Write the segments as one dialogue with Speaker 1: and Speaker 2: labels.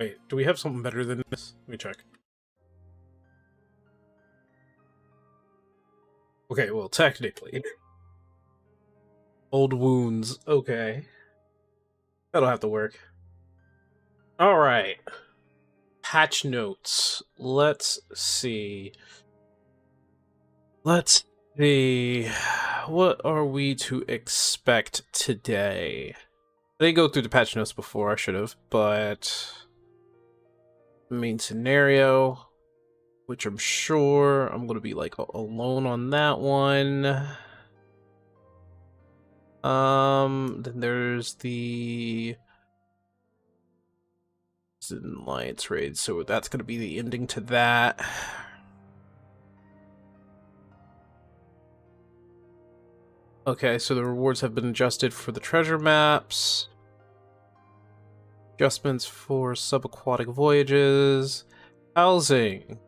Speaker 1: Wait, do we have something better than this? Let me check. Okay, well, technically. Old wounds. Okay. That'll have to work. Alright. Patch notes. Let's see. Let's see. What are we to expect today? I didn't go through the patch notes before, I should have, but... main scenario, which I'm sure I'm going to be, like, alone on that one. Then there's the... Alliance raid, so that's going to be the ending to that. Okay, so the rewards have been adjusted for the treasure maps. Adjustments for subaquatic voyages. Housing.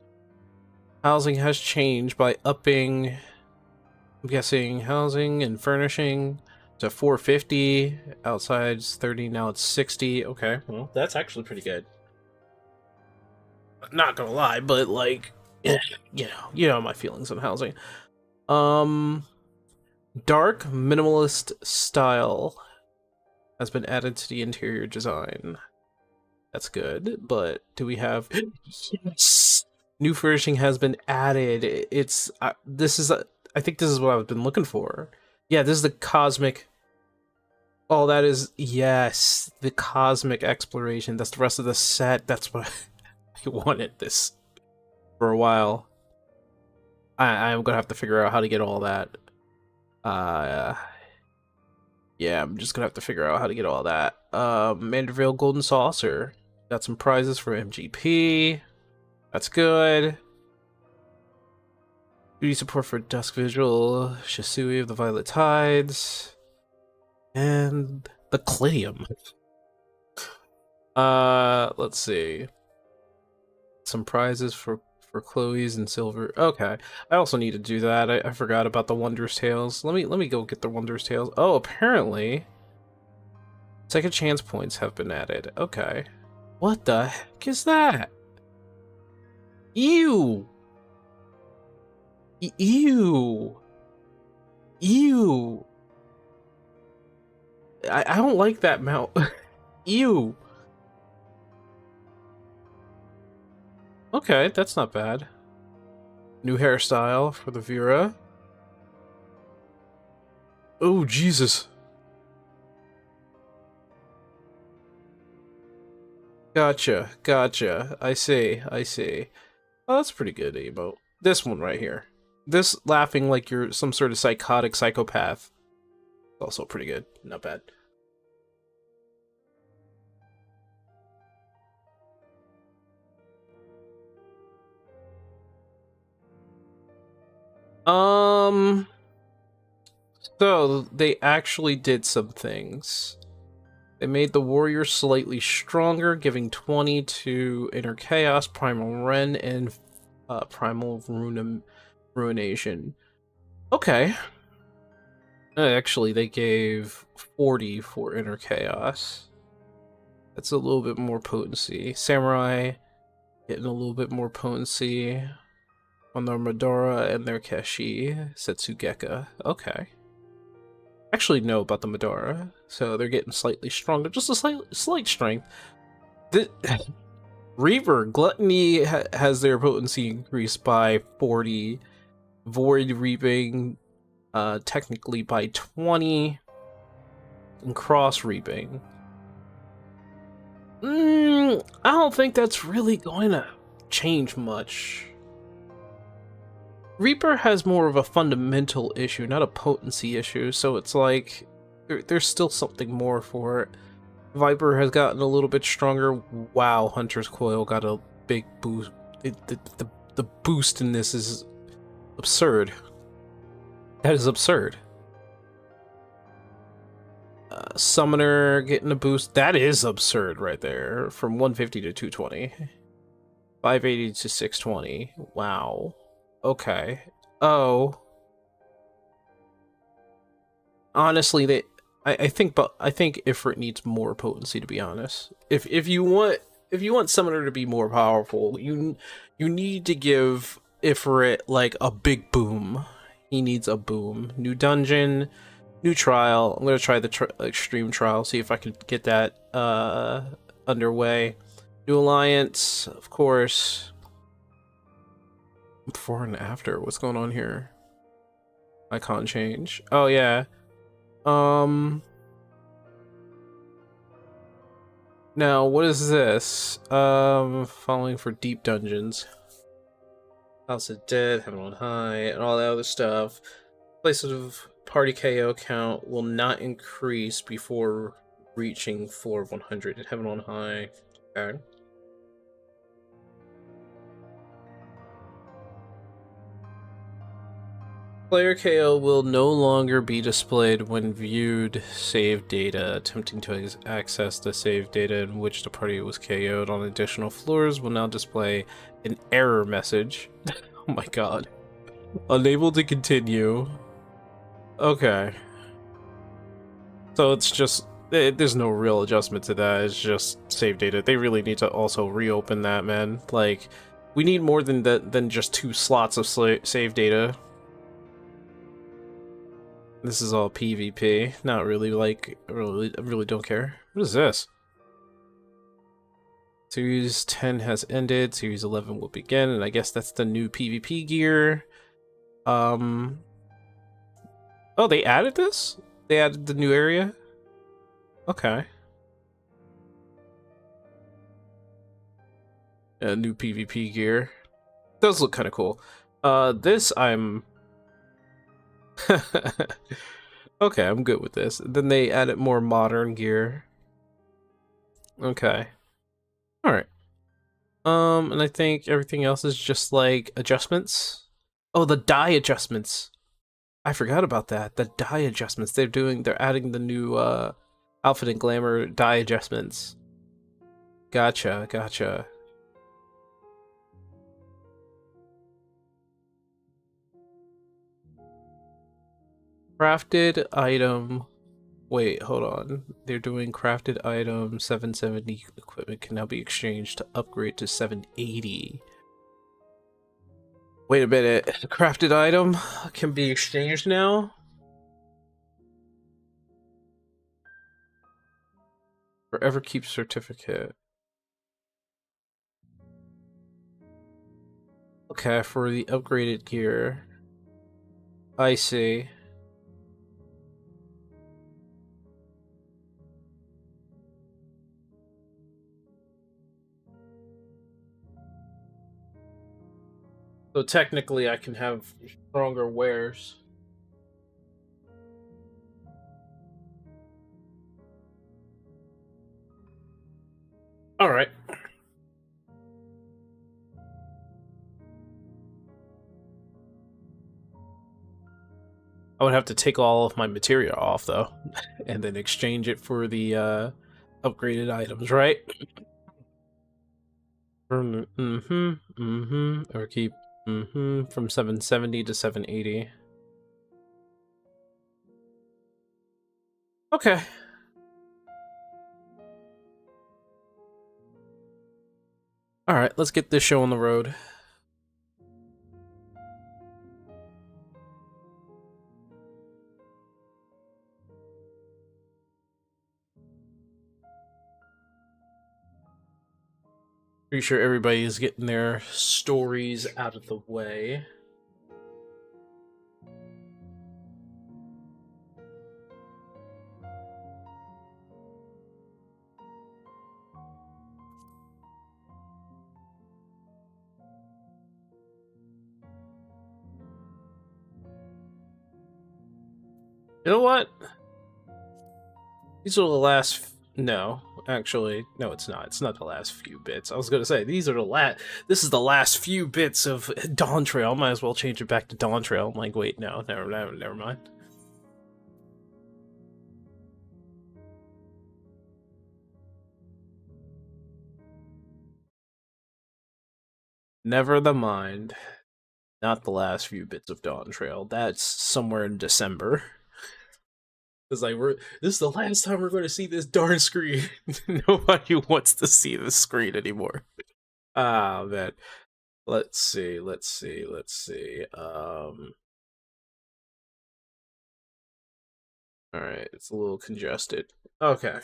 Speaker 1: Housing has changed by upping, I'm guessing, housing and furnishing to 450. Outside's 30, now it's 60. Okay, well, that's actually pretty good. Not gonna lie, but like, you know my feelings on housing. Dark minimalist style has been added to the interior design. That's good, but do we have... Yes! New furnishing has been added. It's... this is... I think this is what I've been looking for. Yeah, this is the cosmic... Oh, that is... Yes! The cosmic exploration. That's the rest of the set. That's what I wanted this for a while. I'm gonna have to figure out how to get all that. Yeah, I'm just gonna have to figure out how to get all that. Mandervale Golden Saucer. Got some prizes for MGP. That's good. Duty support for Dusk Vigil, Shisui of the Violet Tides, and the Clidium. Let's see. Some prizes for Chloe's and Silver. Okay, I also need to do that. I forgot about the Wondrous Tales. Let me go get the Wondrous Tales. Oh, apparently, second chance points have been added. Okay, what the heck is that? Ew. Ew. Ew. I don't like that mount. Ew. Okay, that's not bad. New hairstyle for the Vera. Oh, Jesus. Gotcha, gotcha. I see, I see. Oh, that's pretty good emote. This one right here. This laughing like you're some sort of psychotic psychopath. Also pretty good. Not bad. So they actually did some things. They made the warrior slightly stronger, giving 20 to Inner Chaos, Primal Ren, and Primal Ruination. Okay. Actually, they gave 40 for Inner Chaos. That's a little bit more potency. Samurai getting a little bit more potency on their Madara and their Keshi. Setsugeka. Okay. Actually know about the Madara, so they're getting slightly stronger, just a slight strength. The Reaper Gluttony has their potency increased by 40, Void Reaping technically by 20, and Cross Reaping. I don't think that's really going to change much. Reaper has more of a fundamental issue, not a potency issue, so it's like there's still something more for it. Viper has gotten a little bit stronger. Wow, Hunter's Coil got a big boost. The boost in this is absurd. That is absurd. Summoner getting a boost. That is absurd right there. From 150 to 220. 580 to 620. Wow. Okay. Oh. Honestly, I think Ifrit needs more potency, to be honest. If you want if you want Summoner to be more powerful, you need to give Ifrit like a big boom. He needs a boom. New dungeon, new trial. I'm gonna try the extreme trial, see if I can get that underway. New alliance, of course. Before and after. What's going on here? Icon change. Oh yeah. Now what is this? Following for deep dungeons. House of Dead, Heaven on High, and all that other stuff. Place of party KO count will not increase before reaching floor 100 in Heaven on High. Okay. Player KO will no longer be displayed when viewed save data. Attempting to access the save data in which the party was KO'd on additional floors will now display an error message. Oh my god. Unable to continue. Okay. So it's just, there's no real adjustment to that, it's just save data. They really need to also reopen that, man. Like, we need more than just 2 slots of save data. This is all PvP. Not really, like, I really don't care. What is this? Series 10 has ended, Series 11 will begin, and I guess that's the new PvP gear. Oh, they added this? They added the new area? Okay. New PvP gear. Does look kind of cool. This I'm... Okay, I'm good with this. Then they added more modern gear. Okay. Alright. And I think everything else is just like adjustments. Oh, the dye adjustments. I forgot about that. The dye adjustments. They're adding the new outfit and glamour dye adjustments. Gotcha, gotcha. Crafted item. Wait, hold on. They're doing crafted item 770 equipment can now be exchanged to upgrade to 780. Wait a minute. Crafted item can be exchanged now? Forever keep certificate. Okay, for the upgraded gear. I see. So technically I can have stronger wares. Alright. I would have to take all of my material off though, and then exchange it for the upgraded items, right? Or keep from 770 to 780. Okay. Alright, let's get this show on the road. Pretty sure everybody is getting their stories out of the way. You know what? These are the last... No, actually, no, it's not. It's not the last few bits. I was gonna say, these are the this is the last few bits of Dawn Trail. Might as well change it back to Dawn Trail. I'm like, wait, no, never mind. Never the mind. Not the last few bits of Dawn Trail. That's somewhere in December. It's like this is the last time we're going to see this darn screen. Nobody wants to see this screen anymore. Ah, man. Let's see. All right, it's a little congested. Okay.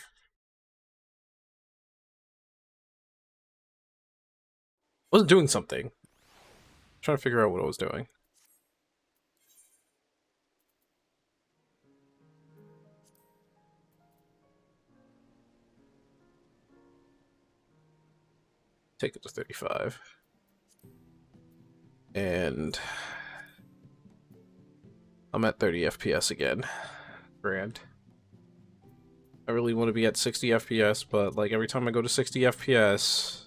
Speaker 1: I was doing something. I'm trying to figure out what I was doing. Take it to 35. And I'm at 30 FPS again. Grand. I really want to be at 60 FPS, but like every time I go to 60 FPS,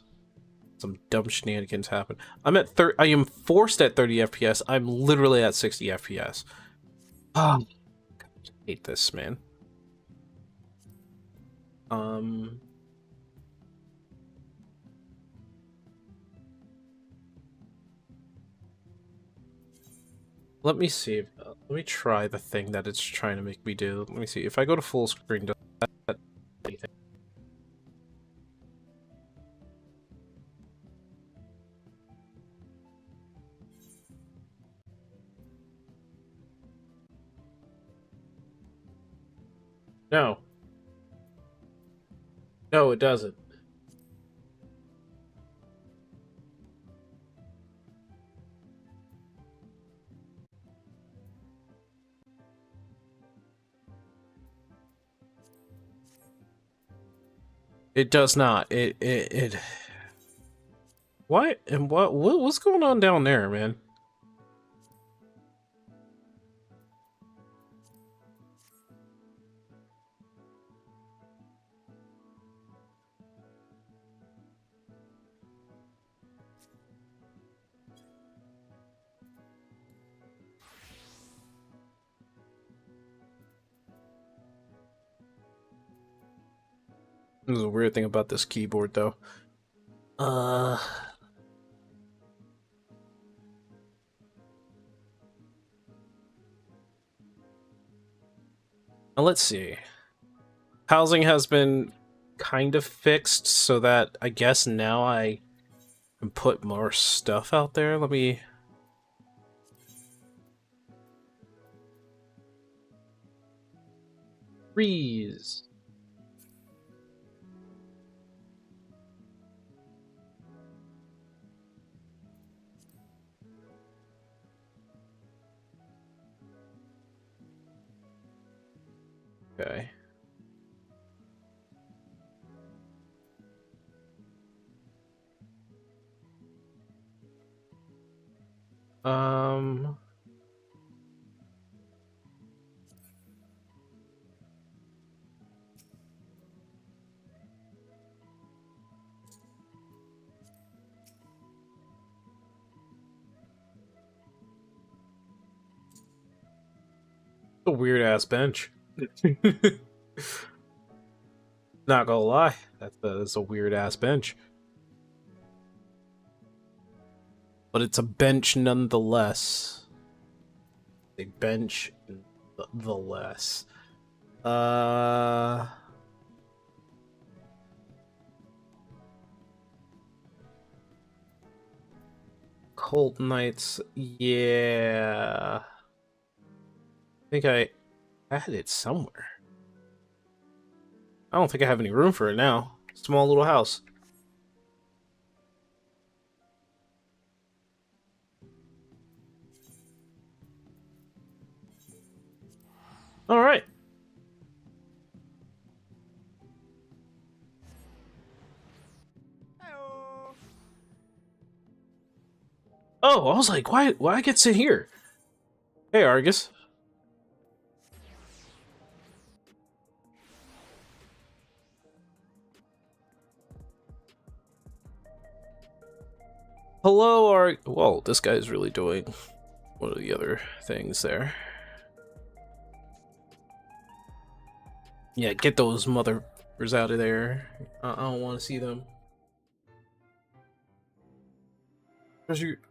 Speaker 1: some dumb shenanigans happen. I am forced at 30 FPS. I'm literally at 60 FPS. Ah, I hate this, man. Let me see. Let me try the thing that it's trying to make me do. Let me see. If I go to full screen, does that anything? No. No, it doesn't. It does not. It. What? And what's going on down there, man? This is a weird thing about this keyboard, though. Let's see. Housing has been kind of fixed so that I guess now I can put more stuff out there. Let me... Freeze. Okay. A weird ass bench. Not gonna lie, that's a weird ass bench. But it's a bench nonetheless. A bench nonetheless. Cold Knights, yeah. I think I had it somewhere. I don't think I have any room for it now. Small little house. Alright. Oh, I was like, why I get sit here? Hey, Argus. Hello, Whoa, this guy's really doing one of the other things there. Yeah, get those motherfuckers out of there. I don't want to see them.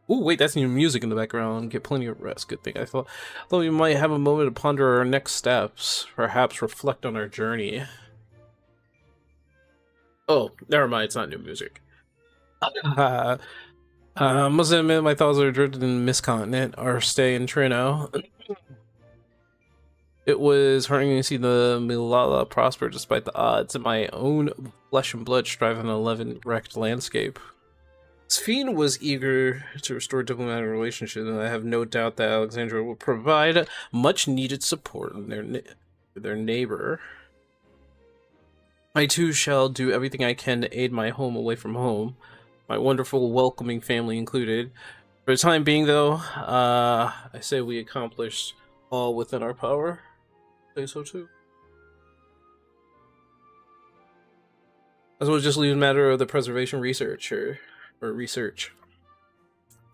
Speaker 1: Oh wait, that's new music in the background. Get plenty of rest. Good thing. I thought we might have a moment to ponder our next steps. Perhaps reflect on our journey. Oh, never mind. It's not new music. Must admit my thoughts are drifted in the Miscontinent. Our stay in Trino. It was heartening to see the Milala prosper despite the odds, and my own flesh and blood strive on an 11-wrecked landscape. Sphene was eager to restore diplomatic relations, and I have no doubt that Alexandria will provide much-needed support in their neighbor. I too shall do everything I can to aid my home away from home, my wonderful, welcoming family included. For the time being, though, I say we accomplish all within our power. I say so too. As well, just leave a matter of the preservation research or research.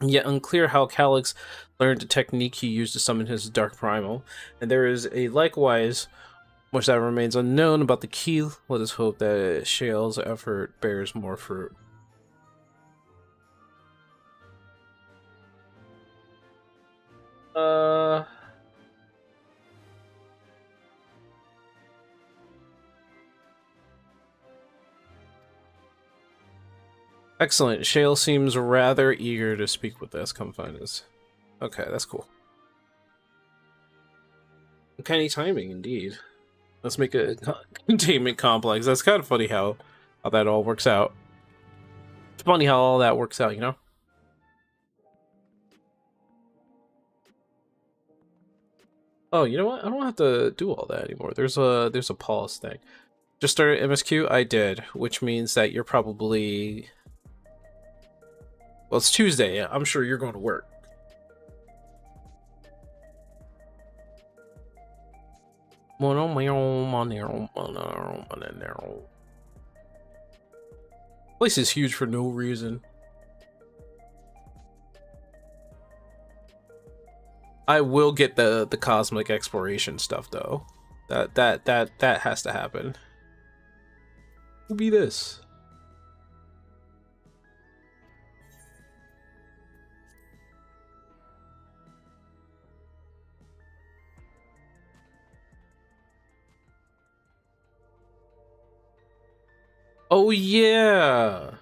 Speaker 1: Yet unclear how Calyx learned the technique he used to summon his Dark Primal, and there is a likewise much that remains unknown about the key. Let us hope that Shale's effort bears more fruit. Excellent. Shale seems rather eager to speak with us. Come find us. Okay, that's cool. Uncanny timing, indeed. Let's make a containment complex. That's kind of funny how that all works out. It's funny how all that works out, you know? Oh, you know what? I don't have to do all that anymore. There's a pause thing. Just started MSQ? I did, which means that you're probably... Well, it's Tuesday. I'm sure you're going to work. Place is huge for no reason. I will get the cosmic exploration stuff though. That has to happen. Who'll be this? Oh yeah.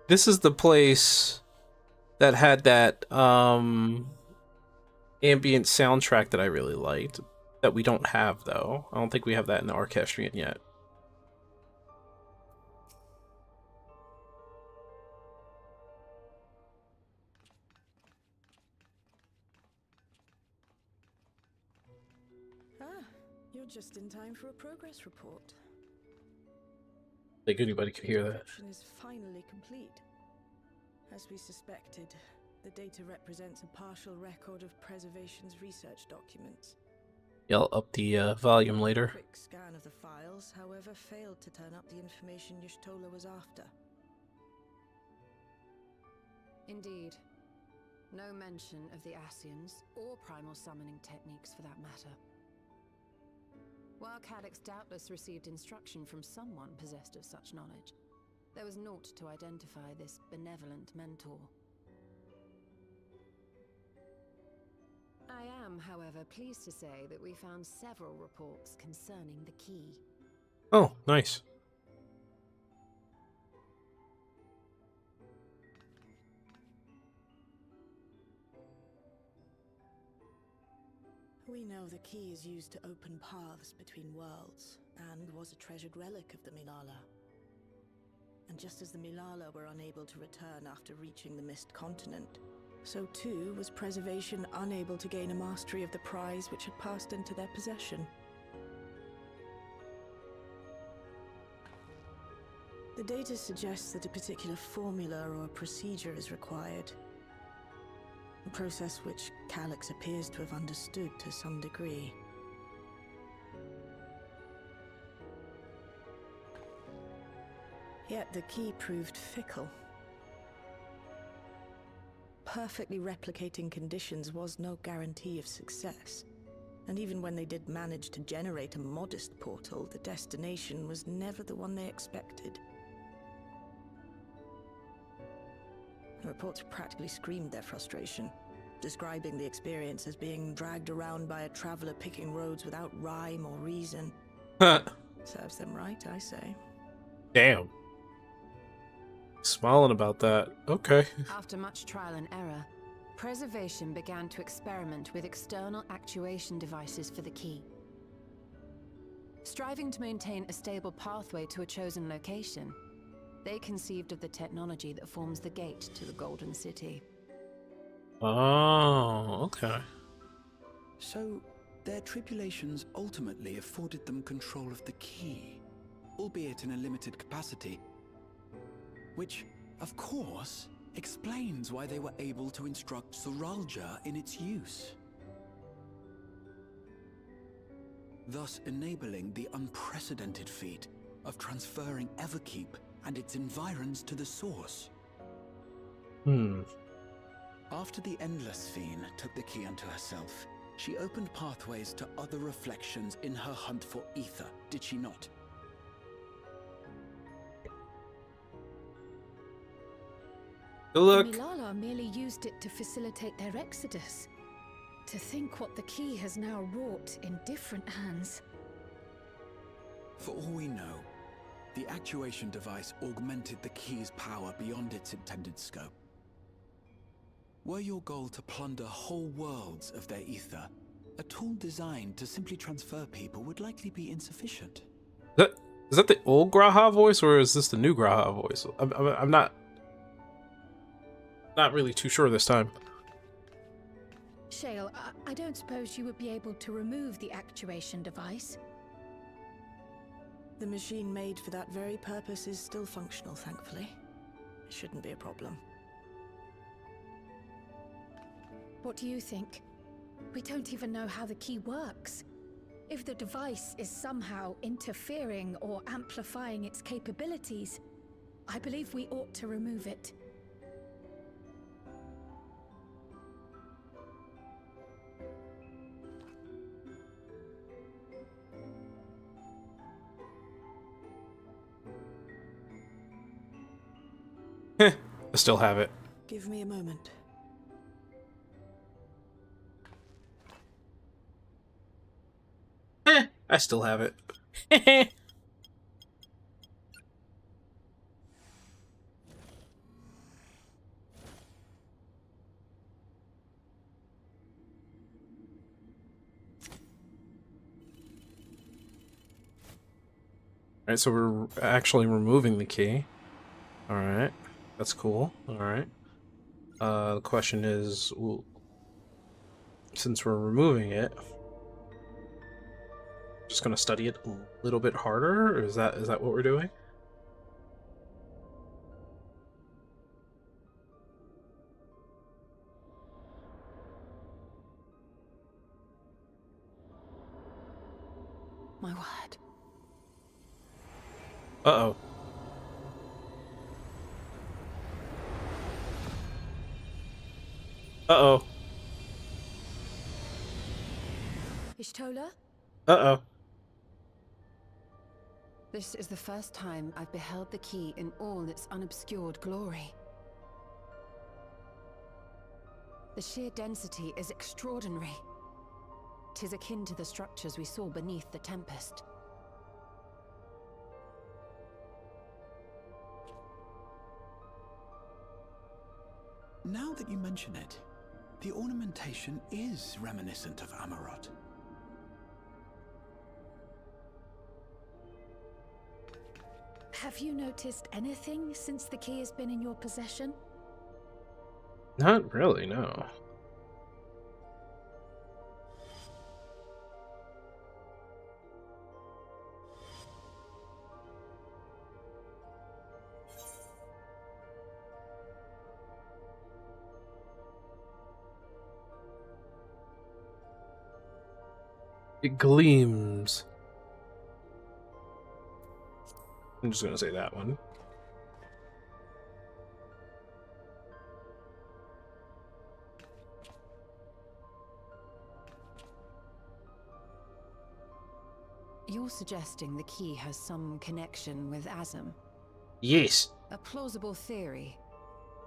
Speaker 1: This is the place that had that ambient soundtrack that I really liked, that we don't have though. I don't think we have that in the Orchestrion yet.
Speaker 2: You're just in time for a progress report.
Speaker 1: I think anybody could hear that.
Speaker 2: The is finally complete. As we suspected, the data represents a partial record of Preservation's research documents.
Speaker 1: Yeah, I'll up the volume later.
Speaker 2: A quick scan of the files, however, failed to turn up the information Y'shtola was after.
Speaker 3: Indeed. No mention of the Ascians, or primal summoning techniques for that matter. While Calyx doubtless received instruction from someone possessed of such knowledge, there was naught to identify this benevolent mentor. I am, however, pleased to say that we found several reports concerning the key.
Speaker 1: Oh, nice.
Speaker 2: We know the key is used to open paths between worlds, and was a treasured relic of the Milala. And just as the Milala were unable to return after reaching the Mist Continent, so too was Preservation unable to gain a mastery of the prize which had passed into their possession. The data suggests that a particular formula or procedure is required. A process which Calyx appears to have understood to some degree. Yet the key proved fickle. Perfectly replicating conditions was no guarantee of success. And even when they did manage to generate a modest portal, the destination was never the one they expected. Reports practically screamed their frustration, describing the experience as being dragged around by a traveler picking roads without rhyme or reason. Serves them right, I say.
Speaker 1: Damn. Smiling about that. Okay.
Speaker 3: After much trial and error, Preservation began to experiment with external actuation devices for the key. Striving to maintain a stable pathway to a chosen location, they conceived of the technology that forms the gate to the Golden City.
Speaker 1: Oh, okay.
Speaker 4: So, their tribulations ultimately afforded them control of the key, albeit in a limited capacity. Which, of course, explains why they were able to instruct Zoralja in its use, thus enabling the unprecedented feat of transferring Everkeep and its environs to the source. After the Endless Fiend took the key unto herself, she opened pathways to other reflections in her hunt for ether, did she not?
Speaker 1: Look.
Speaker 5: The Milala merely used it to facilitate their exodus. To think what the key has now wrought in different hands.
Speaker 4: For all we know, the actuation device augmented the key's power beyond its intended scope. Were your goal to plunder whole worlds of their ether, a tool designed to simply transfer people would likely be insufficient.
Speaker 1: Is that the old Graha voice, or is this the new Graha voice? I'm not really too sure this time.
Speaker 5: Shale, I don't suppose you would be able to remove the actuation device?
Speaker 2: The machine made for that very purpose is still functional, thankfully. It shouldn't be a problem.
Speaker 5: What do you think? We don't even know how the key works. If the device is somehow interfering or amplifying its capabilities, I believe we ought to remove it.
Speaker 1: I still have it.
Speaker 2: Give me a moment.
Speaker 1: I still have it. Alright, so we're actually removing the key. Alright, that's cool. Alright. The question is, well, since we're removing it, just gonna study it a little bit harder, or is that what we're doing?
Speaker 2: My word.
Speaker 1: Uh-oh. Uh-oh.
Speaker 5: Ishtola?
Speaker 1: Uh-oh.
Speaker 3: This is the first time I've beheld the key in all its unobscured glory. The sheer density is extraordinary. 'Tis akin to the structures we saw beneath the Tempest.
Speaker 4: Now that you mention it, the ornamentation is reminiscent of Amarot.
Speaker 5: Have you noticed anything since the key has been in your possession?
Speaker 1: Not really, no. It gleams. I'm just gonna say that one.
Speaker 3: You're suggesting the key has some connection with Azam?
Speaker 1: Yes.
Speaker 3: A plausible theory,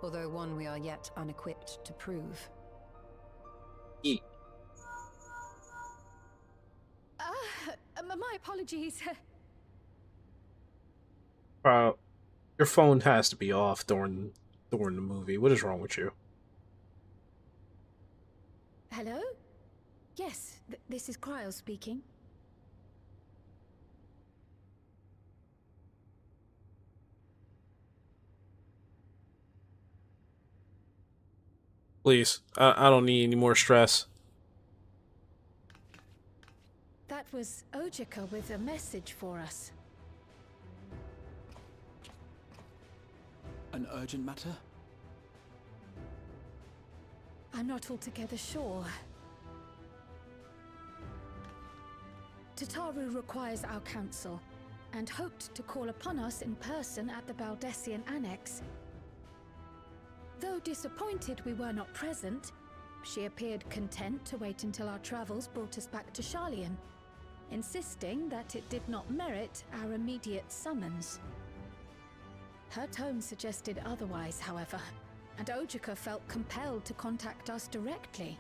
Speaker 3: although one we are yet unequipped to prove.
Speaker 5: My apologies.
Speaker 1: Your phone has to be off during the movie. What is wrong with you?
Speaker 5: Hello? Yes, this is Cryo speaking.
Speaker 1: Please, I don't need any more stress.
Speaker 5: That was Ojika with a message for us.
Speaker 4: An urgent matter?
Speaker 5: I'm not altogether sure. Tataru requires our counsel, and hoped to call upon us in person at the Baldessian Annex. Though disappointed we were not present, she appeared content to wait until our travels brought us back to Sharlayan, insisting that it did not merit our immediate summons. Her tone suggested otherwise, however, and Ojika felt compelled to contact us directly.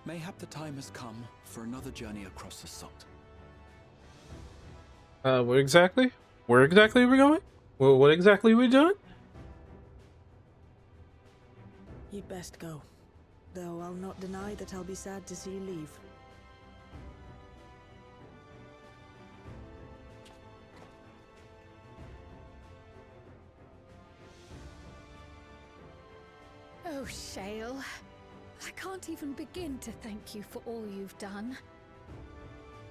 Speaker 4: Mayhap the time has come for another journey across the salt.
Speaker 1: What exactly? Where exactly are we going? Well, what exactly are we doing?
Speaker 2: You'd best go. Though I'll not deny that I'll be sad to see you leave.
Speaker 5: Oh, Shale. I can't even begin to thank you for all you've done.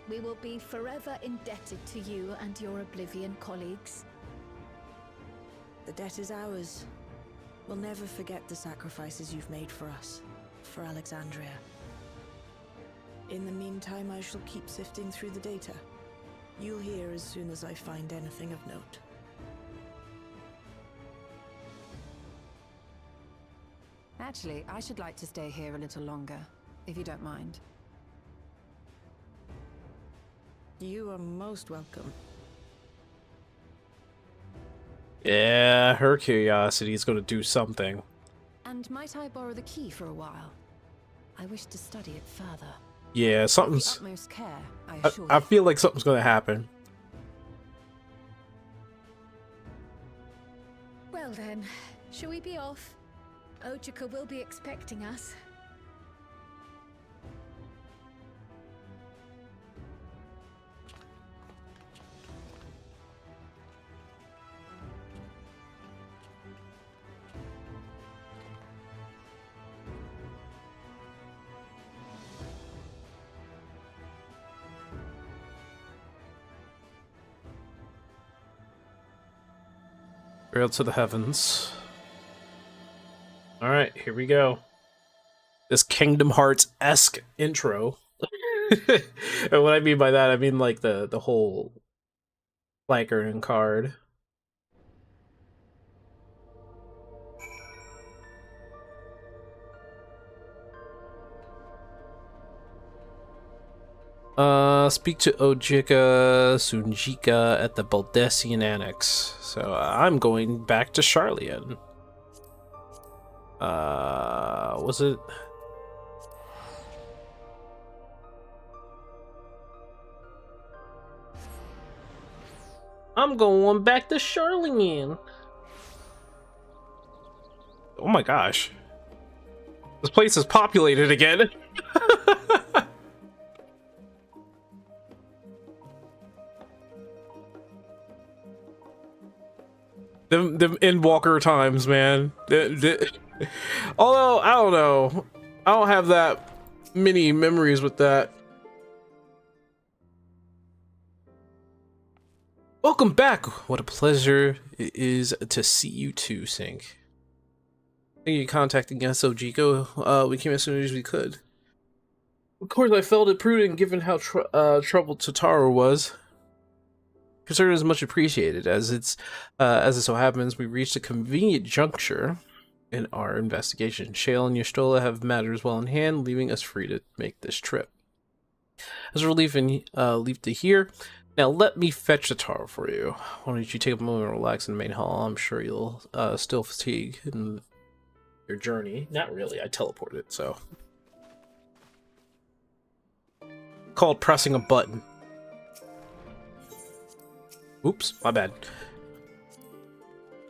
Speaker 5: We will be forever indebted to you and your Oblivion colleagues.
Speaker 2: The debt is ours. We'll never forget the sacrifices you've made for us, for Alexandria. In the meantime, I shall keep sifting through the data. You'll hear as soon as I find anything of note.
Speaker 3: Actually, I should like to stay here a little longer, if you don't mind.
Speaker 2: You are most welcome.
Speaker 1: Yeah, her curiosity is going to do something.
Speaker 3: And might I borrow the key for a while? I wish to study it further.
Speaker 1: Yeah,
Speaker 3: With
Speaker 1: something's...
Speaker 3: the utmost care, I
Speaker 1: I,
Speaker 3: assure
Speaker 1: I
Speaker 3: you.
Speaker 1: feel like something's going to happen.
Speaker 5: Well then, shall we be off? Ojika will be expecting us.
Speaker 1: Rail to the heavens. Alright, here we go. This Kingdom Hearts-esque intro. And what I mean by that, I mean like the whole placard and card. Speak to Ojika Sunjika at the Baldessian Annex. So I'm going back to Sharlayan. Was it? I'm going back to Sharlayan. Oh my gosh. This place is populated again. Them Endwalker times, man. Although, I don't know. I don't have that many memories with that. Welcome back. What a pleasure it is to see you too, Sync. Thank you for contacting us, Ojiko. We came as soon as we could. Of course, I felt it prudent given how troubled Tataru was. Concern is much appreciated, as it so happens, we reached a convenient juncture in our investigation. Shale and Y'shtola have matters well in hand, leaving us free to make this trip. As a relief to hear, Now let me fetch the Taro for you. Why don't you take a moment and relax in the main hall? I'm sure you'll still fatigue in your journey. Not really, I teleported, so. Called pressing a button. Oops, my bad.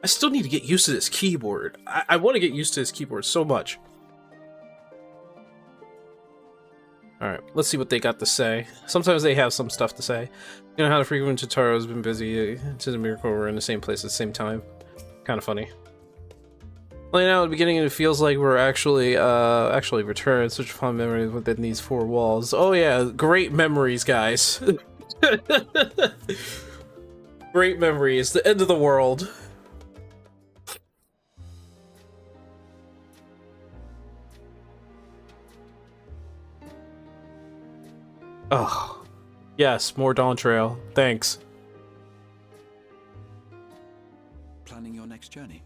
Speaker 1: I still need to get used to this keyboard. I want to get used to this keyboard so much. Alright, let's see what they got to say. Sometimes they have some stuff to say. You know how the frequent Taro has been busy. It's a miracle we're in the same place at the same time. Kind of funny. Well, now at the beginning it feels like we're actually returned. Such fun memories within these four walls. Oh yeah, great memories, guys. Great memories. The end of the world. Oh, yes, more Dawn Trail. Thanks.
Speaker 4: Planning your next journey?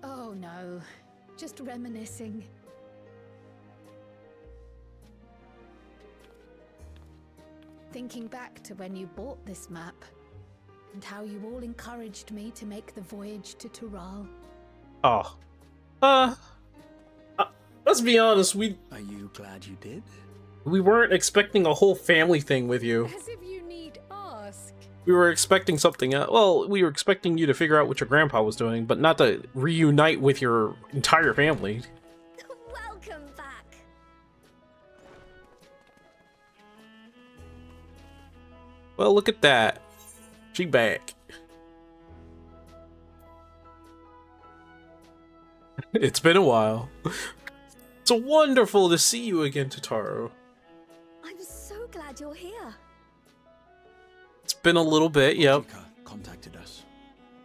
Speaker 5: Oh no, just reminiscing. Thinking back to when you bought this map, and how you all encouraged me to make the voyage to Tural.
Speaker 1: Oh. Let's be honest,
Speaker 4: Are you glad you did?
Speaker 1: we weren't expecting a whole family thing with you.
Speaker 5: As if you need ask.
Speaker 1: We were expecting something else. Well, we were expecting you to figure out what your grandpa was doing, but not to reunite with your entire family.
Speaker 6: Welcome back.
Speaker 1: Well, look at that. She back. It's been a while. It's wonderful to see you again, Totaro.
Speaker 6: I'm so glad you're here.
Speaker 1: It's been a little bit, yep.
Speaker 4: Chika contacted us.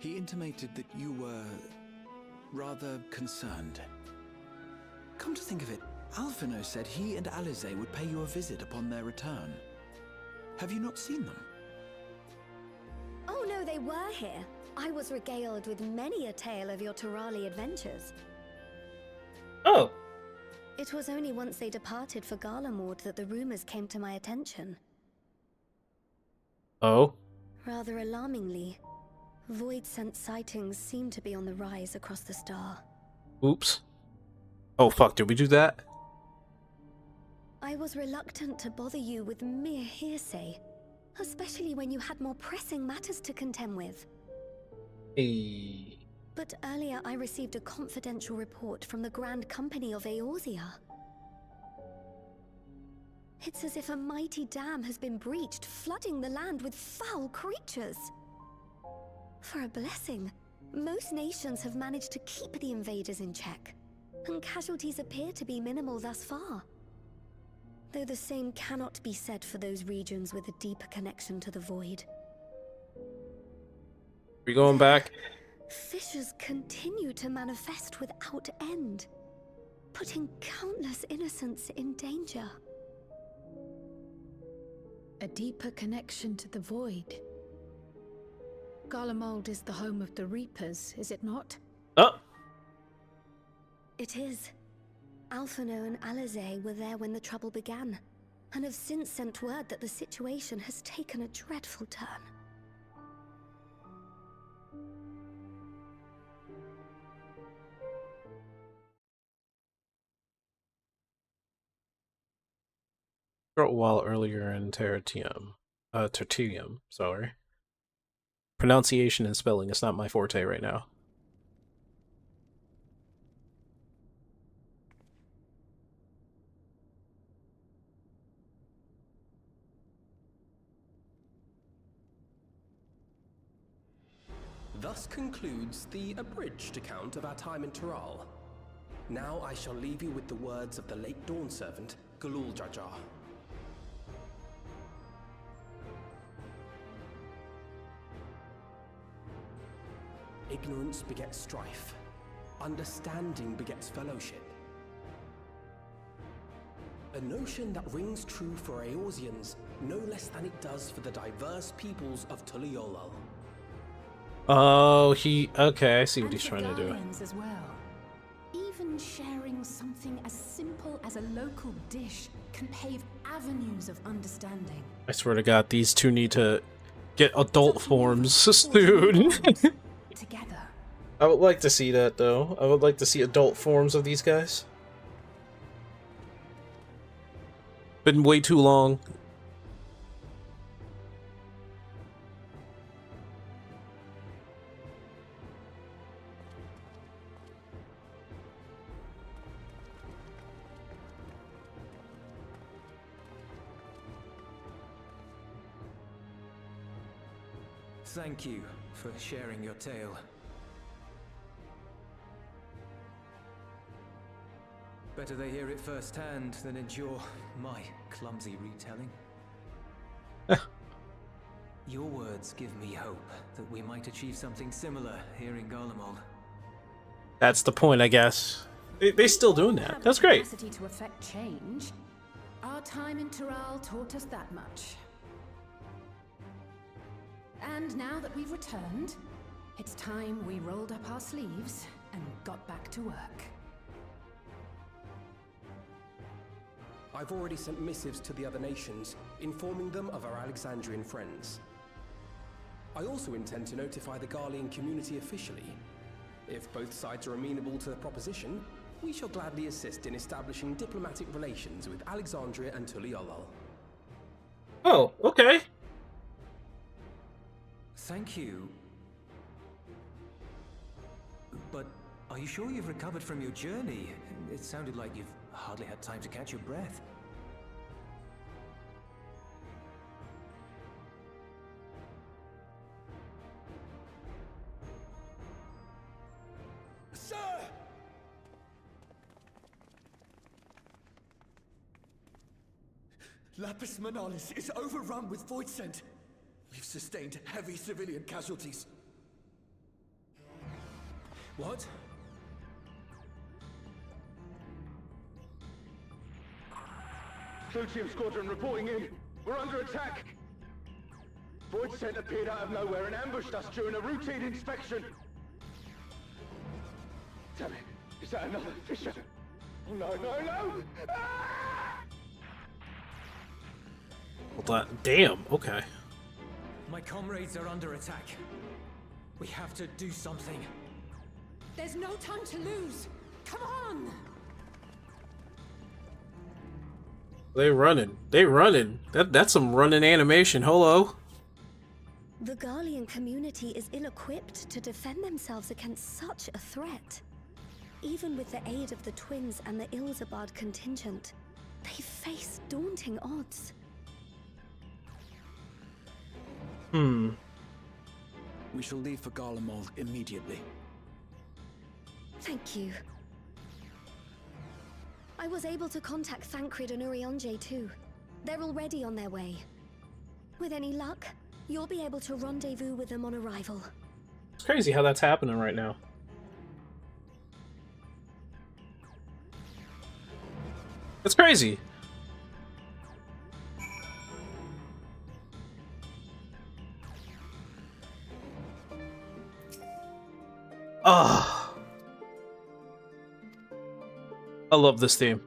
Speaker 4: He intimated that you were rather concerned. Come to think of it, Alphino said he and Alize would pay you a visit upon their return. Have you not seen them?
Speaker 6: Oh no, they were here. I was regaled with many a tale of your Turali adventures.
Speaker 1: Oh.
Speaker 6: It was only once they departed for Garlemord that the rumors came to my attention.
Speaker 1: Oh.
Speaker 6: Rather alarmingly, void-sent sightings seem to be on the rise across the star.
Speaker 1: Oops. Oh fuck, did we do that?
Speaker 6: I was reluctant to bother you with mere hearsay, especially when you had more pressing matters to contend with.
Speaker 1: Hey.
Speaker 6: But earlier I received a confidential report from the Grand Company of Eorzea. It's as if a mighty dam has been breached, flooding the land with foul creatures. For a blessing, most nations have managed to keep the invaders in check, and casualties appear to be minimal thus far. Though the same cannot be said for those regions with a deeper connection to the void.
Speaker 1: We going back?
Speaker 6: Fissures continue to manifest without end, putting countless innocents in danger.
Speaker 5: A deeper connection to the void. Garlemald is the home of the Reapers, is it not?
Speaker 1: Oh.
Speaker 6: It is. Alphino and Alize were there when the trouble began, and have since sent word that the situation has taken a dreadful turn.
Speaker 1: Short while earlier in Tertium, sorry. Pronunciation and spelling is not my forte right now.
Speaker 7: Thus concludes the abridged account of our time in Tural. Now I shall leave you with the words of the late Dawn Servant, Galul Jajar. Ignorance begets strife. Understanding begets fellowship. A notion that rings true for Eorzeans no less than it does for the diverse peoples of Tuliolal.
Speaker 1: Oh, okay, I see what he's trying to do.
Speaker 3: As well. Even sharing something as simple as a local dish can pave avenues of understanding.
Speaker 1: I swear to God, these two need to get adult forms soon.
Speaker 3: Together.
Speaker 1: I would like to see that, though. I would like to see adult forms of these guys. Been way too long.
Speaker 8: Thank you for sharing your tale. Better they hear it firsthand than endure my clumsy retelling. Your words give me hope that we might achieve something similar here in Garlemald.
Speaker 1: That's the point, I guess. They're still doing that. That's great.
Speaker 3: Capacity to affect change. Our time in Tural taught us that much. And now that we've returned, it's time we rolled up our sleeves and got back to work.
Speaker 7: I've already sent missives to the other nations, informing them of our Alexandrian friends. I also intend to notify the Garlean community officially. If both sides are amenable to the proposition, we shall gladly assist in establishing diplomatic relations with Alexandria and Tuliolol.
Speaker 1: Oh, okay.
Speaker 8: Thank you. But are you sure you've recovered from your journey? It sounded like you've hardly had time to catch your breath.
Speaker 4: Sir! Lapis Manalis is overrun with void scent. We've sustained heavy civilian casualties.
Speaker 8: What?
Speaker 9: Clutium Squadron reporting in. We're under attack. Void Scent appeared out of nowhere and ambushed us during a routine inspection. Damn it. Is that another Fisher? Oh, no, no, no! Ah!
Speaker 1: Well, damn, okay.
Speaker 8: My comrades are under attack. We have to do something.
Speaker 3: There's no time to lose. Come on!
Speaker 1: They running. They running. That's some running animation. Hello.
Speaker 6: The Garlean community is ill-equipped to defend themselves against such a threat. Even with the aid of the twins and the Ilzabard contingent, they face daunting odds.
Speaker 4: We shall leave for Garlemald immediately.
Speaker 6: Thank you. I was able to contact Thancred and Urianger too. They're already on their way. With any luck, you'll be able to rendezvous with them on arrival.
Speaker 1: It's crazy how that's happening right now. It's crazy. Ah, I love this theme.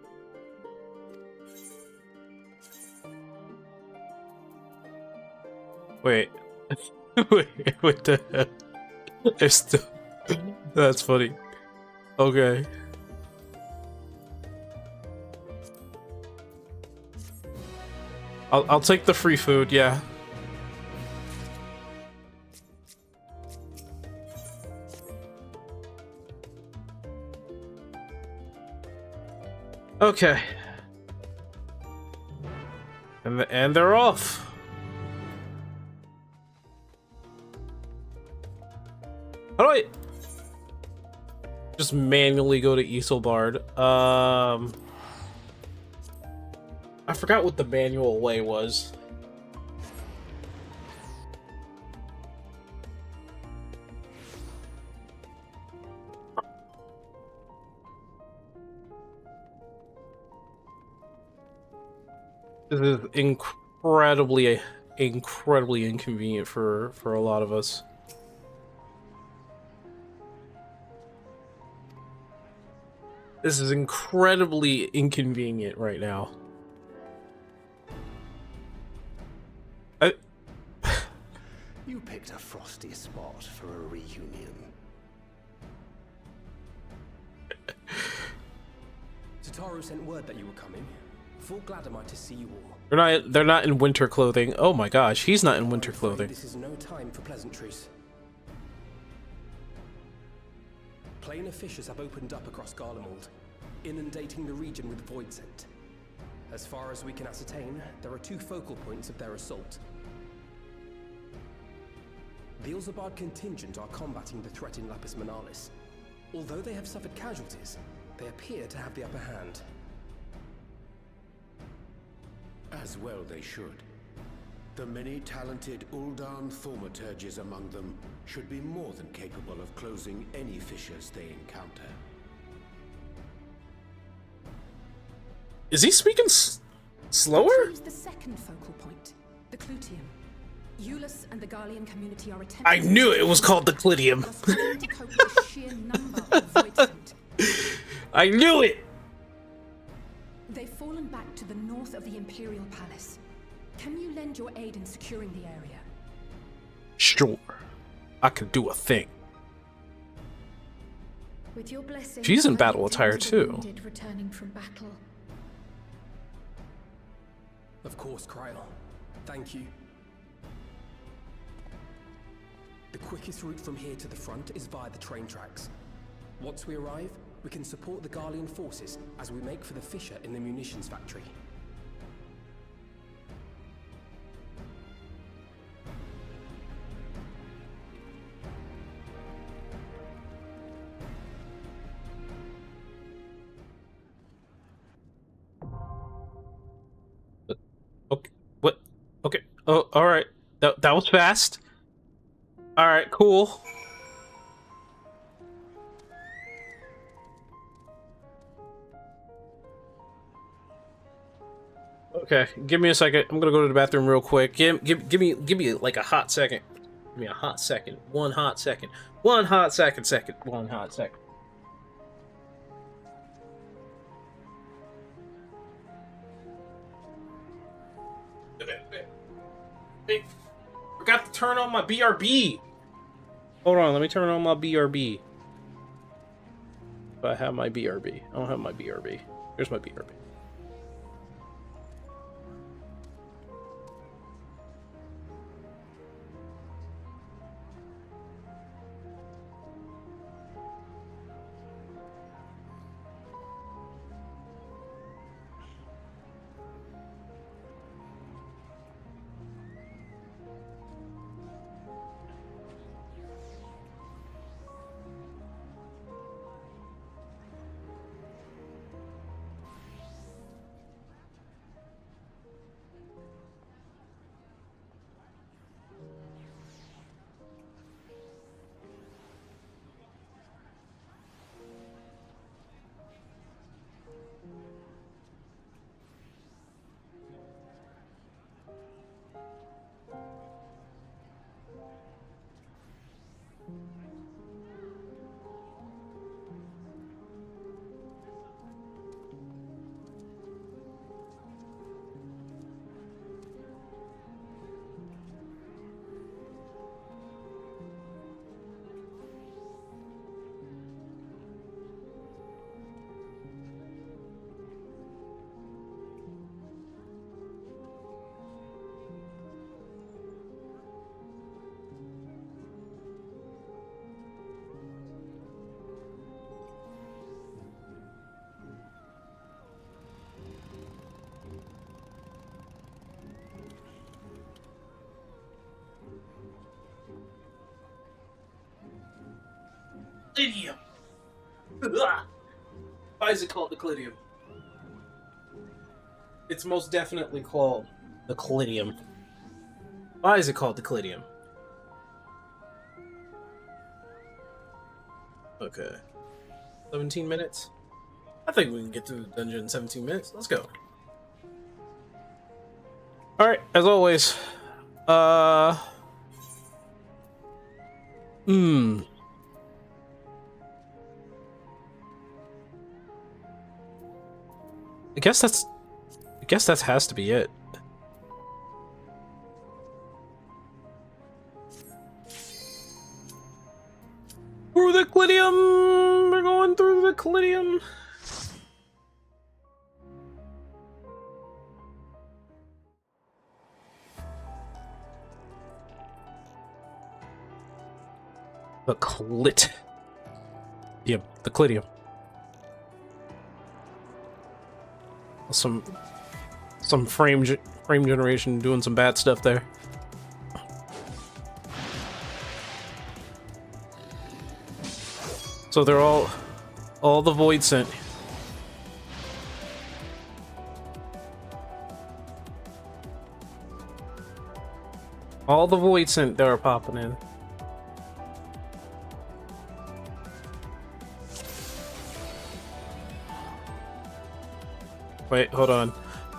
Speaker 1: Wait. Wait, what the hell? There's still... That's funny. Okay. I'll take the free food, yeah. Okay. And they're off. How do I just manually go to Isilbard? I forgot what the manual way was. This is incredibly inconvenient for a lot of us. This is incredibly inconvenient right now.
Speaker 10: You picked a frosty spot for a reunion.
Speaker 7: Tataru sent word that you were coming. Full glad am I to see you all.
Speaker 1: They're not in winter clothing. Oh my gosh, he's not in winter
Speaker 7: I'm afraid
Speaker 1: clothing.
Speaker 7: This is no time for pleasantries. Planar fissures have opened up across Garlemald, inundating the region with void scent. As far as we can ascertain, there are 2 focal points of their assault. The Ilzabard contingent are combating the threat in Lapis Manalis. Although they have suffered casualties, they appear to have the upper hand.
Speaker 10: As well they should. The many talented Uldan thaumaturges among them should be more than capable of closing any fissures they encounter.
Speaker 1: Is he speaking slower?
Speaker 5: Choose the second focal point, the Clutium. Eulus and the Garlean community are attempting.
Speaker 1: I knew it was called the Clidium.
Speaker 5: to cope with the sheer number of void scent.
Speaker 1: I knew it!
Speaker 5: They've fallen back to the north of the Imperial Palace. Can you lend your aid in securing the area?
Speaker 1: Sure. I can do a thing.
Speaker 5: With your blessing,
Speaker 1: She's in
Speaker 5: I
Speaker 1: battle
Speaker 5: can
Speaker 1: attire
Speaker 5: tend to the
Speaker 1: too.
Speaker 5: wounded returning from battle.
Speaker 7: Of course, Kryl. Thank you. The quickest route from here to the front is via the train tracks. Once we arrive, we can support the Garlean forces as we make for the fissure in the munitions factory.
Speaker 1: Okay. What? Okay. Oh, all right. That was fast. All right. Cool. Okay. Give me a second. I'm gonna go to the bathroom real quick. Give me like a hot second. Give me a hot second. One hot second. One hot second. One hot second. Hey, forgot to turn on my BRB. Hold on, let me turn on my BRB. If I have my BRB. I don't have my BRB. Here's my BRB. Clidium. Why is it called the Clidium? It's most definitely called the Clidium. Why is it called the Clidium? Okay. 17 minutes? I think we can get through the dungeon in 17 minutes. Let's go. Alright, as always. I guess that has to be it. through the Clidium! We're going through the Clidium! The clit. Yeah, the Clidium. Some frame generation doing some bad stuff there. So they're all the Void sent. All the Void sent that are popping in. Wait, hold on.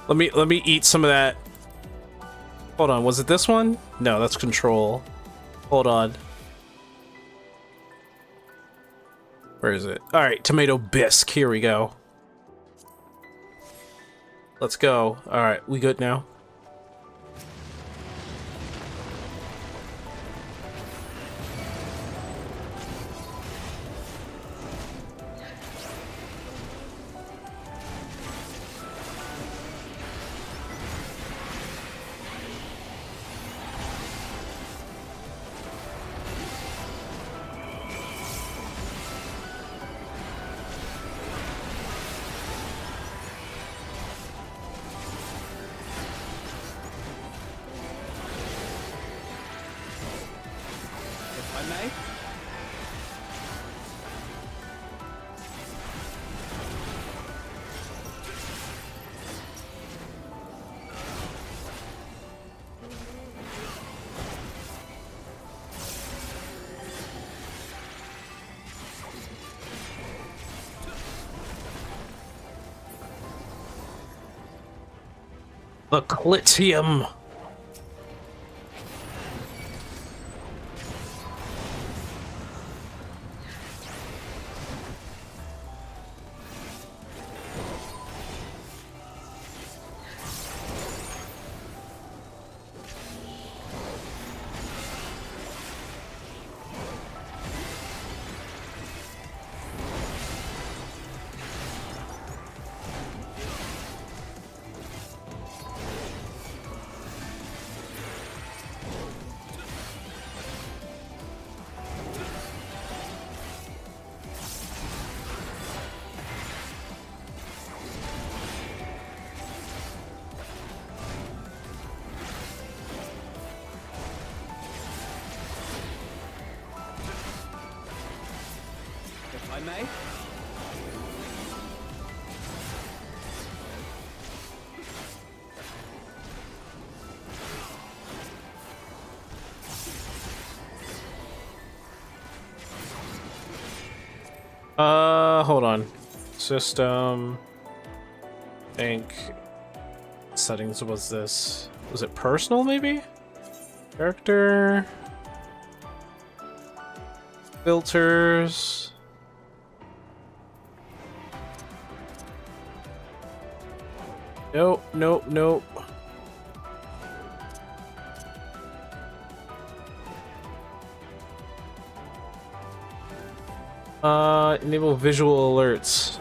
Speaker 1: Let me eat some of that. Hold on, was it this one? No, that's Control. Hold on. Where is it? Alright, Tomato Bisque. Here we go. Let's go. Alright, we good now? The Clitium.
Speaker 11: I may?
Speaker 1: Hold on. System. I think settings was this. Was it personal maybe? Character. Filters. Nope, nope, nope. Enable visual alerts.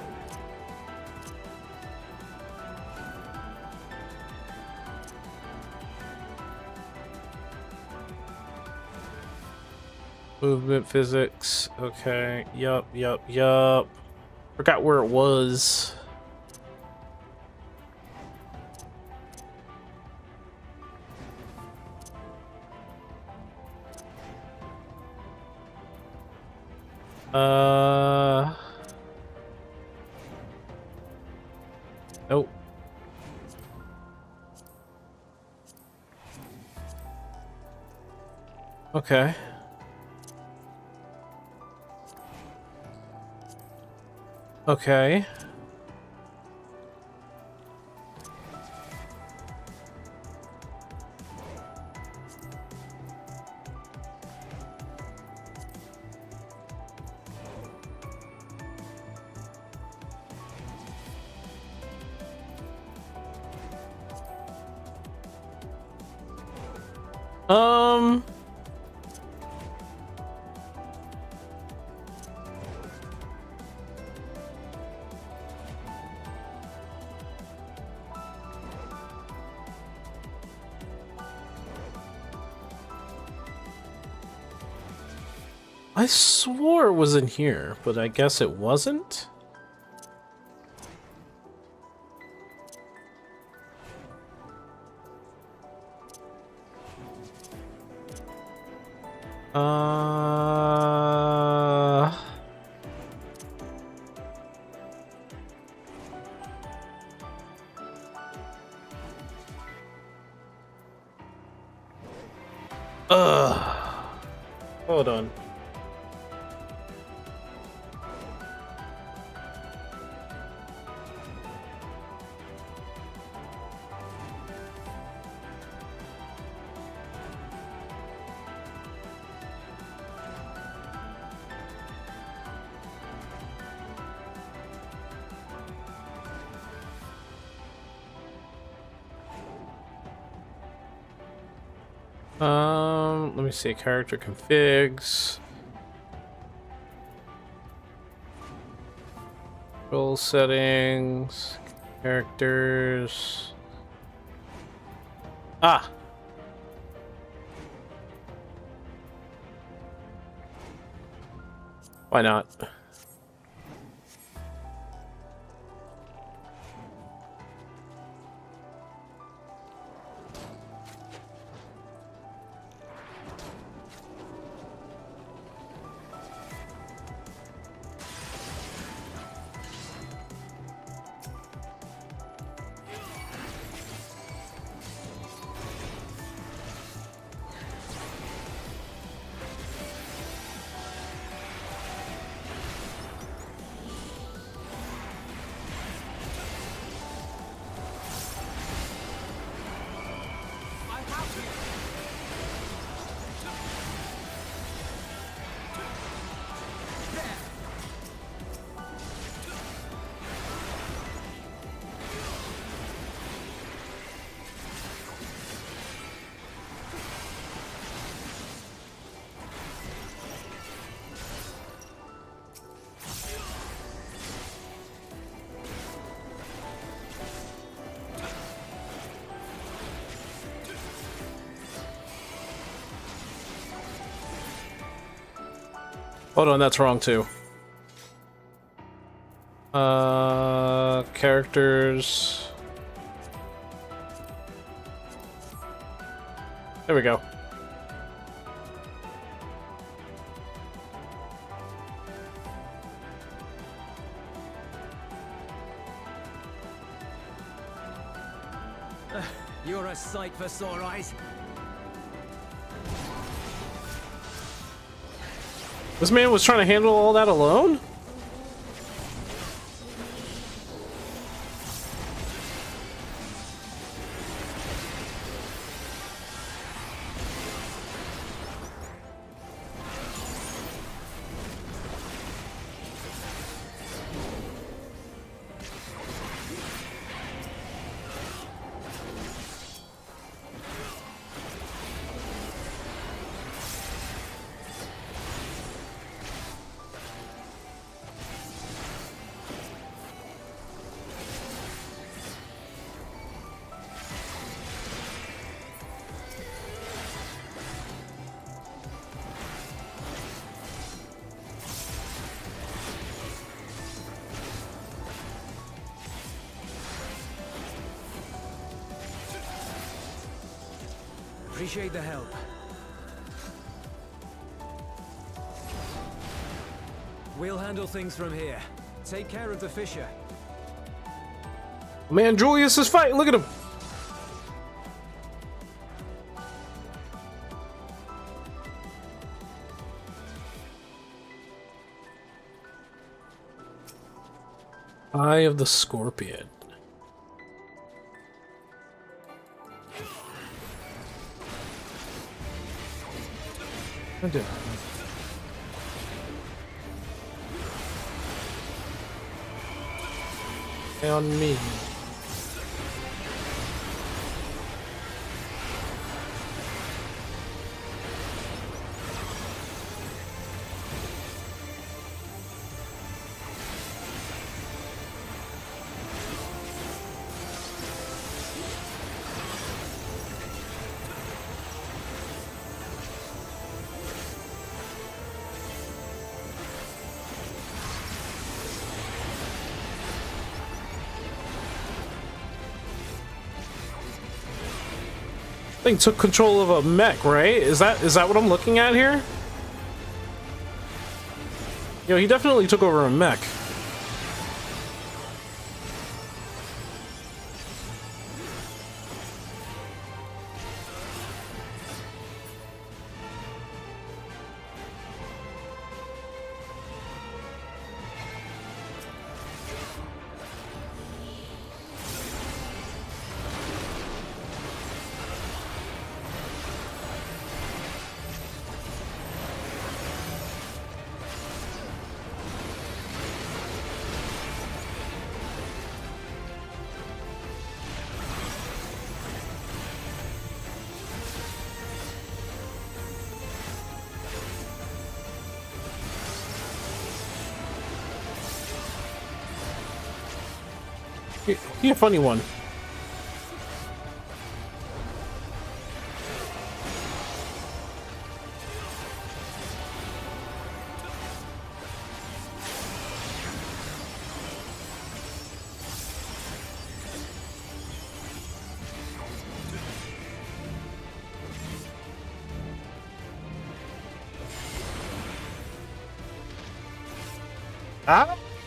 Speaker 1: Movement physics. Okay. Yup. Forgot where it was. Nope. Okay. Okay. I swore it was in here, but I guess it wasn't? Hold on. Let me see, character configs. Role settings, characters. Ah! Why not? Hold on, that's wrong too. Characters. There we go.
Speaker 8: You're a sight for sore eyes.
Speaker 1: This man was trying to handle all that alone?
Speaker 8: Appreciate the help. We'll handle things from here. Take care of the Fisher.
Speaker 1: Man, Julius is fighting. Look at him. Eye of the Scorpion. I do. On me. Thing took control of a mech, right? Is that what I'm looking at here? Yo, he definitely took over a mech. He a funny one.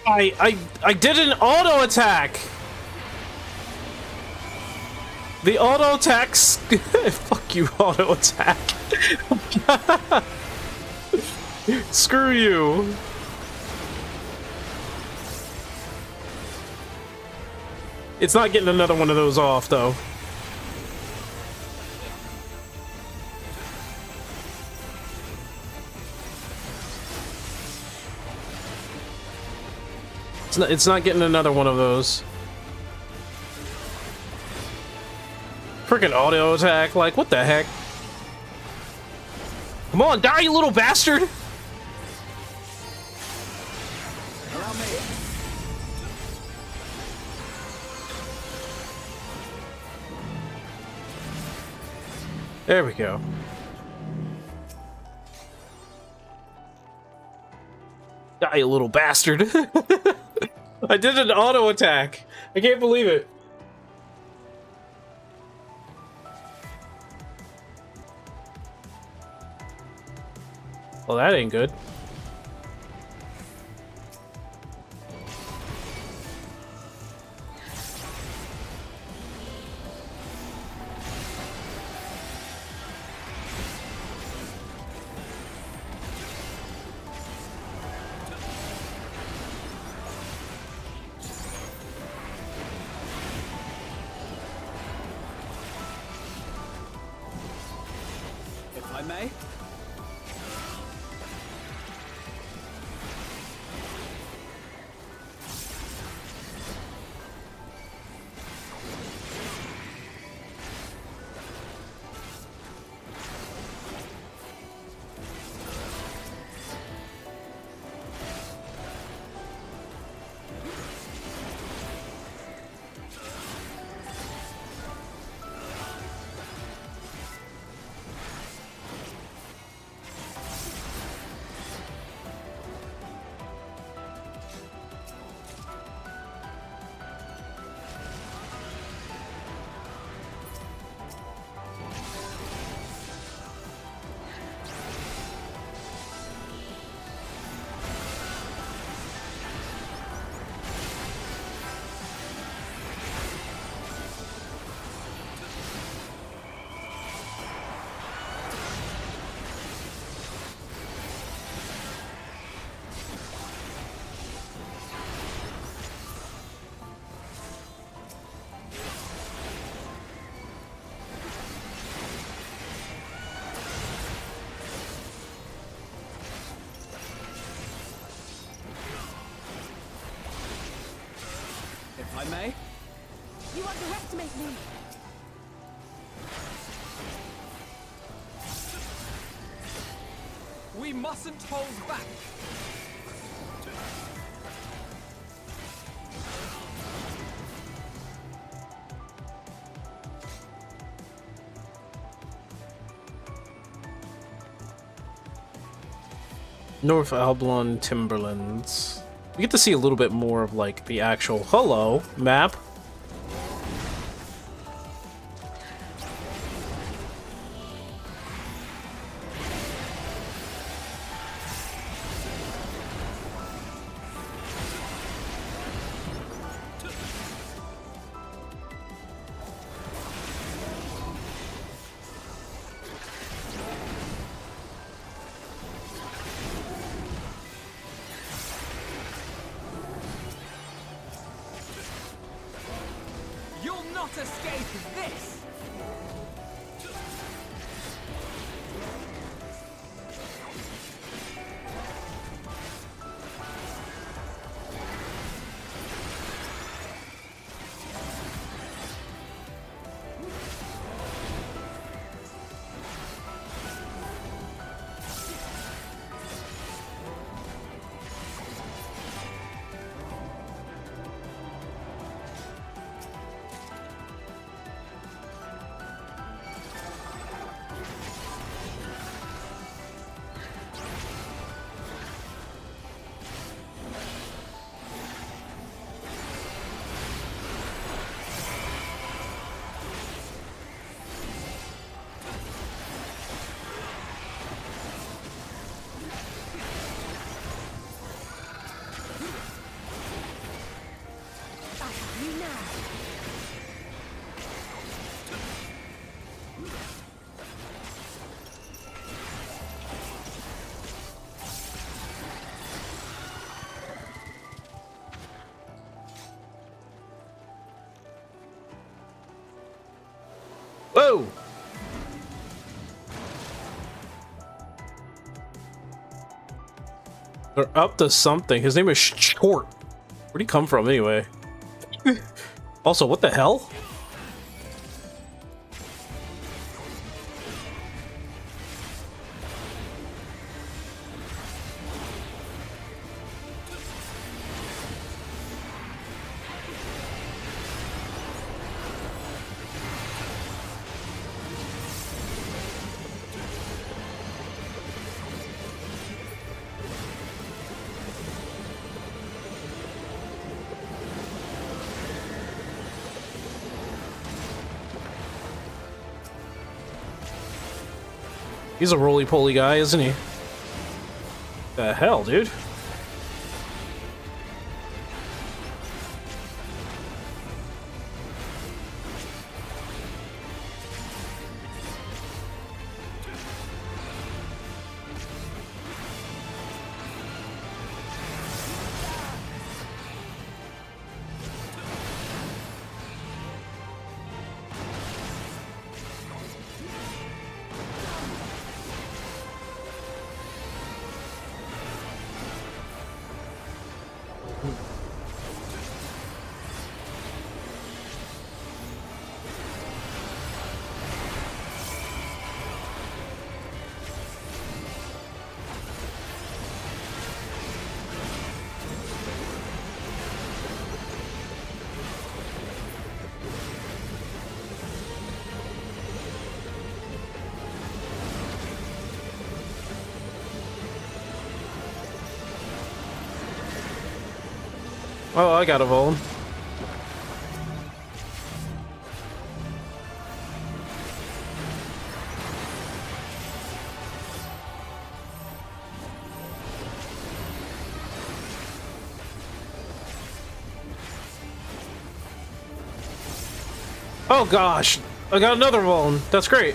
Speaker 1: I did an auto attack. The auto attacks. Fuck you, auto attack. Screw you. It's not getting another one of those off, though. It's not getting another one of those. Freaking auto attack, like, what the heck? Come on, die, you little bastard!
Speaker 4: Allow me.
Speaker 1: There we go. Die, you little bastard. I did an auto attack. I can't believe it. Well, that ain't good.
Speaker 4: If I may. If I may.
Speaker 5: You underestimate me.
Speaker 4: We mustn't hold back.
Speaker 1: North Alblon Timberlands. We get to see a little bit more of, like, the actual hello map.
Speaker 11: let's escape this!
Speaker 1: Whoa! They're up to something. His name is Short. Where'd he come from anyway? Also, what the hell? He's a roly-poly guy, isn't he? The hell, dude? Oh, I got a Voln. Oh gosh, I got another Voln. That's great.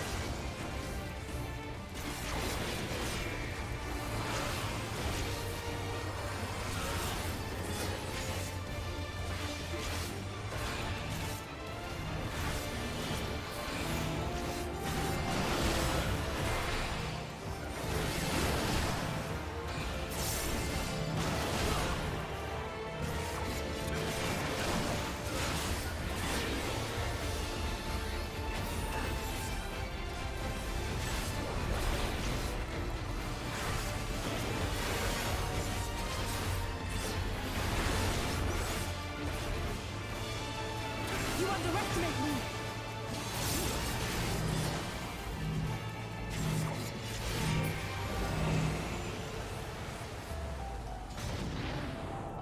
Speaker 5: You underestimate me.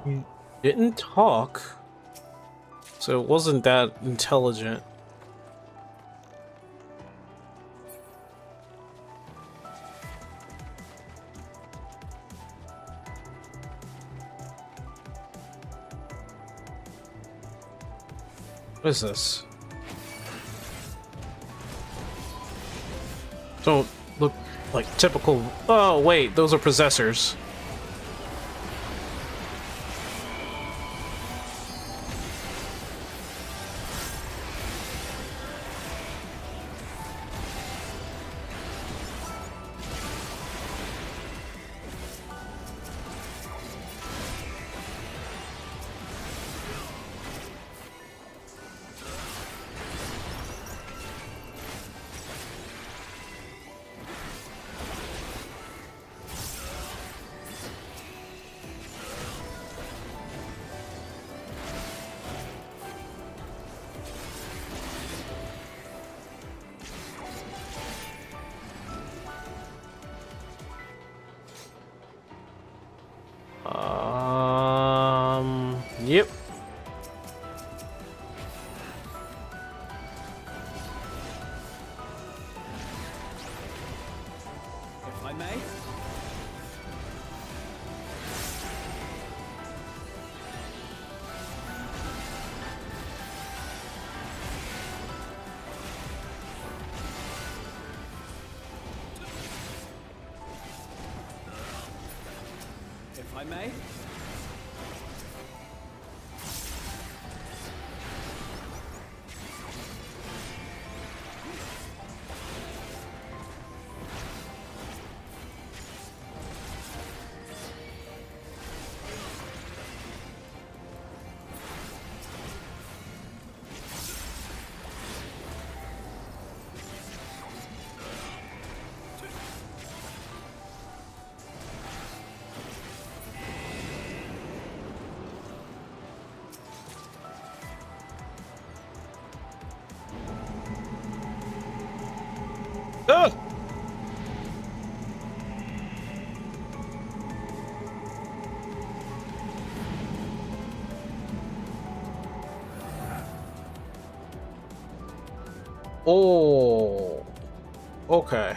Speaker 1: He didn't talk, so it wasn't that intelligent. What is this? Don't look like typical. Oh, wait, those are possessors.
Speaker 11: may. If I may.
Speaker 1: Ah! Oh, okay.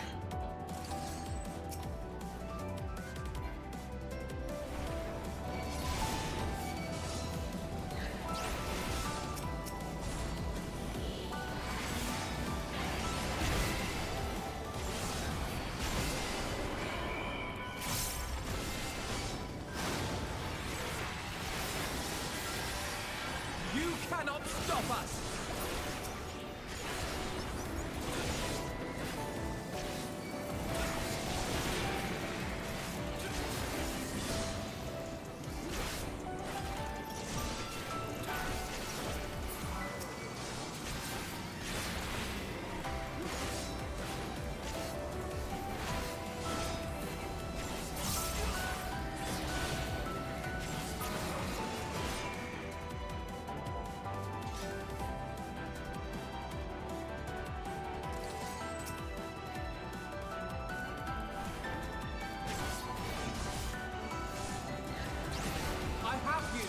Speaker 11: You cannot stop us! I have you!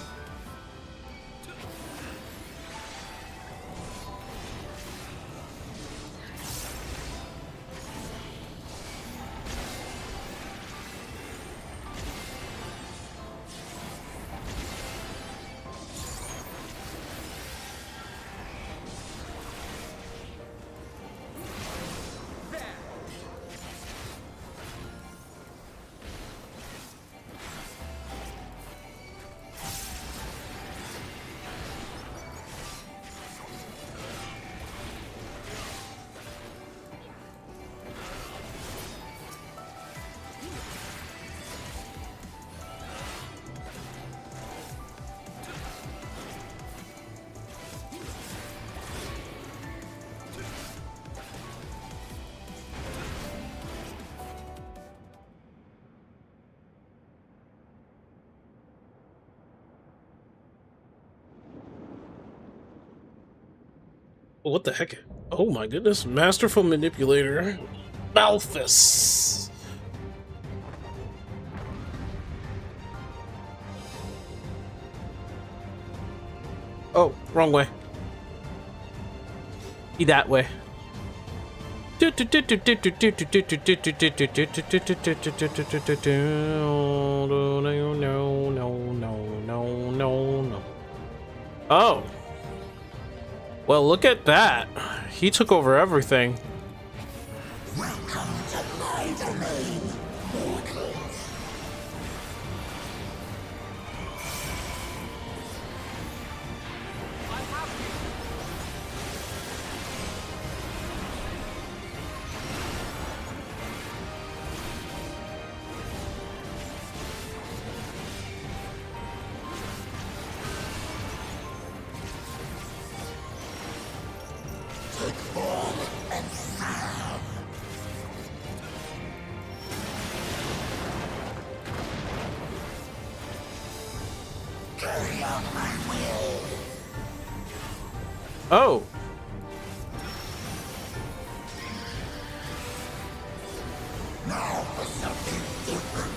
Speaker 1: What the heck? Oh my goodness. Masterful manipulator. Malthus. Oh, wrong way. Be that way. No, no. Oh. Well, look at that. He took over everything.
Speaker 12: Welcome to my domain, mortals. Take form and serve. Carry out my will.
Speaker 1: Oh.
Speaker 12: Now for something different.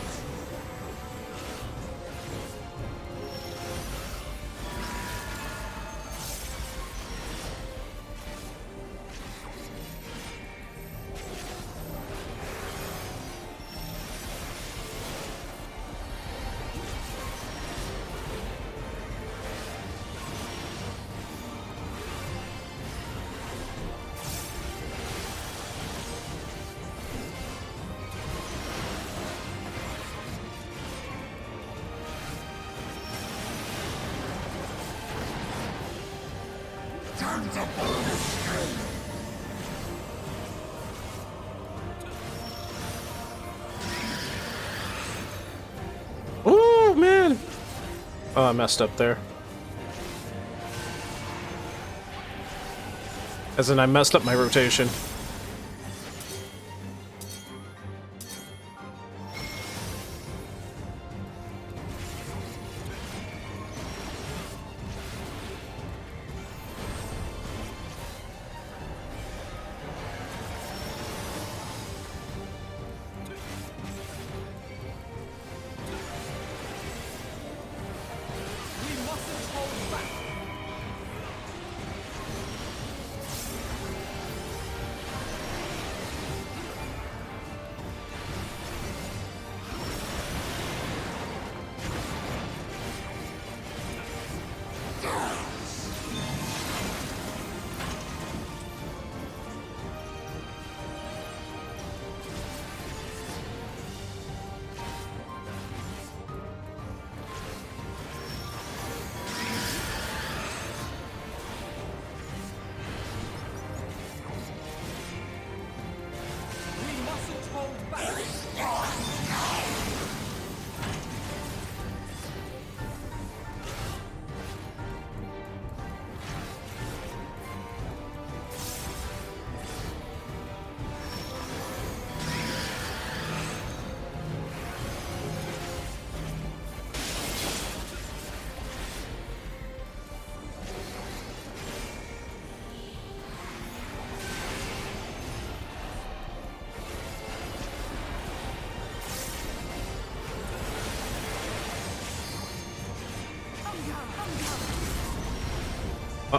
Speaker 12: to pull the string.
Speaker 1: Oh man! Oh, I messed up there. As in, I messed up my rotation.
Speaker 11: We mustn't hold back. We mustn't hold back.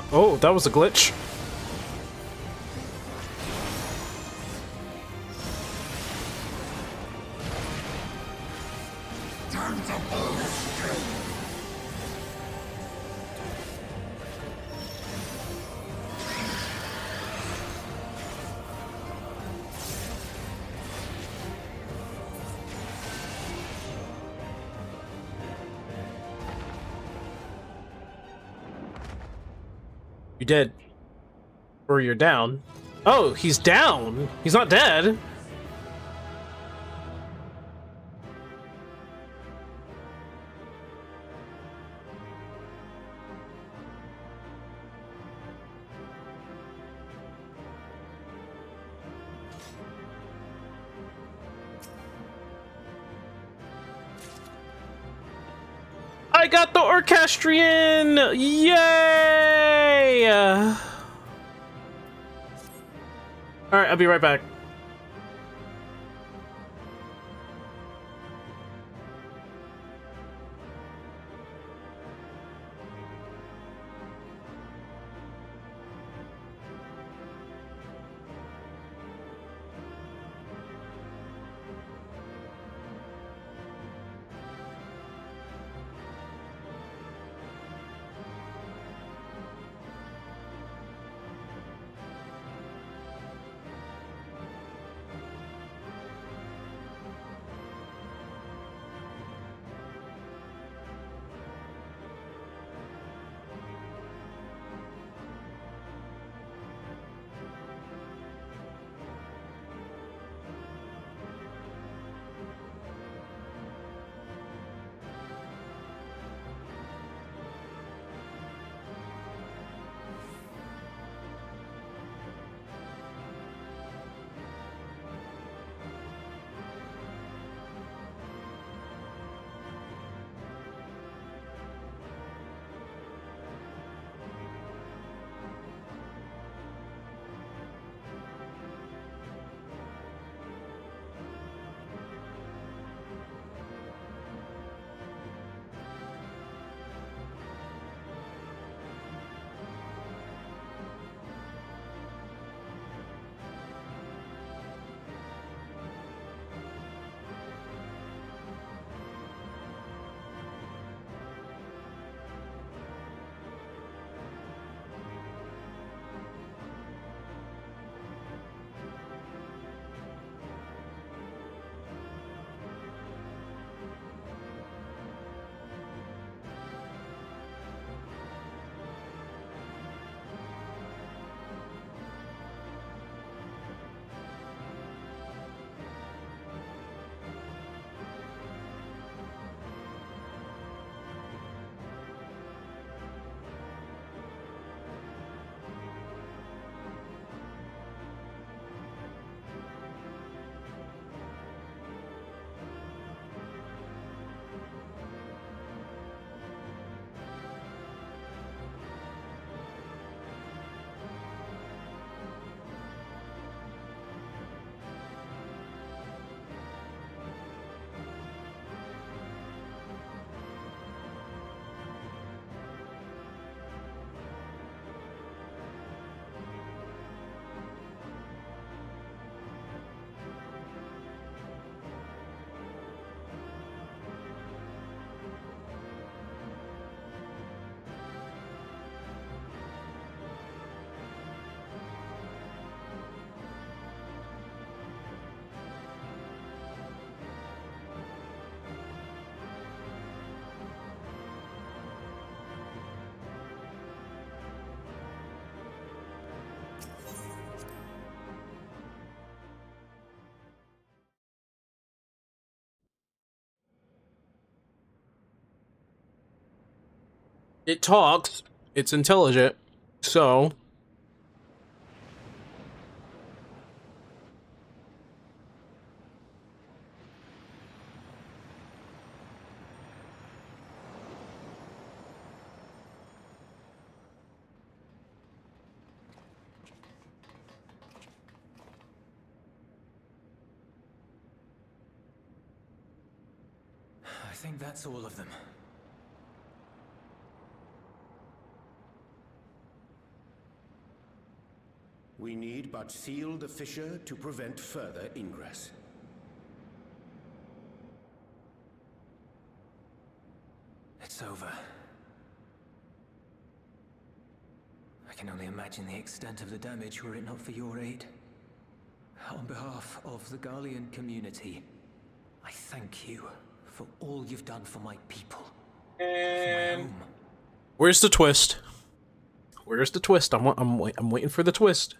Speaker 1: Oh, that was a glitch.
Speaker 12: Time to pull the string.
Speaker 1: You dead. Or you're down. Oh, he's down! He's not dead! I got the Orchestrion! Yay! Alright, I'll be right back. It talks. It's intelligent. So...
Speaker 8: I think that's all of them.
Speaker 10: We need but seal the fissure to prevent further ingress.
Speaker 8: It's over. I can only imagine the extent of the damage were it not for your aid. On behalf of the Garlean community, I thank you for all you've done for my people. For my home.
Speaker 1: Where's the twist? Where's the twist? I'm waiting for the twist.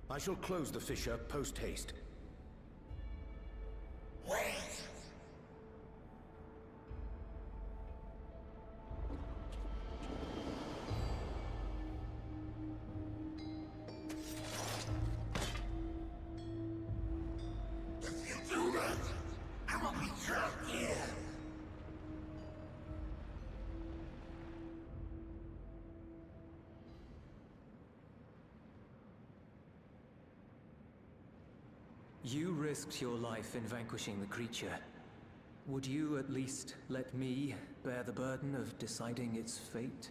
Speaker 10: I shall close the fissure post-haste.
Speaker 12: Wait! If you do that, I will be trapped here.
Speaker 8: You risked your life in vanquishing the creature. Would you at least let me bear the burden of deciding its fate?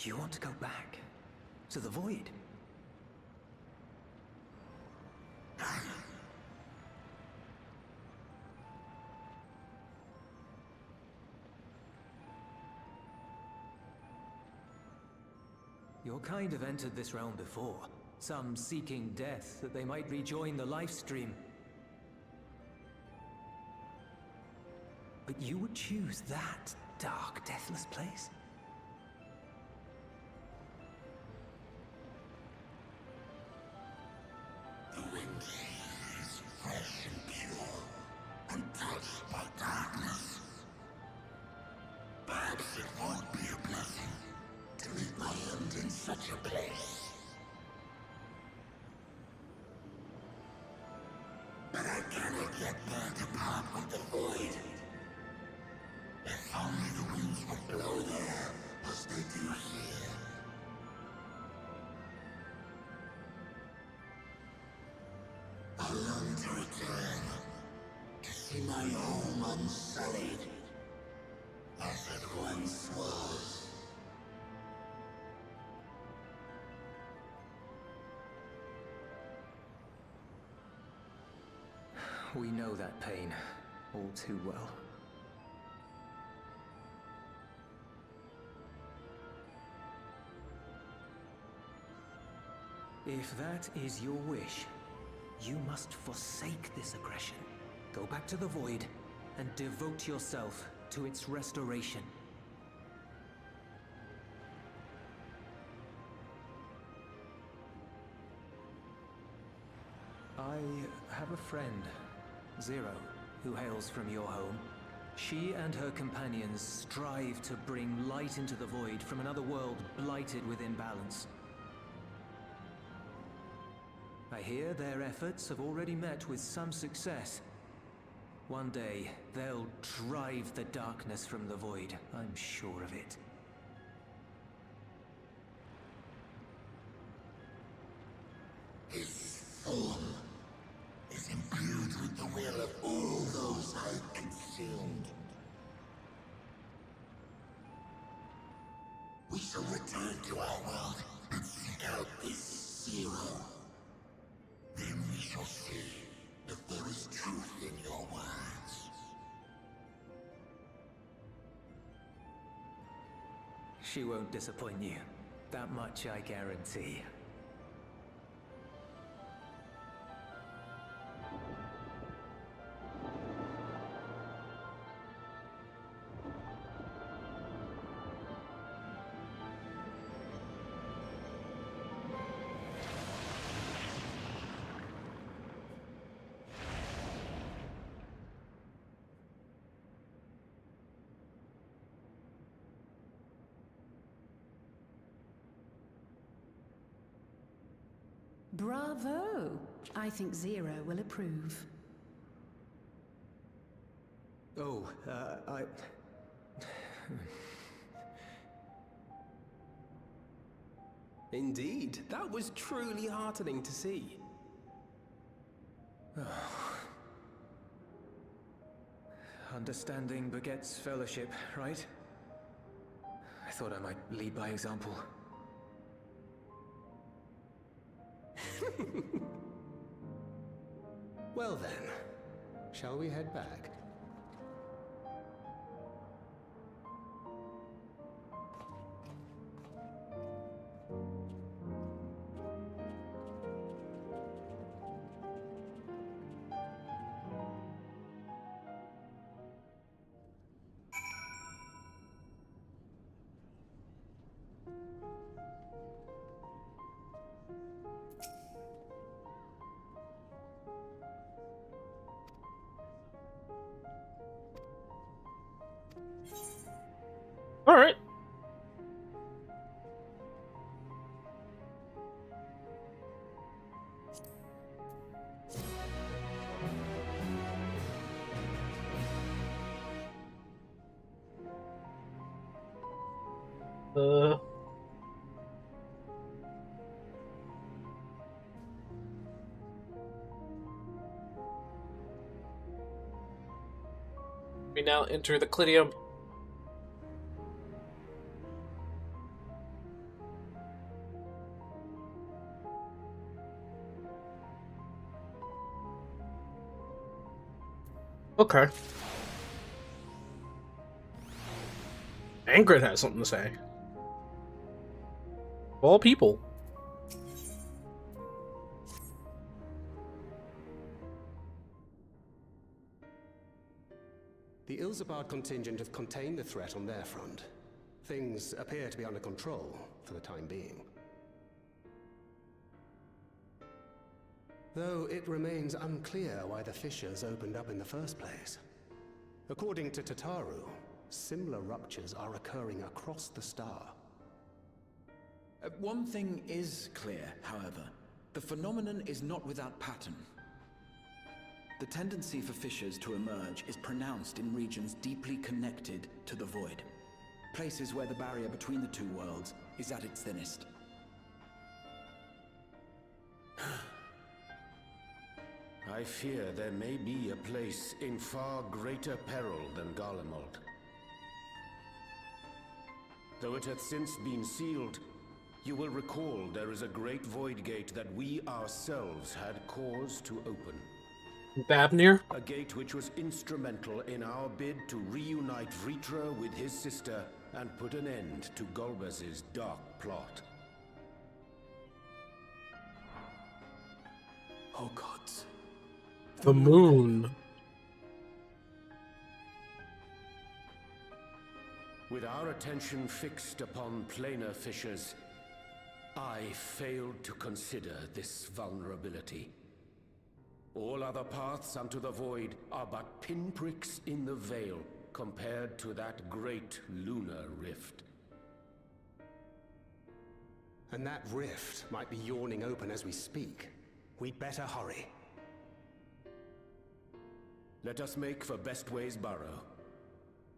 Speaker 8: You want to go back? To the void? Your kind have entered this realm before, some seeking death that they might rejoin the life stream. But you would choose that dark, deathless place?
Speaker 12: The wind is fresh and pure, untouched by darkness. Perhaps it won't be a blessing to meet my end in such a place. But I cannot yet bear to part with the void. If only the winds would blow there as they do here. I long to return, to see my home unsullied, as it once was.
Speaker 8: We know that pain all too well. If that is your wish, you must forsake this aggression. Go back to the void and devote yourself to its restoration. I have a friend, Zero, who hails from your home. She and her companions strive to bring light into the void from another world blighted with imbalance. I hear their efforts have already met with some success. One day, they'll drive the darkness from the void, I'm sure of it.
Speaker 12: His form is imbued with the will of all those I've consumed. We shall return to our world and seek out this Zero. Then we shall see if there is truth in your words.
Speaker 8: She won't disappoint you. That much I guarantee.
Speaker 13: Bravo! I think Zero will approve.
Speaker 7: Oh, Indeed, that was truly heartening to see.
Speaker 8: Understanding begets fellowship, right? I thought I might lead by example.
Speaker 7: Well then, shall we head back?
Speaker 1: All right. We now enter the Clidium. Okay. Angrid has something to say. Of all people.
Speaker 7: The Ilzabard contingent have contained the threat on their front. Things appear to be under control for the time being. Though it remains unclear why the fissures opened up in the first place. According to Tataru, similar ruptures are occurring across the star.
Speaker 4: One thing is clear, however. The phenomenon is not without pattern. The tendency for fissures to emerge is pronounced in regions deeply connected to the void. Places where the barrier between the two worlds is at its thinnest.
Speaker 10: I fear there may be a place in far greater peril than Garlemald. Though it hath since been sealed, you will recall there is a great void gate that we ourselves had cause to open.
Speaker 1: Babnir?
Speaker 10: A gate which was instrumental in our bid to reunite Vritra with his sister and put an end to Golbez's dark plot.
Speaker 7: Oh gods.
Speaker 1: The moon.
Speaker 10: With our attention fixed upon planar fissures, I failed to consider this vulnerability. All other paths unto the void are but pinpricks in the veil compared to that great lunar rift.
Speaker 7: And that rift might be yawning open as we speak. We'd better hurry.
Speaker 10: Let us make for Bestway's burrow.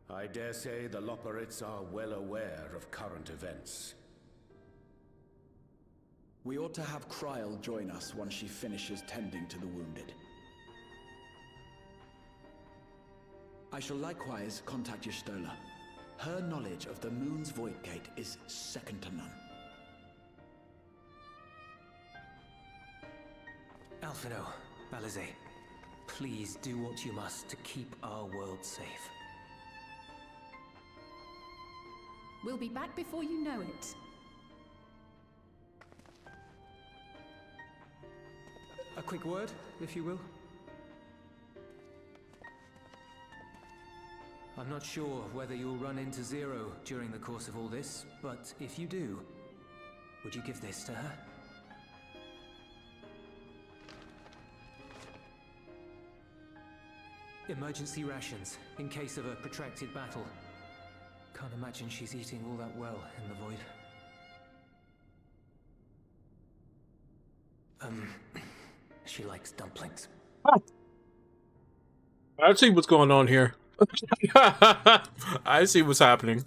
Speaker 10: I dare say the Loporrits are well aware of current events.
Speaker 4: We ought to have Kryl join us once she finishes tending to the wounded. I shall likewise contact Y'shtola. Her knowledge of the moon's void gate is second to none.
Speaker 8: Alphino, Balize, please do what you must to keep our world safe.
Speaker 13: We'll be back before you know it.
Speaker 8: A quick word, if you will. I'm not sure whether you'll run into Zero during the course of all this, but if you do, would you give this to her? Emergency rations, in case of a protracted battle. Can't imagine she's eating all that well in the void. She likes dumplings.
Speaker 1: I see what's going on here. I see what's happening.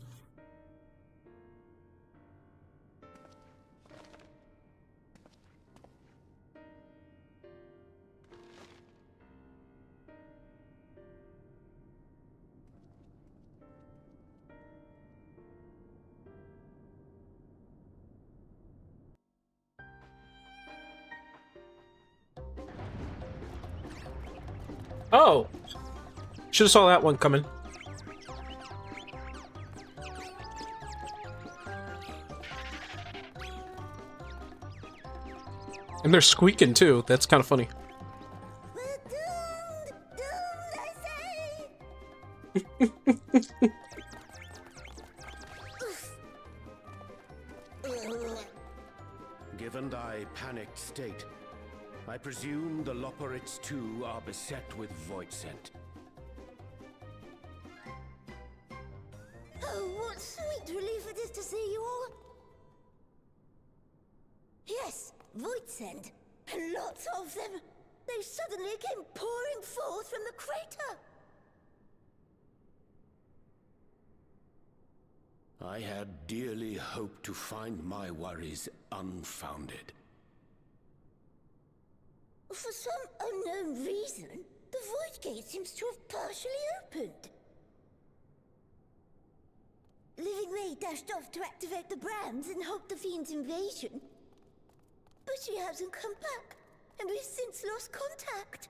Speaker 1: Oh! Should've saw that one coming. And they're squeaking too. That's kind of funny.
Speaker 10: Given thy panicked state, I presume the Loporrits too are beset with void scent.
Speaker 14: Oh, what sweet relief it is to see you all! Yes, void scent, and lots of them. They suddenly came pouring forth from the crater.
Speaker 10: I had dearly hoped to find my worries unfounded.
Speaker 14: For some unknown reason, the void gate seems to have partially opened. Living Ray dashed off to activate the brands and halt the Fiend's invasion. But she hasn't come back, and we've since lost contact.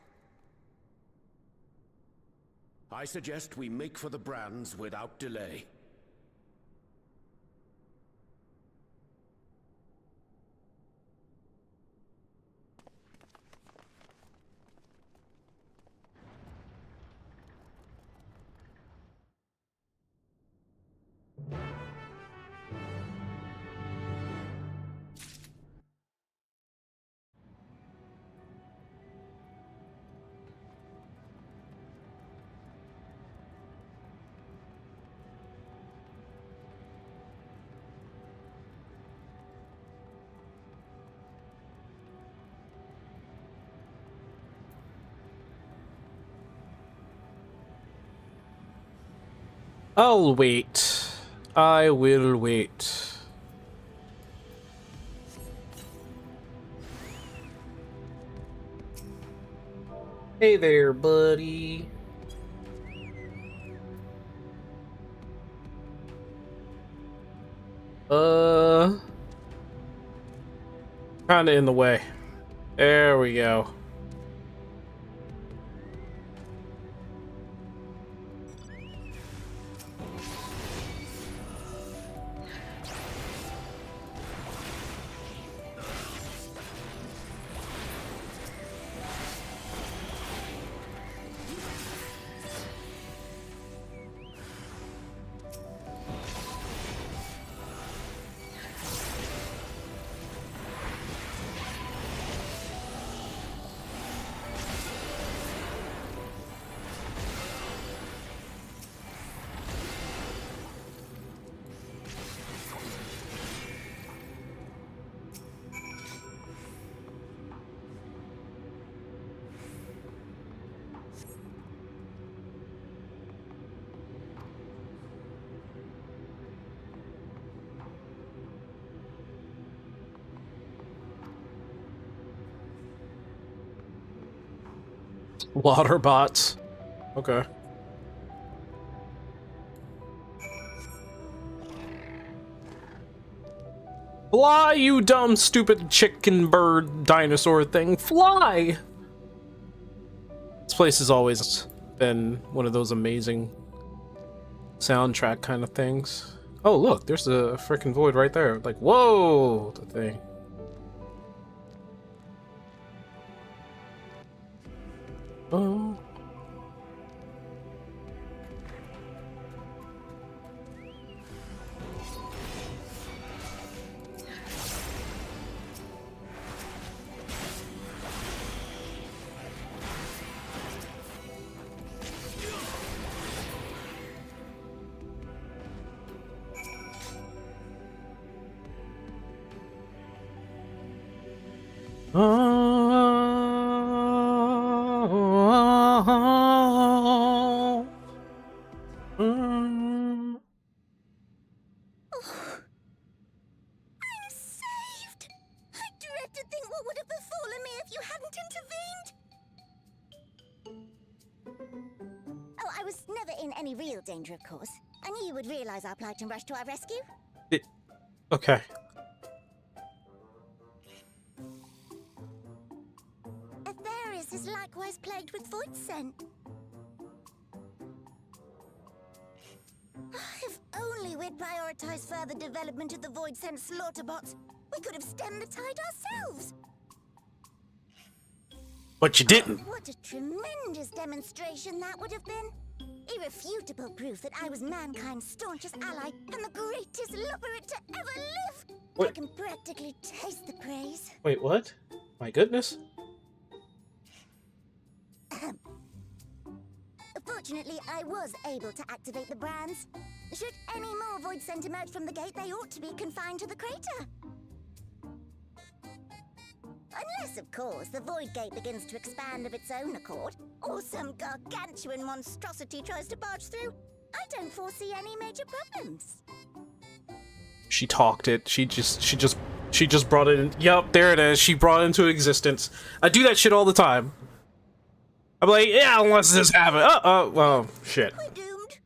Speaker 10: I suggest we make for the brands without delay.
Speaker 1: I'll wait. I will wait. Hey there, buddy. Kinda in the way. There we go. Water bots. Okay. Fly, you dumb, stupid chicken bird dinosaur thing. Fly! This place has always been one of those amazing soundtrack kind of things. Oh, look, there's a freaking void right there. Like, whoa! The thing. Oh.
Speaker 14: I'm saved! I dread to think what would have befallen me if you hadn't intervened! Oh, I was never in any real danger, of course. I knew you would realize our plight and rush to our rescue.
Speaker 1: Okay.
Speaker 14: Atharius is likewise plagued with void scent. If only we'd prioritized further development of the void scent slaughter bots, we could have stemmed the tide ourselves.
Speaker 1: But you didn't.
Speaker 14: What a tremendous demonstration that would have been. Irrefutable proof that I was mankind's staunchest ally and the greatest lubberite to ever live.
Speaker 1: What?
Speaker 14: I can practically taste the praise.
Speaker 1: Wait, what? My goodness.
Speaker 14: Fortunately, I was able to activate the brands. Should any more void scent emerge from the gate, they ought to be confined to the crater. Unless, of course, the void gate begins to expand of its own accord, or some gargantuan monstrosity tries to barge through. I don't foresee any major problems.
Speaker 1: She talked it. She just brought it in. Yup, there it is. She brought it into existence. I do that shit all the time. I'm like, yeah, unless this happens. Well, shit.
Speaker 14: We're doomed.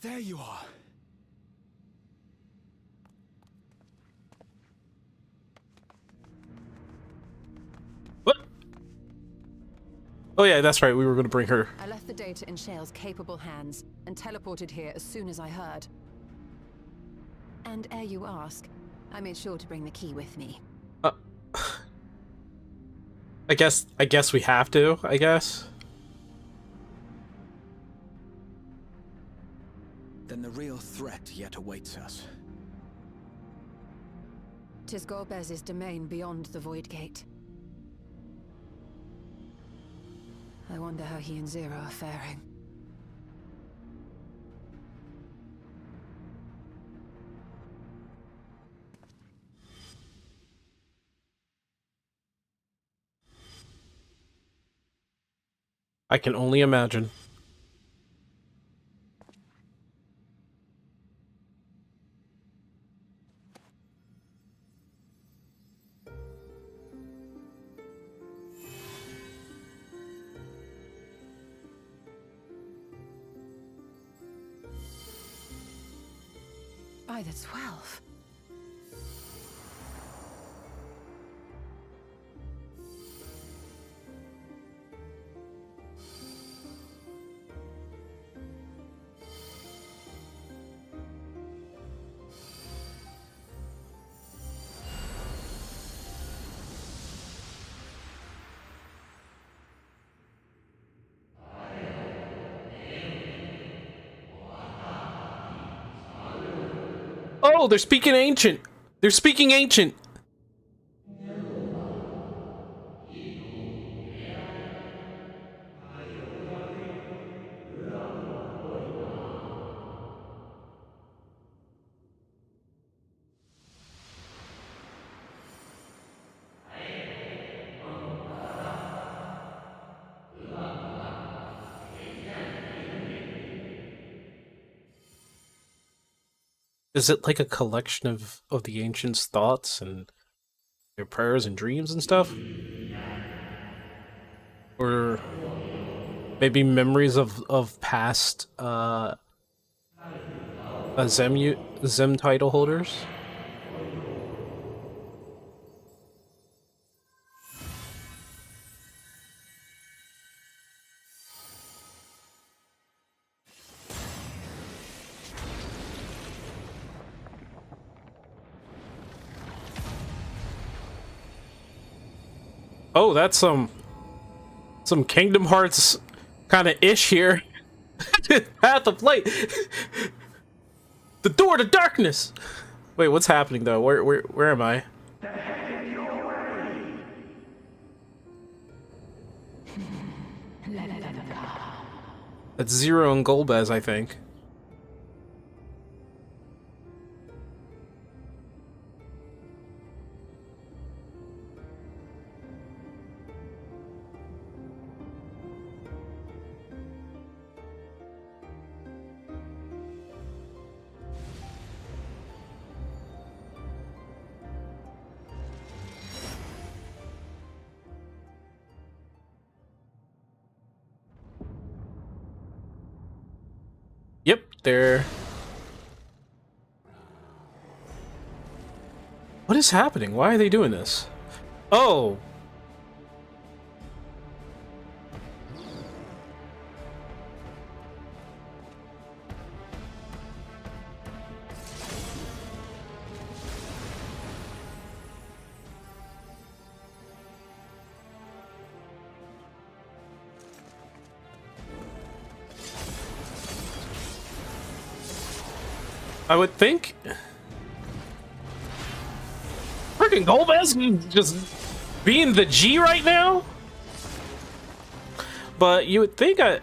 Speaker 4: There you are.
Speaker 1: What? Oh yeah, that's right. We were going to bring her.
Speaker 3: I left the data in Shale's capable hands and teleported here as soon as I heard. And ere you ask, I made sure to bring the key with me.
Speaker 1: I guess we have to, I guess.
Speaker 4: Then the real threat yet awaits us.
Speaker 3: 'Tis Gorbez's domain beyond the Void Gate. I wonder how he and Zero are faring.
Speaker 1: I can only imagine.
Speaker 3: By the 12.
Speaker 1: Oh, they're speaking ancient. They're speaking ancient. Is it like a collection of the ancients' thoughts and their prayers and dreams and stuff? Or maybe memories of past Zemyu Zim title holders. Oh, that's some Kingdom Hearts kind of ish here. Path of Light. The door to darkness. Wait, what's happening though? Where am I? That's Zero and Golbez, I think. Yep, they're... What is happening? Why are they doing this? Oh! I would think. Freaking Golbez just being the G right now. But you would think I.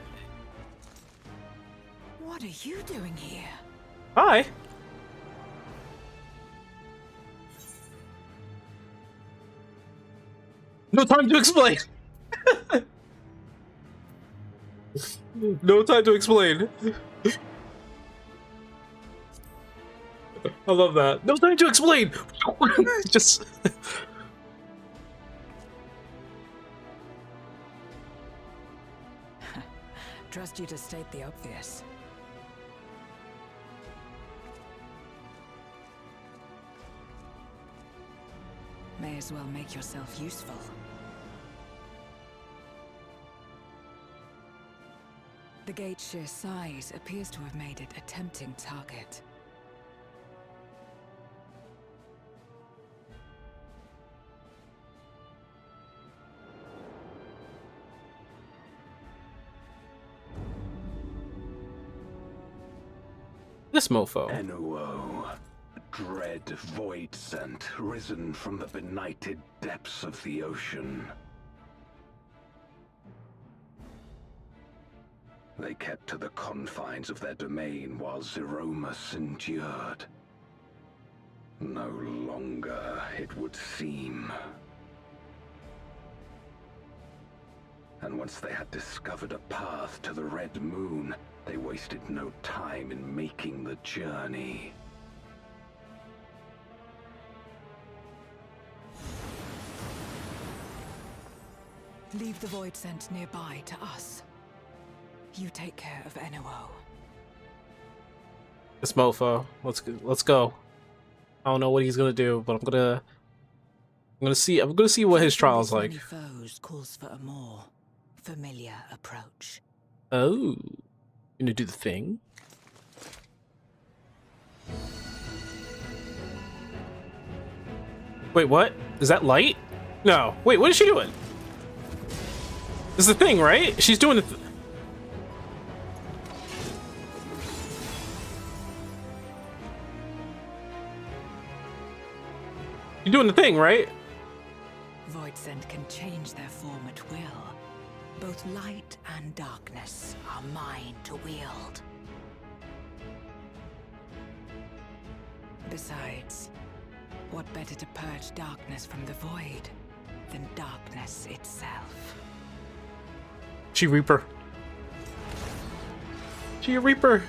Speaker 3: What are you doing here?
Speaker 1: Hi. No time to explain. No time to explain. I love that. No time to explain. Just.
Speaker 3: Trust you to state the obvious. May as well make yourself useful. The gate's sheer size appears to have made it a tempting target.
Speaker 1: This mofo.
Speaker 15: Enuo, dread void scent risen from the benighted depths of the ocean. They kept to the confines of their domain while Zeromus endured. No longer, it would seem. And once they had discovered a path to the Red Moon, they wasted no time in making the journey.
Speaker 3: Leave the void scent nearby to us. You take care of Enuo.
Speaker 1: This mofo. Let's go. I don't know what he's gonna do, but I'm gonna see what his trial's like.
Speaker 3: Foes calls for a more familiar approach.
Speaker 1: Oh, you gonna do the thing? Wait, what? Is that light? No. Wait, what is she doing? This is the thing, right? She's doing the. You're doing the thing, right?
Speaker 3: Voidsend can change their form at will. Both light and darkness are mine to wield. Besides, what better to purge darkness from the void than darkness itself?
Speaker 1: She Reaper. She a Reaper.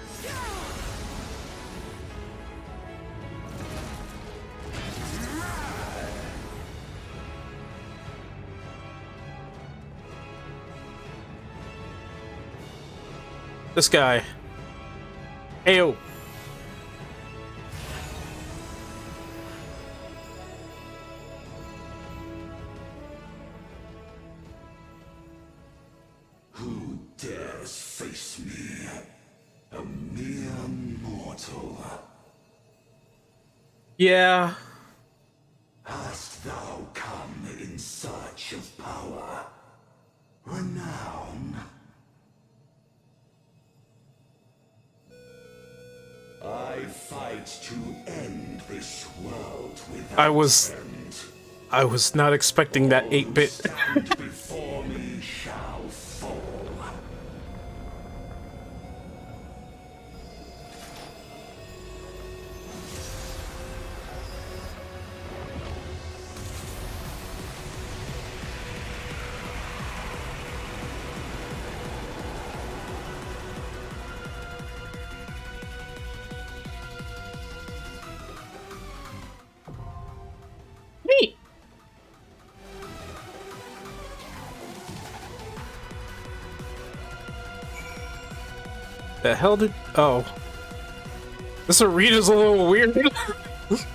Speaker 1: This guy. Ayo.
Speaker 12: dares face me? A mere mortal.
Speaker 1: Yeah.
Speaker 12: Hast thou come in search of power? Renown? I fight to end this world without end.
Speaker 1: I was not expecting that 8-bit.
Speaker 12: Stand before me shall fall.
Speaker 1: Neat. The hell did... Oh. This arena's a little weird.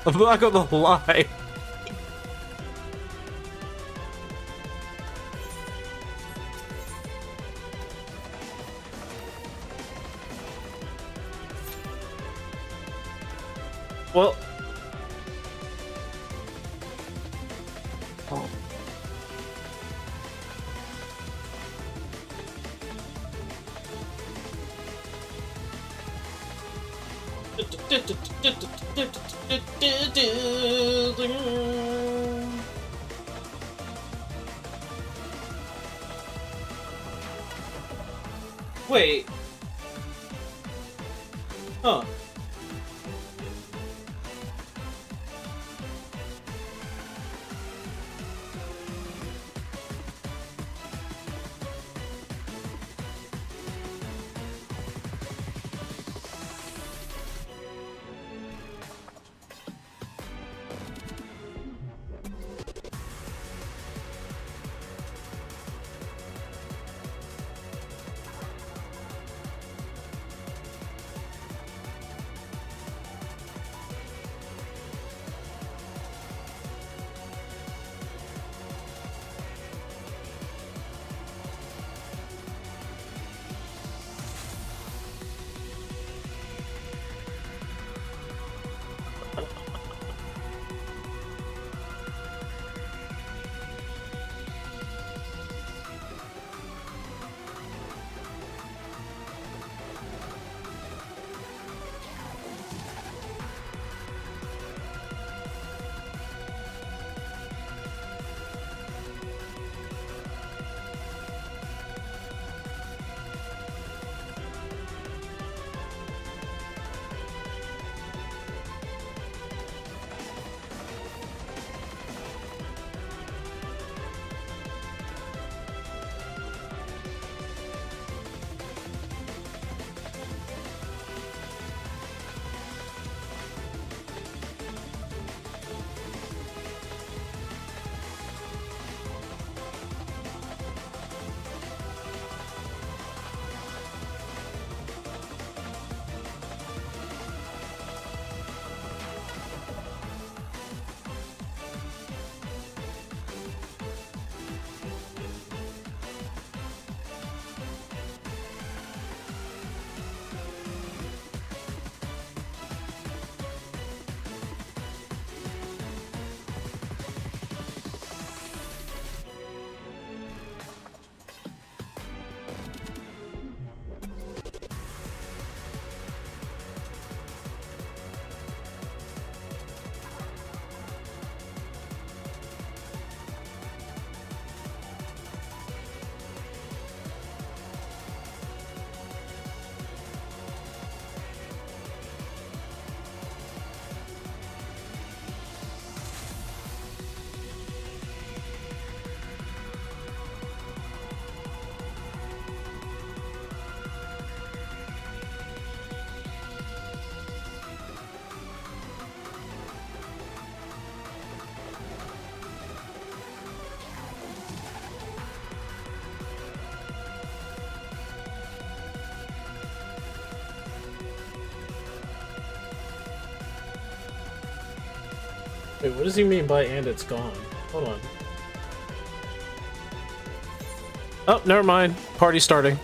Speaker 1: I'm not gonna lie. Well... Oh. Wait. Huh. Wait, what does he mean by "and it's gone"? Hold on. Oh, never mind. Party starting.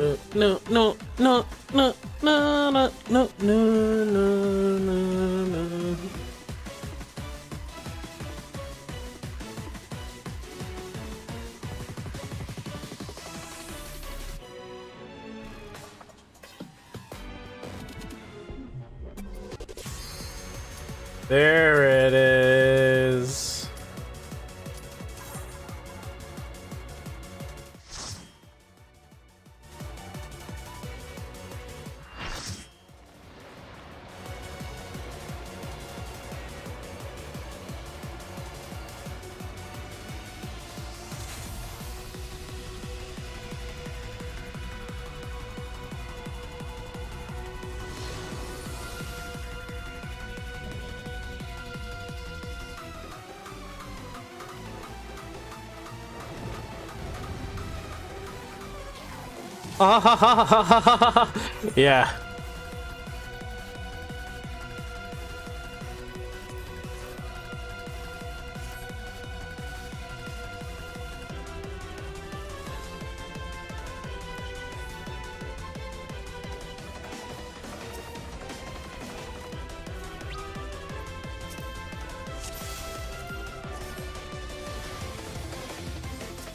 Speaker 1: no, no, no, no, no, no, no, no, no, no. There it is. Yeah.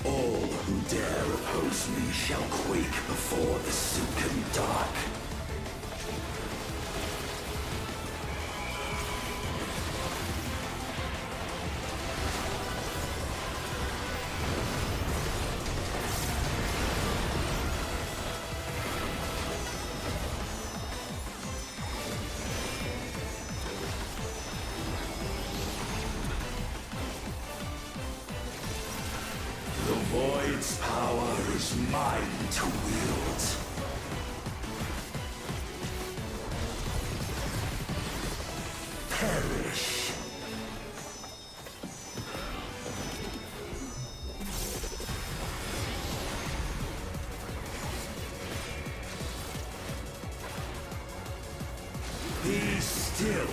Speaker 12: All who dare oppose me shall quake before the silken dark. The Void's power is mine to wield. Perish. Be still.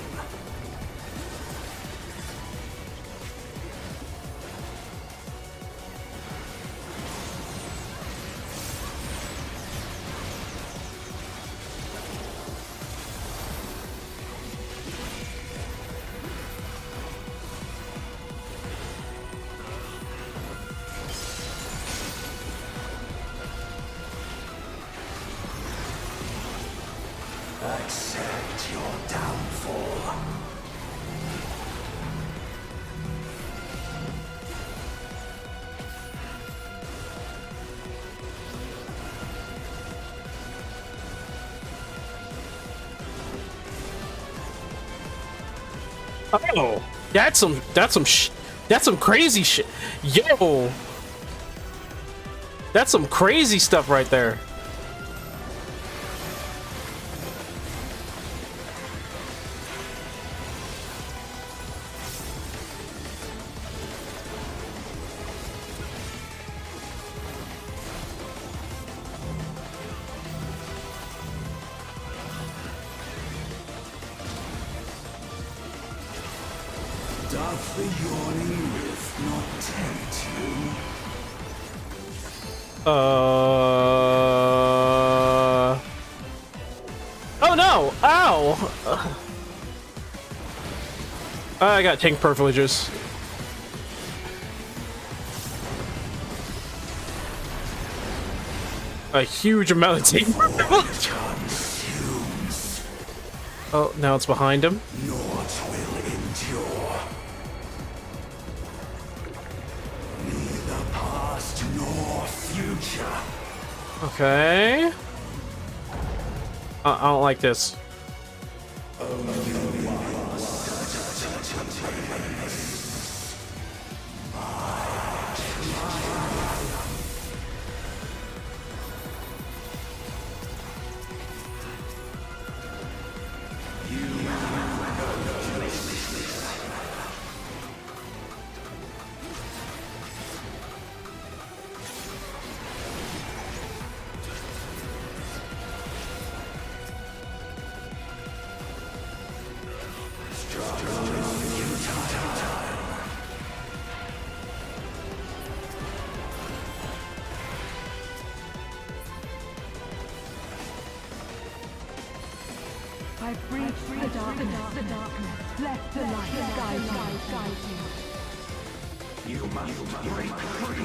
Speaker 12: Accept your downfall.
Speaker 1: Oh, that's some crazy shit. Yo, that's some crazy stuff right there.
Speaker 12: Doth the yawning rift not tempt you?
Speaker 1: Oh no! Ow! I got tank privileges. A huge amount of tank privileges. Oh, now it's behind him.
Speaker 12: Naught will endure. Neither past nor future.
Speaker 1: Okay. I don't like this.
Speaker 16: free the darkness. Let the light guide you.
Speaker 12: You must break free.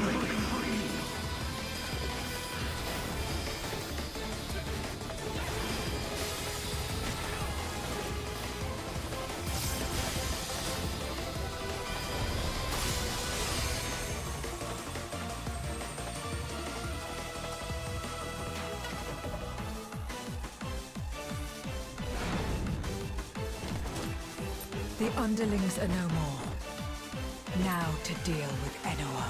Speaker 16: The underlings are no more. Now to deal with NOO.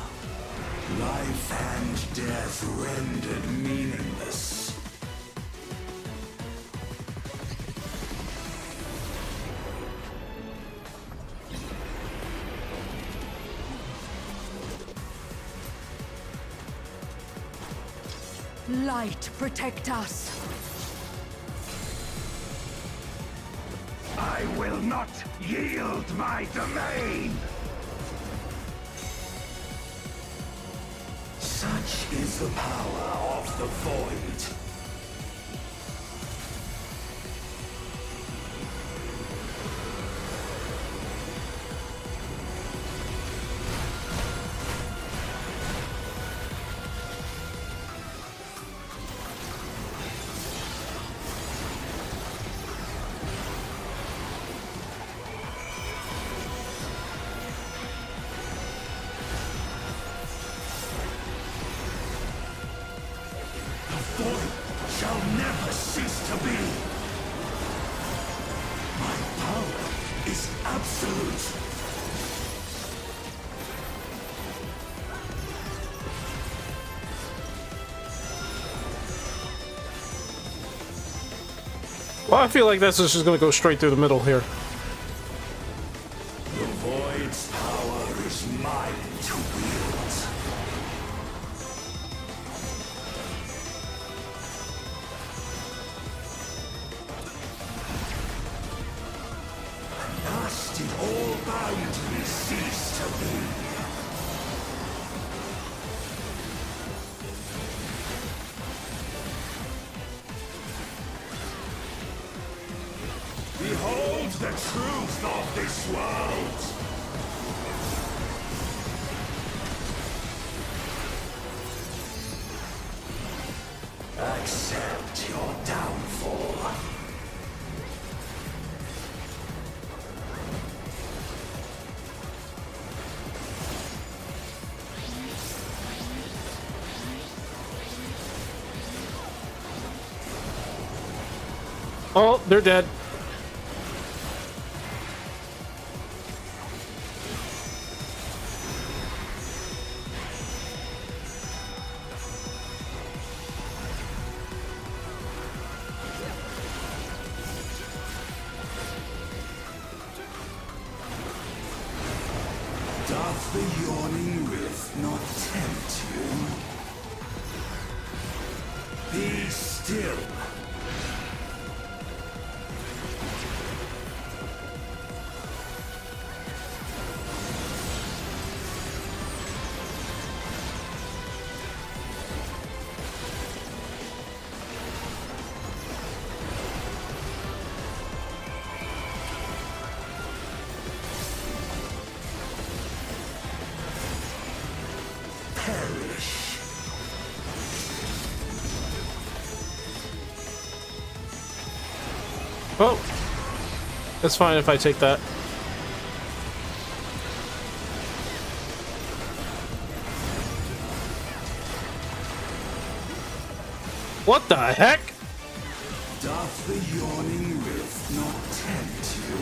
Speaker 12: Life and death rendered meaningless.
Speaker 16: Light, protect us.
Speaker 12: I will not yield my domain! Such is the power of the Void. Shall never cease to be. My power is absolute.
Speaker 1: Well, I feel like this is just gonna go straight through the middle here.
Speaker 12: The Void's power is mine to wield. Did all boundaries cease to be? Behold the truth of this world! Accept your downfall.
Speaker 1: Oh, they're dead.
Speaker 12: Doth the yawning rift not tempt you? Be still. Perish.
Speaker 1: Oh, it's fine if I take that. What the heck?
Speaker 12: Doth the yawning rift not tempt you?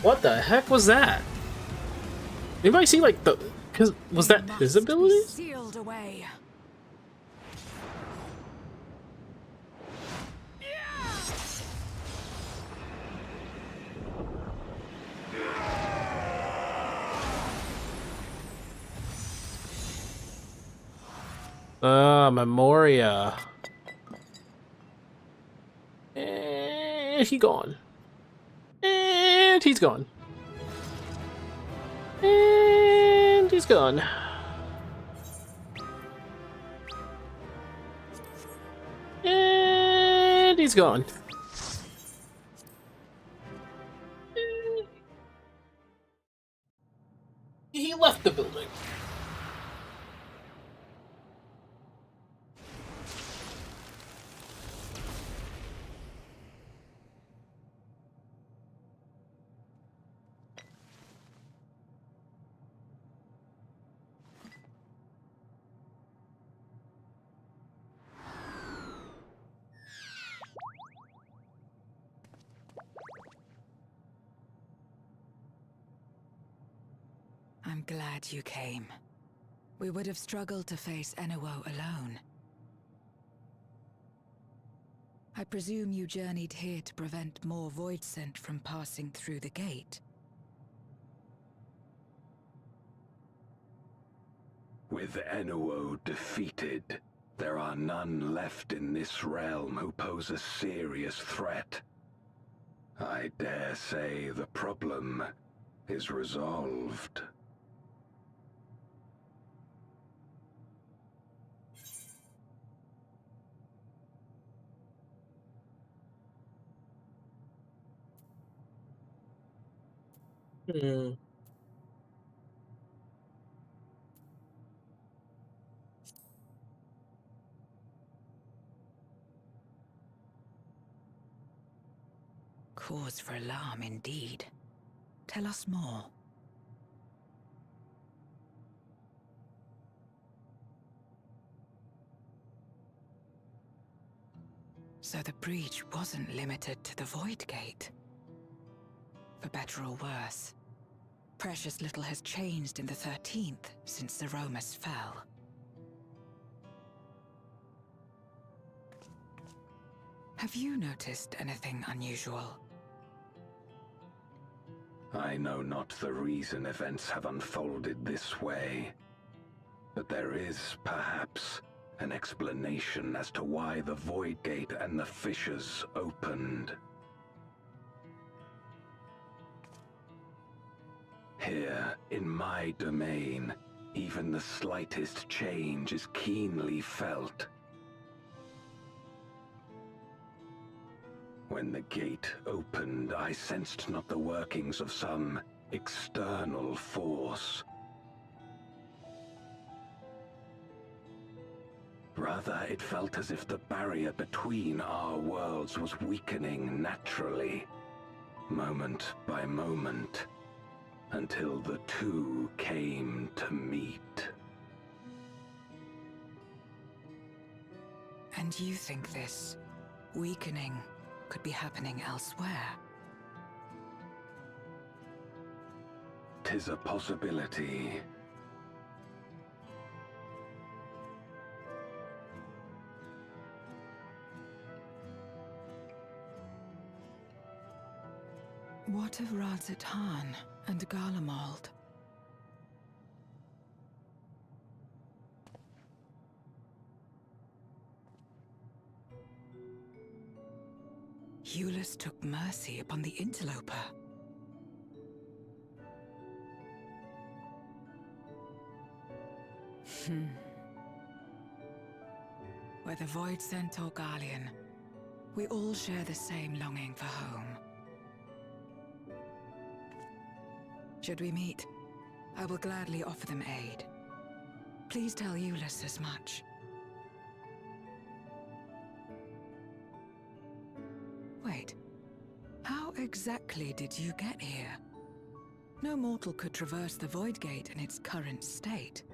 Speaker 1: What the heck was that? Anybody see like the? Cause was that his ability?
Speaker 16: Sealed away.
Speaker 1: Memoria. And he's gone. And he's gone. And he's gone. And he's gone. He left the building.
Speaker 16: I'm glad you came. We would have struggled to face Enuo alone. I presume you journeyed here to prevent more Void Scent from passing through the gate.
Speaker 15: With Enuo defeated, there are none left in this realm who pose a serious threat. I dare say the problem is resolved.
Speaker 16: Cause for alarm indeed. Tell us more. So the breach wasn't limited to the Void Gate. For better or worse, precious little has changed in the 13th since Zeromus fell. Have you noticed anything unusual?
Speaker 15: I know not the reason events have unfolded this way, but there is, perhaps, an explanation as to why the Void Gate and the fissures opened. Here, in my domain, even the slightest change is keenly felt. When the gate opened, I sensed not the workings of some external force. Rather, it felt as if the barrier between our worlds was weakening naturally, moment by moment, until the two came to meet.
Speaker 16: And you think this weakening could be happening elsewhere?
Speaker 15: 'Tis a possibility.
Speaker 16: What of Razat-Han and Garlemald? Eulus took mercy upon the interloper. Whether Void Scent or Garlean, we all share the same longing for home. Should we meet, I will gladly offer them aid. Please tell Eulus as much. Wait, how exactly did you get here? No mortal could traverse the Void Gate in its current state.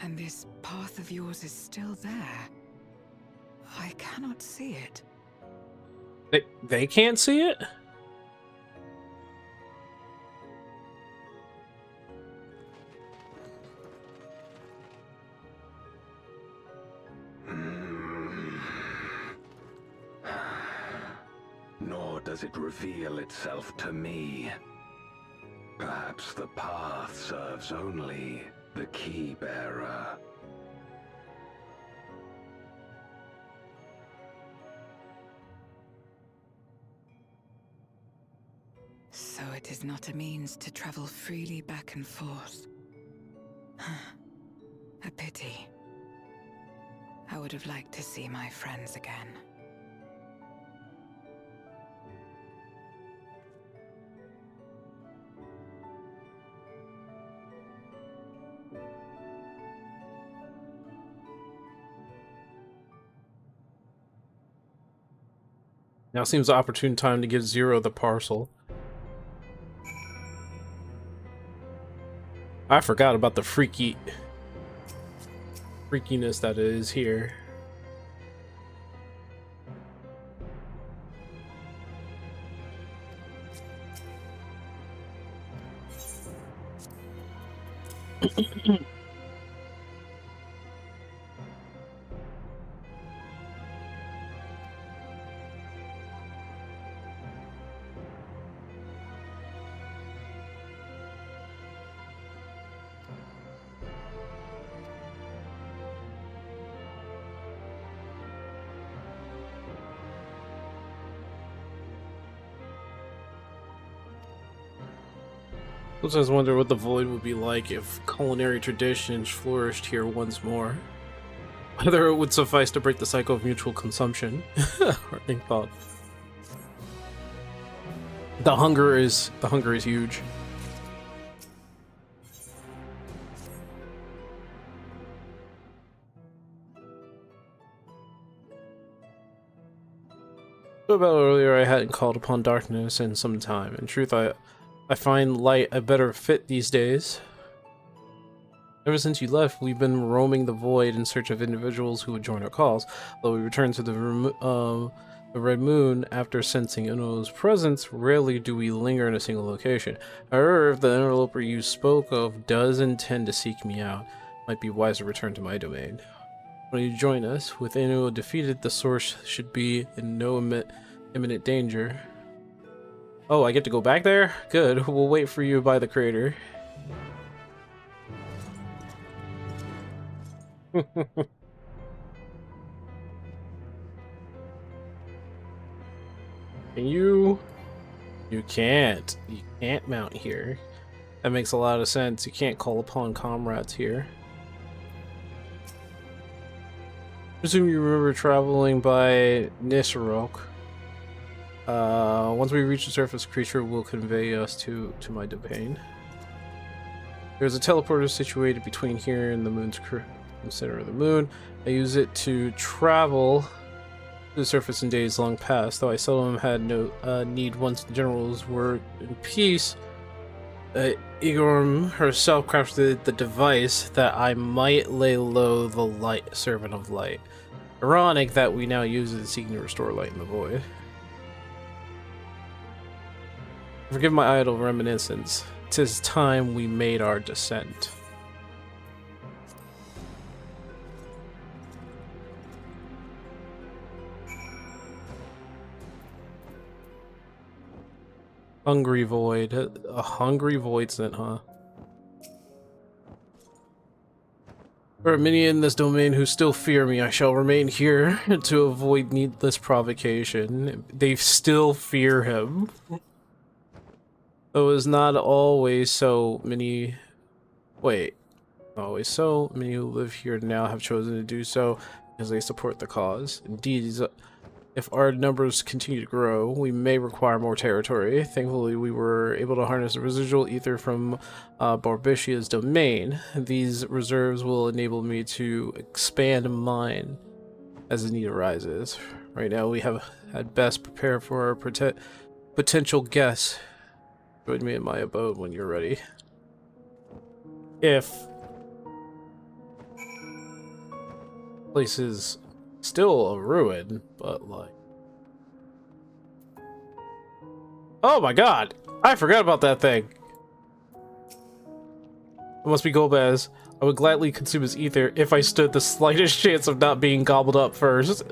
Speaker 16: And this path of yours is still there. I cannot see it.
Speaker 1: They can't see it?
Speaker 15: Nor does it reveal itself to me. Perhaps the path serves only the key bearer.
Speaker 16: So it is not a means to travel freely back and forth. A pity. I would have liked to see my friends again.
Speaker 1: Now seems the opportune time to give Zero the parcel. I forgot about the freakiness that is here. Sometimes wonder what the void would be like if culinary traditions flourished here once more. Whether it would suffice to break the cycle of mutual consumption. Heartening thought. The hunger is huge. About earlier, I hadn't called upon darkness in some time. In truth, I find light a better fit these days. Ever since you left, we've been roaming the void in search of individuals who would join our cause. Though we returned to the Red Moon after sensing Ino's presence, rarely do we linger in a single location. However, if the interloper you spoke of does intend to seek me out, it might be wise to return to my domain. When you join us, with Ino defeated, the source should be in no imminent danger. Oh, I get to go back there? Good. We'll wait for you by the crater. You can't. You can't mount here. That makes a lot of sense. You can't call upon comrades here. Presume you remember traveling by Nisarok. Once we reach the surface, creature will convey us to my domain. There's a teleporter situated between here and the moon's center of the moon. I use it to travel to the surface in days long past, though I seldom had no need once the generals were in peace. Igorm herself crafted the device that I might lay low the light servant of light. Ironic that we now use it seeking to restore light in the void. Forgive my idle reminiscence. 'Tis time we made our descent. Hungry void. A hungry void scent, huh? There are many in this domain who still fear me. I shall remain here to avoid needless provocation. They still fear him. Though it is not always so many... Wait. Always so many who live here now have chosen to do so because they support the cause. Indeed, if our numbers continue to grow, we may require more territory. Thankfully, we were able to harness the residual ether from Barbicia's domain. These reserves will enable me to expand mine as the need arises. Right now, we have at best prepare for our potential guests. Join me in my abode when you're ready. If place is still a ruin, but like, oh my god, I forgot about that thing. It must be Golbez. I would gladly consume his ether if I stood the slightest chance of not being gobbled up first.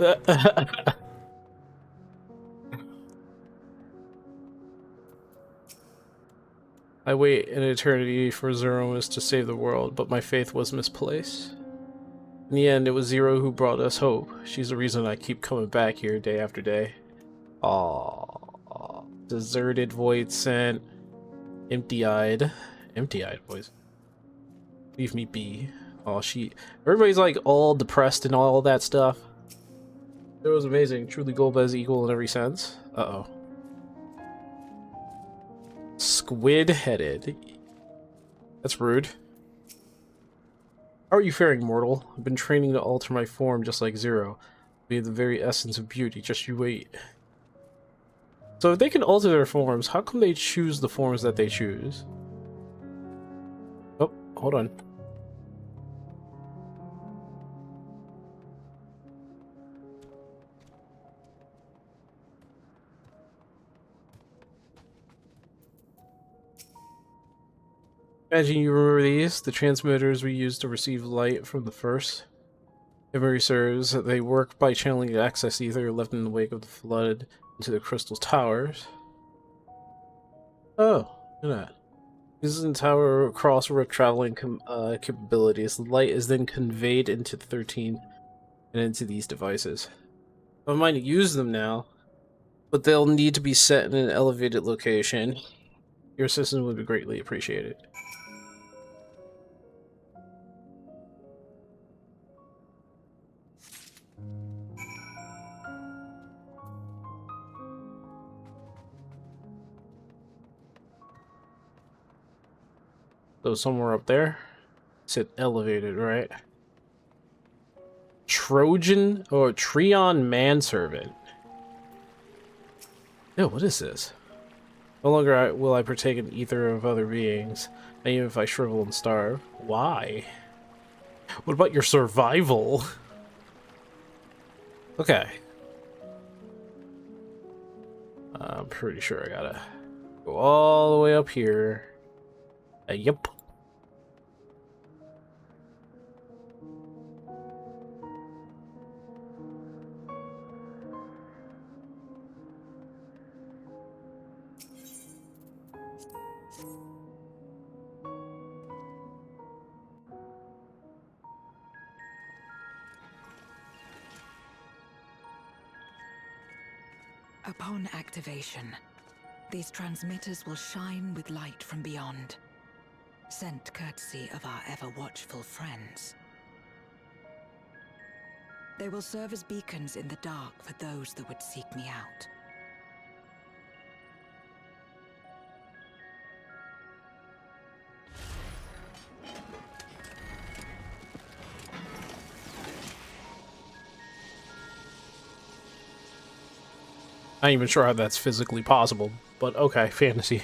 Speaker 1: I wait an eternity for Zeromus to save the world, but my faith was misplaced. In the end, it was Zero who brought us hope. She's the reason I keep coming back here day after day. Aww. Deserted, void sent, empty-eyed. Empty-eyed boys. Leave me be. Oh, everybody's like all depressed and all that stuff. It was amazing. Truly Golba is equal in every sense. Uh-oh. Squid-headed. That's rude. How are you faring, mortal? I've been training to alter my form just like Zero. Be the very essence of beauty, just you wait. So if they can alter their forms, how come they choose the forms that they choose? Oh, hold on. Imagine you remember these, the transmitters we used to receive light from the first. Memory serves that they work by channeling the access ether left in the wake of the flood into the crystal towers. Oh, look at that. Using tower cross-road traveling capabilities, the light is then conveyed into the 13 and into these devices. I might use them now, but they'll need to be set in an elevated location. Your assistance would be greatly appreciated. So somewhere up there, it's elevated, right? Trojan or Treon manservant. Ew, what is this? No longer will I partake in ether of other beings, not even if I shrivel and starve. Why? What about your survival? Okay. I'm pretty sure I gotta go all the way up here. Yep.
Speaker 16: Upon activation, these transmitters will shine with light from beyond, sent courtesy of our ever-watchful friends. They will serve as beacons in the dark for those that would seek me out.
Speaker 1: Not even sure how that's physically possible, but okay, fantasy.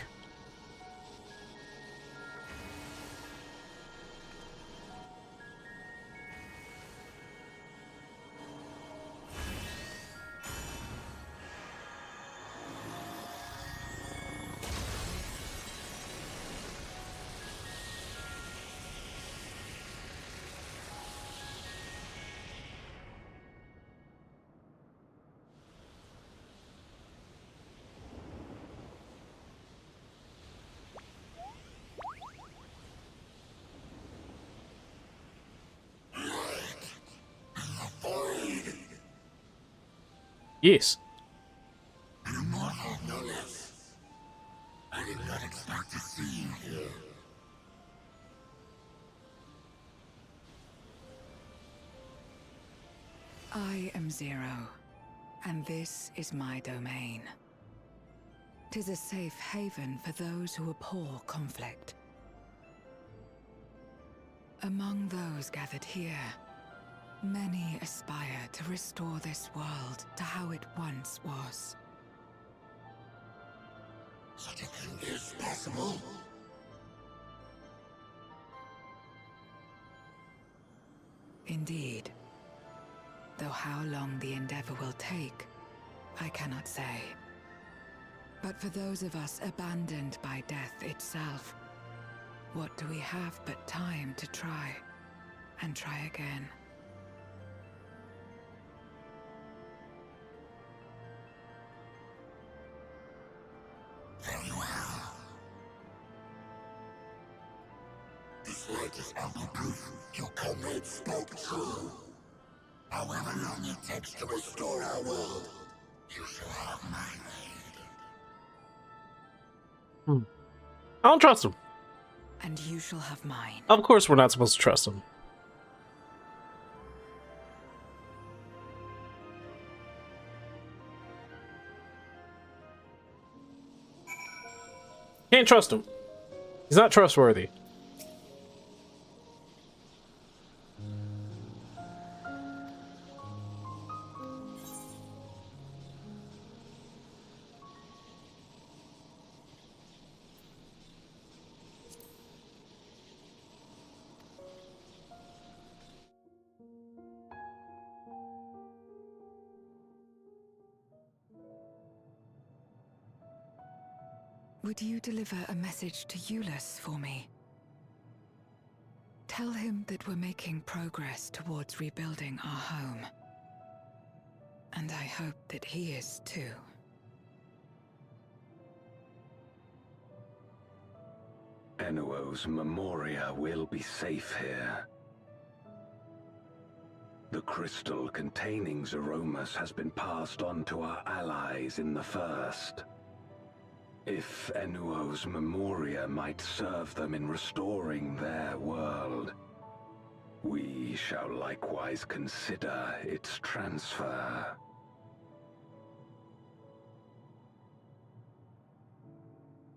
Speaker 1: Yes.
Speaker 12: Immortal Nullus. I did not expect to see you here.
Speaker 16: I am Zero, and this is my domain. 'Tis a safe haven for those who abhor conflict. Among those gathered here, many aspire to restore this world to how it once was.
Speaker 12: Such a thing is possible.
Speaker 16: Indeed. Though how long the endeavor will take, I cannot say. But for those of us abandoned by death itself, what do we have but time to try, and try again?
Speaker 12: Very well. slightest amplification, you commit spoke true. However long it takes to restore our world, you shall have my aid.
Speaker 1: I don't trust him.
Speaker 16: And you shall have mine.
Speaker 1: Of course we're not supposed to trust him. Can't trust him. He's not trustworthy.
Speaker 16: Would you deliver a message to Eulus for me? Tell him that we're making progress towards rebuilding our home. And I hope that he is too.
Speaker 15: Enuo's Memoria will be safe here. The crystal containing Zeromus has been passed on to our allies in the First. If Enuo's Memoria might serve them in restoring their world, we shall likewise consider its transfer.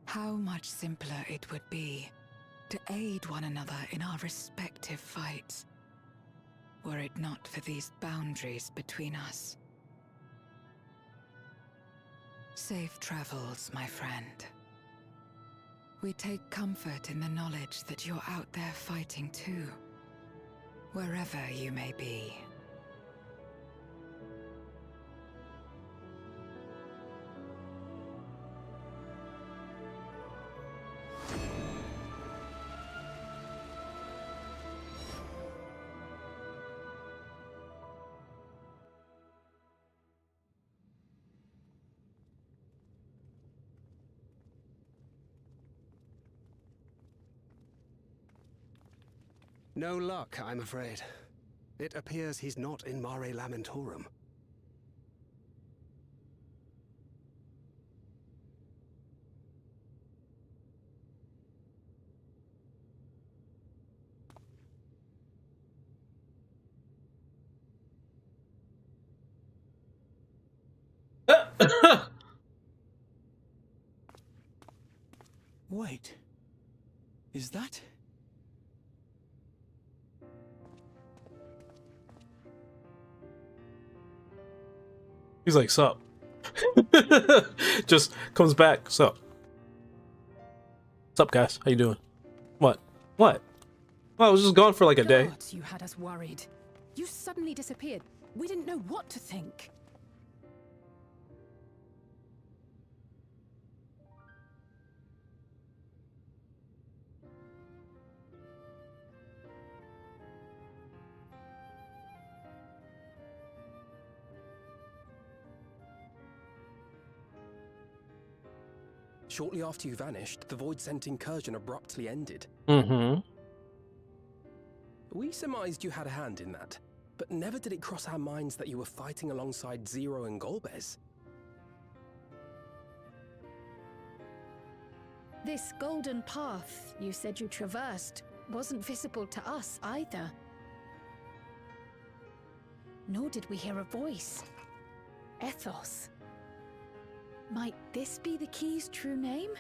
Speaker 16: How much simpler it would be to aid one another in our respective fights, were it not for these boundaries between us. Safe travels, my friend. We take comfort in the knowledge that you're out there fighting too, wherever you may be.
Speaker 7: No luck, I'm afraid. It appears he's not in Mare Lamentorum.
Speaker 4: Wait. Is that...
Speaker 1: He's like, sup. Just comes back, sup. Sup, guys? How you doing? What? What? Well, I was just gone for like a day.
Speaker 13: God, you had us worried. You suddenly disappeared. We didn't know what to think.
Speaker 7: Shortly after you vanished, the Void-sent incursion abruptly ended.
Speaker 1: Mm-hmm.
Speaker 7: We surmised you had a hand in that, but never did it cross our minds that you were fighting alongside Zero and Golbez.
Speaker 5: This golden path you said you traversed wasn't visible to us either. Nor did we hear a voice. Ethos. Might this be the key's true name?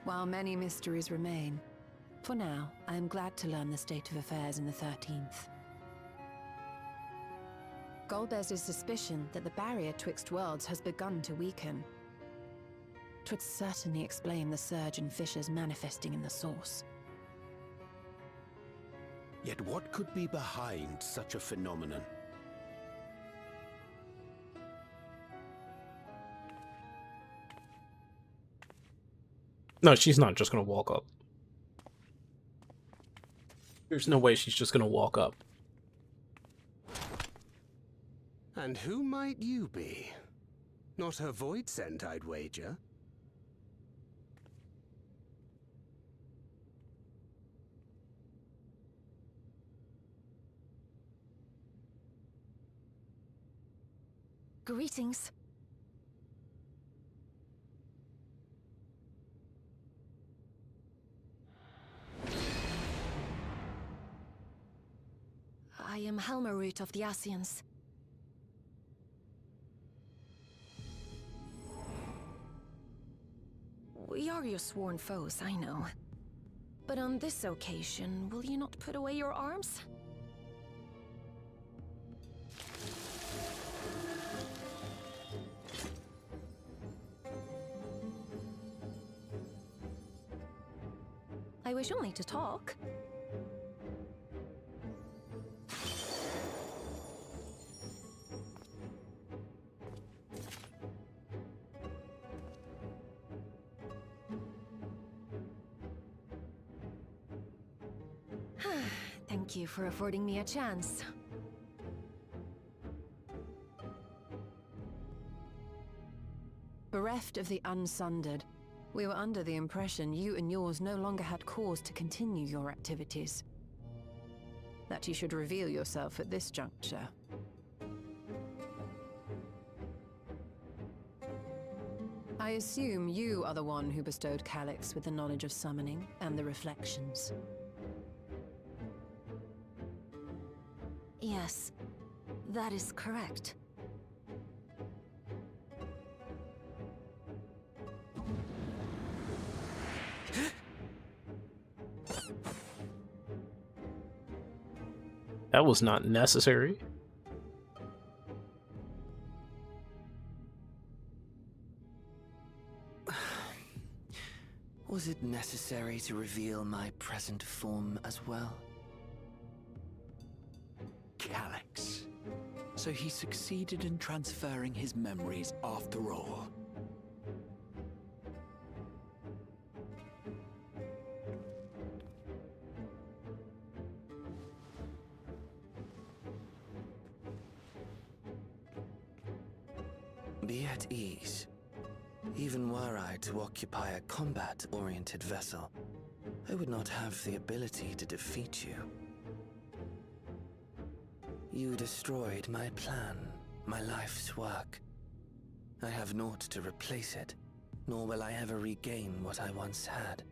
Speaker 3: While many mysteries remain, for now, I am glad to learn the state of affairs in the 13th. Golbez's suspicion that the barrier twixt worlds has begun to weaken. 'Twould certainly explain the surge in fissures manifesting in the source.
Speaker 10: Yet what could be behind such a phenomenon?
Speaker 1: No, she's not just gonna walk up. There's no way she's just gonna walk up.
Speaker 7: And who might you be? Not her Void-sent, I'd wager.
Speaker 3: Greetings. I am Helmerut of the Asians. We are your sworn foes, I know. But on this occasion, will you not put away your arms? I wish only to talk. Thank you for affording me a chance. Bereft of the Unsundered, we were under the impression you and yours no longer had cause to continue your activities. That you should reveal yourself at this juncture. I assume you are the one who bestowed Calyx with the knowledge of summoning and the reflections. Yes, that is correct.
Speaker 1: That was not necessary.
Speaker 17: Was it necessary to reveal my present form as well?
Speaker 4: Calyx. So he succeeded in transferring his memories after all.
Speaker 17: Be at ease. Even were I to occupy a combat-oriented vessel, I would not have the ability to defeat you. You destroyed my plan, my life's work. I have naught to replace it, nor will I ever regain what I once had.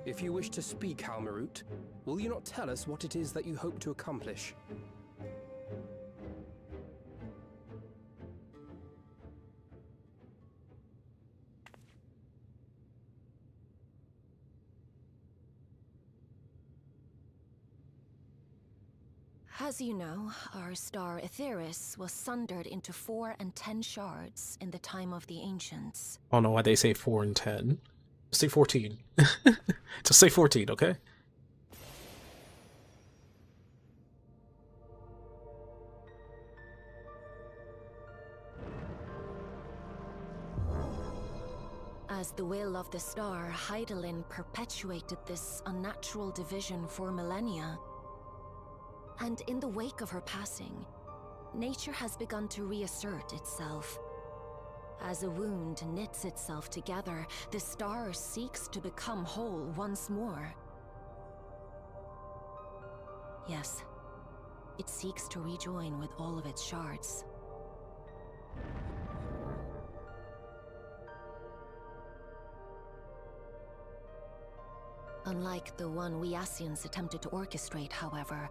Speaker 7: If you wish to speak, Helmerut, will you not tell us what it is that you hope to accomplish?
Speaker 3: As you know, our star Aetheris was sundered into 4 and 10 shards in the time of the Ancients.
Speaker 1: I don't know why they say 4 and 10. Just say 14. Just say 14, okay?
Speaker 3: As the will of the star, Hydaelyn perpetuated this unnatural division for millennia. And in the wake of her passing, nature has begun to reassert itself. As a wound knits itself together, the star seeks to become whole once more. Yes, it seeks to rejoin with all of its shards. Unlike the one we Asians attempted to orchestrate, however,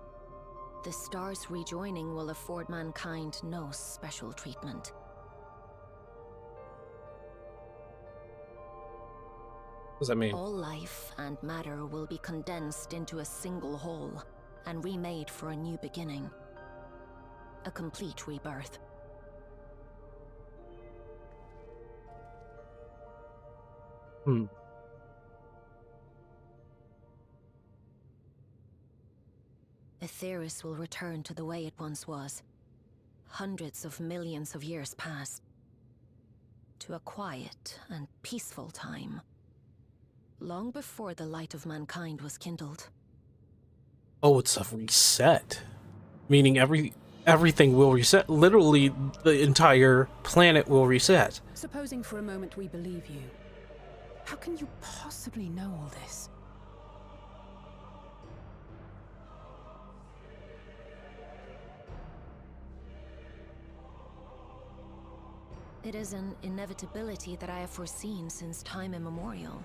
Speaker 3: the star's rejoining will afford mankind no special treatment.
Speaker 1: What does that mean?
Speaker 3: All life and matter will be condensed into a single whole and remade for a new beginning. A complete rebirth. Aetheris will return to the way it once was. Hundreds of millions of years past. To a quiet and peaceful time. Long before the light of mankind was kindled.
Speaker 1: Oh, it's a reset. Meaning everything will reset. Literally, the entire planet will reset.
Speaker 13: Supposing for a moment we believe you. How can you possibly know all this?
Speaker 3: It is an inevitability that I have foreseen since time immemorial.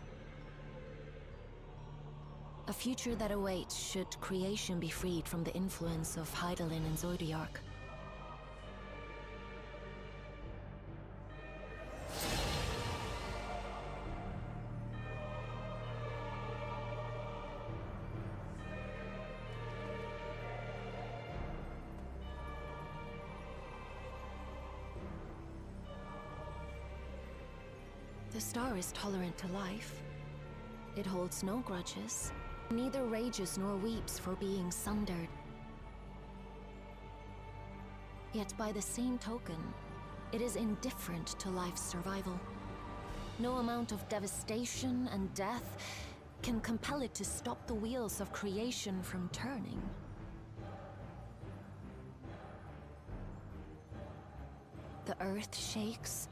Speaker 3: A future that awaits should creation be freed from the influence of Hydaelyn and Zodiark. The star is tolerant to life. It holds no grudges, neither rages nor weeps for being sundered. Yet by the same token, it is indifferent to life's survival. No amount of devastation and death can compel it to stop the wheels of creation from turning. The earth shakes,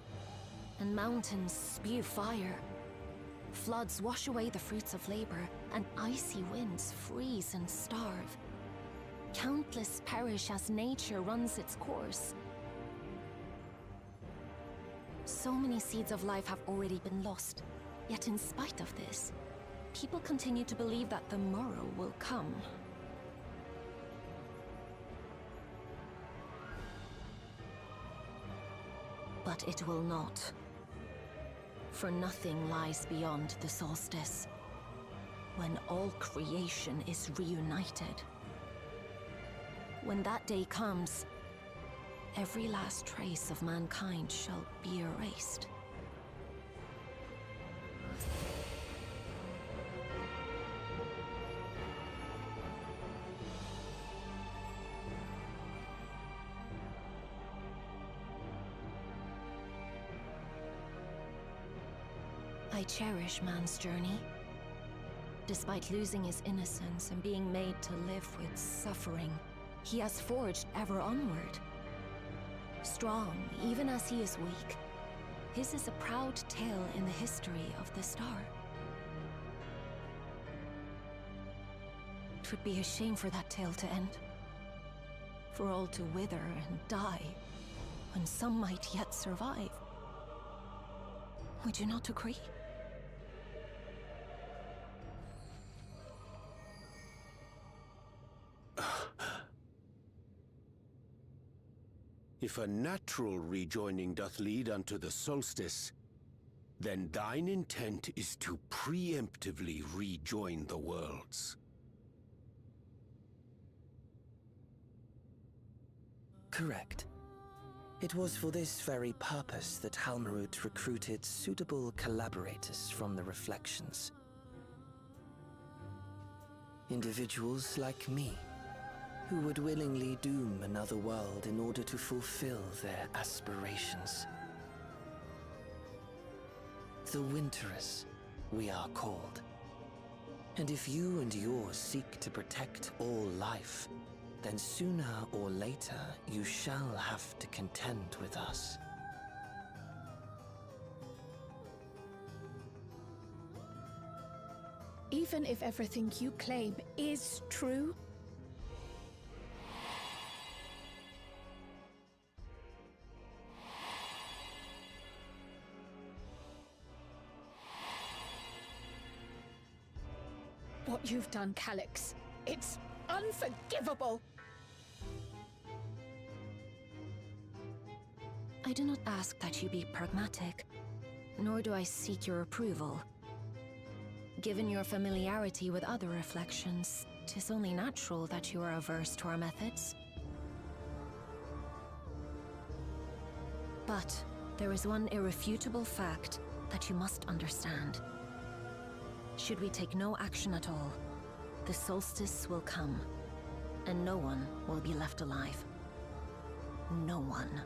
Speaker 3: and mountains spew fire. Floods wash away the fruits of labor, and icy winds freeze and starve. Countless perish as nature runs its course. So many seeds of life have already been lost, yet in spite of this, people continue to believe that the morrow will come. But it will not. For nothing lies beyond the solstice, when all creation is reunited. When that day comes, every last trace of mankind shall be erased. I cherish man's journey. Despite losing his innocence and being made to live with suffering, he has forged ever onward. Strong, even as he is weak, his is a proud tale in the history of the star. It would be a shame for that tale to end. For all to wither and die, when some might yet survive. Would you not agree?
Speaker 10: If a natural rejoining doth lead unto the solstice, then thine intent is to preemptively rejoin the worlds.
Speaker 17: Correct. It was for this very purpose that Halmarut recruited suitable collaborators from the Reflections. Individuals like me, who would willingly doom another world in order to fulfill their aspirations. The Winterers, we are called. And if you and yours seek to protect all life, then sooner or later you shall have to contend with us.
Speaker 5: Even if everything you claim is true, what you've done, Calyx, it's unforgivable!
Speaker 3: I do not ask that you be pragmatic, nor do I seek your approval. Given your familiarity with other reflections, 'tis only natural that you are averse to our methods. But there is one irrefutable fact that you must understand. Should we take no action at all, the solstice will come, and no one will be left alive. No one.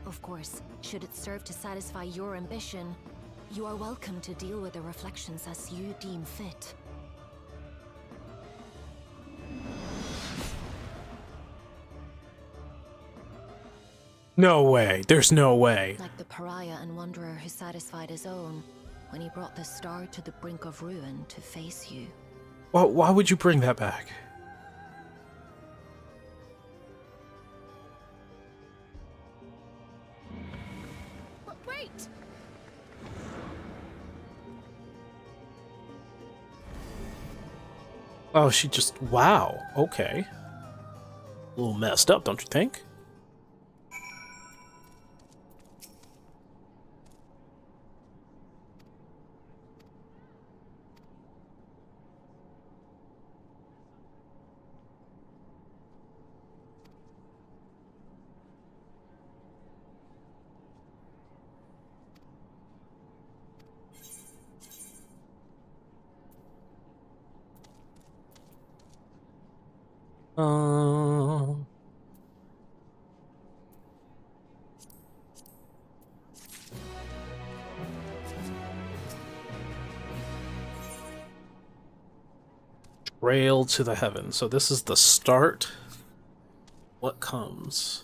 Speaker 3: Of course, should it serve to satisfy your ambition, you are welcome to deal with the reflections as you deem fit.
Speaker 1: No way. There's no way.
Speaker 3: Like the pariah and wanderer who satisfied his own when he brought the star to the brink of ruin to face you.
Speaker 1: Why would you bring that back?
Speaker 13: But wait!
Speaker 1: Oh, she just... Wow. Okay. A little messed up, don't you think? Trail to the heavens. So this is the start. What comes?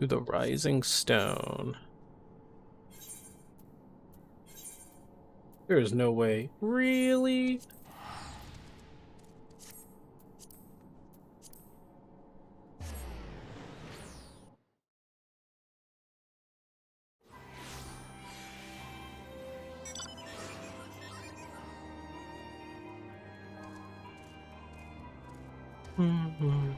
Speaker 1: To the rising stone. There is no way. Really? Mm-hmm.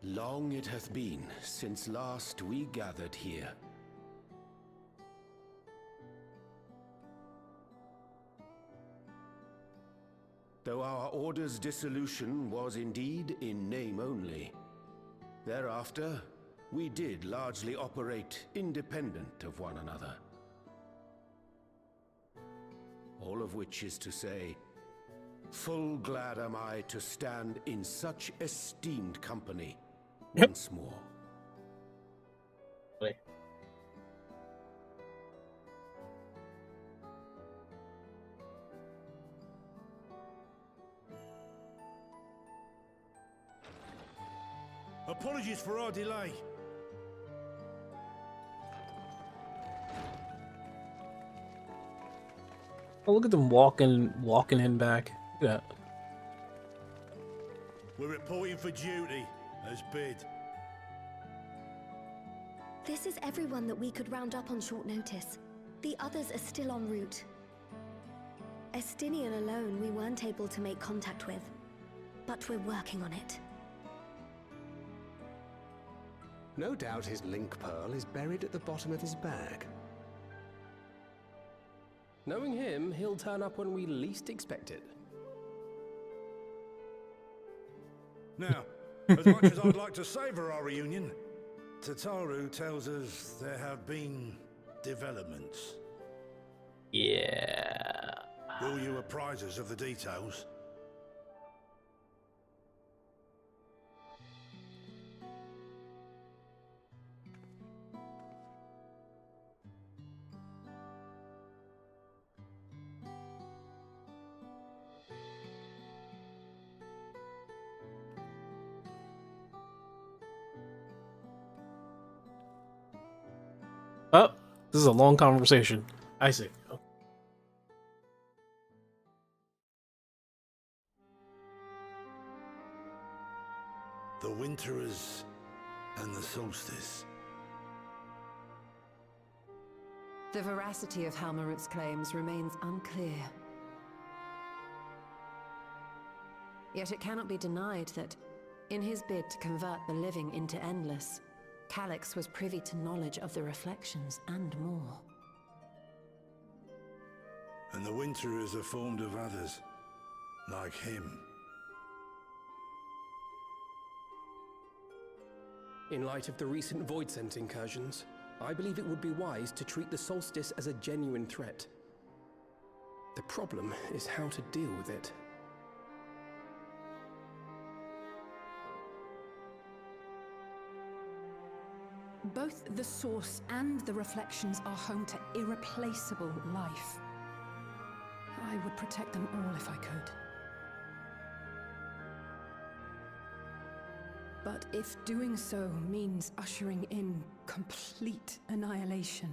Speaker 10: Long it hath been since last we gathered here. Though our order's dissolution was indeed in name only, thereafter we did largely operate independent of one another. All of which is to say, full glad am I to stand in such esteemed company once more.
Speaker 1: Wait.
Speaker 18: Apologies for our delay.
Speaker 1: Oh, look at them walking in back. Look at that.
Speaker 18: We're reporting for duty, as bid.
Speaker 6: This is everyone that we could round up on short notice. The others are still en route. Estinian alone we weren't able to make contact with, but we're working on it.
Speaker 19: No doubt his link pearl is buried at the bottom of his bag.
Speaker 7: Knowing him, he'll turn up when we least expect it.
Speaker 18: Now, as much as I'd like to savour our reunion, Tataru tells us there have been developments.
Speaker 1: Yeah.
Speaker 18: Will you apprise us of the details?
Speaker 1: Oh, this is a long conversation. I see.
Speaker 18: The Winterers and the Solstice.
Speaker 20: The veracity of Halmarut's claims remains unclear. Yet it cannot be denied that, in his bid to convert the living into endless, Calyx was privy to knowledge of the reflections and more.
Speaker 18: And the Winterers are formed of others, like him.
Speaker 7: In light of the recent Voidsent incursions, I believe it would be wise to treat the Solstice as a genuine threat. The problem is how to deal with it.
Speaker 13: Both the Source and the Reflections are home to irreplaceable life. I would protect them all if I could. But if doing so means ushering in complete annihilation,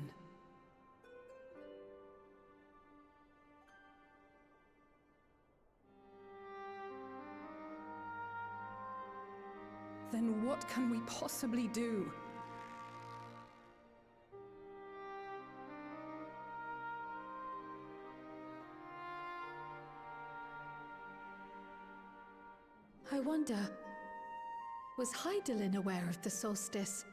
Speaker 13: then what can we possibly do?
Speaker 5: I wonder, was Hydaelyn aware of the solstice?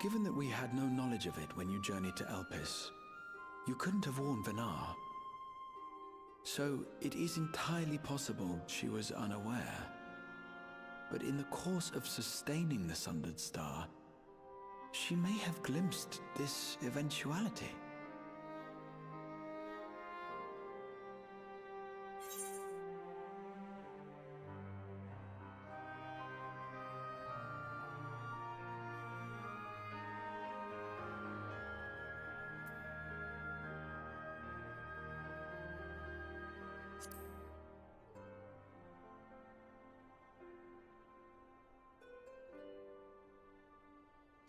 Speaker 4: Given that we had no knowledge of it when you journeyed to Elpis, you couldn't have warned Venar. So it is entirely possible she was unaware. But in the course of sustaining the Sundered Star, she may have glimpsed this eventuality.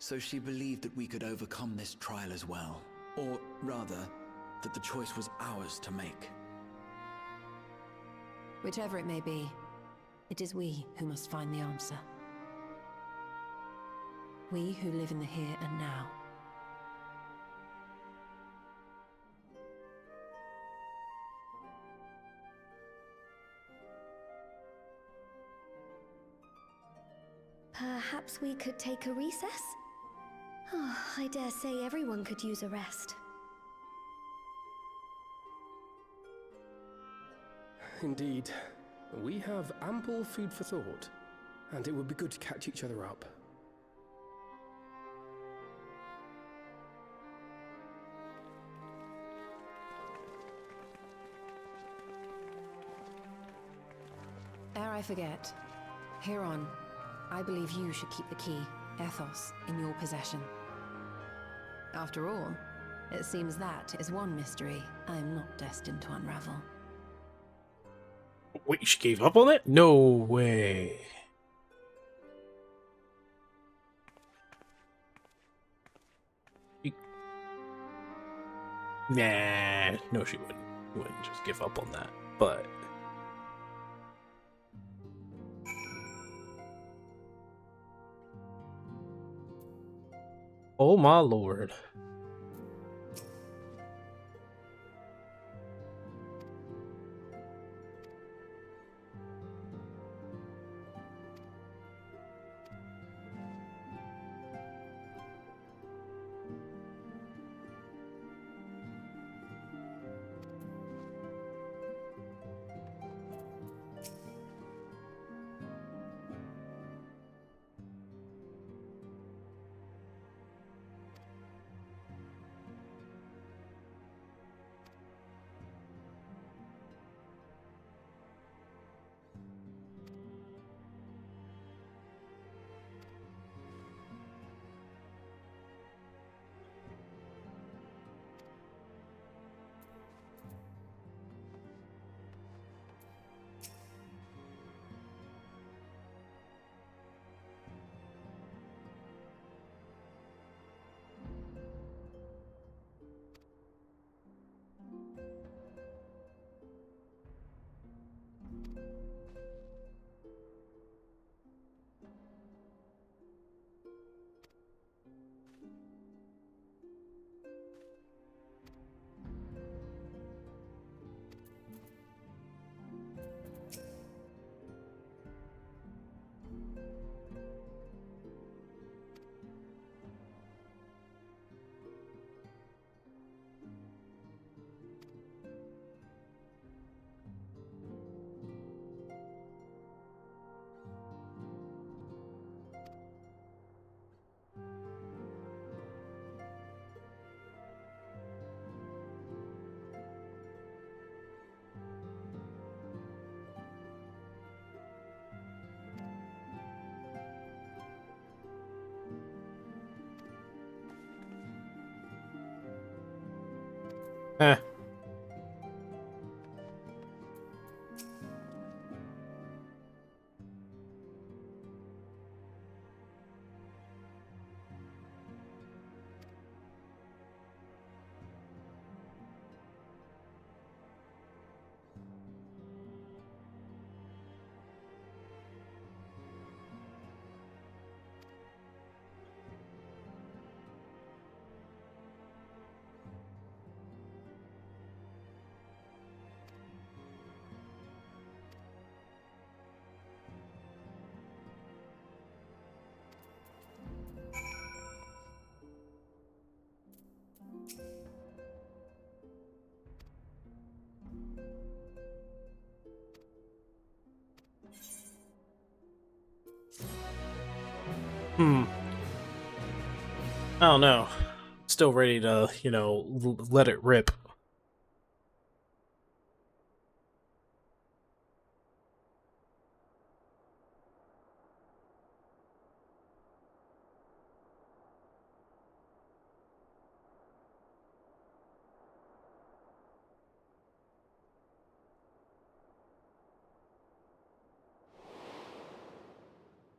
Speaker 4: So she believed that we could overcome this trial as well. Or rather, that the choice was ours to make.
Speaker 20: Whichever it may be, it is we who must find the answer. We who live in the here and now.
Speaker 6: Perhaps we could take a recess? Oh, I dare say everyone could use a rest.
Speaker 7: Indeed. We have ample food for thought, and it would be good to catch each other up.
Speaker 20: Ere I forget, Heron, I believe you should keep the key, Ethos, in your possession. After all, it seems that is one mystery I am not destined to unravel.
Speaker 1: Wait, she gave up on it? No way. Nah, no, she wouldn't. She wouldn't just give up on that. But oh my lord. I don't know. Still ready to, you know, let it rip.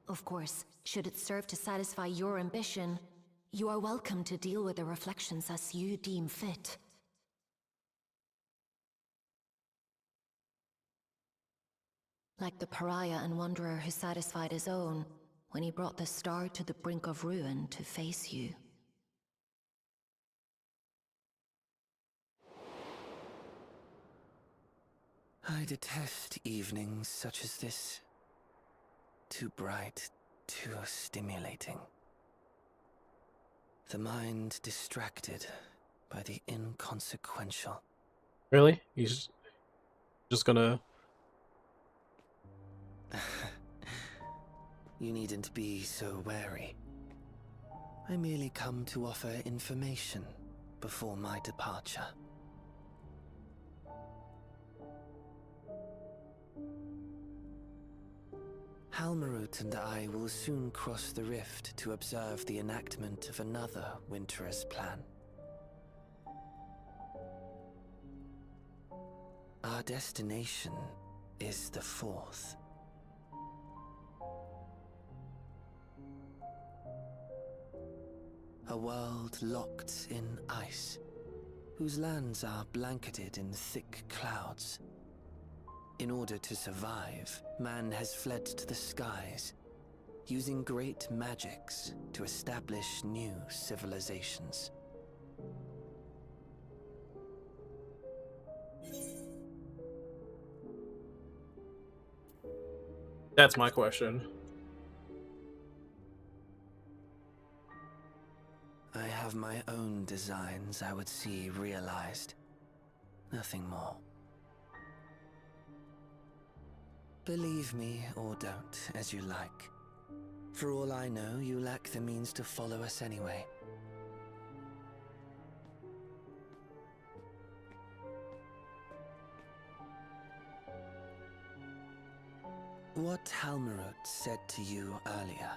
Speaker 3: Of course, should it serve to satisfy your ambition, you are welcome to deal with the reflections as you deem fit. Like the pariah and wanderer who satisfied his own when he brought the star to the brink of ruin to face you.
Speaker 17: I detest evenings such as this. Too bright, too stimulating. The mind distracted by the inconsequential.
Speaker 1: Really? He's just gonna...
Speaker 17: You needn't be so wary. I merely come to offer information before my departure. Halmarut and I will soon cross the rift to observe the enactment of another Winter's plan. Our destination is the fourth. A world locked in ice, whose lands are blanketed in thick clouds. In order to survive, man has fled to the skies, using great magics to establish new civilizations.
Speaker 1: That's my question.
Speaker 17: I have my own designs I would see realized. Nothing more. Believe me or don't, as you like. For all I know, you lack the means to follow us anyway. What Halmarut said to you earlier.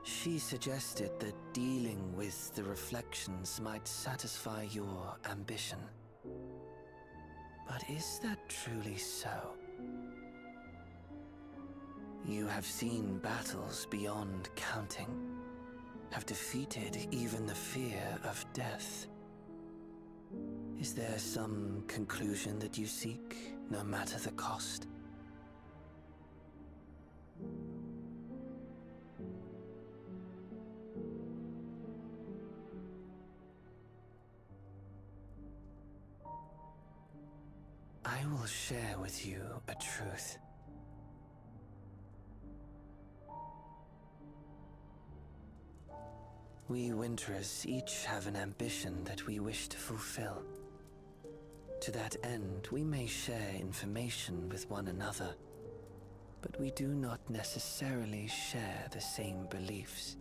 Speaker 17: She suggested that dealing with the reflections might satisfy your ambition. But is that truly so? You have seen battles beyond counting, have defeated even the fear of death. Is there some conclusion that you seek, no matter the cost? I will share with you a truth. We Winterers each have an ambition that we wish to fulfill. To that end, we may share information with one another, but we do not necessarily share the same beliefs.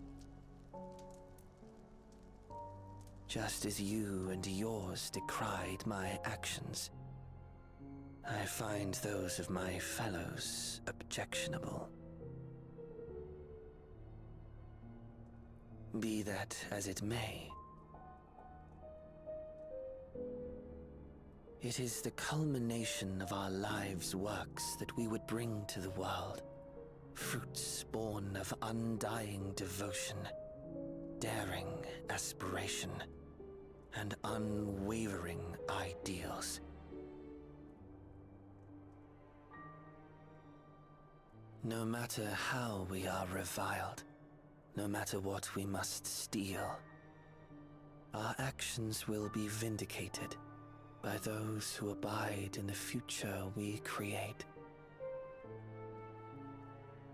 Speaker 17: Just as you and yours decried my actions, I find those of my fellows objectionable. Be that as it may, it is the culmination of our lives' works that we would bring to the world. Fruits born of undying devotion, daring aspiration, and unwavering ideals. No matter how we are reviled, no matter what we must steal, our actions will be vindicated by those who abide in the future we create.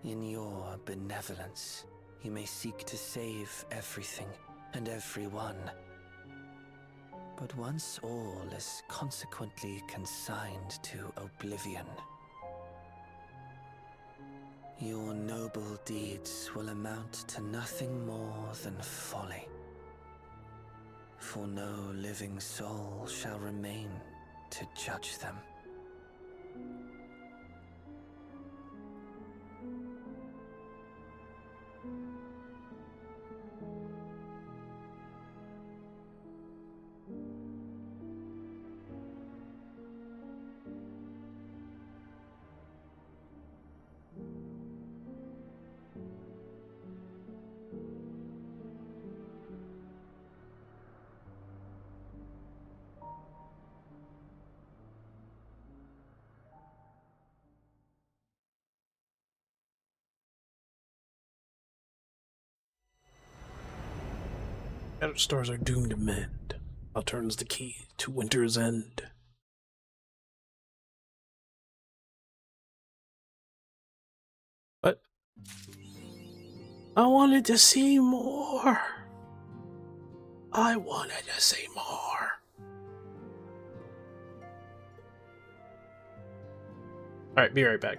Speaker 17: In your benevolence, you may seek to save everything and everyone. But once all is consequently consigned to oblivion, your noble deeds will amount to nothing more than folly. For no living soul shall remain to judge them.
Speaker 1: Shattered stars are doomed to mend. Thou turns the key to winter's end. But I wanted to see more. I wanted to see more. Alright, be right back.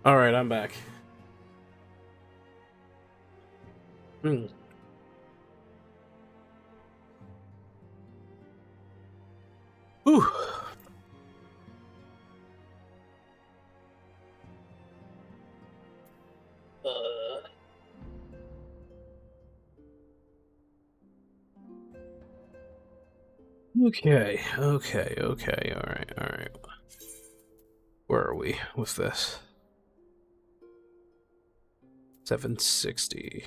Speaker 1: Alright, I'm back. Whew. Okay, alright. Where are we with this? 760.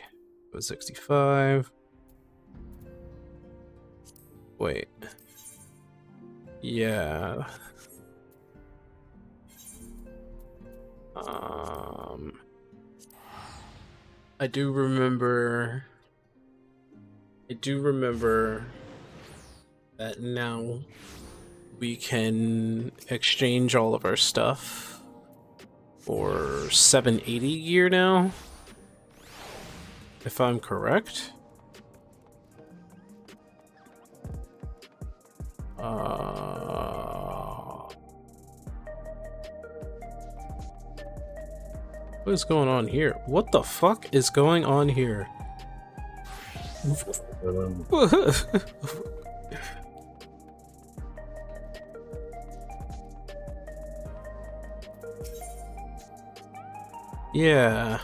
Speaker 1: 765. Wait. Yeah. I do remember that now we can exchange all of our stuff for 780 gear now, if I'm correct. What is going on here? What the fuck is going on here? Yeah.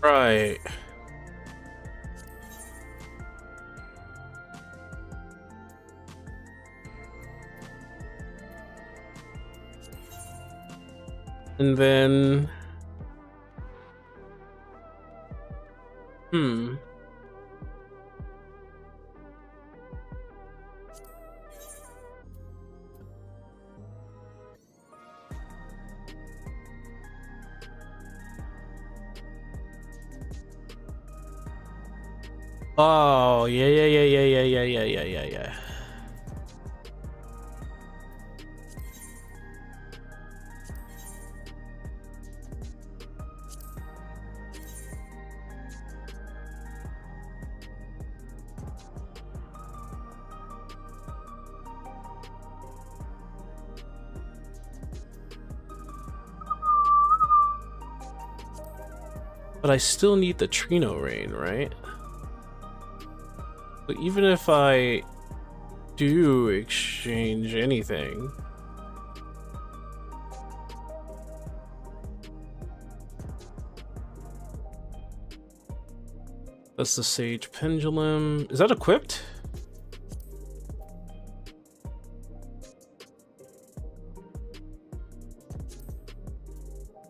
Speaker 1: Right. And then... Oh, yeah. But I still need the Trino Rain, right? But even if I do exchange anything... That's the Sage Pendulum. Is that equipped?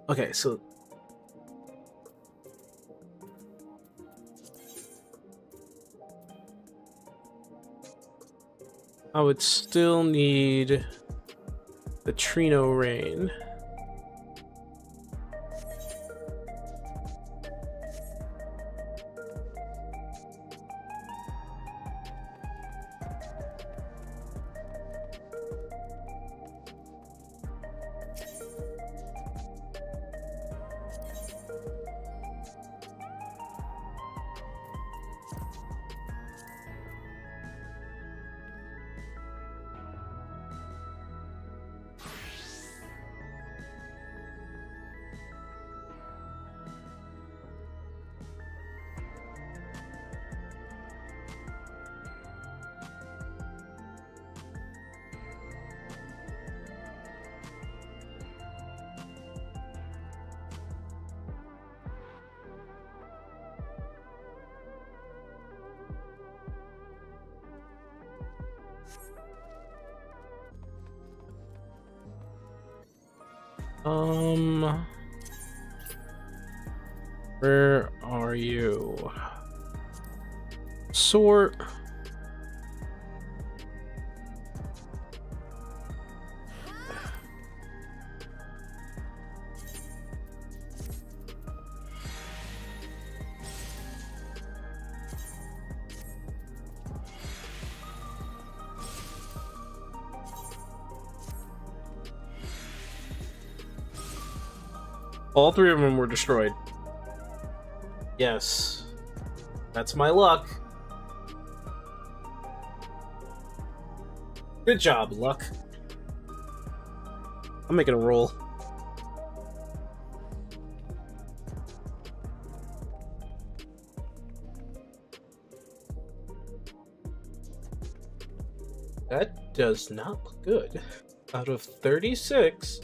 Speaker 1: Okay, so... I would still need the Trino Rain. Where are you? Sort. All three of them were destroyed. Yes. That's my luck. Good job, luck. I'm making a roll. That does not look good. Out of 36,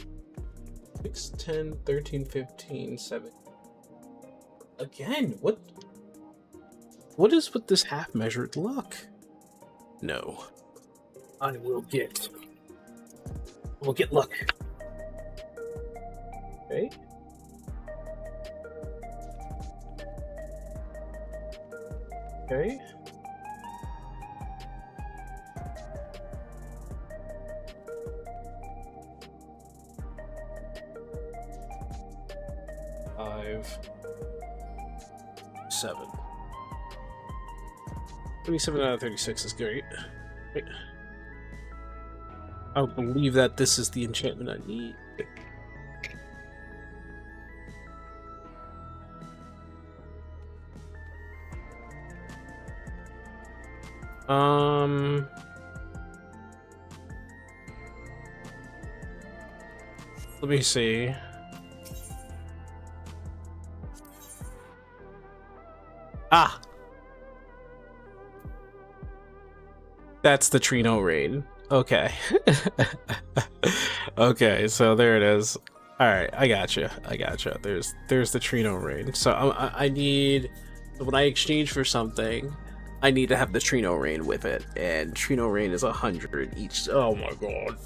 Speaker 1: 6, 10, 13, 15, 7. Again, what is with this half-measured luck? No. I will get luck. Okay. Okay. Five. 7. 27 out of 36 is great. Right. I believe that this is the enchantment I need. Let me see. Ah! That's the Trino raid. Okay. Okay, so there it is. Alright, I gotcha. There's the Trino raid. So I need... When I exchange for something, I need to have the Trino rain with it. And Trino rain is 100 each. Oh my god.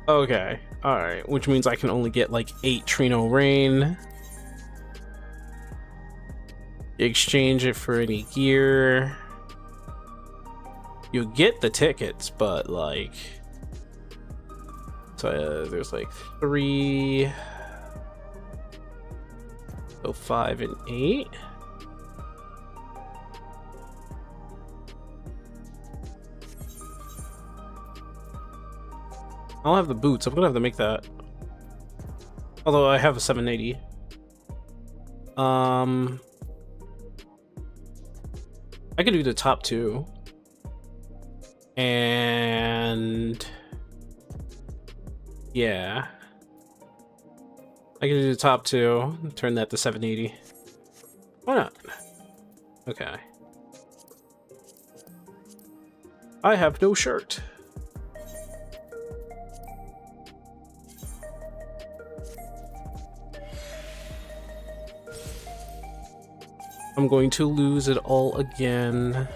Speaker 1: Okay, alright. Which means I can only get like 8 Trino rain. Exchange it for any gear. You'll get the tickets, but like... So there's like 3... So 5 and 8. I don't have the boots. I'm gonna have to make that. Although I have a 780. I could do the top 2. And yeah. I can do the top 2, turn that to 780. Why not? Okay. I have no shirt. I'm going to lose it all again.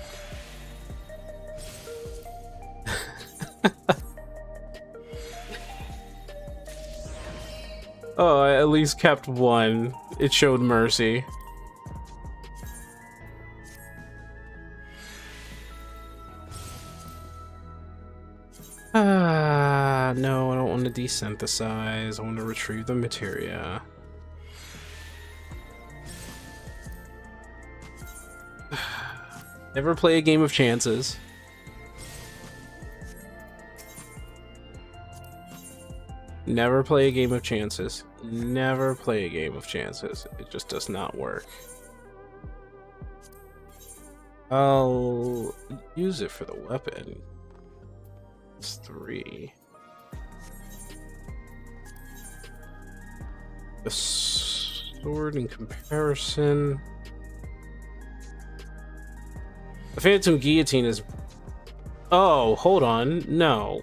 Speaker 1: Oh, I at least kept one. It showed mercy. No, I don't want to desynthesize. I want to retrieve the materia. Never play a game of chances. Never play a game of chances. Never play a game of chances. It just does not work. I'll use it for the weapon. It's 3. The sword in comparison. The Phantom Guillotine is... Oh, hold on. No.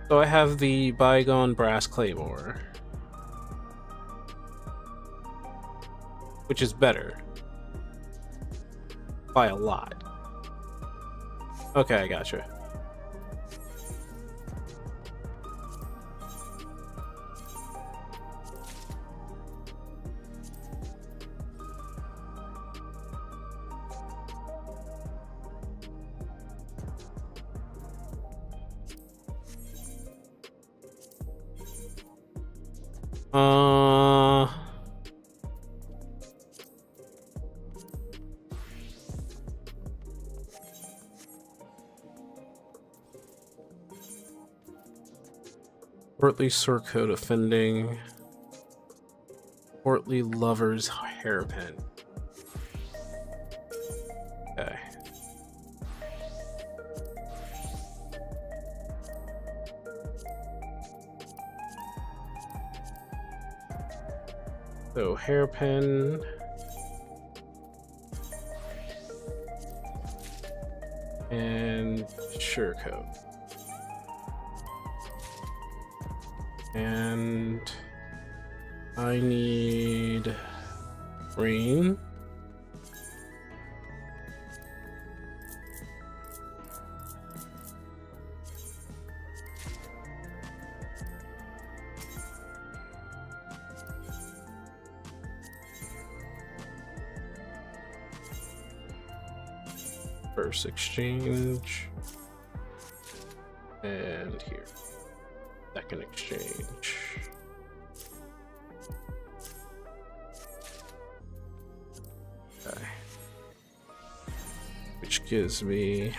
Speaker 1: So I have the Bygone Brass Claymore, which is better by a lot. Okay, I gotcha. Portly surcoat offending. Portly lover's hairpin. Okay. So hairpin. And surecoat. And I need green. First exchange. And here. Second exchange. Okay. Which gives me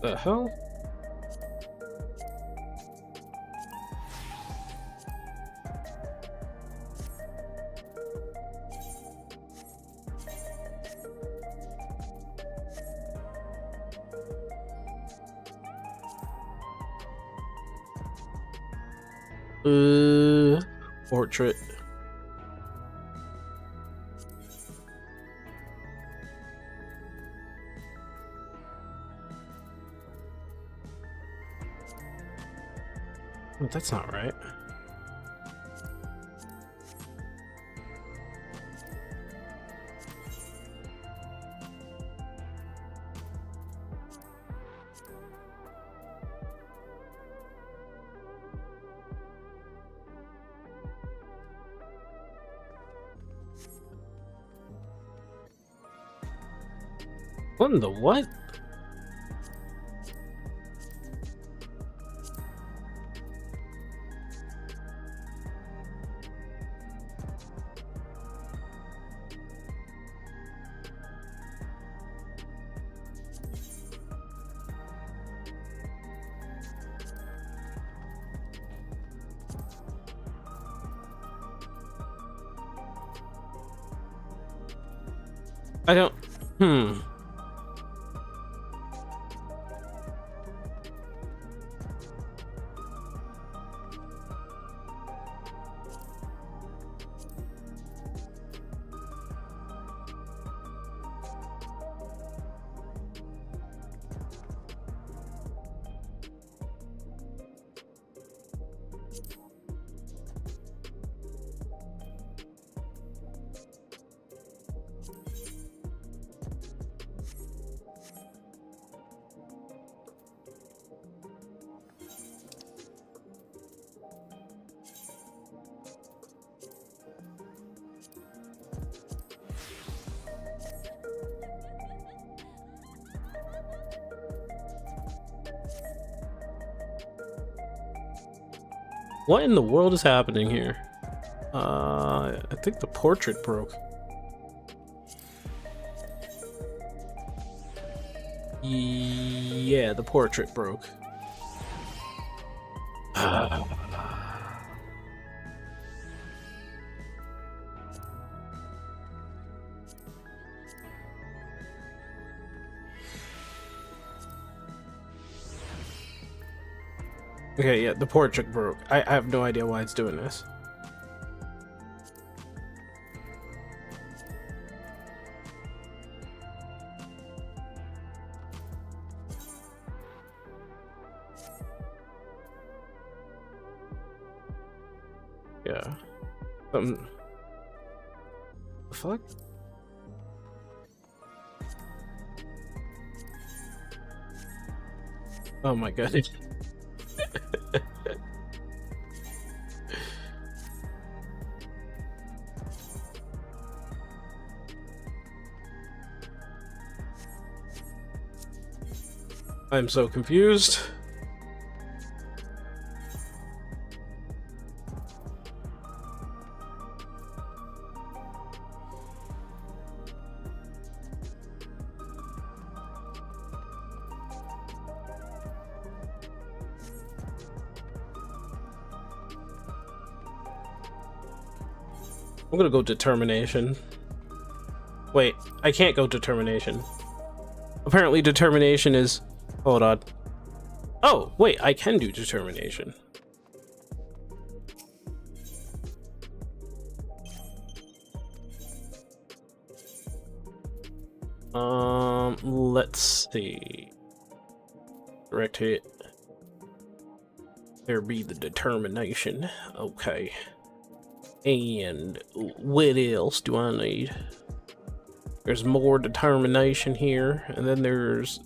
Speaker 1: the hell? Portrait. That's not right. What in the what? I don't. What in the world is happening here? I think the portrait broke. Yeah, the portrait broke. Okay, yeah, the portrait broke. I have no idea why it's doing this. Yeah. The fuck? Oh my god. I'm so confused. I'm gonna go determination. Wait, I can't go determination. Apparently determination is... Hold on. Oh, wait, I can do determination. Let's see. Direct hit. There be the determination. Okay. And what else do I need? There's more determination here, and then there's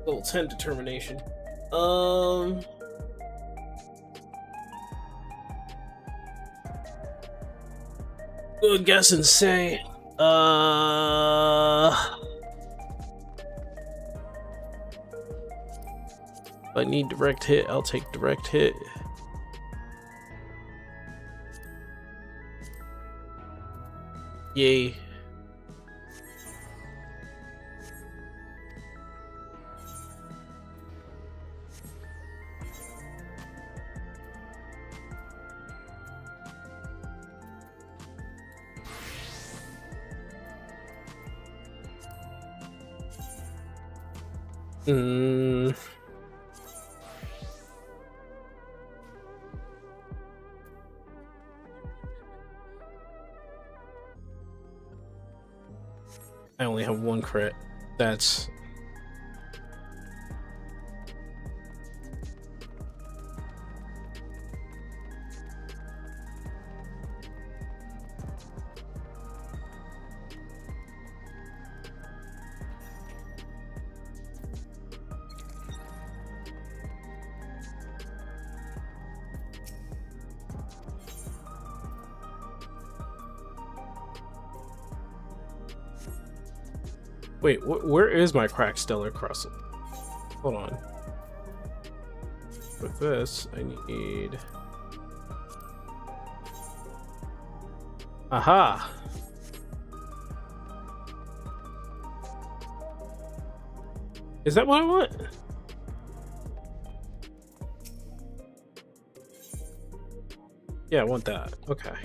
Speaker 1: level 10 determination. Good guess and say, if I need direct hit, I'll take direct hit. Yay. I only have one crit. That's... Wait, where is my cracked stellar crust? Hold on. With this, I need... Aha! Is that what I want? Yeah, I want that. Okay.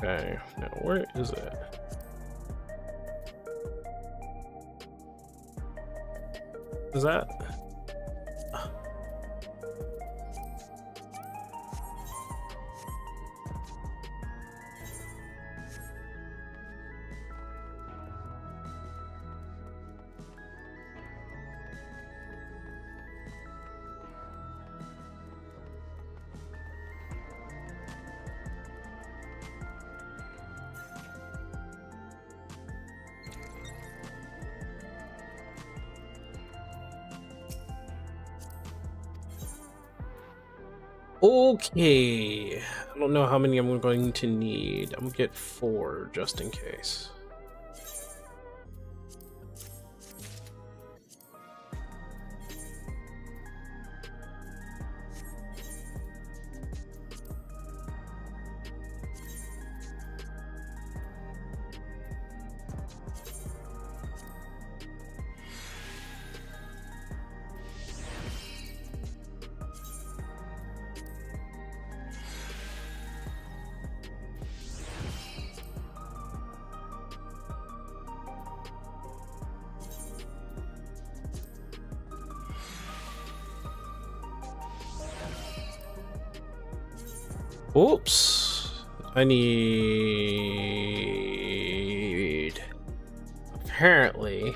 Speaker 1: Okay, now where is it? Is that? Okay. I don't know how many I'm going to need. I'm gonna get 4 just in case. Oops. I need... Apparently...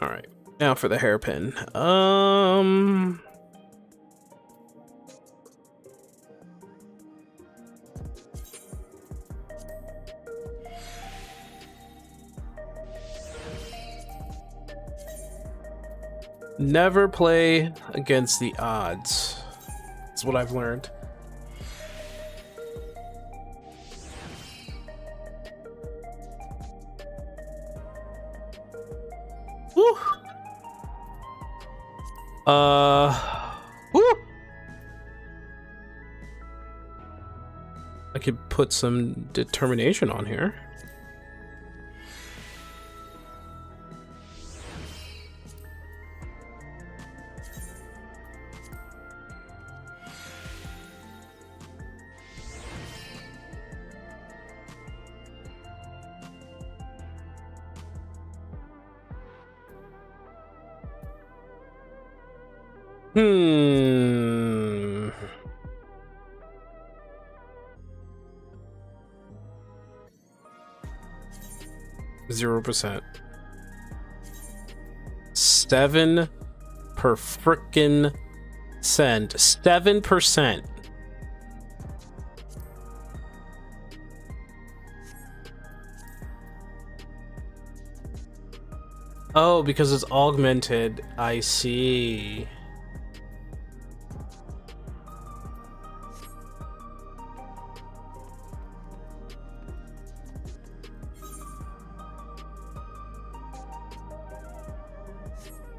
Speaker 1: Alright. Now for the hairpin. Never play against the odds. That's what I've learned. Woo! Woo! I could put some determination on here. Hmm. Zero %. 7 per frickin' cent. 7%. Oh, because it's augmented. I see.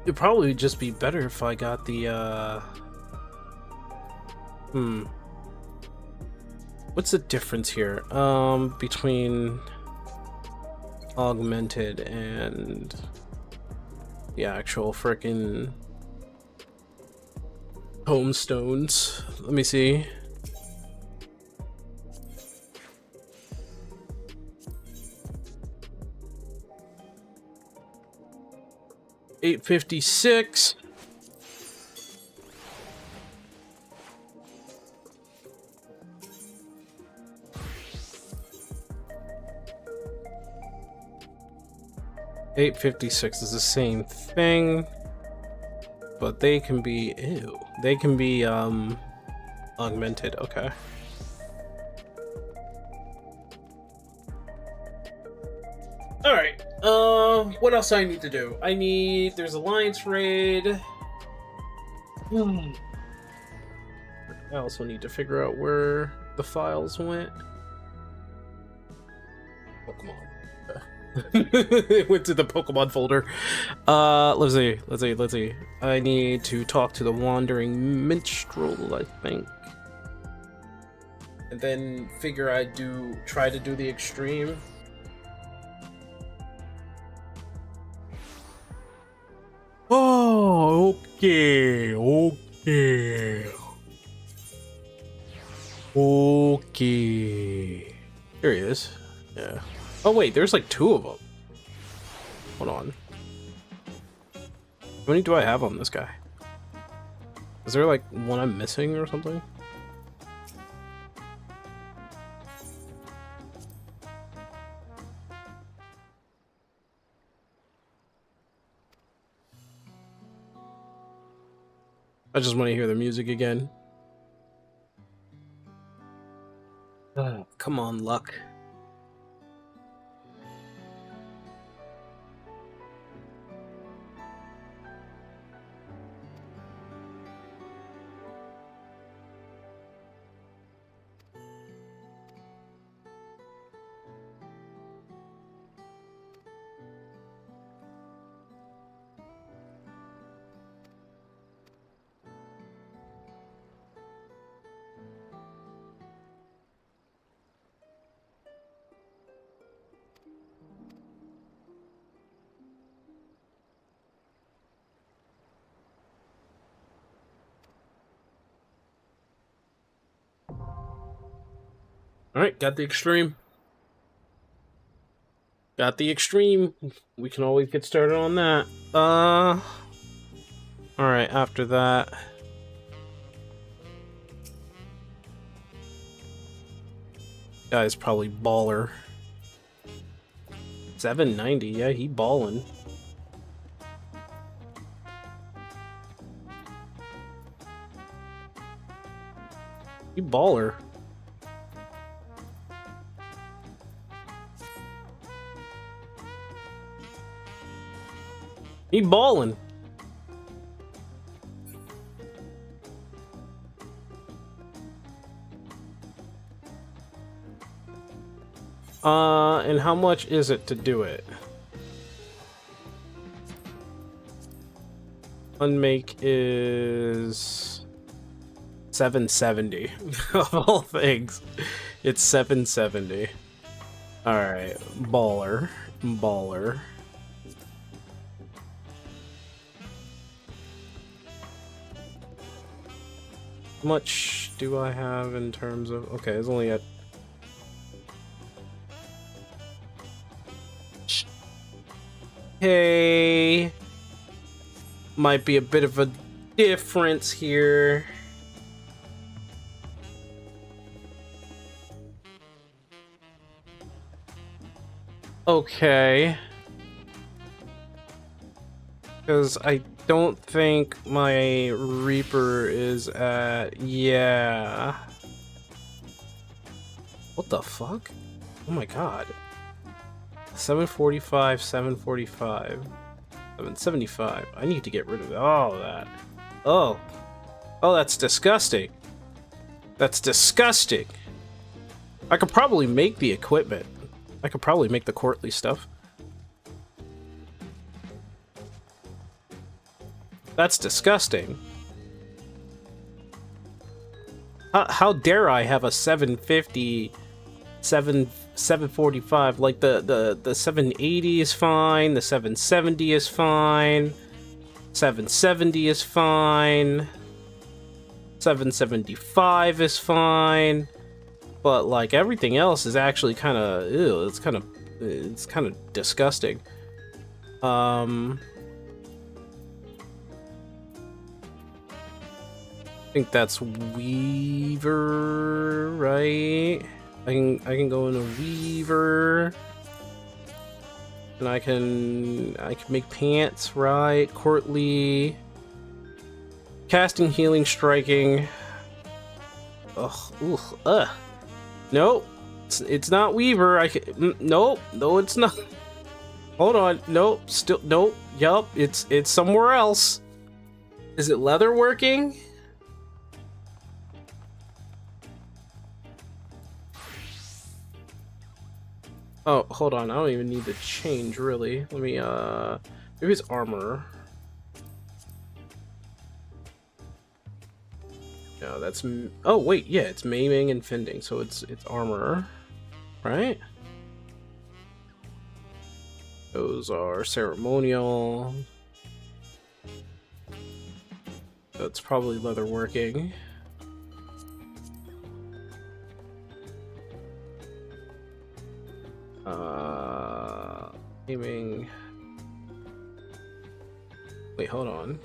Speaker 1: It'd probably just be better if I got the, What's the difference here, between augmented and the actual frickin' tomestones? Let me see. $8.56. $8.56 is the same thing, but they can be they can be augmented. Okay. All right. What else do I need to do? There's Alliance Raid. I also need to figure out where the files went. Pokemon. It went to the Pokemon folder. Let's see. I need to talk to the Wandering Minstrel, I think. And then figure try to do the extreme. Oh, okay. There he is. Yeah. Oh wait, there's like 2 of them. Hold on. How many do I have on this guy? Is there like one I'm missing or something? I just want to hear the music again. Come on, luck. Alright, got the extreme. Got the extreme. We can always get started on that. Alright, after that. Guy's probably baller. 790, yeah, he ballin'. He baller. He ballin'. And how much is it to do it? Unmake is 770 of all things. It's 770. Alright, baller. Baller. How much do I have in terms of... Okay, it's only at... Hey, might be a bit of a difference here. Okay. Because I don't think my Reaper is at... Yeah. What the fuck? Oh my god. 745, 745, 775. I need to get rid of all of that. Oh. Oh, that's disgusting. That's disgusting. I could probably make the equipment. I could probably make the courtly stuff. That's disgusting. How dare I have a 750, 745? Like the 780 is fine, the 770 is fine, 770 is fine, 775 is fine, but like everything else is actually kind of ew. It's kind of disgusting. I think that's Weaver, right? I can go into Weaver, and I can make pants, right? Courtly, casting, healing, striking. Ugh, ugh. Nope, it's not Weaver. Nope, no, it's not. Hold on, nope, still nope. Yup, it's somewhere else. Is it leatherworking? Oh, hold on. I don't even need to change, really. Let me, maybe it's armor. No, that's... Oh, wait, yeah, it's maiming and fending, so it's armor, right? Those are ceremonial. So it's probably leatherworking. Aiming. Wait, hold on.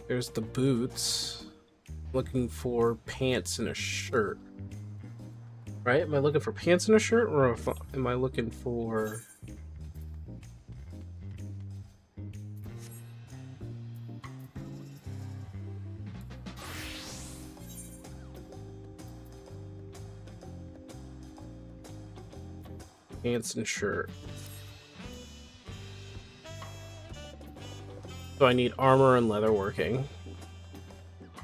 Speaker 1: There's the boots. Looking for pants and a shirt. Right? Am I looking for pants and a shirt, or am I looking for... Pants and shirt. So I need armor and leatherworking.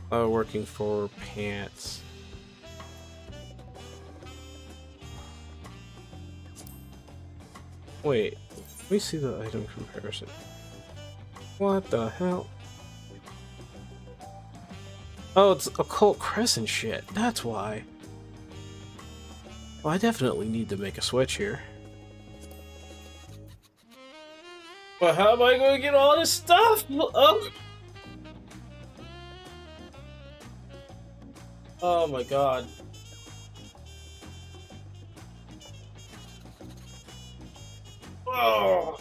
Speaker 1: Working for pants. Wait, let me see the item comparison. What the hell? Oh, it's occult crescent shit. That's why. Well, I definitely need to make a switch here. But how am I going to get all this stuff? Oh, oh my god. Oh.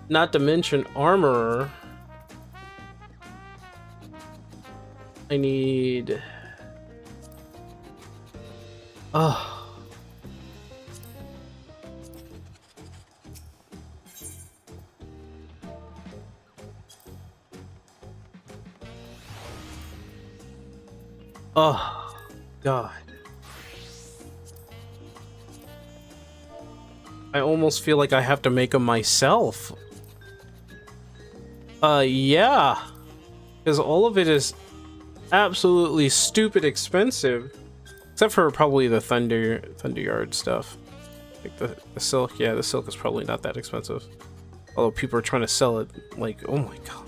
Speaker 1: Not to mention armor. I need... Oh. Oh, God. I almost feel like I have to make them myself. Yeah. Because all of it is absolutely stupid expensive. Except for probably the Thunder Yard stuff. Like the silk. Yeah, the silk is probably not that expensive. Although people are trying to sell it like, oh my god.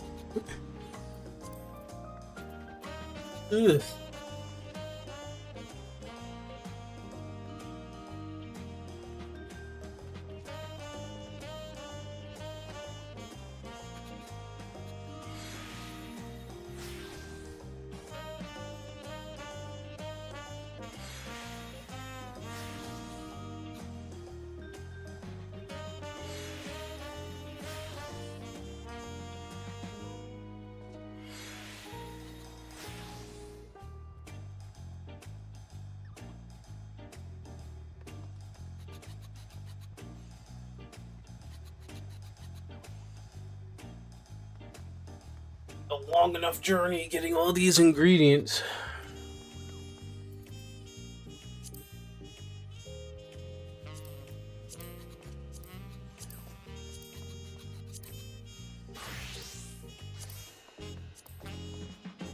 Speaker 1: Ugh. A long enough journey getting all these ingredients.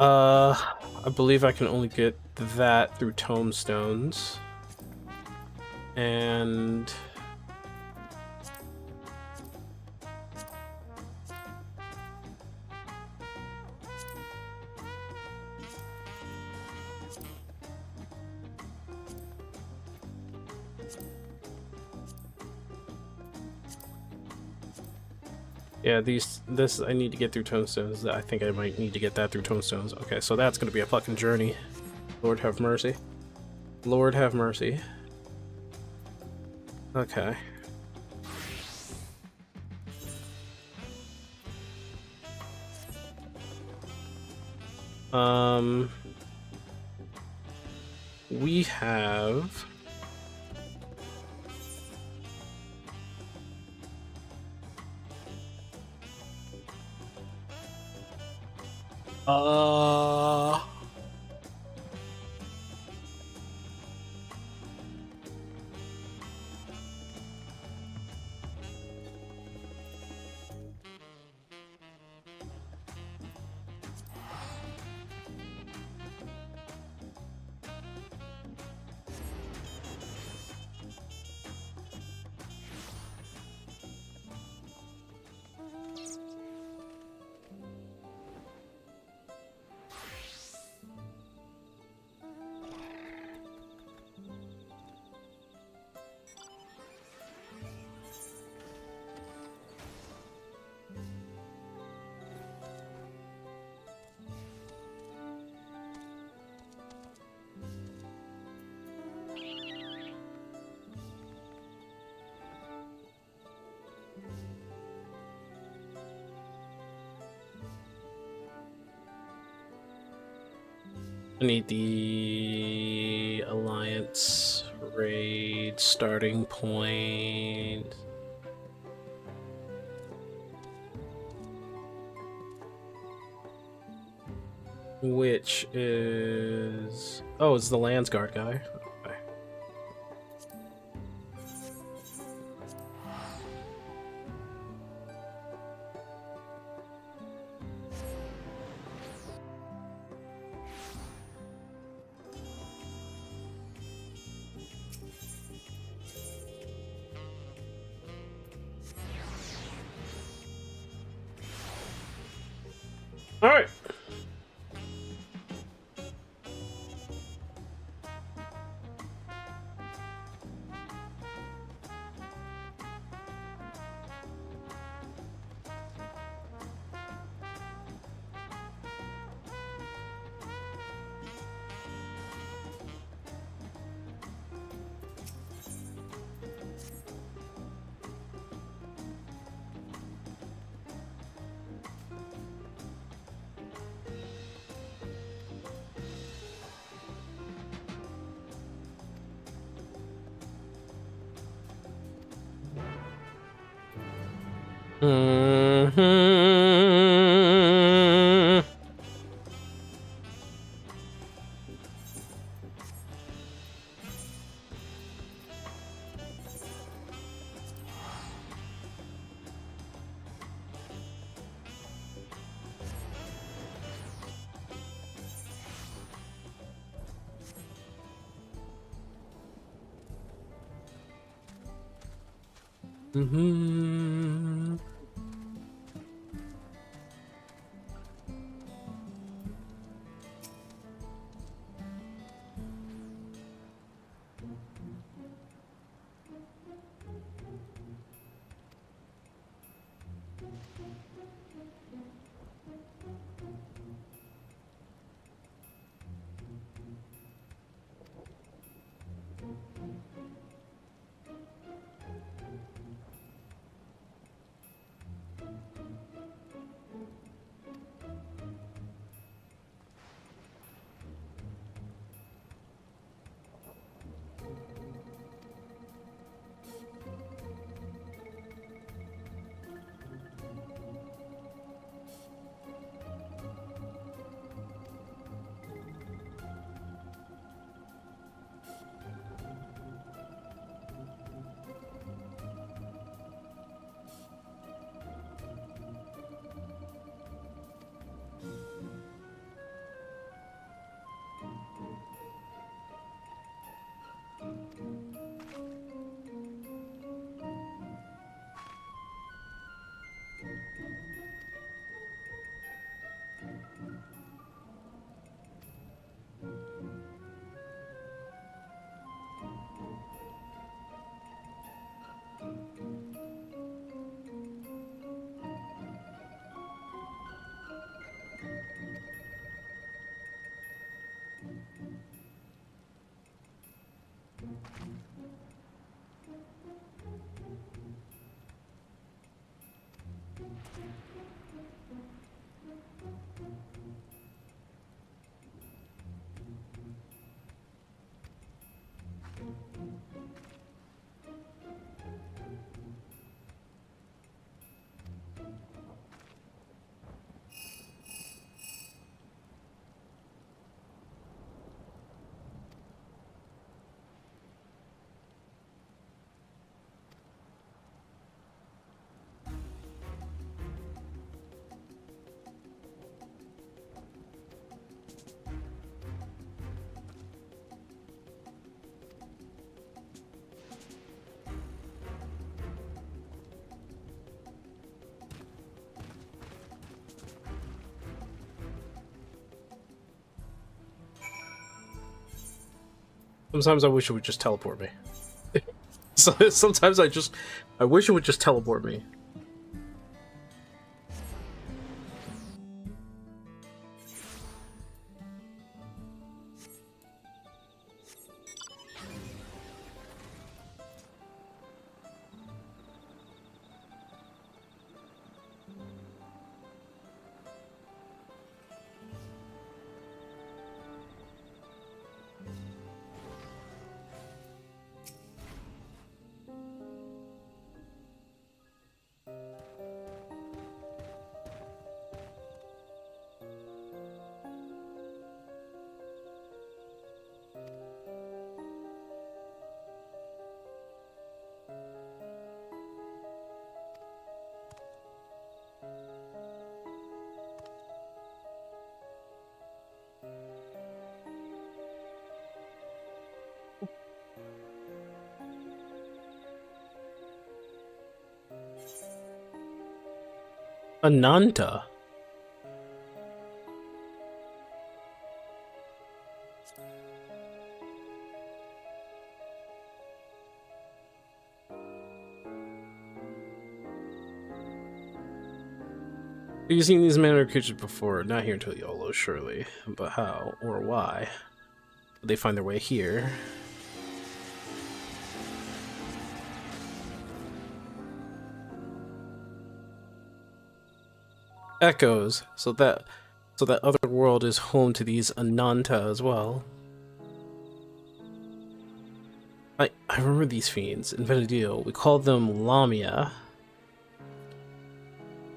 Speaker 1: I believe I can only get that through tomestones. And yeah, this I need to get through tomestones. I think I might need to get that through tomestones. Okay, so that's gonna be a fucking journey. Lord have mercy. Lord have mercy. Okay. We have I need the Alliance raid starting point. Which is... oh, it's the Landsguard guy. All right. Mm-hmm. Mm-hmm. Sometimes I wish it would just teleport me. Sometimes I wish it would just teleport me. Ananta. You've seen these men or creatures before, not here until YOLO, surely. But how or why did they find their way here? Echoes. So that other world is home to these Ananta as well. I remember these fiends. In Venedil, we called them Lamia.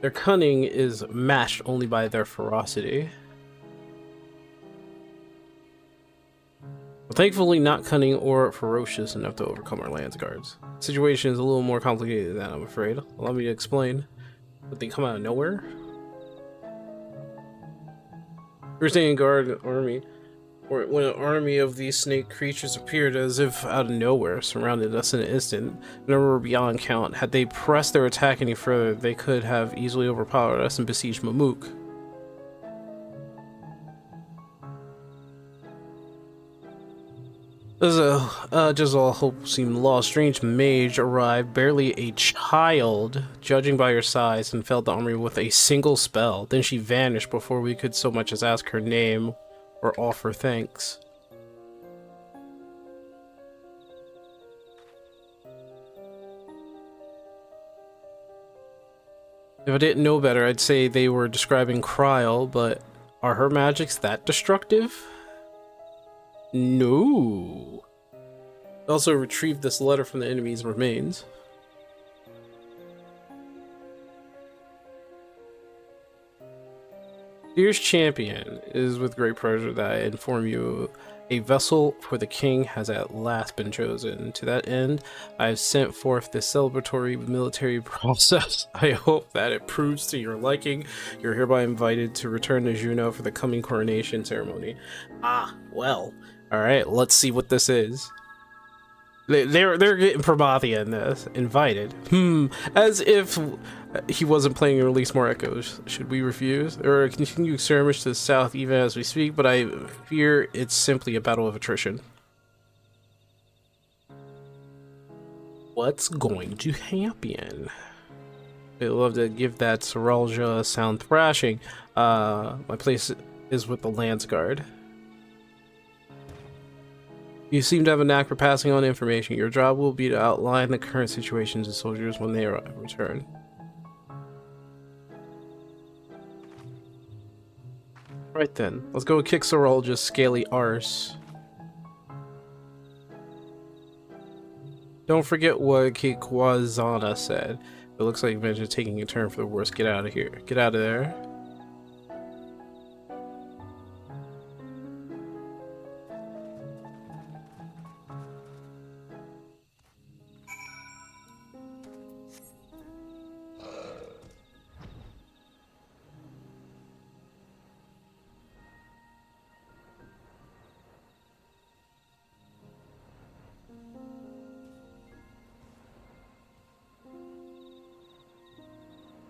Speaker 1: Their cunning is matched only by their ferocity. But thankfully not cunning or ferocious enough to overcome our lands guards. The situation is a little more complicated than that, I'm afraid. Allow me to explain. But they come out of nowhere? We were staying guard army, when an army of these snake creatures appeared as if out of nowhere, surrounded us in an instant. The number were beyond count. Had they pressed their attack any further, they could have easily overpowered us and besieged Mamuk. As just all hope seemed lost, strange mage arrived, barely a child, judging by her size, and felled the army with a single spell. Then she vanished before we could so much as ask her name or offer thanks. If I didn't know better, I'd say they were describing Kryl, but are her magics that destructive? No. Also retrieved this letter from the enemy's remains. Dear's champion, it is with great pleasure that I inform you a vessel for the king has at last been chosen. To that end, I have sent forth this celebratory military process. I hope that it proves to your liking. You're hereby invited to return to Juneau for the coming coronation ceremony. Ah, well. Alright, let's see what this is. They're getting Promathia in this. Invited. As if he wasn't planning to release more echoes. Should we refuse? There are continuing skirmishes to the south even as we speak, but I fear it's simply a battle of attrition. What's going to happen? I'd love to give that Saralja a sound thrashing. My place is with the Lance Guard. You seem to have a knack for passing on information. Your job will be to outline the current situations of soldiers when they return. Right then, let's go kick Saralja's scaly arse. Don't forget what Kikwazana said. It looks like Vengeance is taking a turn for the worst. Get out of here. Get out of there.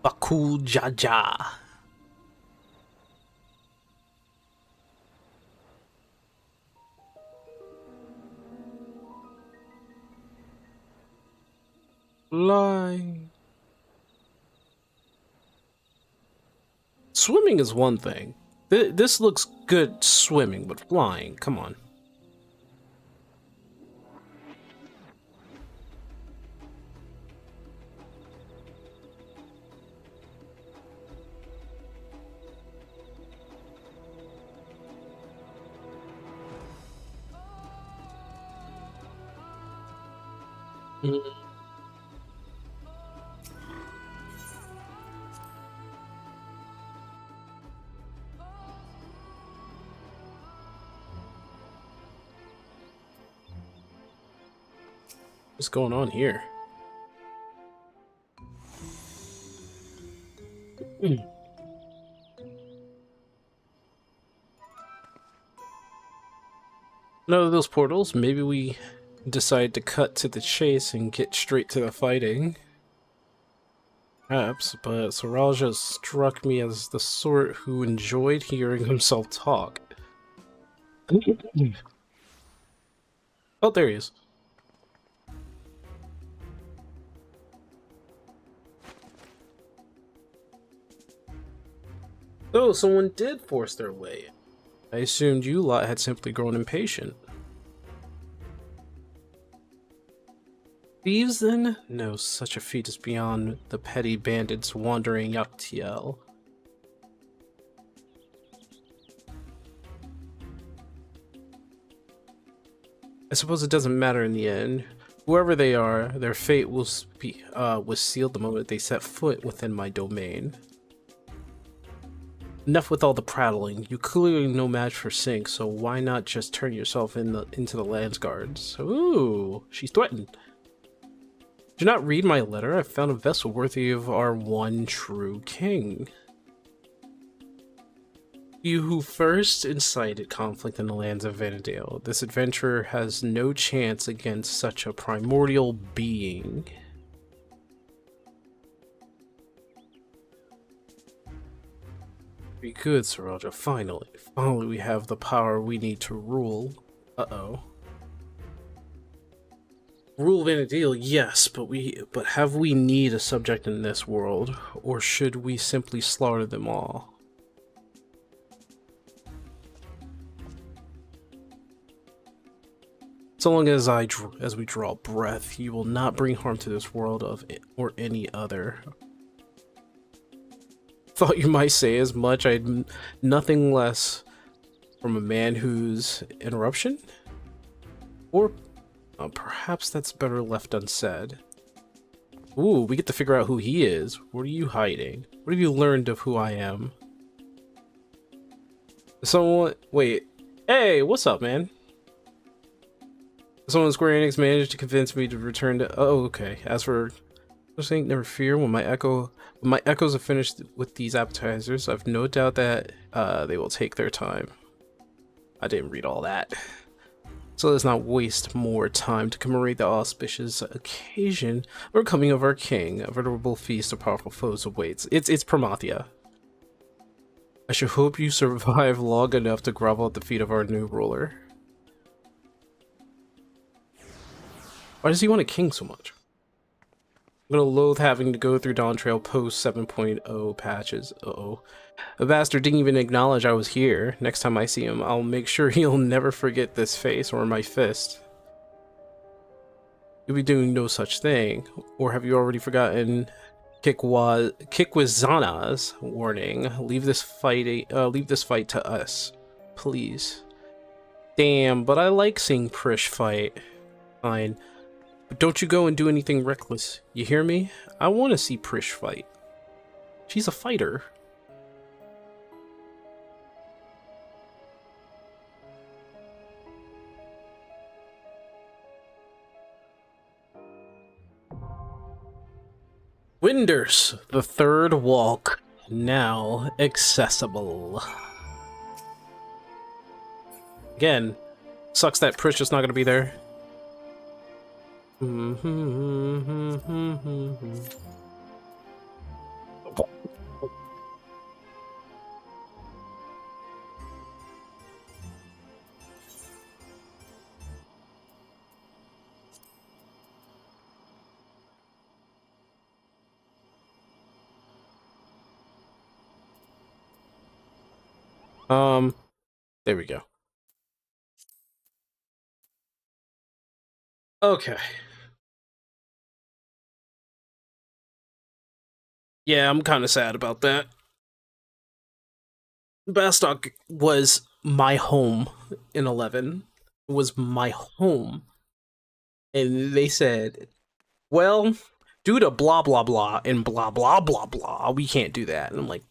Speaker 1: Bakul Jaja. Fly. Swimming is one thing. This looks good swimming, but flying, come on. What's going on here? None of those portals. Maybe we decide to cut to the chase and get straight to the fighting. Perhaps, but Saralja struck me as the sort who enjoyed hearing himself talk. Oh, there he is. So, someone did force their way in. I assumed you lot had simply grown impatient. Thieves, then? No, such a feat is beyond the petty bandits wandering Yaktiel. I suppose it doesn't matter in the end. Whoever they are, their fate was sealed the moment they set foot within my domain. Enough with all the prattling. You clearly no match for Sync, so why not just turn yourself into the Landsguards? Ooh, she's threatened. Do not read my letter. I found a vessel worthy of our one true king. You who first incited conflict in the lands of Vanadale. This adventurer has no chance against such a primordial being. Be good, Sir Roger. Finally we have the power we need to rule. Uh-oh. Rule Vanadale, yes, but have we need a subject in this world, or should we simply slaughter them all? So long as we draw breath, you will not bring harm to this world or any other. Thought you might say as much. I'd nothing less from a man whose interruption? Or perhaps that's better left unsaid. Ooh, we get to figure out who he is. What are you hiding? What have you learned of who I am? Someone, wait. Hey, what's up, man? Someone Square Enix managed to convince me to return to. Oh, okay. As for saying, never fear. When my echoes are finished with these appetizers, I've no doubt that they will take their time. I didn't read all that. So let's not waste more time to commemorate the auspicious occasion or coming of our king. A veritable feast of powerful foes awaits. It's Promathia. I should hope you survive long enough to grovel at the feet of our new ruler. Why does he want a king so much? I'm gonna loathe having to go through Dawn Trail post 7.0 patches. Uh-oh. The bastard didn't even acknowledge I was here. Next time I see him, I'll make sure he'll never forget this face or my fist. You'll be doing no such thing. Or have you already forgotten Kikwizana's warning? Leave this fight to us. Please. Damn, but I like seeing Prish fight. Fine. But don't you go and do anything reckless. You hear me? I want to see Prish fight. She's a fighter. Winders, the third walk, now accessible. Again, sucks that Prish is not going to be there. There we go. Okay. Yeah, I'm kind of sad about that. Bastok was my home in 11. It was my home. And they said, well, due to blah, blah, blah, and blah, blah, blah, blah, we can't do that. And I'm like,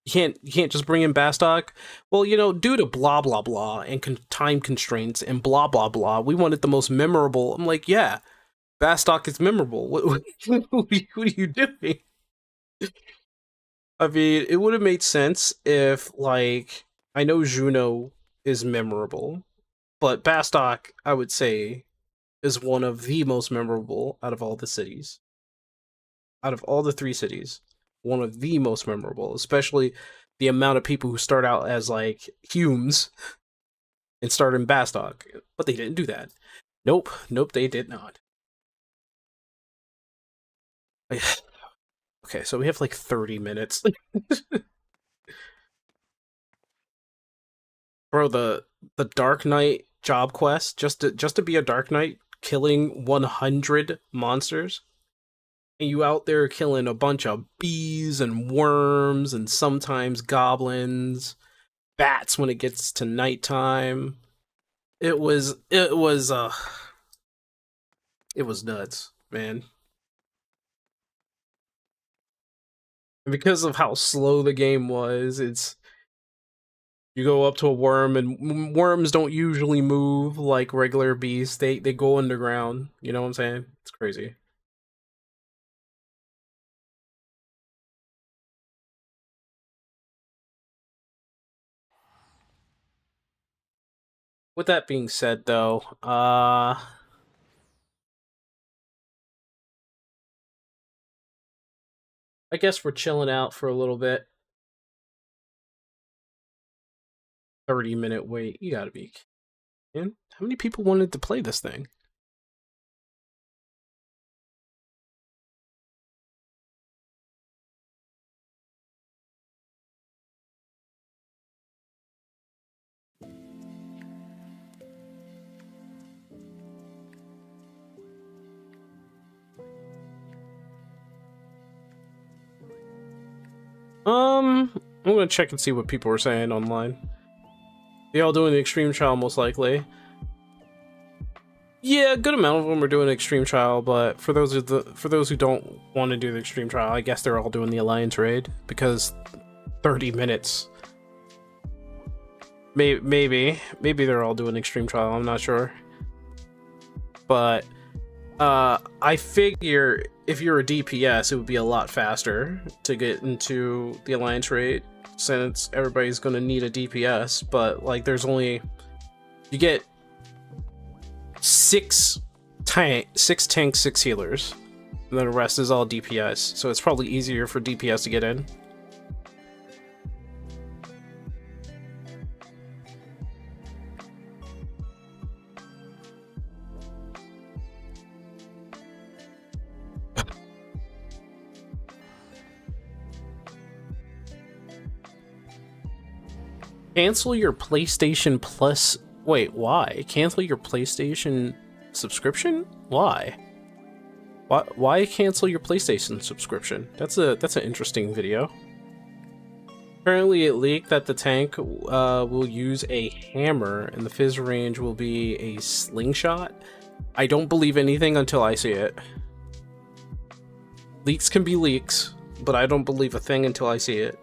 Speaker 1: you can't just bring in Bastok? Well, you know, due to blah, blah, blah, and time constraints and blah, blah, blah, we wanted the most memorable. I'm like, yeah, Bastok is memorable. What are you doing? I mean, it would have made sense if, like, I know Juno is memorable, but Bastok, I would say, is one of the most memorable out of all the cities. Out of all the 3 cities, one of the most memorable, especially the amount of people who start out as, like, Humes and start in Bastok. But they didn't do that. Nope, they did not. Okay, so we have like 30 minutes. Bro, the Dark Knight job quest, just to be a Dark Knight, killing 100 monsters. And you out there killing a bunch of bees and worms and sometimes goblins, bats when it gets to nighttime. It was nuts, man. And because of how slow the game was, you go up to a worm, and worms don't usually move like regular bees. They go underground. You know what I'm saying? It's crazy. With that being said, though, I guess we're chilling out for a little bit. 30-minute wait. You gotta be kidding. How many people wanted to play this thing? I'm gonna check and see what people are saying online. They all doing the extreme trial, most likely. Yeah, a good amount of them are doing extreme trial, but for those who don't want to do the extreme trial, I guess they're all doing the alliance raid because 30 minutes. Maybe they're all doing extreme trial. I'm not sure, but I figure if you're a DPS, it would be a lot faster to get into the alliance raid since everybody's gonna need a DPS. But like, you get 6 tanks, 6 healers, and then the rest is all DPS. So it's probably easier for DPS to get in. Cancel your PlayStation Plus. Wait, why? Cancel your PlayStation subscription? Why? Why cancel your PlayStation subscription? That's an interesting video. Apparently it leaked that the tank will use a hammer and the fizz range will be a slingshot. I don't believe anything until I see it. Leaks can be leaks, but I don't believe a thing until I see it.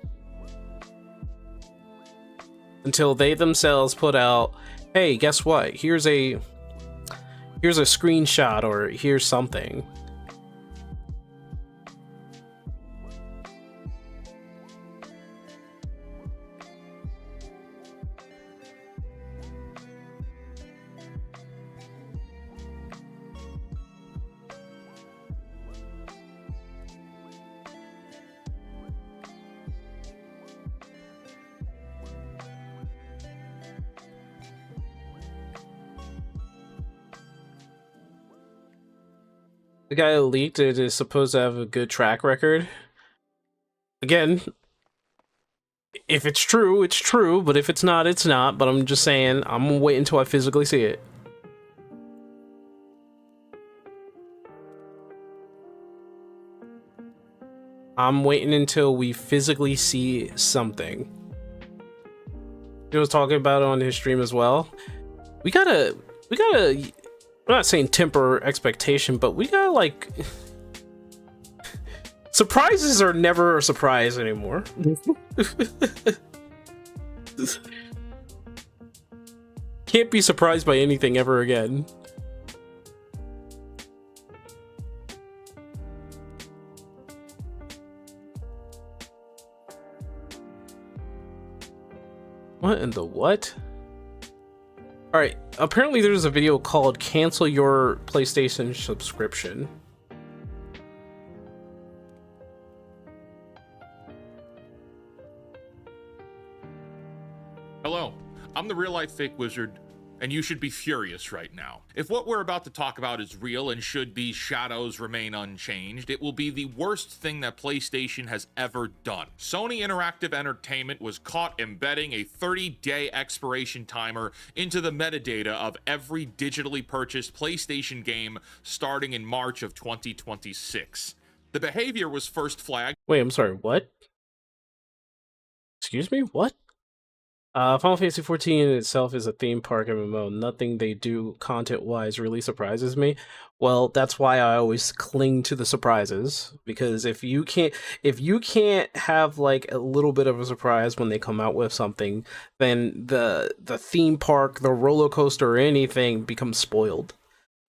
Speaker 1: Until they themselves put out, hey, guess what? Here's a screenshot, or here's something. The guy who leaked it is supposed to have a good track record. Again, if it's true, it's true, but if it's not, it's not. But I'm just saying, I'm gonna wait until I physically see it. I'm waiting until we physically see something. He was talking about it on his stream as well. We gotta, I'm not saying temper expectation, but we gotta, like, surprises are never a surprise anymore. Can't be surprised by anything ever again. What in the what? Alright, apparently there's a video called Cancel Your PlayStation Subscription.
Speaker 21: Hello, I'm the real-life fake wizard, and you should be furious right now. If what we're about to talk about is real and should these shadows remain unchanged, it will be the worst thing that PlayStation has ever done. Sony Interactive Entertainment was caught embedding a 30-day expiration timer into the metadata of every digitally purchased PlayStation game starting in March of 2026. The behavior was first flagged.
Speaker 1: Wait, I'm sorry, what? Excuse me, what? Final Fantasy XIV in itself is a theme park MMO. Nothing they do content-wise really surprises me. Well, that's why I always cling to the surprises, because if you can't have like a little bit of a surprise when they come out with something, then the theme park, the roller coaster, or anything becomes spoiled.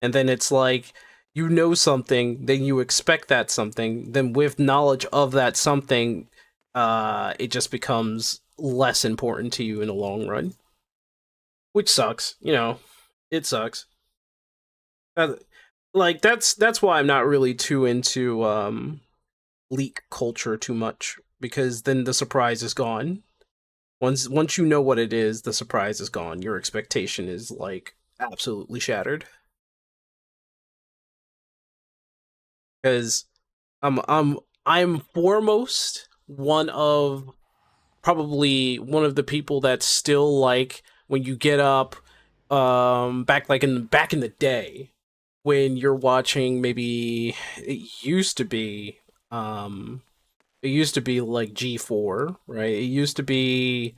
Speaker 1: And then it's like, you know something, then you expect that something, then with knowledge of that something, it just becomes less important to you in the long run, which sucks. You know, it sucks. Like that's why I'm not really too into leak culture too much, because then the surprise is gone. Once you know what it is, the surprise is gone. Your expectation is like absolutely shattered. Because I'm foremost probably one of the people that's still like, when you get up back in the day when you're watching, maybe it used to be like G4, right? It used to be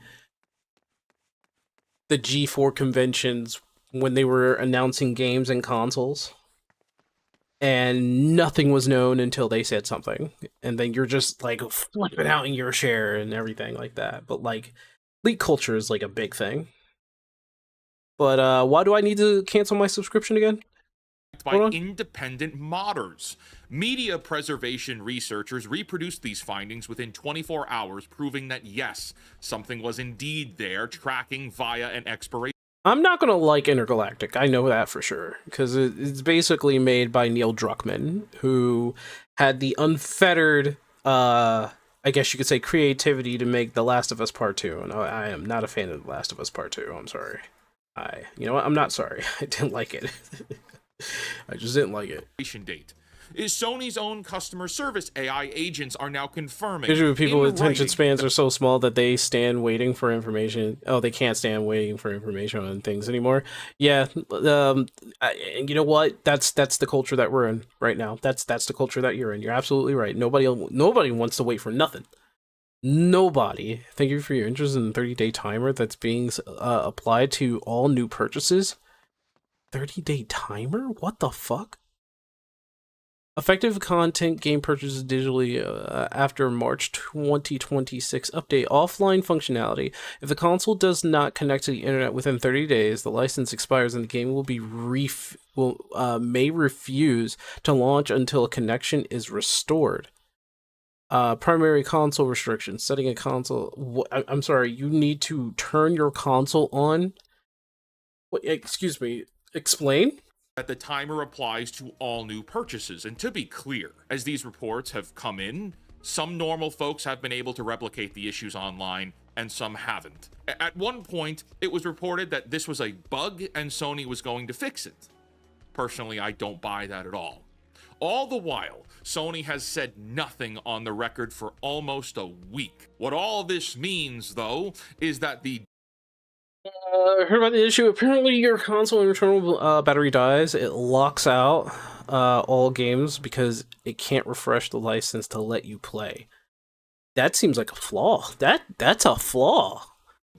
Speaker 1: the G4 conventions when they were announcing games and consoles, and nothing was known until they said something, and then you're just like flipping out in your chair and everything like that. But like, leak culture is like a big thing. But why do I need to cancel my subscription again?
Speaker 21: By independent modders. Media preservation researchers reproduced these findings within 24 hours, proving that yes, something was indeed there, tracking via an expiration.
Speaker 1: I'm not gonna like Intergalactic, I know that for sure, because it's basically made by Neil Druckmann, who had the unfettered, I guess you could say, creativity to make The Last of Us Part 2, and I am not a fan of The Last of Us Part 2, I'm sorry. You know what, I'm not sorry, I didn't like it. I just didn't like it.
Speaker 21: Date. Is Sony's own customer service AI agents are now confirming.
Speaker 1: Usually people with attention spans are so small that they stand waiting for information. Oh, they can't stand waiting for information on things anymore. Yeah, and you know what? That's the culture that we're in right now. That's the culture that you're in. You're absolutely right. Nobody wants to wait for nothing. Nobody. Thank you for your interest in the 30-day timer that's being applied to all new purchases. 30-day timer? What the fuck? Effective content game purchases digitally after March 2026 update offline functionality. If the console does not connect to the internet within 30 days, the license expires and the game will be may refuse to launch until a connection is restored. Primary console restrictions. Setting a console. I'm sorry. You need to turn your console on. Wait, excuse me. Explain.
Speaker 21: That the timer applies to all new purchases. And to be clear, as these reports have come in, some normal folks have been able to replicate the issues online, and some haven't. At one point, it was reported that this was a bug and Sony was going to fix it. Personally, I don't buy that at all. All the while, Sony has said nothing on the record for almost a week. What all this means, though, is that the
Speaker 1: heard about the issue. Apparently your console internal battery dies. It locks out all games because it can't refresh the license to let you play. That seems like a flaw. That's a flaw.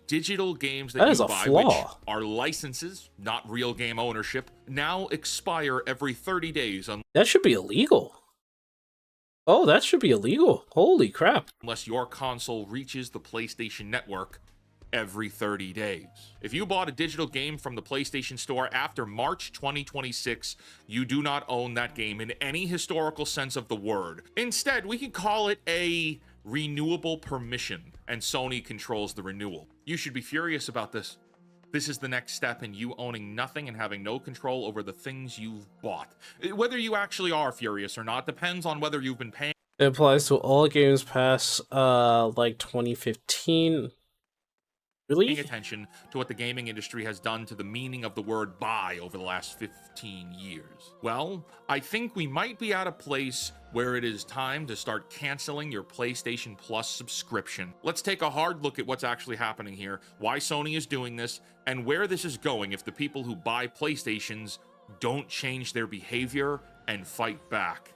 Speaker 21: Digital games that
Speaker 1: is
Speaker 21: you
Speaker 1: a
Speaker 21: buy,
Speaker 1: flaw.
Speaker 21: which are licenses, not real game ownership, now expire every 30 days.
Speaker 1: That should be illegal. Oh, that should be illegal. Holy crap.
Speaker 21: Unless your console reaches the PlayStation Network every 30 days. If you bought a digital game from the PlayStation Store after March 2026, you do not own that game in any historical sense of the word. Instead, we can call it a renewable permission, and Sony controls the renewal. You should be furious about this. This is the next step in you owning nothing and having no control over the things you've bought. Whether you actually are furious or not depends on whether you've been paying.
Speaker 1: It applies to all games past like 2015. Really?
Speaker 21: Paying attention to what the gaming industry has done to the meaning of the word buy over the last 15 years. Well, I think we might be at a place where it is time to start canceling your PlayStation Plus subscription. Let's take a hard look at what's actually happening here, why Sony is doing this, and where this is going if the people who buy PlayStations don't change their behavior and fight back.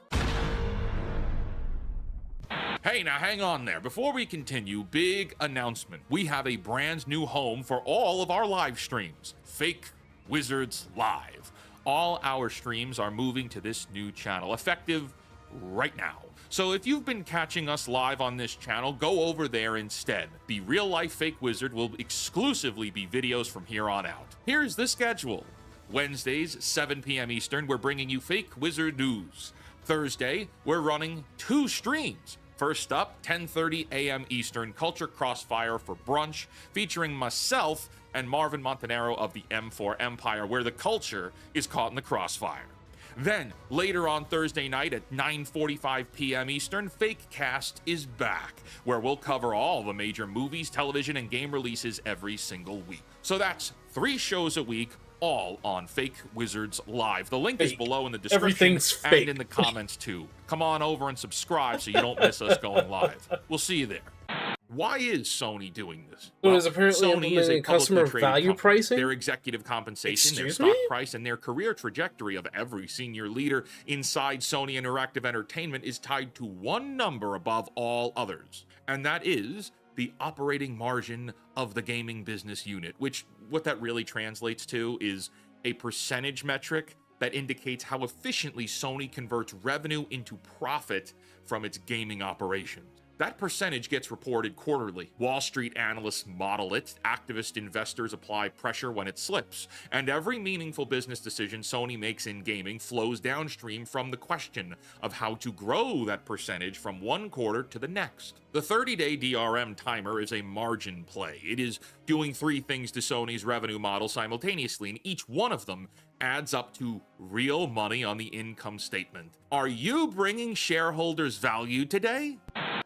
Speaker 21: Hey, now hang on there. Before we continue, big announcement. We have a brand new home for all of our live streams, Fake Wizards Live. All our streams are moving to this new channel, effective right now. So if you've been catching us live on this channel, go over there instead. The Real Life Fake Wizard will exclusively be videos from here on out. Here's the schedule. Wednesdays, 7 p.m. Eastern, we're bringing you Fake Wizard news. Thursday, we're running 2 streams. First up, 10:30 a.m. Eastern, Culture Crossfire for brunch, featuring myself and Marvin Montanaro of the M4 Empire, where the culture is caught in the crossfire. Then, later on Thursday night at 9:45 p.m. Eastern, Fake Cast is back, where we'll cover all the major movies, television, and game releases every single week. So that's 3 shows a week, all on Fake Wizards Live. The link is below in the description
Speaker 1: Everything's fake.
Speaker 21: and in the comments too. Come on over and subscribe so you don't miss us going live. We'll see you there. Why is Sony doing this?
Speaker 1: Well, it's apparently
Speaker 21: Sony is a
Speaker 1: customer
Speaker 21: publicly traded
Speaker 1: value
Speaker 21: company.
Speaker 1: pricing?
Speaker 21: Their executive compensation, their
Speaker 1: Excuse
Speaker 21: stock
Speaker 1: me?
Speaker 21: price, and their career trajectory of every senior leader inside Sony Interactive Entertainment is tied to one number above all others, and that is the operating margin of the gaming business unit, which what that really translates to is a percentage metric that indicates how efficiently Sony converts revenue into profit from its gaming operations. That percentage gets reported quarterly. Wall Street analysts model it, activist investors apply pressure when it slips, and every meaningful business decision Sony makes in gaming flows downstream from the question of how to grow that percentage from one quarter to the next. The 30-day DRM timer is a margin play. It is doing 3 things to Sony's revenue model simultaneously, and each one of them adds up to real money on the income statement. Are you bringing shareholders value today?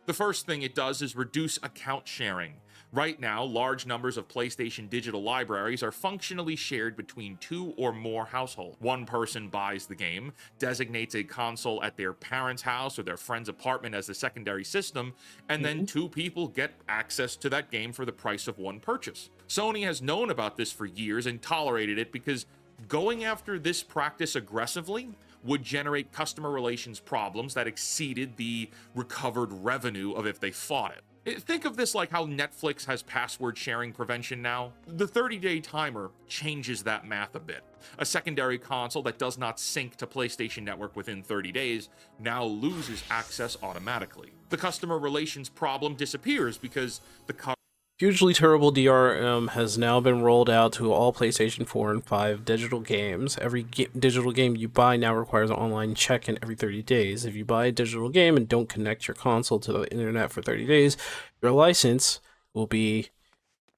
Speaker 21: The first thing it does is reduce account sharing. Right now, large numbers of PlayStation digital libraries are functionally shared between 2 or more households. One person buys the game, designates a console at their parents' house or their friend's apartment as the secondary system, and then 2 people get access to that game for the price of one purchase. Sony has known about this for years and tolerated it because going after this practice aggressively would generate customer relations problems that exceeded the recovered revenue of if they fought it. Think of this like how Netflix has password sharing prevention now. The 30-day timer changes that math a bit. A secondary console that does not sync to PlayStation Network within 30 days now loses access automatically. The customer relations problem disappears because the
Speaker 1: Hugely terrible DRM has now been rolled out to all PlayStation 4 and 5 digital games. Every digital game you buy now requires an online check-in every 30 days. If you buy a digital game and don't connect your console to the internet for 30 days, your license will be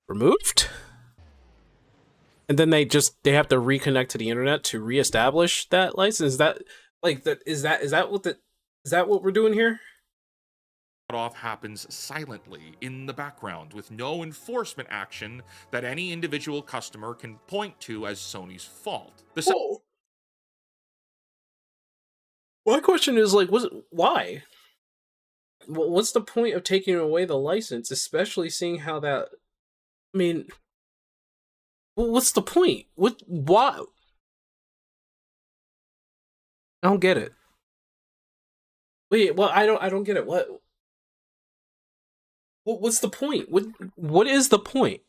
Speaker 1: removed. And then they have to reconnect to the internet to reestablish that license. Is that what we're doing here?
Speaker 21: Off happens silently in the background with no enforcement action that any individual customer can point to as Sony's fault.
Speaker 1: My question is why? What's the point of taking away the license, especially seeing how that? I mean, what's the point? Why? I don't get it. Wait, well, I don't get it. What's the point? What is the point?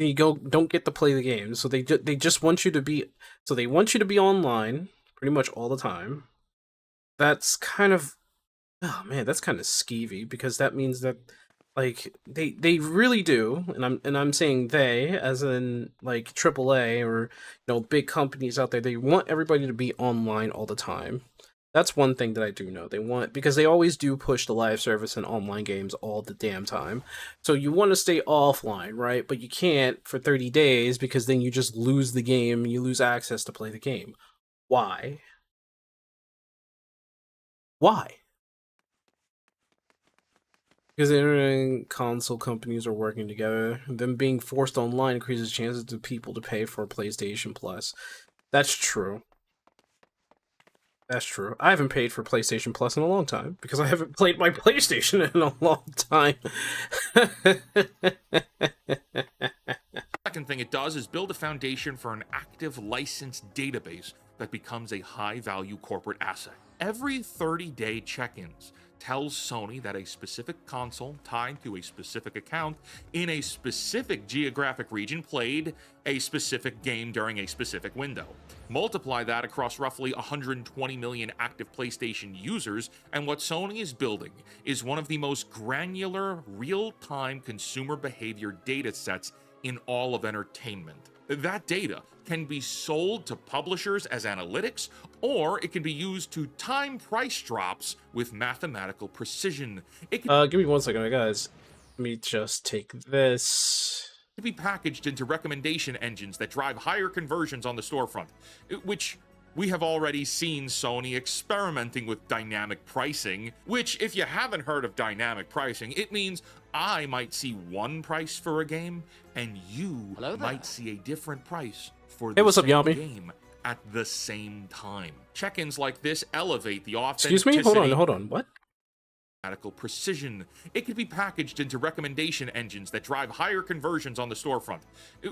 Speaker 1: You don't get to play the game, so they just want you to be, so they want you to be online pretty much all the time. That's kind of, oh man, that's kind of skeevy, because that means that they really do, and I'm saying they as in like AAA or big companies out there, they want everybody to be online all the time. That's one thing that I do know. They want, because they always do push the live service and online games all the damn time. So you want to stay offline, right? But you can't for 30 days because then you just lose the game. You lose access to play the game. Why? Why? Because the internet and console companies are working together. Them being forced online increases chances to people to pay for PlayStation Plus. That's true. That's true. I haven't paid for PlayStation Plus in a long time because I haven't played my PlayStation in a long time.
Speaker 21: Second thing it does is build a foundation for an active licensed database that becomes a high-value corporate asset. Every 30-day check-ins tells Sony that a specific console tied to a specific account in a specific geographic region played a specific game during a specific window. Multiply that across roughly 120 million active PlayStation users, and what Sony is building is one of the most granular, real-time consumer behavior data sets in all of entertainment. That data can be sold to publishers as analytics, or it can be used to time price drops with mathematical precision. It can
Speaker 1: give me 1 second, guys. Let me just take this.
Speaker 21: Be packaged into recommendation engines that drive higher conversions on the storefront, which we have already seen Sony experimenting with dynamic pricing, which, if you haven't heard of dynamic pricing, it means I might see one price for a game, and you might see a different price for the same game at the same time. Check-ins like this elevate the authenticity.
Speaker 1: Excuse me? Hold on. What?
Speaker 21: Mathematical precision. It can be packaged into recommendation engines that drive higher conversions on the storefront,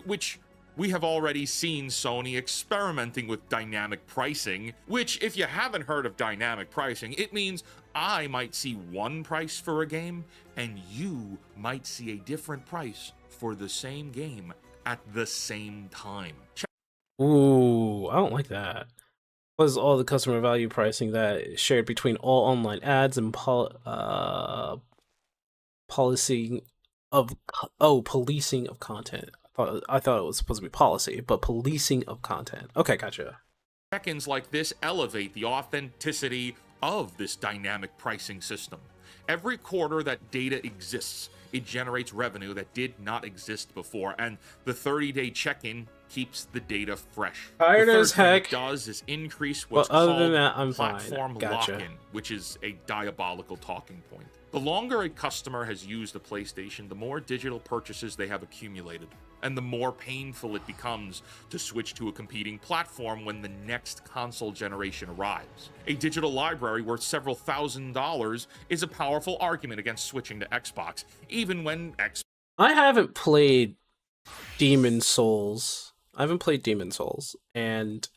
Speaker 21: which we have already seen Sony experimenting with dynamic pricing, which, if you haven't heard of dynamic pricing, it means I might see one price for a game, and you might see a different price for the same game at the same time.
Speaker 1: Ooh, I don't like that. What is all the customer value pricing that is shared between all online ads and policing of content? I thought it was supposed to be policy, but policing of content. Okay, gotcha.
Speaker 21: Check-ins like this elevate the authenticity of this dynamic pricing system. Every quarter that data exists, it generates revenue that did not exist before, and the 30-day check-in keeps the data fresh.
Speaker 1: Tired as heck.
Speaker 21: What it does is increase what's
Speaker 1: other
Speaker 21: called
Speaker 1: than that, I'm
Speaker 21: platform
Speaker 1: fine. Gotcha.
Speaker 21: lock-in, which is a diabolical talking point. The longer a customer has used a PlayStation, the more digital purchases they have accumulated, and the more painful it becomes to switch to a competing platform when the next console generation arrives. A digital library worth several $1,000s is a powerful argument against switching to Xbox, even when
Speaker 1: I haven't played Demon Souls. And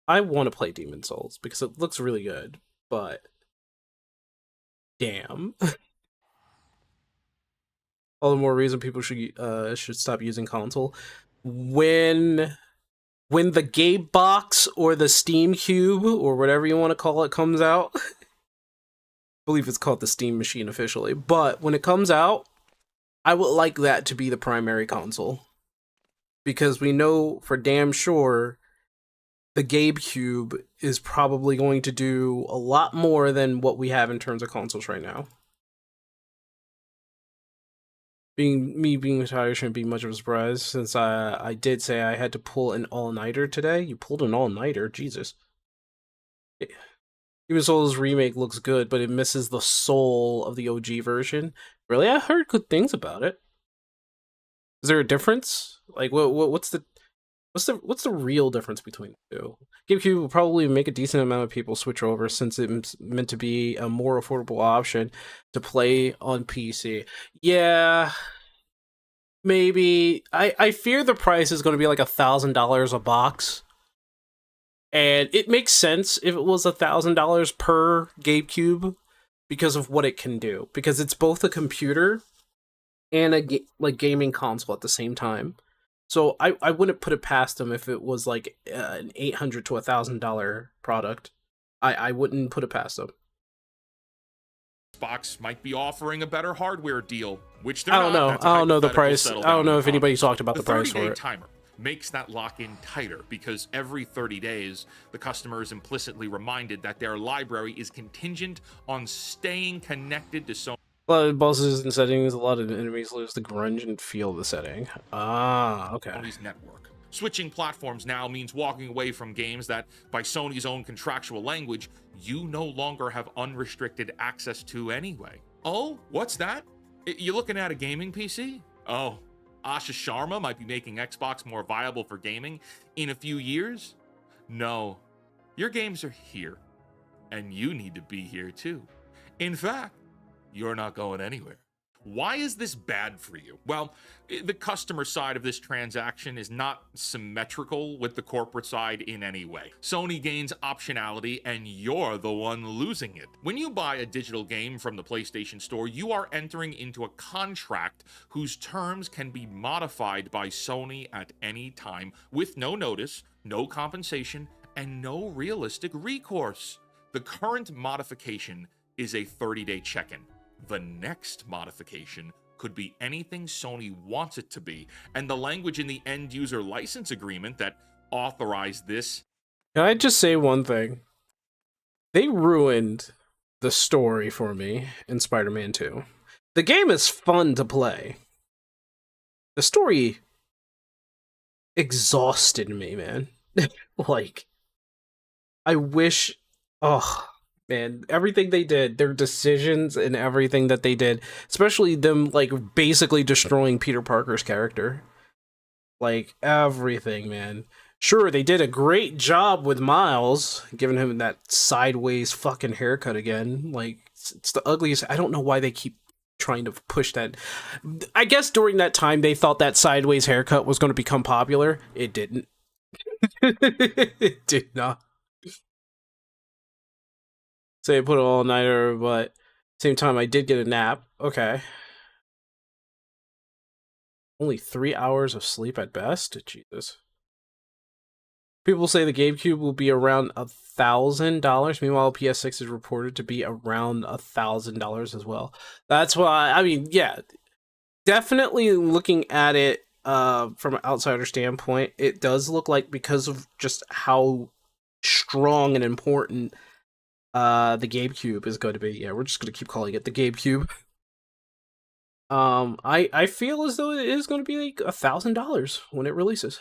Speaker 1: I want to play Demon Souls because it looks really good, but damn. All the more reason people should stop using console. When the Game Box or the Steam Cube or whatever you want to call it comes out, I believe it's called the Steam Machine officially, but when it comes out, I would like that to be the primary console. Because we know for damn sure the GameCube is probably going to do a lot more than what we have in terms of consoles right now. Being retired shouldn't be much of a surprise, since I did say I had to pull an all-nighter today. You pulled an all-nighter? Jesus. Demon Souls Remake looks good, but it misses the soul of the OG version. Really? I heard good things about it. Is there a difference? Like, what's the real difference between the two? GameCube will probably make a decent amount of people switch over, since it's meant to be a more affordable option to play on PC. Yeah, maybe. I fear the price is going to be like $1,000 a box, and it makes sense if it was $1,000 per GameCube because of what it can do. Because it's both a computer and a gaming console at the same time. So I wouldn't put it past them if it was like an $800 to $1,000 product. I wouldn't put it past them.
Speaker 21: Xbox might be offering a better hardware deal, which they're
Speaker 1: I don't know. I don't know the price. I don't know if anybody's talked about the price for it.
Speaker 21: The 30-day timer makes that lock-in tighter because every 30 days, the customer is implicitly reminded that their library is contingent on staying connected to Sony.
Speaker 1: A lot of bosses and settings, a lot of enemies lose the grunge and feel of the setting. Ah, okay.
Speaker 21: Sony's network. Switching platforms now means walking away from games that, by Sony's own contractual language, you no longer have unrestricted access to anyway. Oh, what's that? You looking at a gaming PC? Oh, Asha Sharma might be making Xbox more viable for gaming in a few years? No, your games are here, and you need to be here too. In fact, you're not going anywhere. Why is this bad for you? Well, the customer side of this transaction is not symmetrical with the corporate side in any way. Sony gains optionality, and you're the one losing it. When you buy a digital game from the PlayStation Store, you are entering into a contract whose terms can be modified by Sony at any time with no notice, no compensation, and no realistic recourse. The current modification is a 30-day check-in. The next modification could be anything Sony wants it to be, and the language in the end-user license agreement that authorized this.
Speaker 1: Can I just say one thing? They ruined the story for me in Spider-Man 2. The game is fun to play. The story exhausted me, man. Like, I wish... Oh... Man, everything they did, their decisions and everything that they did, especially them, like, basically destroying Peter Parker's character. Like, everything, man. Sure, they did a great job with Miles, giving him that sideways fucking haircut again. Like, it's the ugliest. I don't know why they keep trying to push that. I guess during that time, they thought that sideways haircut was going to become popular. It didn't. It did not. Say I put an all-nighter, but same time I did get a nap. Okay. Only 3 hours of sleep at best? Jesus. People say the GameCube will be around $1,000. Meanwhile, PS6 is reported to be around $1,000 as well. That's why, I mean, yeah. Definitely looking at it from an outsider standpoint, it does look like, because of just how strong and important the GameCube is going to be. Yeah, we're just going to keep calling it the GameCube. I feel as though it is going to be like $1,000 when it releases.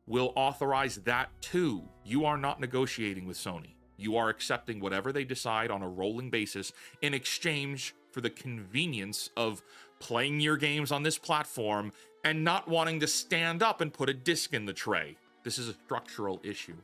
Speaker 21: Will authorize that too. You are not negotiating with Sony. You are accepting whatever they decide on a rolling basis in exchange for the convenience of playing your games on this platform and not wanting to stand up and put a disc in the tray. This is a structural issue.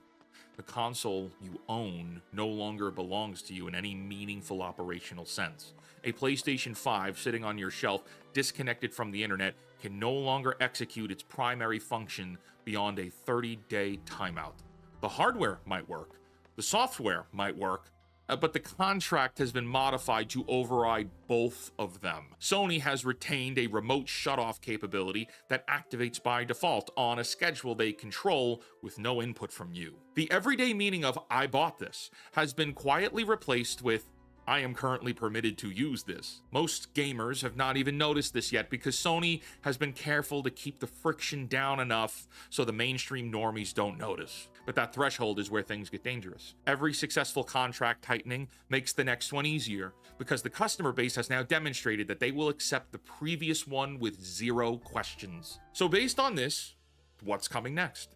Speaker 21: The console you own no longer belongs to you in any meaningful operational sense. A PlayStation 5 sitting on your shelf, disconnected from the internet, can no longer execute its primary function beyond a 30-day timeout. The hardware might work, the software might work, but the contract has been modified to override both of them. Sony has retained a remote shutoff capability that activates by default on a schedule they control with no input from you. The everyday meaning of "I bought this" has been quietly replaced with "I am currently permitted to use this." Most gamers have not even noticed this yet because Sony has been careful to keep the friction down enough so the mainstream normies don't notice. But that threshold is where things get dangerous. Every successful contract tightening makes the next one easier because the customer base has now demonstrated that they will accept the previous one with zero questions. So based on this, what's coming next?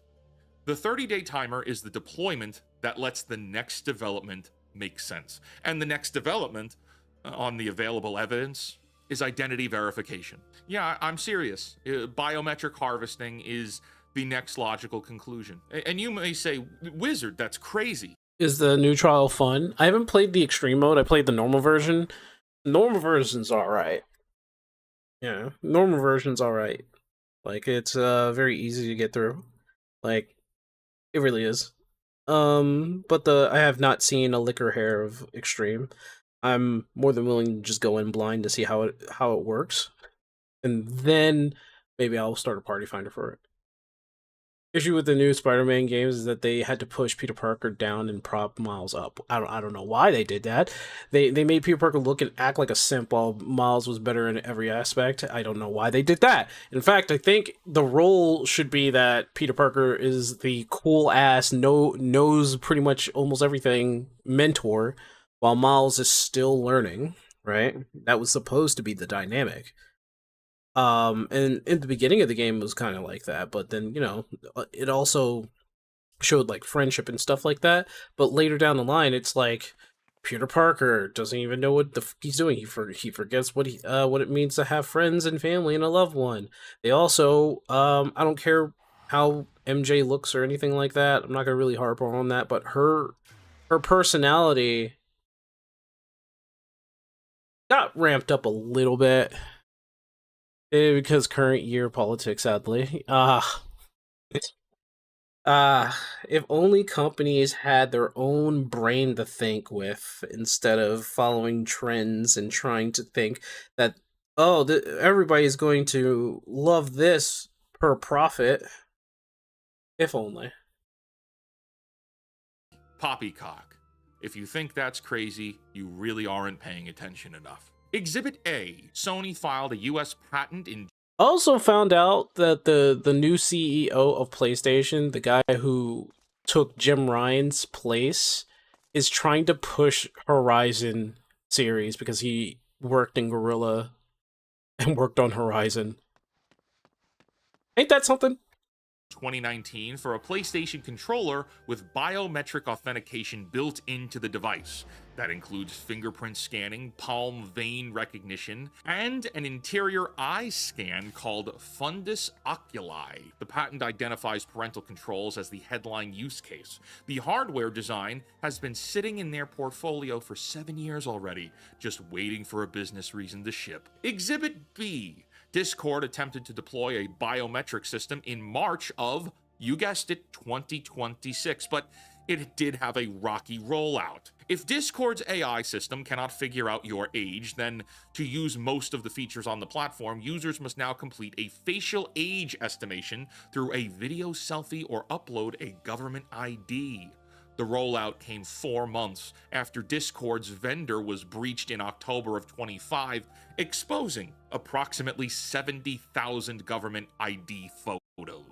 Speaker 21: The 30-day timer is the deployment that lets the next development make sense. And the next development, on the available evidence, is identity verification. Yeah, I'm serious. Biometric harvesting is the next logical conclusion. And you may say, "Wizard, that's crazy."
Speaker 1: Is the new trial fun? I haven't played the extreme mode. I played the normal version. Normal version's alright. Yeah, normal version's alright. Like, it's very easy to get through. Like, it really is. But I have not seen a lick or hair of extreme. I'm more than willing to just go in blind to see how it works. And then maybe I'll start a party finder for it. Issue with the new Spider-Man games is that they had to push Peter Parker down and prop Miles up. I don't know why they did that. They made Peter Parker look and act like a simp while Miles was better in every aspect. I don't know why they did that. In fact, I think the role should be that Peter Parker is the cool ass, knows pretty much almost everything mentor, while Miles is still learning, right? That was supposed to be the dynamic. And in the beginning of the game it was kind of like that, but then, you know, it also showed like friendship and stuff like that. But later down the line, it's like Peter Parker doesn't even know what the he's doing. He forgets what it means to have friends and family and a loved one. They also, I don't care how MJ looks or anything like that. I'm not gonna really harp on that, but her personality got ramped up a little bit. Because current year politics, sadly. If only companies had their own brain to think with instead of following trends and trying to think that, oh, everybody's going to love this per profit. If only.
Speaker 21: Poppycock. If you think that's crazy, you really aren't paying attention enough. Exhibit A. Sony filed a US patent in...
Speaker 1: Also found out that the new CEO of PlayStation, the guy who took Jim Ryan's place, is trying to push Horizon series because he worked in Guerrilla and worked on Horizon. Ain't that something?
Speaker 21: 2019 for a PlayStation controller with biometric authentication built into the device. That includes fingerprint scanning, palm vein recognition, and an interior eye scan called Fundus Oculi. The patent identifies parental controls as the headline use case. The hardware design has been sitting in their portfolio for 7 years already, just waiting for a business reason to ship. Exhibit B. Discord attempted to deploy a biometric system in March of, you guessed it, 2026, but it did have a rocky rollout. If Discord's AI system cannot figure out your age, then to use most of the features on the platform, users must now complete a facial age estimation through a video selfie or upload a government ID. The rollout came 4 months after Discord's vendor was breached in October of 25, exposing approximately 70,000 government ID photos.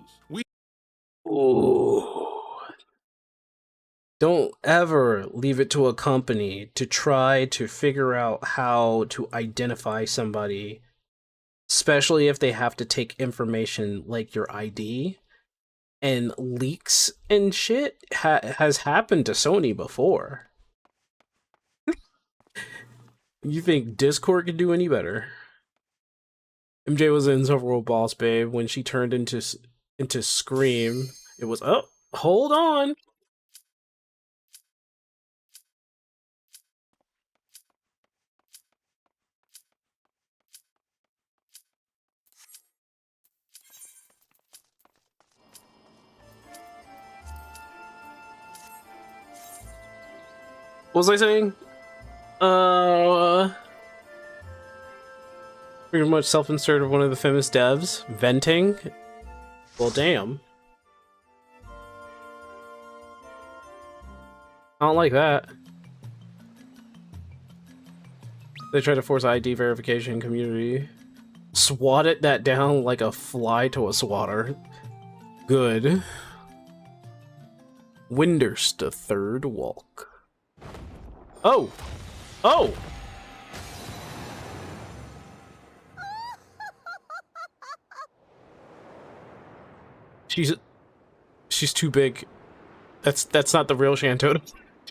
Speaker 1: Ooh. Don't ever leave it to a company to try to figure out how to identify somebody, especially if they have to take information like your ID. And leaks and shit has happened to Sony before. You think Discord can do any better? MJ was in Overworld Boss Babe when she turned into Scream. It was, oh, hold on. What was I saying? Pretty much self-insert of one of the famous devs. Venting? Well, damn. I don't like that. They try to force ID verification community. Swatted that down like a fly to a swatter. Good. Winders the third walk. Oh! Oh! She's too big. That's not the real Shantota.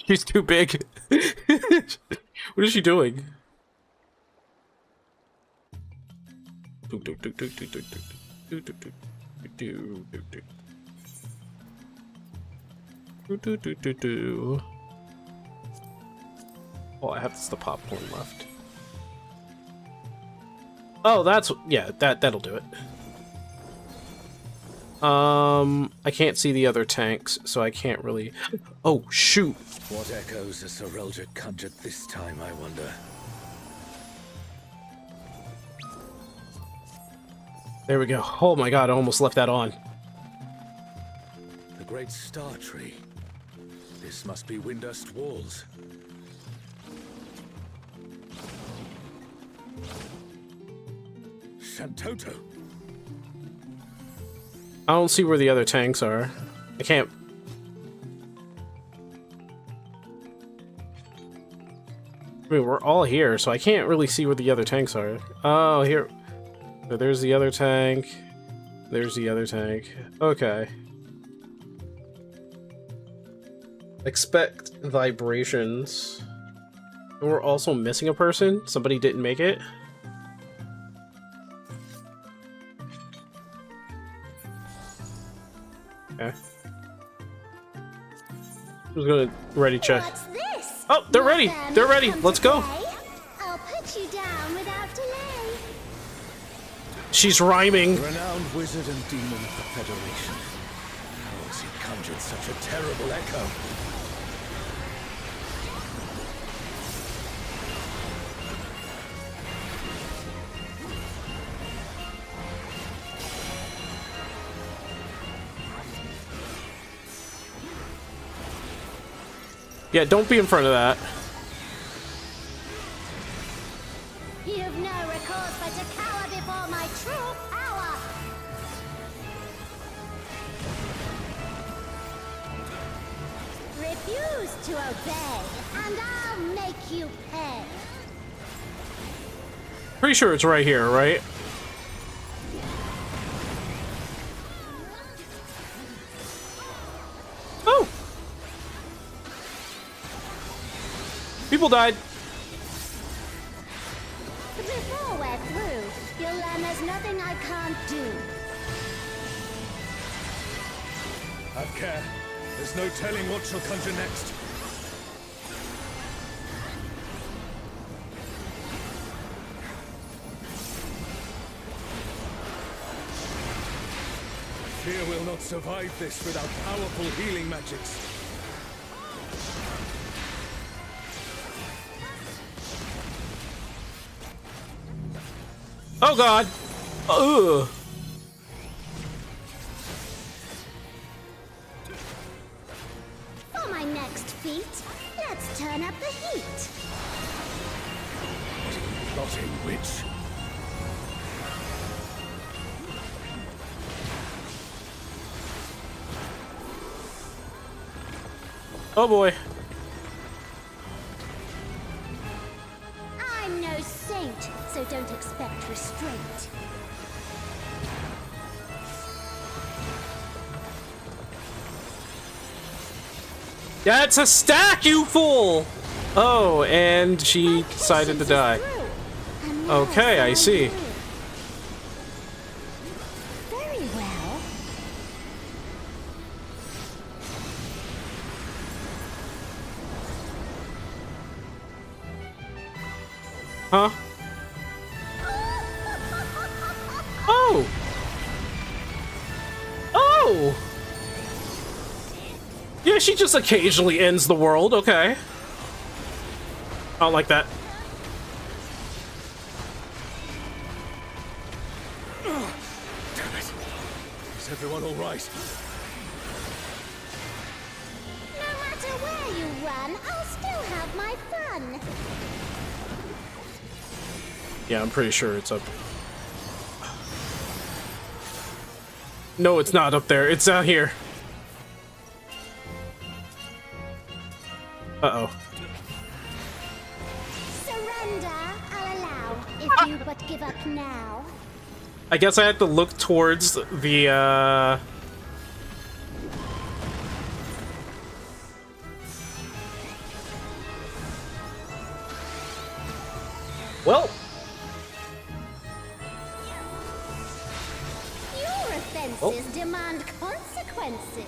Speaker 1: She's too big. What is she doing? Oh, I have the popcorn left. Oh, that's, yeah, that'll do it. I can't see the other tanks, so I can't really... Oh, shoot!
Speaker 10: What echoes has Sir Roger conjured this time, I wonder?
Speaker 1: There we go. Oh my god, I almost left that on.
Speaker 10: The Great Star Tree. This must be Windust Walls. Shantoto.
Speaker 1: I don't see where the other tanks are. I can't... I mean, we're all here, so I can't really see where the other tanks are. Oh, here. But there's the other tank. There's the other tank. Okay. Expect vibrations. And we're also missing a person? Somebody didn't make it? Okay. Who's gonna ready check?
Speaker 14: What's this?
Speaker 1: Oh, they're ready! They're ready! Let's go!
Speaker 14: I'll put you down without delay.
Speaker 1: She's rhyming.
Speaker 2: Renowned wizard and demon of the Federation. How has he conjured such a terrible echo?
Speaker 1: Yeah, don't be in front of that.
Speaker 14: You've no recourse but to cower before my true power. Refuse to obey, and I'll make you pay.
Speaker 1: Pretty sure it's right here, right? Oh! People died.
Speaker 14: Before we're through, you'll learn there's nothing I can't do.
Speaker 2: Have care. There's no telling what she'll conjure next. Fear will not survive this without powerful healing magics.
Speaker 1: Oh god! Ugh!
Speaker 14: For my next feat, let's turn up the heat.
Speaker 2: Plotting witch.
Speaker 1: Oh boy.
Speaker 14: I'm no saint, so don't expect restraint.
Speaker 1: That's a stack, you fool! Oh, and she decided to die. Okay, I see.
Speaker 14: Very well.
Speaker 1: Huh? Oh! Oh! Yeah, she just occasionally ends the world, okay. I don't like that.
Speaker 2: Damn it. Is everyone all right?
Speaker 14: No matter where you run, I'll still have my fun.
Speaker 1: Yeah, I'm pretty sure it's up. No, it's not up there. It's out here. Uh-oh.
Speaker 14: Surrender, I'll allow, if you but give up now.
Speaker 1: I guess I have to look towards the, Well.
Speaker 14: Your offenses demand consequences.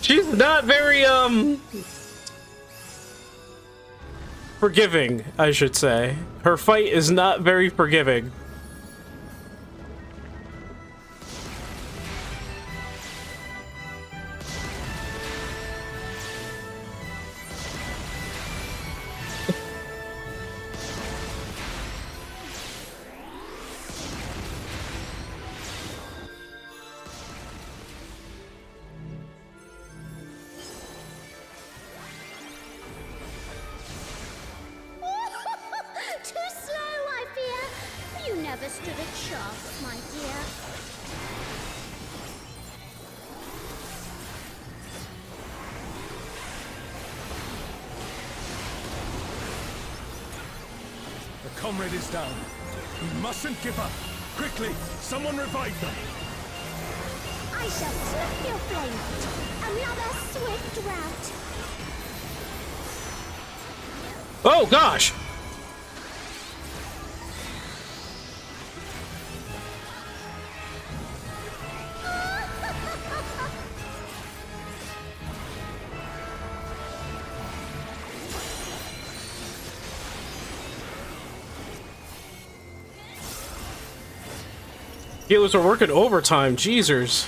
Speaker 1: She's not very, forgiving, I should say. Her fight is not very forgiving.
Speaker 14: Too slow, I fear. You never stood a chance, my dear.
Speaker 10: comrade is down. We mustn't give up. Quickly, someone revive them.
Speaker 14: I shall snuff your flame. Another swift rout.
Speaker 1: Oh gosh! Healers are working overtime, Jeezers.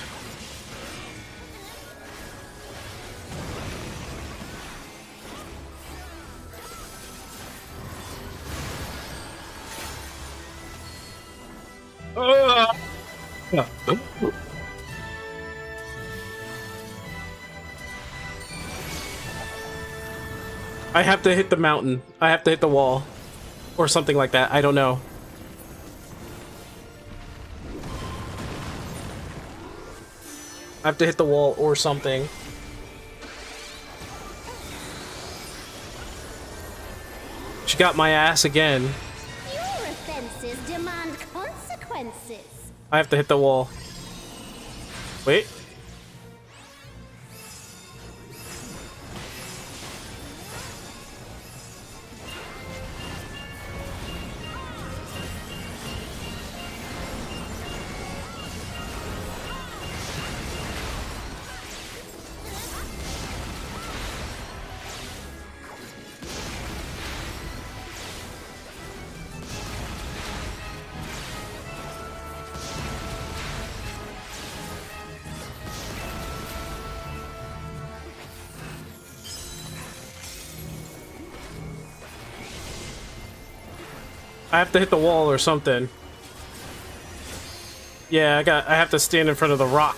Speaker 1: I have to hit the mountain. I have to hit the wall. Or something like that. I don't know. I have to hit the wall or something. She got my ass again.
Speaker 14: Your offenses demand consequences.
Speaker 1: I have to hit the wall. Wait. I have to hit the wall or something. Yeah, I have to stand in front of the rock.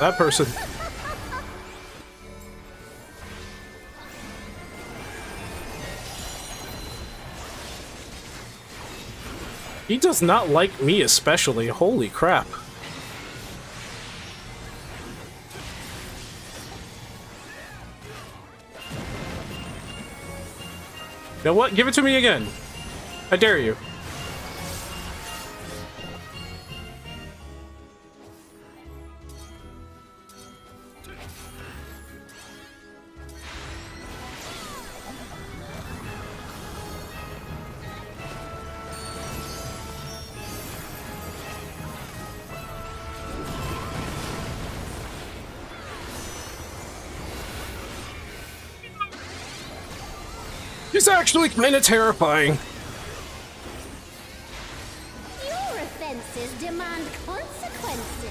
Speaker 1: That person. He does not like me especially. Holy crap. You know what? Give it to me again. I dare you. It's actually kind of terrifying.
Speaker 14: Your offenses demand consequences.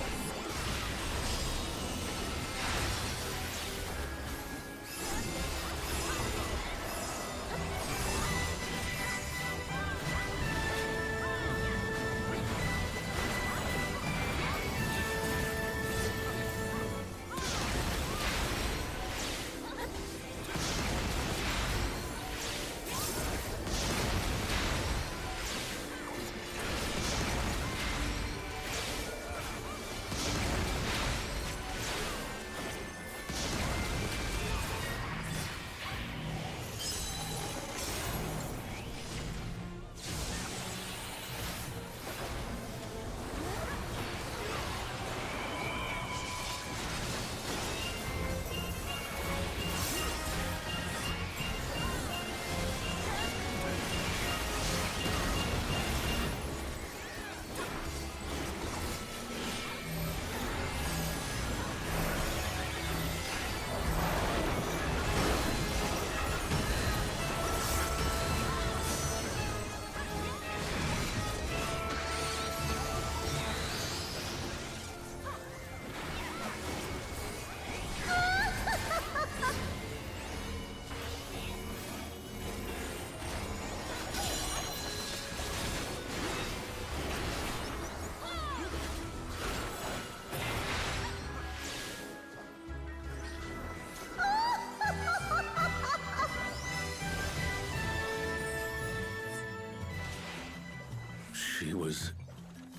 Speaker 10: She was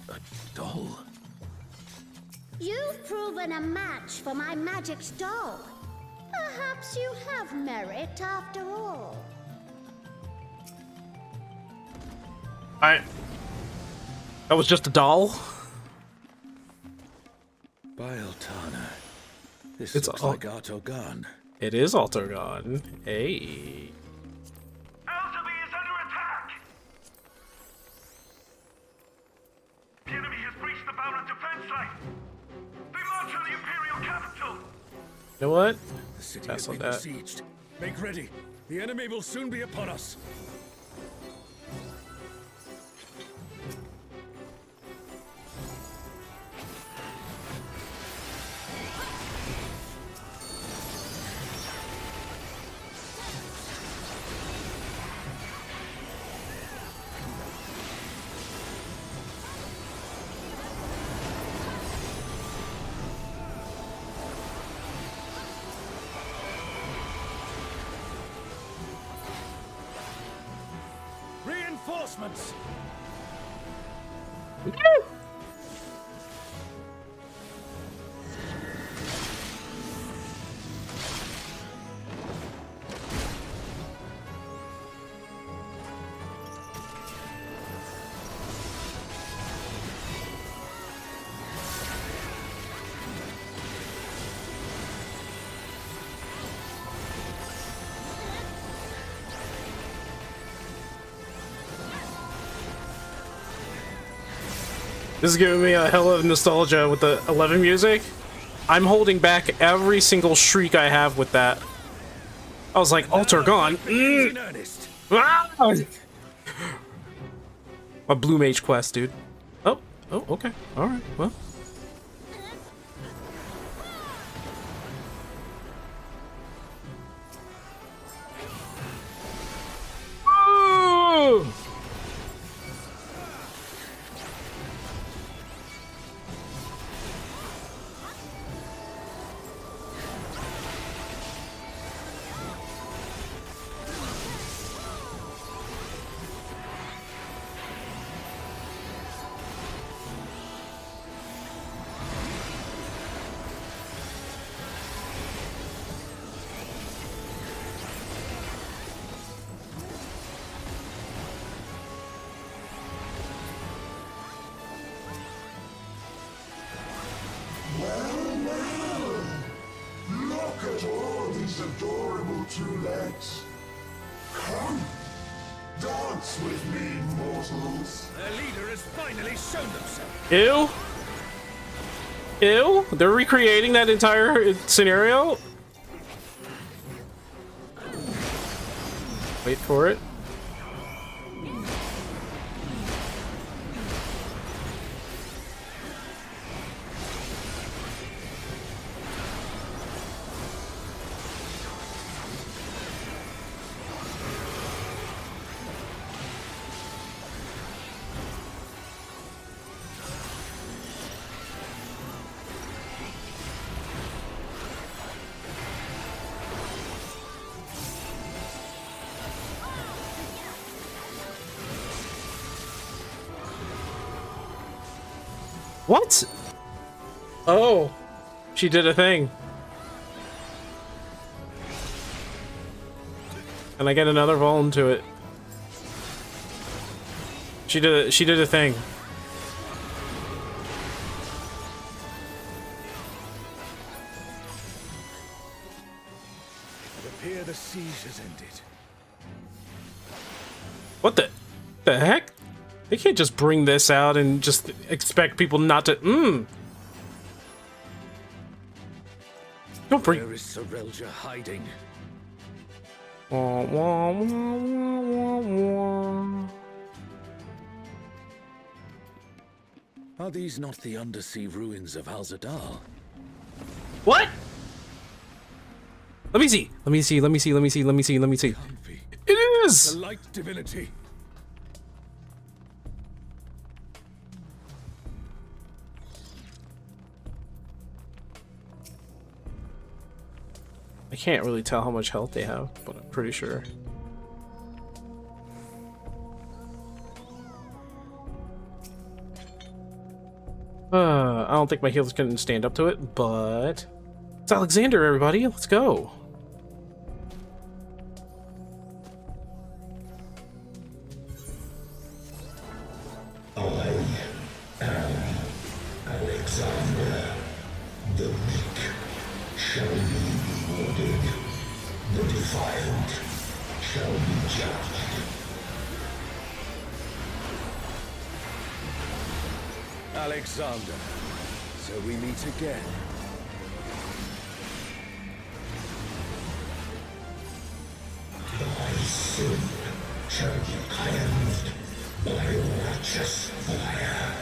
Speaker 10: a doll.
Speaker 14: You've proven a match for my magic dog. Perhaps you have merit after all.
Speaker 1: That was just a doll?
Speaker 10: Biotana. This
Speaker 1: It's
Speaker 10: looks
Speaker 1: all-
Speaker 10: like Artogan.
Speaker 1: It is Altergon. Hey.
Speaker 12: The enemy has breached the Baron defense line. They march on the Imperial capital.
Speaker 1: You know what?
Speaker 10: The city
Speaker 1: Pass
Speaker 10: has
Speaker 1: on
Speaker 10: been
Speaker 1: that.
Speaker 10: besieged. Make ready. The enemy will soon be upon us. Reinforcements!
Speaker 1: This is giving me a hell of nostalgia with the 11 music. I'm holding back every single shriek I have with that. I was like, Altergon. Ah! A Blue Mage quest, dude. Oh, okay. Alright, well. Woo!
Speaker 12: Look at all these adorable two legs. Come, dance with me, mortals.
Speaker 10: Their leader has finally shown themselves.
Speaker 1: Ew. Ew. They're recreating that entire scenario. Wait for it. What? Oh, she did a thing. And I get another vuln to it. She did a thing.
Speaker 10: It appears the siege has ended.
Speaker 1: What the heck? They can't just bring this out and just expect people not to. Don't bring.
Speaker 10: Where is Sorelja hiding?
Speaker 1: Wah, wah, wah, wah, wah.
Speaker 10: Are these not the undersea ruins of Al-Zadar?
Speaker 1: What? Let me see. Let me see. Let me see. Let me see. Let me see. Let me see. It is.
Speaker 10: The light divinity.
Speaker 1: I can't really tell how much health they have, but I'm pretty sure. I don't think my healers can stand up to it, but it's Alexander, everybody. Let's go.
Speaker 12: I am Alexander. The meek shall be rewarded. The defiled shall be judged.
Speaker 2: Alexander, so we meet again.
Speaker 12: Thy sin shall be cleansed by righteous fire.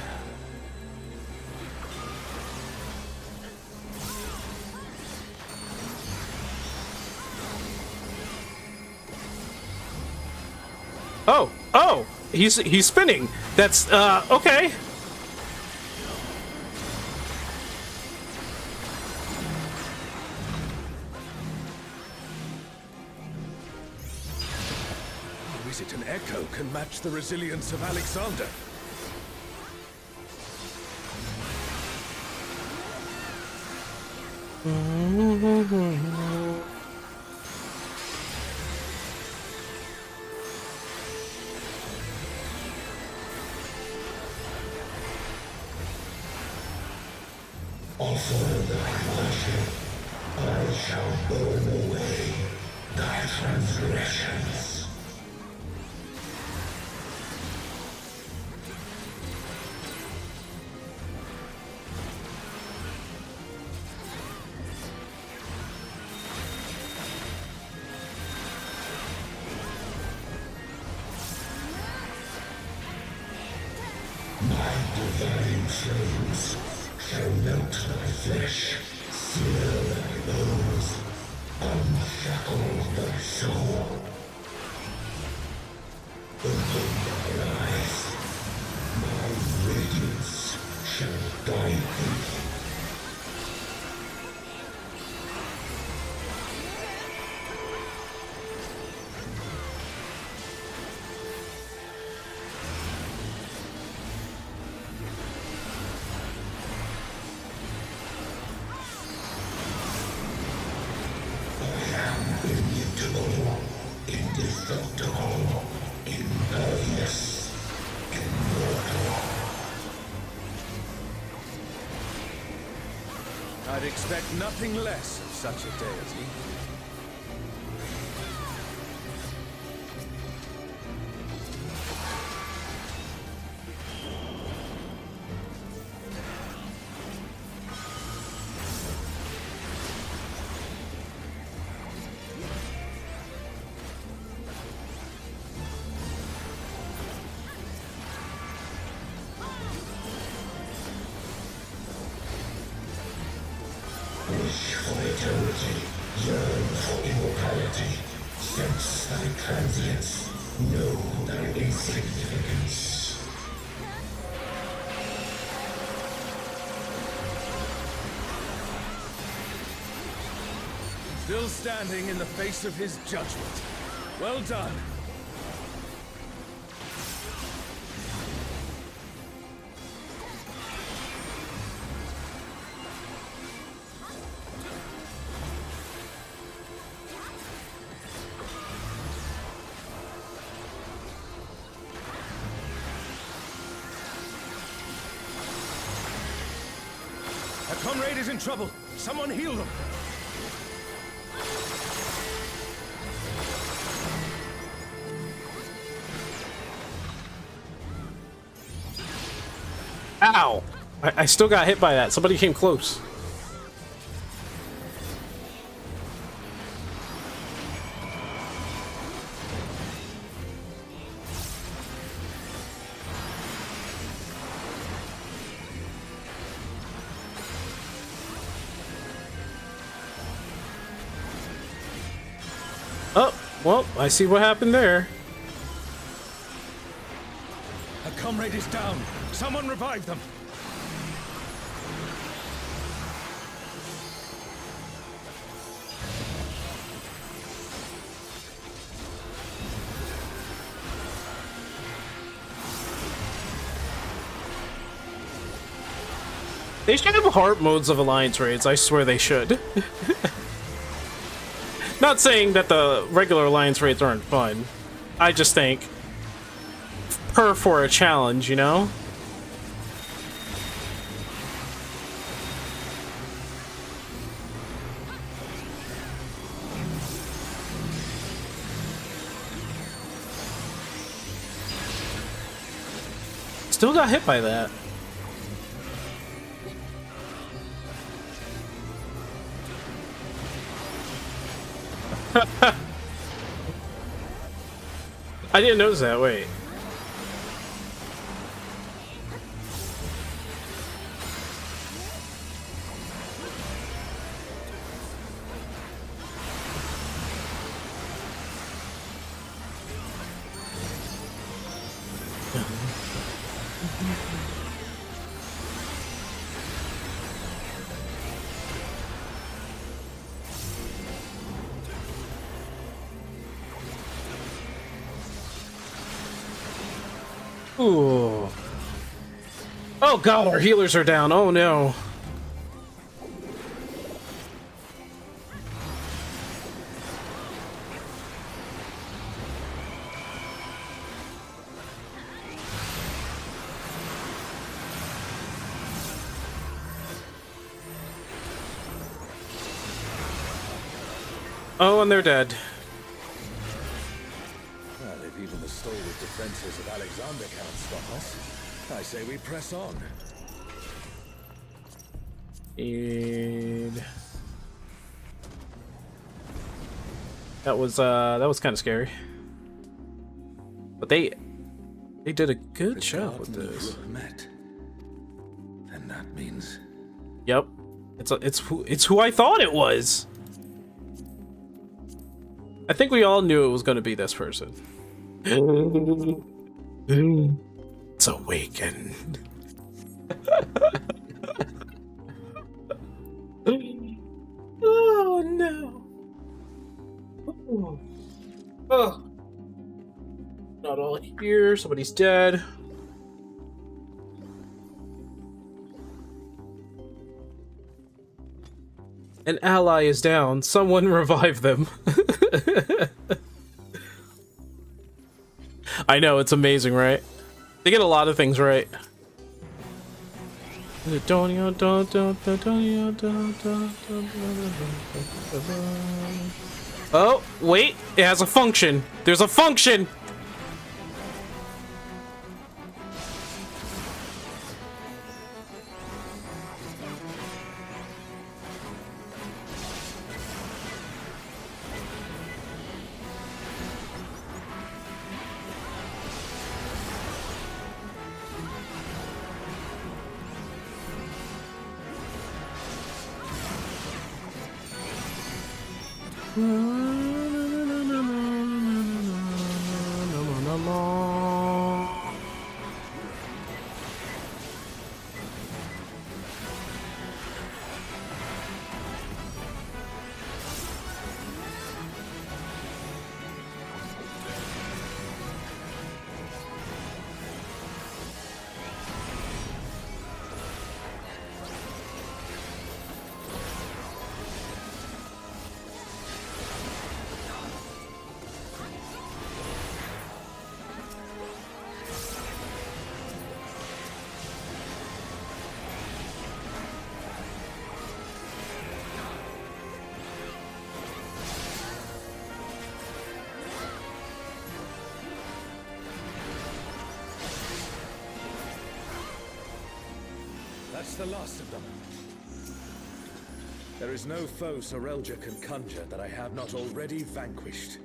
Speaker 1: Oh, he's spinning. That's okay.
Speaker 2: Or is it an echo can match the resilience of Alexander?
Speaker 12: Offer thy worship, I shall burn away thy transgressions. My divine flames shall melt thy flesh, sear thy bones, unshackle thy soul. Open thy eyes, my radiance shall guide thee. Immutable, indestructible, impervious, immortal.
Speaker 2: I'd expect nothing less of such a deity.
Speaker 12: Wish for eternity, yearn for immortality. Sense thy transience, know thy insignificance.
Speaker 2: Still standing in the face of his judgment. Well done. A comrade is in trouble. Someone heal them.
Speaker 1: Ow! I still got hit by that. Somebody came close. Oh, well, I see what happened there.
Speaker 2: A comrade is down. Someone revive them.
Speaker 1: They should have hard modes of alliance raids. I swear they should. Not saying that the regular alliance raids aren't fun. I just think for a challenge, you know? Still got hit by that. I didn't notice that, wait. Ooh. Oh god, our healers are down. Oh no. Oh, and they're dead.
Speaker 2: Well, if even the stalwart defenses of Alexander can't stop us, I say we press on.
Speaker 1: And that was kind of scary. But they did a good job with this.
Speaker 2: Met. And that means
Speaker 1: Yep. It's who I thought it was. I think we all knew it was going to be this person. It's awakened. Oh no. Oh. Not all here. Somebody's dead. An ally is down. Someone revive them. I know, it's amazing, right? They get a lot of things right. Oh, wait. It has a function. There's a function.
Speaker 2: that's the last of them. There is no foe Sorelja can conjure that I have not already vanquished.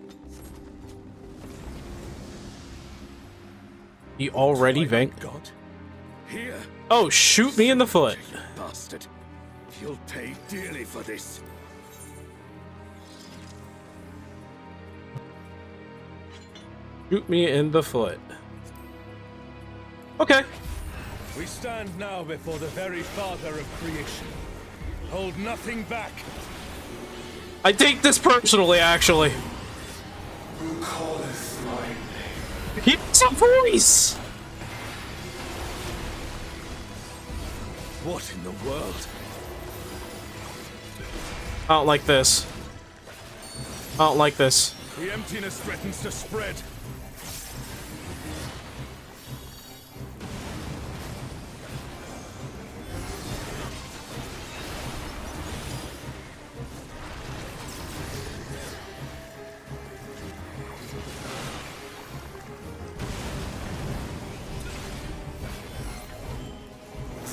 Speaker 1: He already
Speaker 2: God? Here.
Speaker 1: Oh, shoot me in the foot.
Speaker 2: You bastard. You'll pay dearly for this.
Speaker 1: Shoot me in the foot. Okay.
Speaker 18: We stand now before the very father of creation. Hold nothing back.
Speaker 1: I take this personally, actually.
Speaker 12: Who calleth my name?
Speaker 1: He has a voice!
Speaker 2: What in the world?
Speaker 1: I don't like this. I don't like this.
Speaker 2: The emptiness threatens to spread.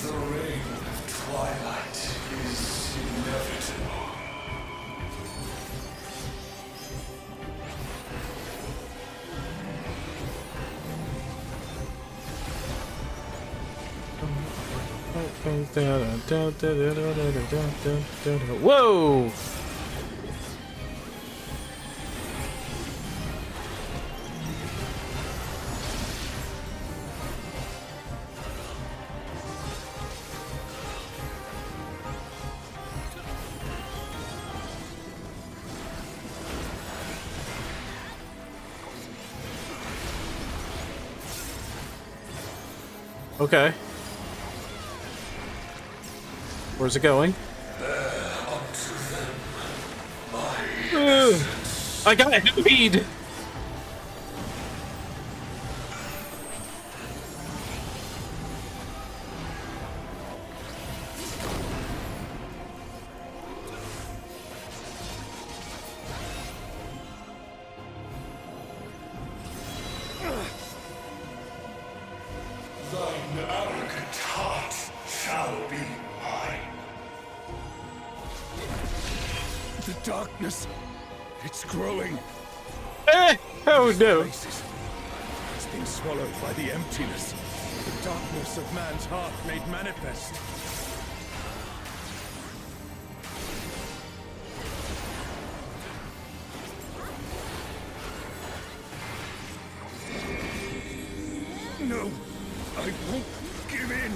Speaker 12: The reign of twilight is inevitable.
Speaker 1: Whoa! Okay. Where's it going? I got a lead.
Speaker 12: Thine arrogant heart shall be mine.
Speaker 2: The darkness, it's growing.
Speaker 1: Oh no.
Speaker 2: It's been swallowed by the emptiness. The darkness of man's heart made manifest. No, I won't give in.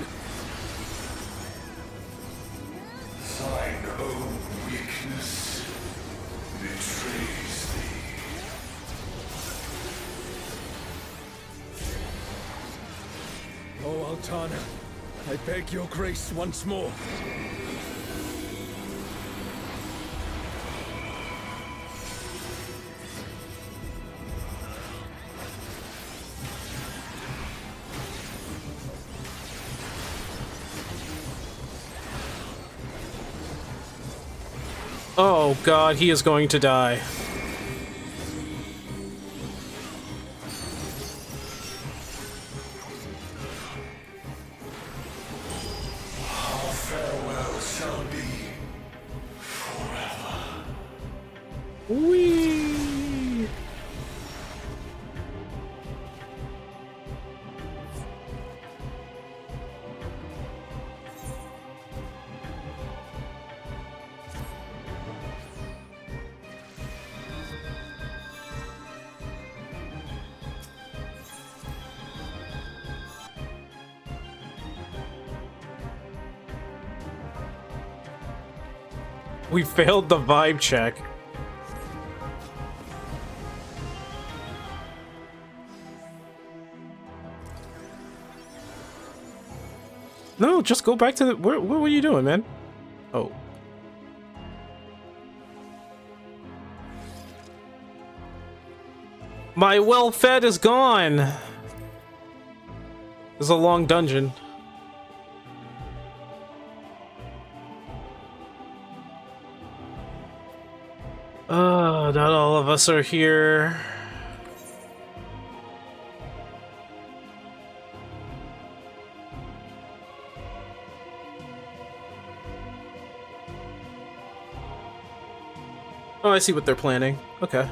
Speaker 12: Thine own weakness betrays thee.
Speaker 2: Oh, Altana, I beg your grace once more.
Speaker 1: Oh god, he is going to die.
Speaker 12: Our farewell shall be forever.
Speaker 1: Whee! We failed the vibe check. No, just go back to the... What were you doing, man? Oh. My well-fed is gone. This is a long dungeon. Not all of us are here. Oh, I see what they're planning. Okay.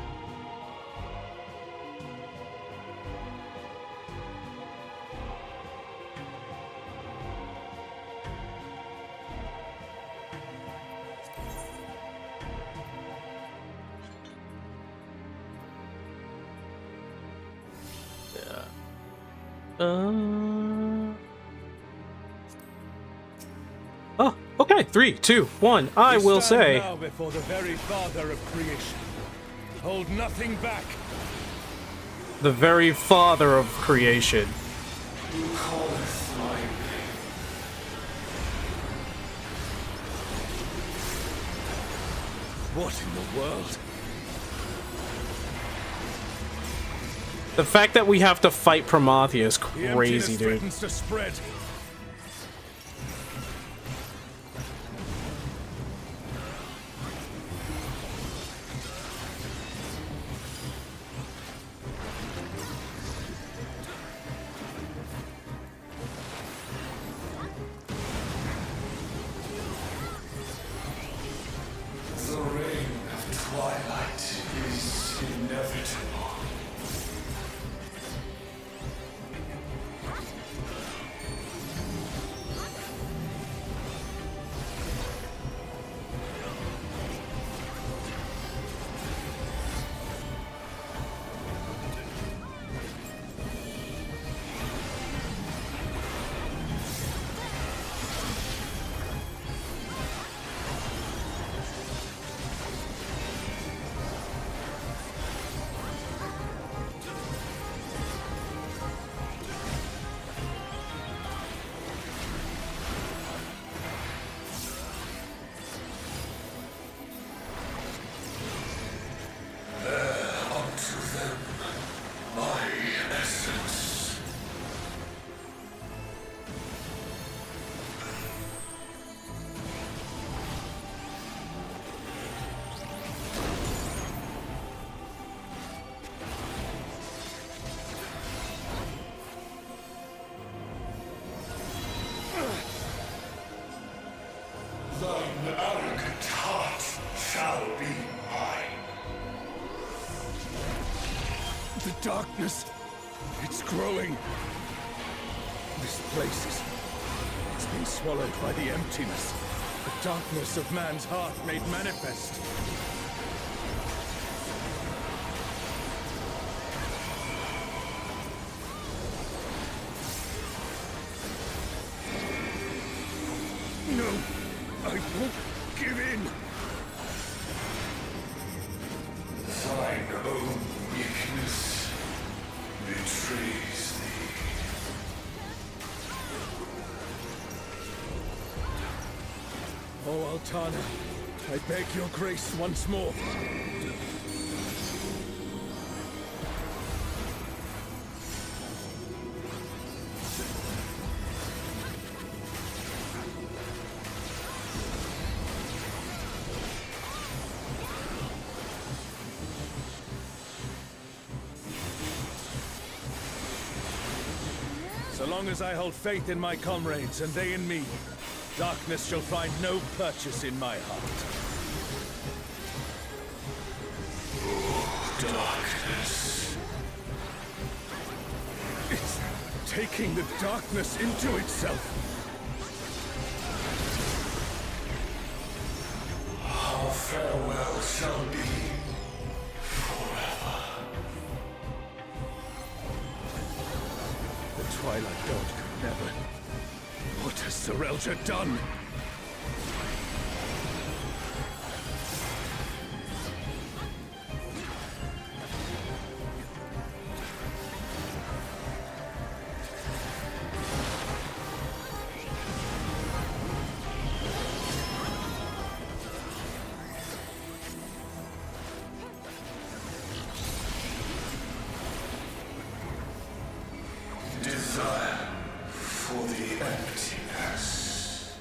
Speaker 1: Oh, okay. 3, 2, 1. I will say.
Speaker 2: Now before the very father of creation. Hold nothing back.
Speaker 1: The very father of creation.
Speaker 12: Who calleth my name?
Speaker 2: What in the world?
Speaker 1: The fact that we have to fight Prometheus is
Speaker 2: The
Speaker 1: crazy,
Speaker 2: emptiness
Speaker 1: dude.
Speaker 2: threatens to spread.
Speaker 12: The reign of twilight is inevitable. Unto them, my essence. Thine arrogant heart shall be mine.
Speaker 2: The darkness, it's growing. This place is... it's been swallowed by the emptiness. The darkness of man's heart made manifest. No, I won't give in.
Speaker 12: Thine own weakness betrays thee.
Speaker 2: Oh, Altana, I beg your grace once more. So long as I hold faith in my comrades and they in me, darkness shall find no purchase in my heart.
Speaker 12: Darkness.
Speaker 2: It's taking the darkness into itself.
Speaker 12: Our farewell shall be forever.
Speaker 2: The Twilight God could never. What has Serelja done?
Speaker 12: Desire for the emptiness.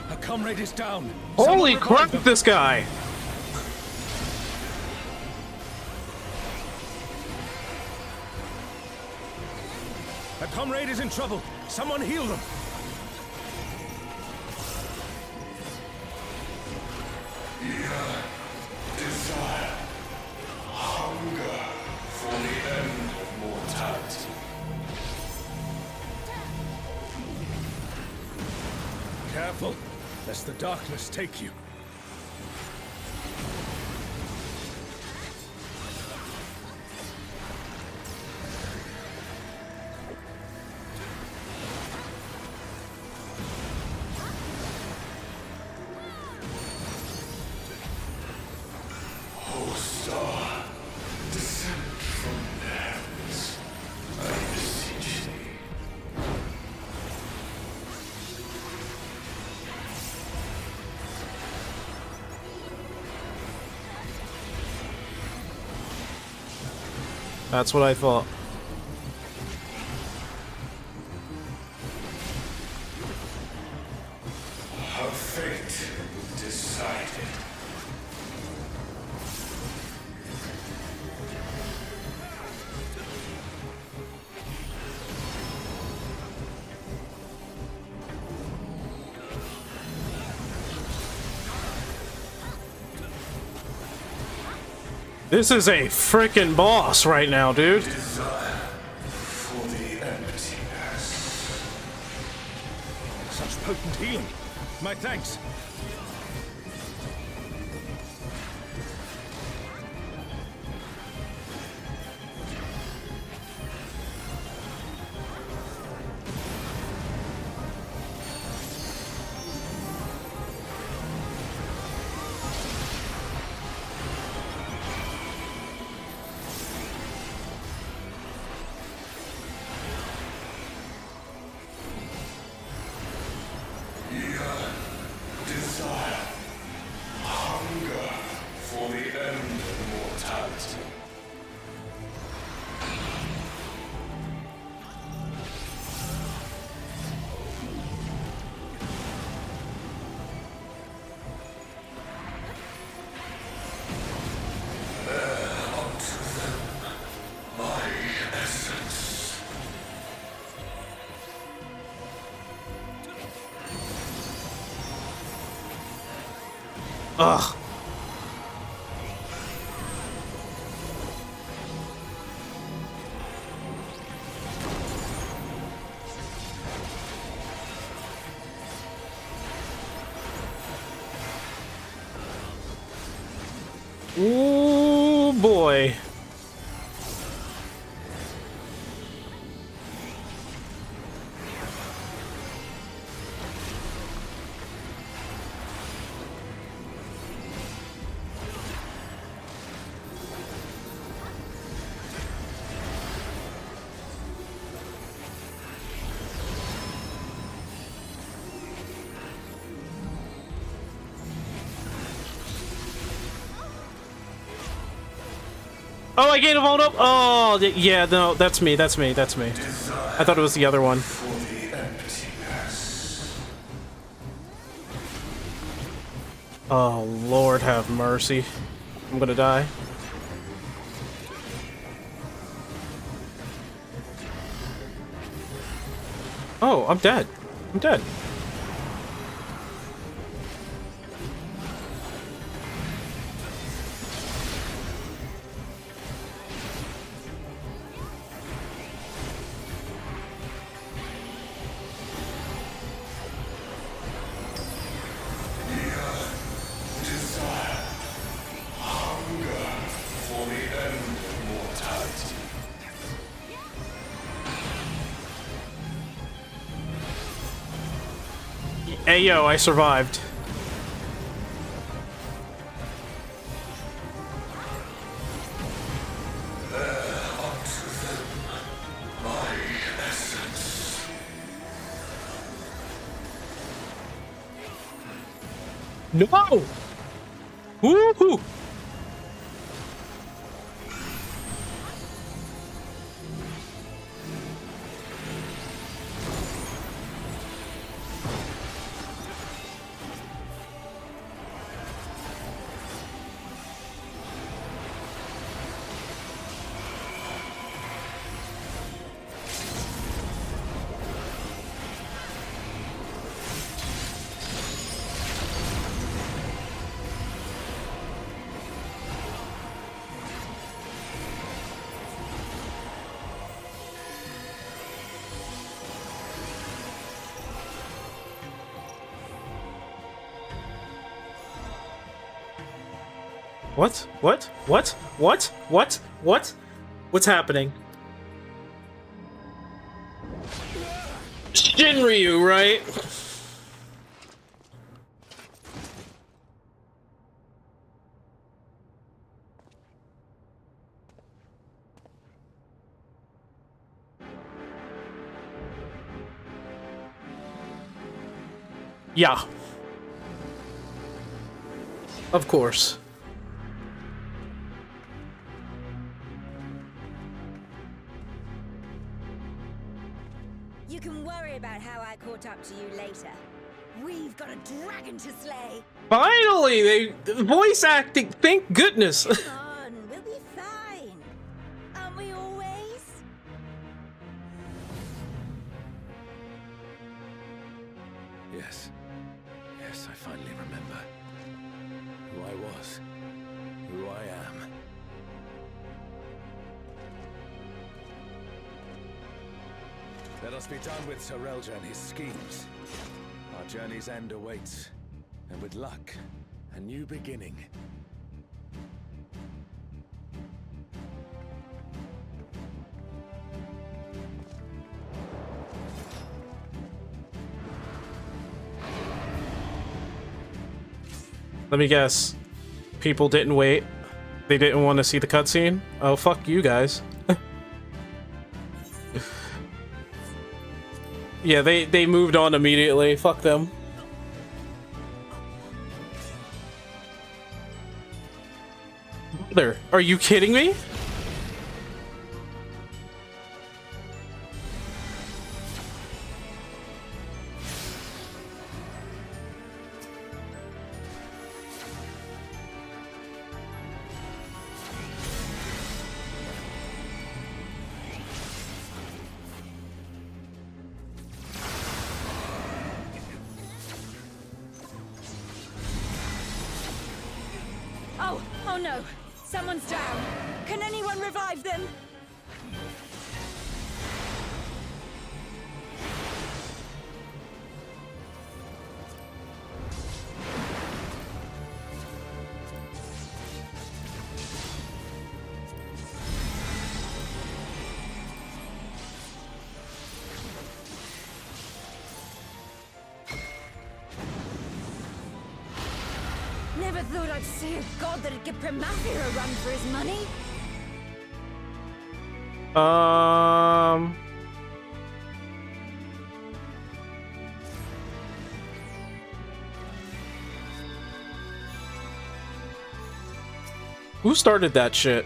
Speaker 2: A comrade is down.
Speaker 1: Holy crap, this guy!
Speaker 2: A comrade is in trouble. Someone heal them.
Speaker 12: Eager desire, hunger for the end of mortality.
Speaker 2: Careful, lest the darkness take you.
Speaker 12: star, descend from the heavens, I beseech thee.
Speaker 1: That's what I thought.
Speaker 12: Her fate decided.
Speaker 1: This is a frickin' boss right now, dude.
Speaker 12: Desire for the emptiness.
Speaker 2: Such potent healing. My thanks.
Speaker 12: Desire, hunger for the end of mortality. Bear unto them my essence.
Speaker 1: Ugh. Ooh, boy. Oh, I gained a vault up. Oh, yeah, no, that's me. That's me. That's me. I thought it was the other one.
Speaker 12: For the emptiness.
Speaker 1: Oh, Lord have mercy. I'm gonna die. Oh, I'm dead. I'm dead.
Speaker 12: Desire, hunger for the end of mortality.
Speaker 1: Hey, yo, I survived.
Speaker 12: Bear unto them my essence.
Speaker 1: No! Woohoo! What? What? What? What? What? What? What's happening? Shinryu, right? Yeah. Of course.
Speaker 14: You can worry about how I caught up to you later. We've got a dragon to slay.
Speaker 1: Finally, the voice acting. Thank goodness.
Speaker 14: Come on, we'll be fine. Aren't we always?
Speaker 2: Yes. Yes, I finally remember who I was, who I am. Let us be done with Sir Relja and his schemes. Our journey's end awaits, and with luck, a new beginning.
Speaker 1: Let me guess. People didn't wait. They didn't want to see the cutscene? Oh, fuck you guys. Yeah, they moved on immediately. Fuck them. Brother, are you kidding me?
Speaker 14: Oh no! Someone's down! Can anyone revive them? Never thought I'd see a god that'd give Primathia a run for his money.
Speaker 1: Who started that shit?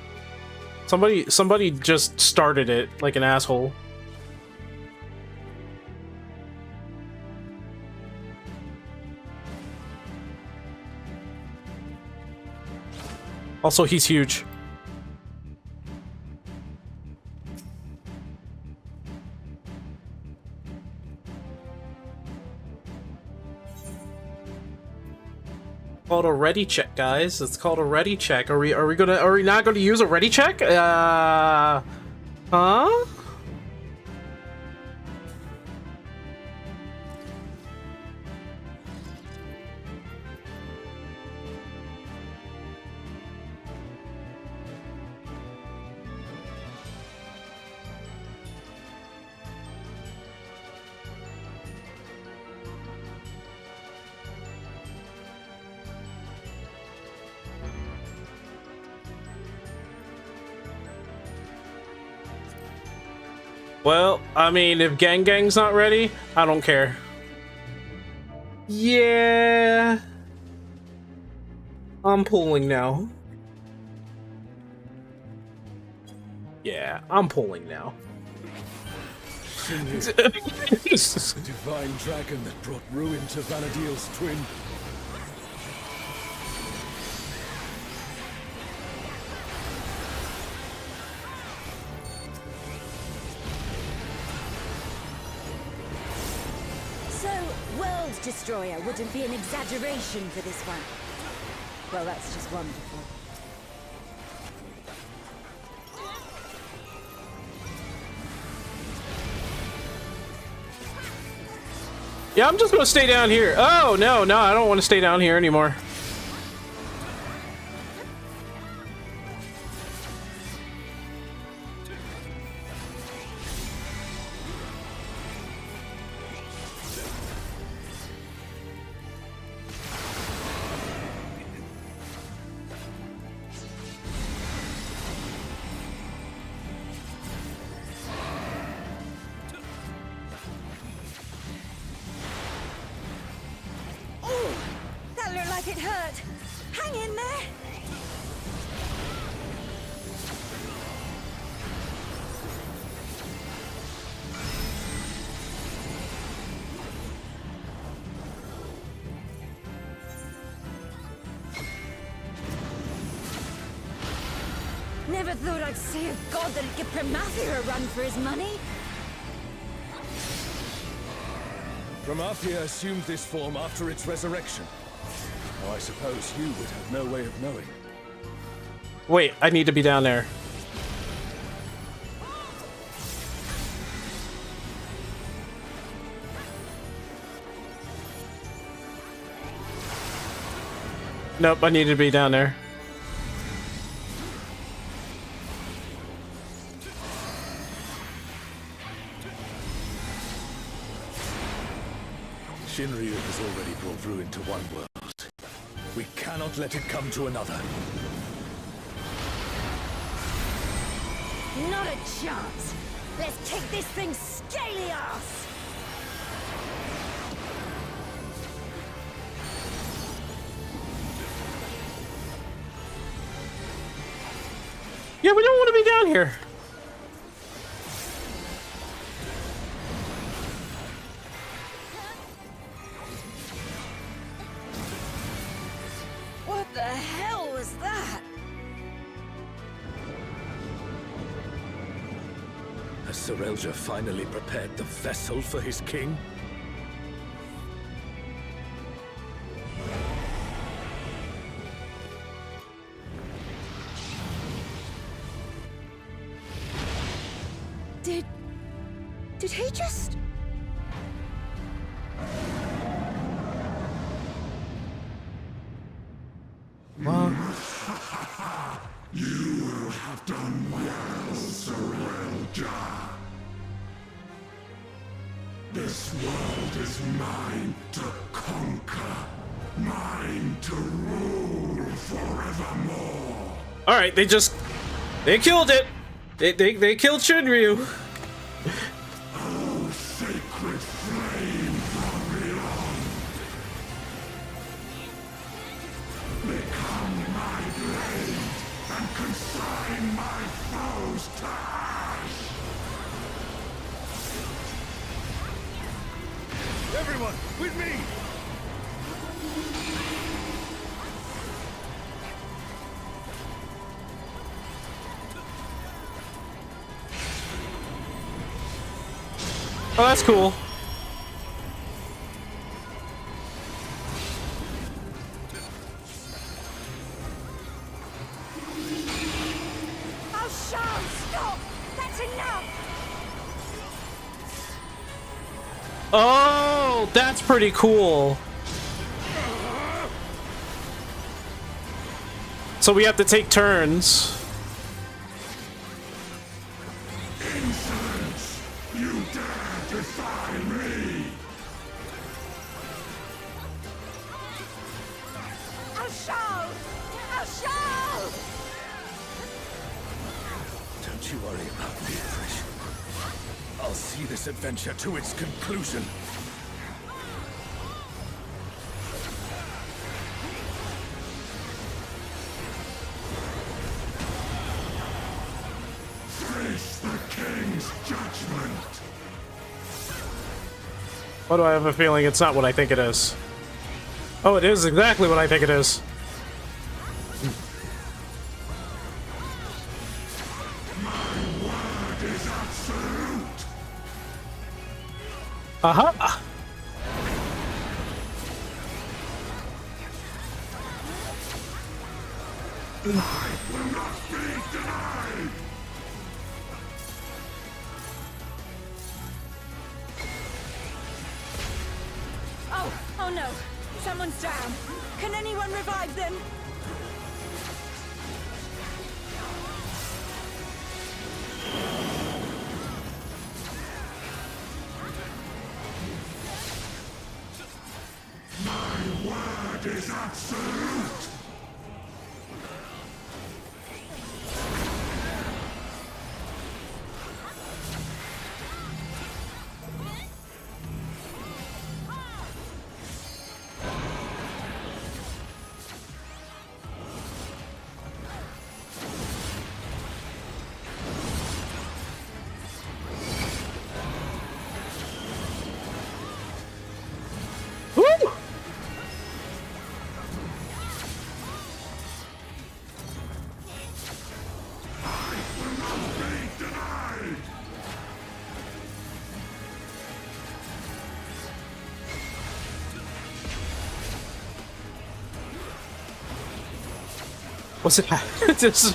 Speaker 1: Somebody just started it like an asshole. Also, he's huge. Called a ready check, guys. It's called a ready check. Are we not gonna use a ready check? Huh? Well, I mean, if Gang's not ready, I don't care. Yeah. I'm pulling now. Yeah, I'm pulling now.
Speaker 2: The divine dragon that brought ruin to Vanadil's twin.
Speaker 14: Destroyer wouldn't be an exaggeration for this one. Well, that's just wonderful.
Speaker 1: Yeah, I'm just gonna stay down here. Oh, no, I don't want to stay down here anymore.
Speaker 14: It hurt. Hang in there. Never thought I'd see a god that'd give Promathia a run for his money.
Speaker 2: Promathia assumed this form after its resurrection. Now I suppose you would have no way of knowing.
Speaker 1: Wait, I need to be down there. Nope, I need to be down there.
Speaker 2: Shinryu has already brought ruin to one world. We cannot let it come to another.
Speaker 14: Not a chance. Let's kick this thing's scaly ass.
Speaker 1: Yeah, we don't want to be down here.
Speaker 14: What the hell was that?
Speaker 2: Has Serelja finally prepared the vessel for his king?
Speaker 14: Did he just...
Speaker 12: Well... You will have done well, Serelja. This world is mine to conquer, mine to rule forevermore.
Speaker 1: Alright, they killed it! They killed Shinryu!
Speaker 12: Oh, sacred flame from beyond. Become my blade and consign my foes to ash.
Speaker 2: Everyone, with me!
Speaker 1: Oh, that's cool.
Speaker 14: Oh, Sean, stop! That's enough!
Speaker 1: Oh, that's pretty cool. So we have to take turns.
Speaker 12: Insolence! You dare defy me!
Speaker 14: Oh, Sean! Oh, Sean!
Speaker 2: Don't you worry about me, Trish. I'll see this adventure to its conclusion.
Speaker 12: Face the king's judgment!
Speaker 1: Why do I have a feeling it's not what I think it is? Oh, it is exactly what I think it is.
Speaker 12: My word is absolute!
Speaker 1: Uh-huh.
Speaker 12: Life will not be denied!
Speaker 14: Oh no! Someone's down! Can anyone revive them?
Speaker 12: My word is absolute!
Speaker 1: What's it? This...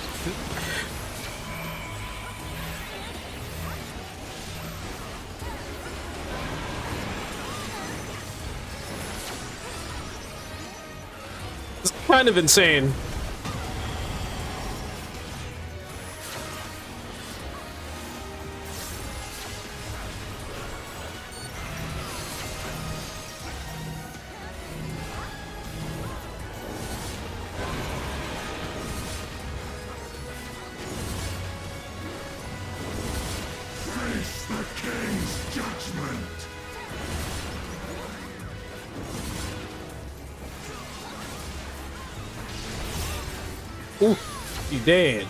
Speaker 1: It's kind of insane.
Speaker 12: Face the King's judgment!
Speaker 1: Ooh, you dead.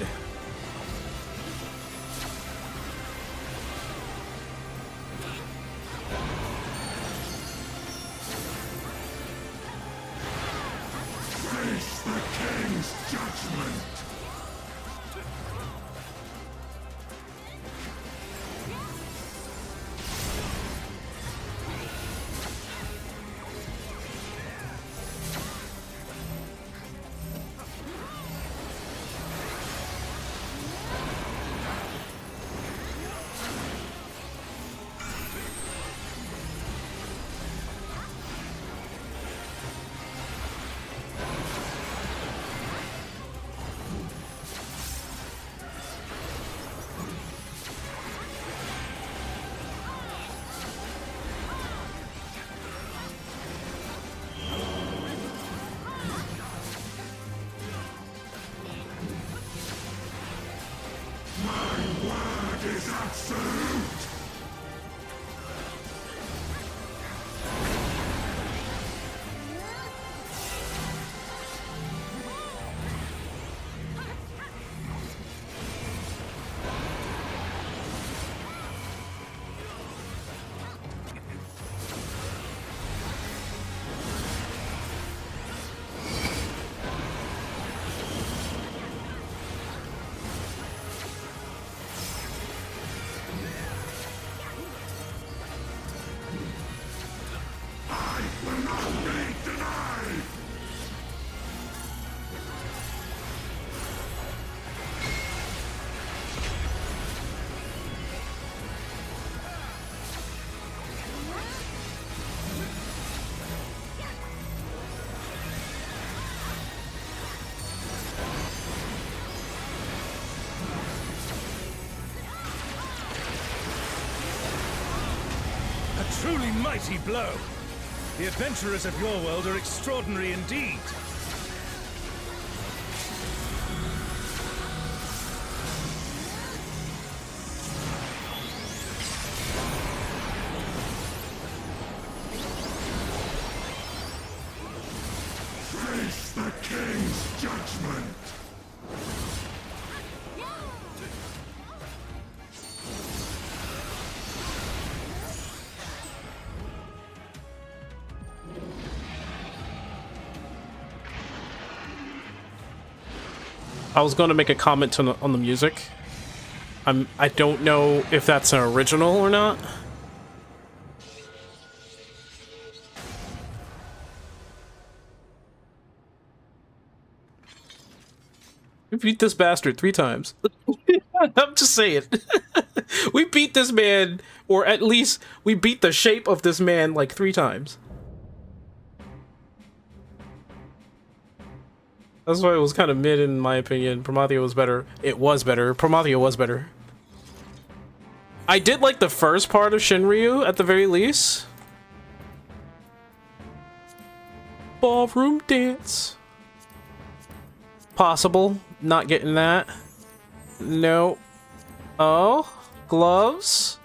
Speaker 12: Face the King's judgment! My word is absolute! I will not be denied!
Speaker 2: A truly mighty blow. The adventurers of your world are extraordinary indeed.
Speaker 12: Face the King's judgment!
Speaker 1: I was going to make a comment on the music. I don't know if that's an original or not. We beat this bastard 3 times. I'm just saying. We beat this man, or at least we beat the shape of this man like 3 times. That's why it was kind of mid in my opinion. Promathia was better. It was better. Promathia was better. I did like the first part of Shinryu at the very least. Ballroom dance. Possible. Not getting that. No. Oh. Gloves.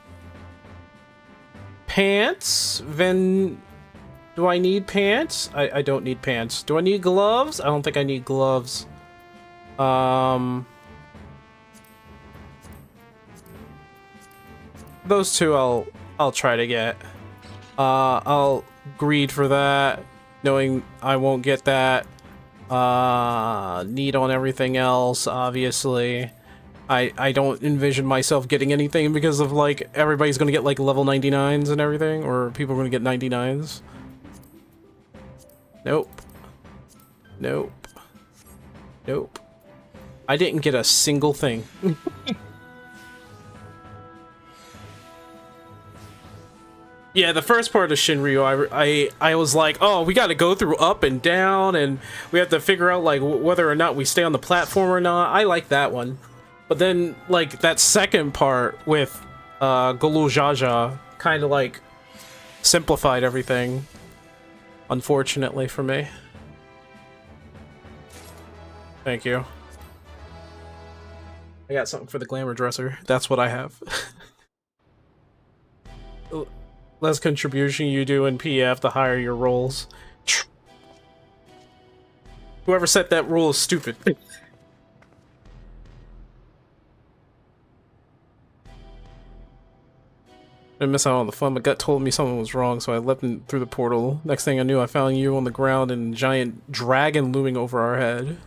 Speaker 1: Pants. Then... Do I need pants? I don't need pants. Do I need gloves? I don't think I need gloves. Those two I'll try to get. I'll greed for that, knowing I won't get that. Need on everything else, obviously. I don't envision myself getting anything because of like everybody's gonna get like level 99s and everything, or people are gonna get 99s. Nope. Nope. Nope. I didn't get a single thing. Yeah, the first part of Shinryu, I was like, oh, we got to go through up and down, and we have to figure out like whether or not we stay on the platform or not. I like that one, but then like that second part with Golu Jaja kind of like simplified everything, unfortunately for me. Thank you. I got something for the glamour dresser. That's what I have. Less contribution you do in PF, the higher your rolls. Whoever set that rule is stupid. I miss out on the fun. My gut told me something was wrong, so I leapt in through the portal. Next thing I knew, I found you on the ground and a giant dragon looming over our head.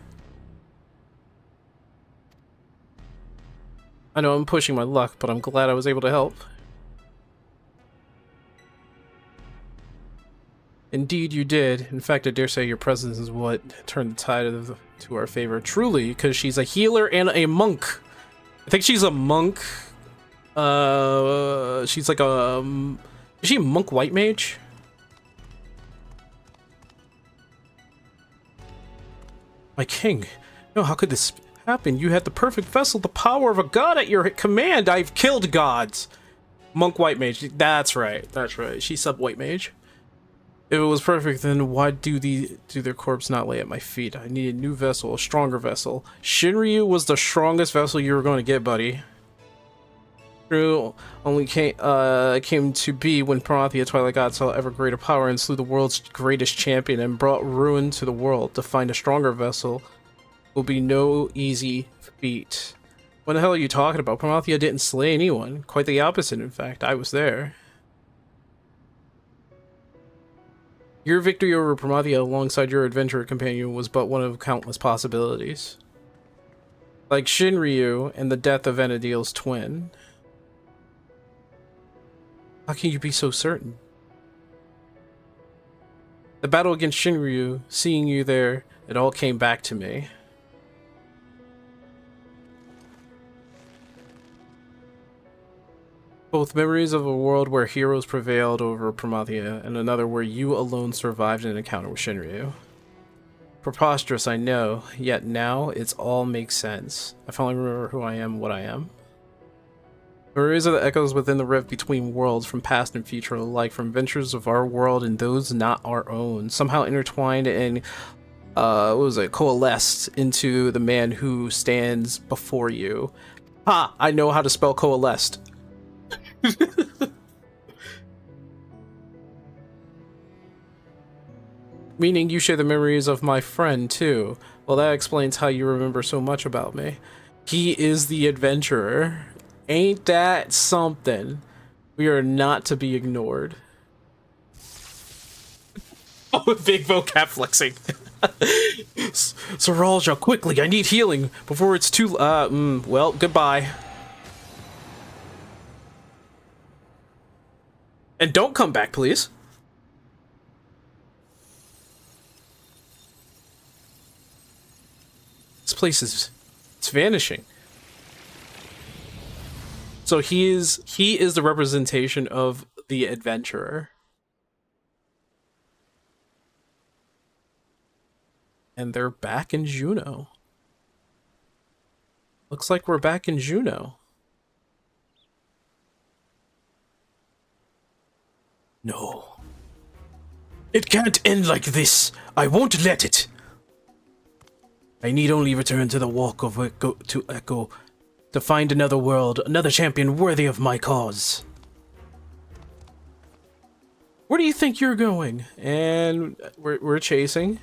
Speaker 1: I know I'm pushing my luck, but I'm glad I was able to help. Indeed you did. In fact, I dare say your presence is what turned the tide to our favor. Truly, because she's a healer and a monk. I think she's a monk. She's like a... is she a monk white mage? My king. No, how could this happen? You had the perfect vessel, the power of a god at your command. I've killed gods. Monk white mage. That's right. That's right. She's sub white mage. If it was perfect, then why do their corpse not lay at my feet? I need a new vessel, a stronger vessel. Shinryu was the strongest vessel you were going to get, buddy. True, only came to be when Prometheus, Twilight God, saw ever greater power and slew the world's greatest champion and brought ruin to the world. To find a stronger vessel will be no easy feat. What the hell are you talking about? Prometheus didn't slay anyone. Quite the opposite, in fact. I was there. Your victory over Prometheus alongside your adventurer companion was but one of countless possibilities. Like Shinryu and the death of Enadiel's twin. How can you be so certain? The battle against Shinryu, seeing you there, it all came back to me. Both memories of a world where heroes prevailed over Prometheus, and another where you alone survived an encounter with Shinryu. Preposterous, I know, yet now it all makes sense. I finally remember who I am, what I am. Memories are the echoes within the rift between worlds, from past and future alike, from ventures of our world and those not our own, somehow intertwined and coalesced into the man who stands before you. Ha! I know how to spell coalesced. Meaning you share the memories of my friend too. Well, that explains how you remember so much about me. He is the adventurer. Ain't that something? We are not to be ignored. Oh, big vocab flexing. Saralja, quickly, I need healing before it's too well, goodbye. And don't come back, please. This place it's vanishing. So he is the representation of the adventurer. And they're back in Juno. Looks like we're back in Juno. No. It can't end like this. I won't let it. I need only return to the Walk of Echo to find another world, another champion worthy of my cause. Where do you think you're going? And we're chasing.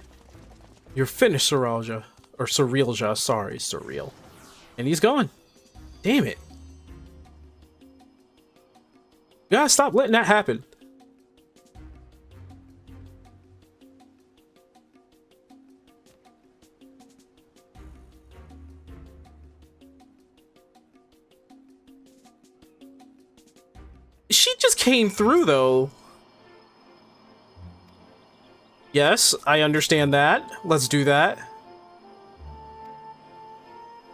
Speaker 1: You're finished, Saralja. Or Surrealja, sorry, Surreal. And he's gone. Damn it. You gotta stop letting that happen. She just came through, though. Yes, I understand that. Let's do that.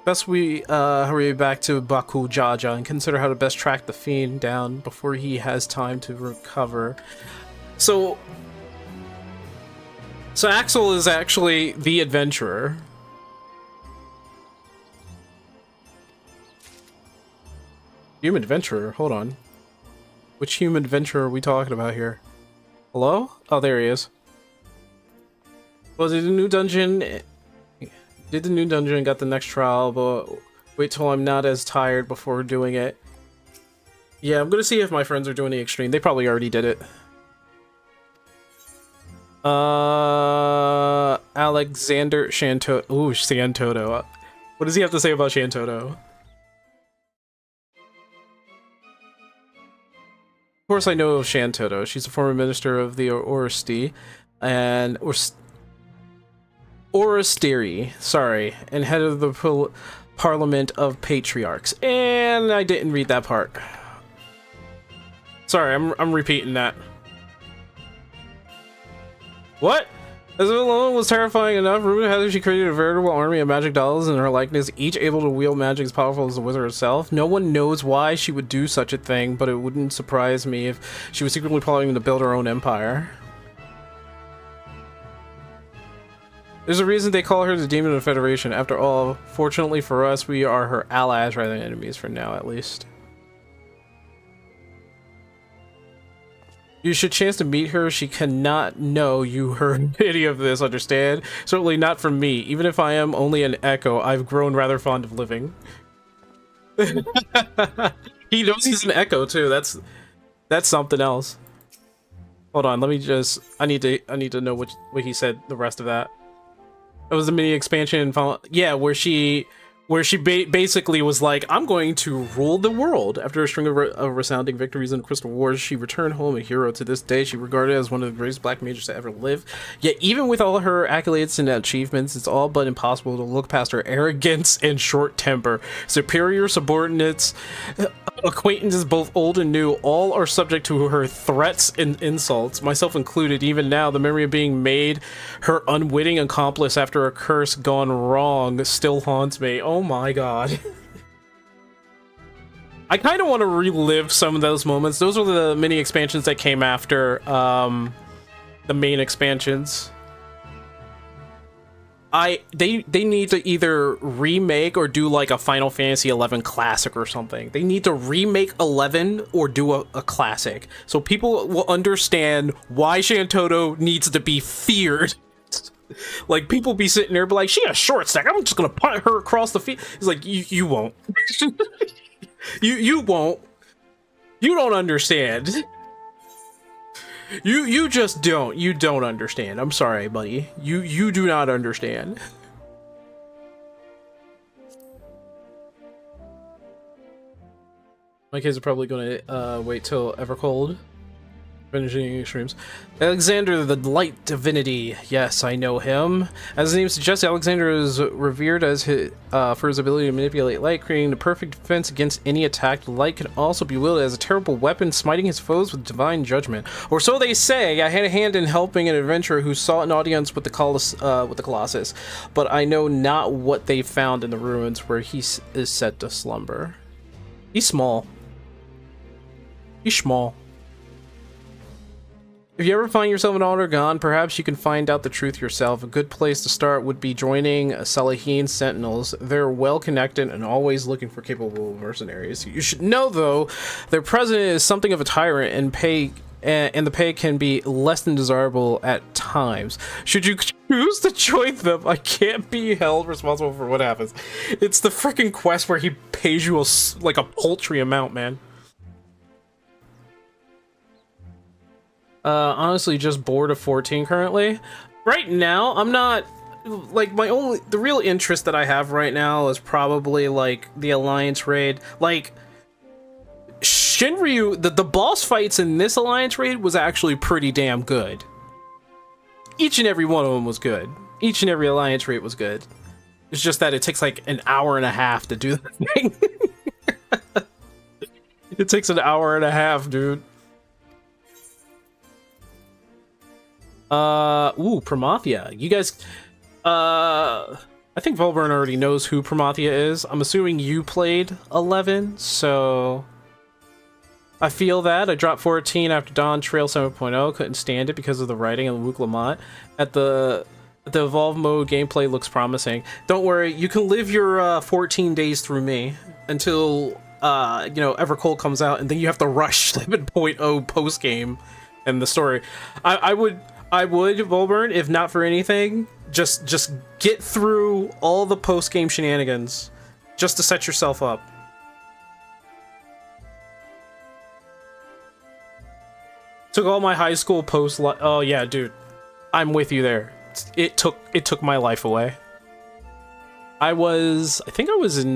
Speaker 1: Best we hurry back to Baku Jaja and consider how to best track the fiend down before he has time to recover. So Axel is actually the adventurer. Human adventurer, hold on. Which human adventurer are we talking about here? Hello? Oh, there he is. Was it a new dungeon? Did the new dungeon, got the next trial, but wait till I'm not as tired before doing it. Yeah, I'm gonna see if my friends are doing the extreme. They probably already did it. Alexander Shanto. Ooh, Shantoto. What does he have to say about Shantoto? Of course I know of Shantoto. She's a former minister of the Oresti and Oristeri, sorry, and head of the Parliament of Patriarchs. And I didn't read that part. Sorry, I'm repeating that. What? As if alone was terrifying enough, rumor has it she created a veritable army of magic dolls in her likeness, each able to wield magic as powerful as the wizard herself. No one knows why she would do such a thing, but it wouldn't surprise me if she was secretly plotting to build her own empire. There's a reason they call her the Demon of the Federation. After all, fortunately for us, we are her allies rather than enemies for now, at least. You should chance to meet her. She cannot know you heard any of this, understand? Certainly not from me. Even if I am only an echo, I've grown rather fond of living. He knows he's an echo too. That's something else. Hold on, let me just I need to know what he said the rest of that. It was a mini expansion, yeah, where she basically was like, I'm going to rule the world. After a string of resounding victories in the Crystal Wars, she returned home a hero. To this day, she regarded as one of the greatest black mages to ever live. Yet even with all her accolades and achievements, it's all but impossible to look past her arrogance and short temper. Superior subordinates, acquaintances both old and new, all are subject to her threats and insults, myself included. Even now, the memory of being made her unwitting accomplice after a curse gone wrong still haunts me. Oh my god. I kind of want to relive some of those moments. Those are the mini expansions that came after the main expansions. They need to either remake or do like a Final Fantasy XI classic or something. They need to remake 11 or do a classic, so people will understand why Shantoto needs to be feared. Like, people be sitting there be like, she has short stack, I'm just gonna punt her across the field. It's like, you won't. you won't. You don't understand. You just don't. You don't understand. I'm sorry, buddy. You do not understand. My kids are probably gonna wait till Evercold. Finishing extremes. Alexander the Light Divinity. Yes, I know him. As the name suggests, Alexander is revered as for his ability to manipulate light, creating the perfect defense against any attack. Light can also be wielded as a terrible weapon, smiting his foes with divine judgment. Or so they say. I had a hand in helping an adventurer who sought an audience with the Colossus, but I know not what they found in the ruins where he is set to slumber. He's small. He's small. If you ever find yourself in Aldergon, perhaps you can find out the truth yourself. A good place to start would be joining Salahine Sentinels. They're well connected and always looking for capable mercenaries. You should know, though, their president is something of a tyrant, and the pay can be less than desirable at times. Should you choose to join them, I can't be held responsible for what happens. It's the freaking quest where he pays you like a paltry amount, man. Honestly, just bored of 14 currently. Right now, I'm not, like, the real interest that I have right now is probably, like, the Alliance raid. Like, Shinryu, the boss fights in this Alliance raid was actually pretty damn good. Each and every one of them was good. Each and every Alliance raid was good. It's just that it takes, like, an hour and a half to do the thing. It takes an hour and a half, dude. Ooh, Promathia. You guys, I think Volburn already knows who Promathia is. I'm assuming you played 11, so I feel that. I dropped 14 after Dawn Trail 7.0. Couldn't stand it because of the writing and Luke Lamont. At the Evolve mode, gameplay looks promising. Don't worry, you can live your 14 days through me until you know, Evercold comes out, and then you have to rush 7.0 post game and the story. I would Volburn, if not for anything, just get through all the post game shenanigans just to set yourself up. Took all my high school post. Oh yeah, dude, I'm with you there. It took my life away. I think I was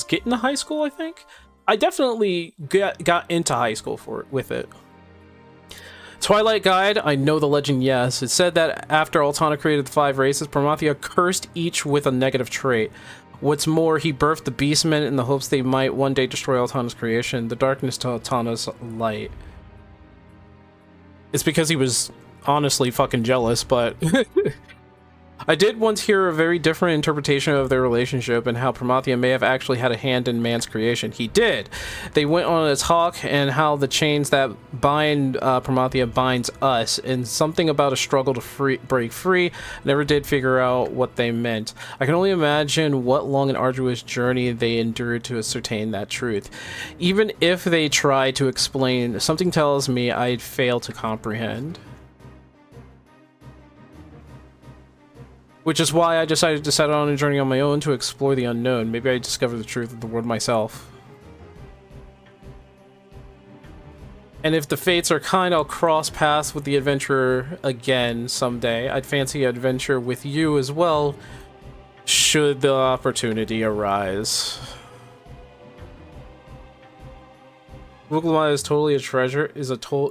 Speaker 1: getting to high school. I think I definitely got into high school with it. Twilight Guide, I know the legend, yes. It said that after Altana created the 5 races, Promathia cursed each with a negative trait. What's more, he birthed the Beastmen in the hopes they might one day destroy Altana's creation, the darkness to Altana's light. It's because he was honestly fucking jealous, but... I did once hear a very different interpretation of their relationship and how Promathia may have actually had a hand in man's creation. He did. They went on a talk and how the chains that bind Promathia binds us, and something about a struggle to break free. Never did figure out what they meant. I can only imagine what long and arduous journey they endured to ascertain that truth. Even if they tried to explain, something tells me I'd fail to comprehend. Which is why I decided to set on a journey on my own to explore the unknown. Maybe I discover the truth of the world myself. And if the fates are kind, I'll cross paths with the adventurer again someday. I'd fancy an adventure with you as well, should the opportunity arise. Wuglama is totally a treasure.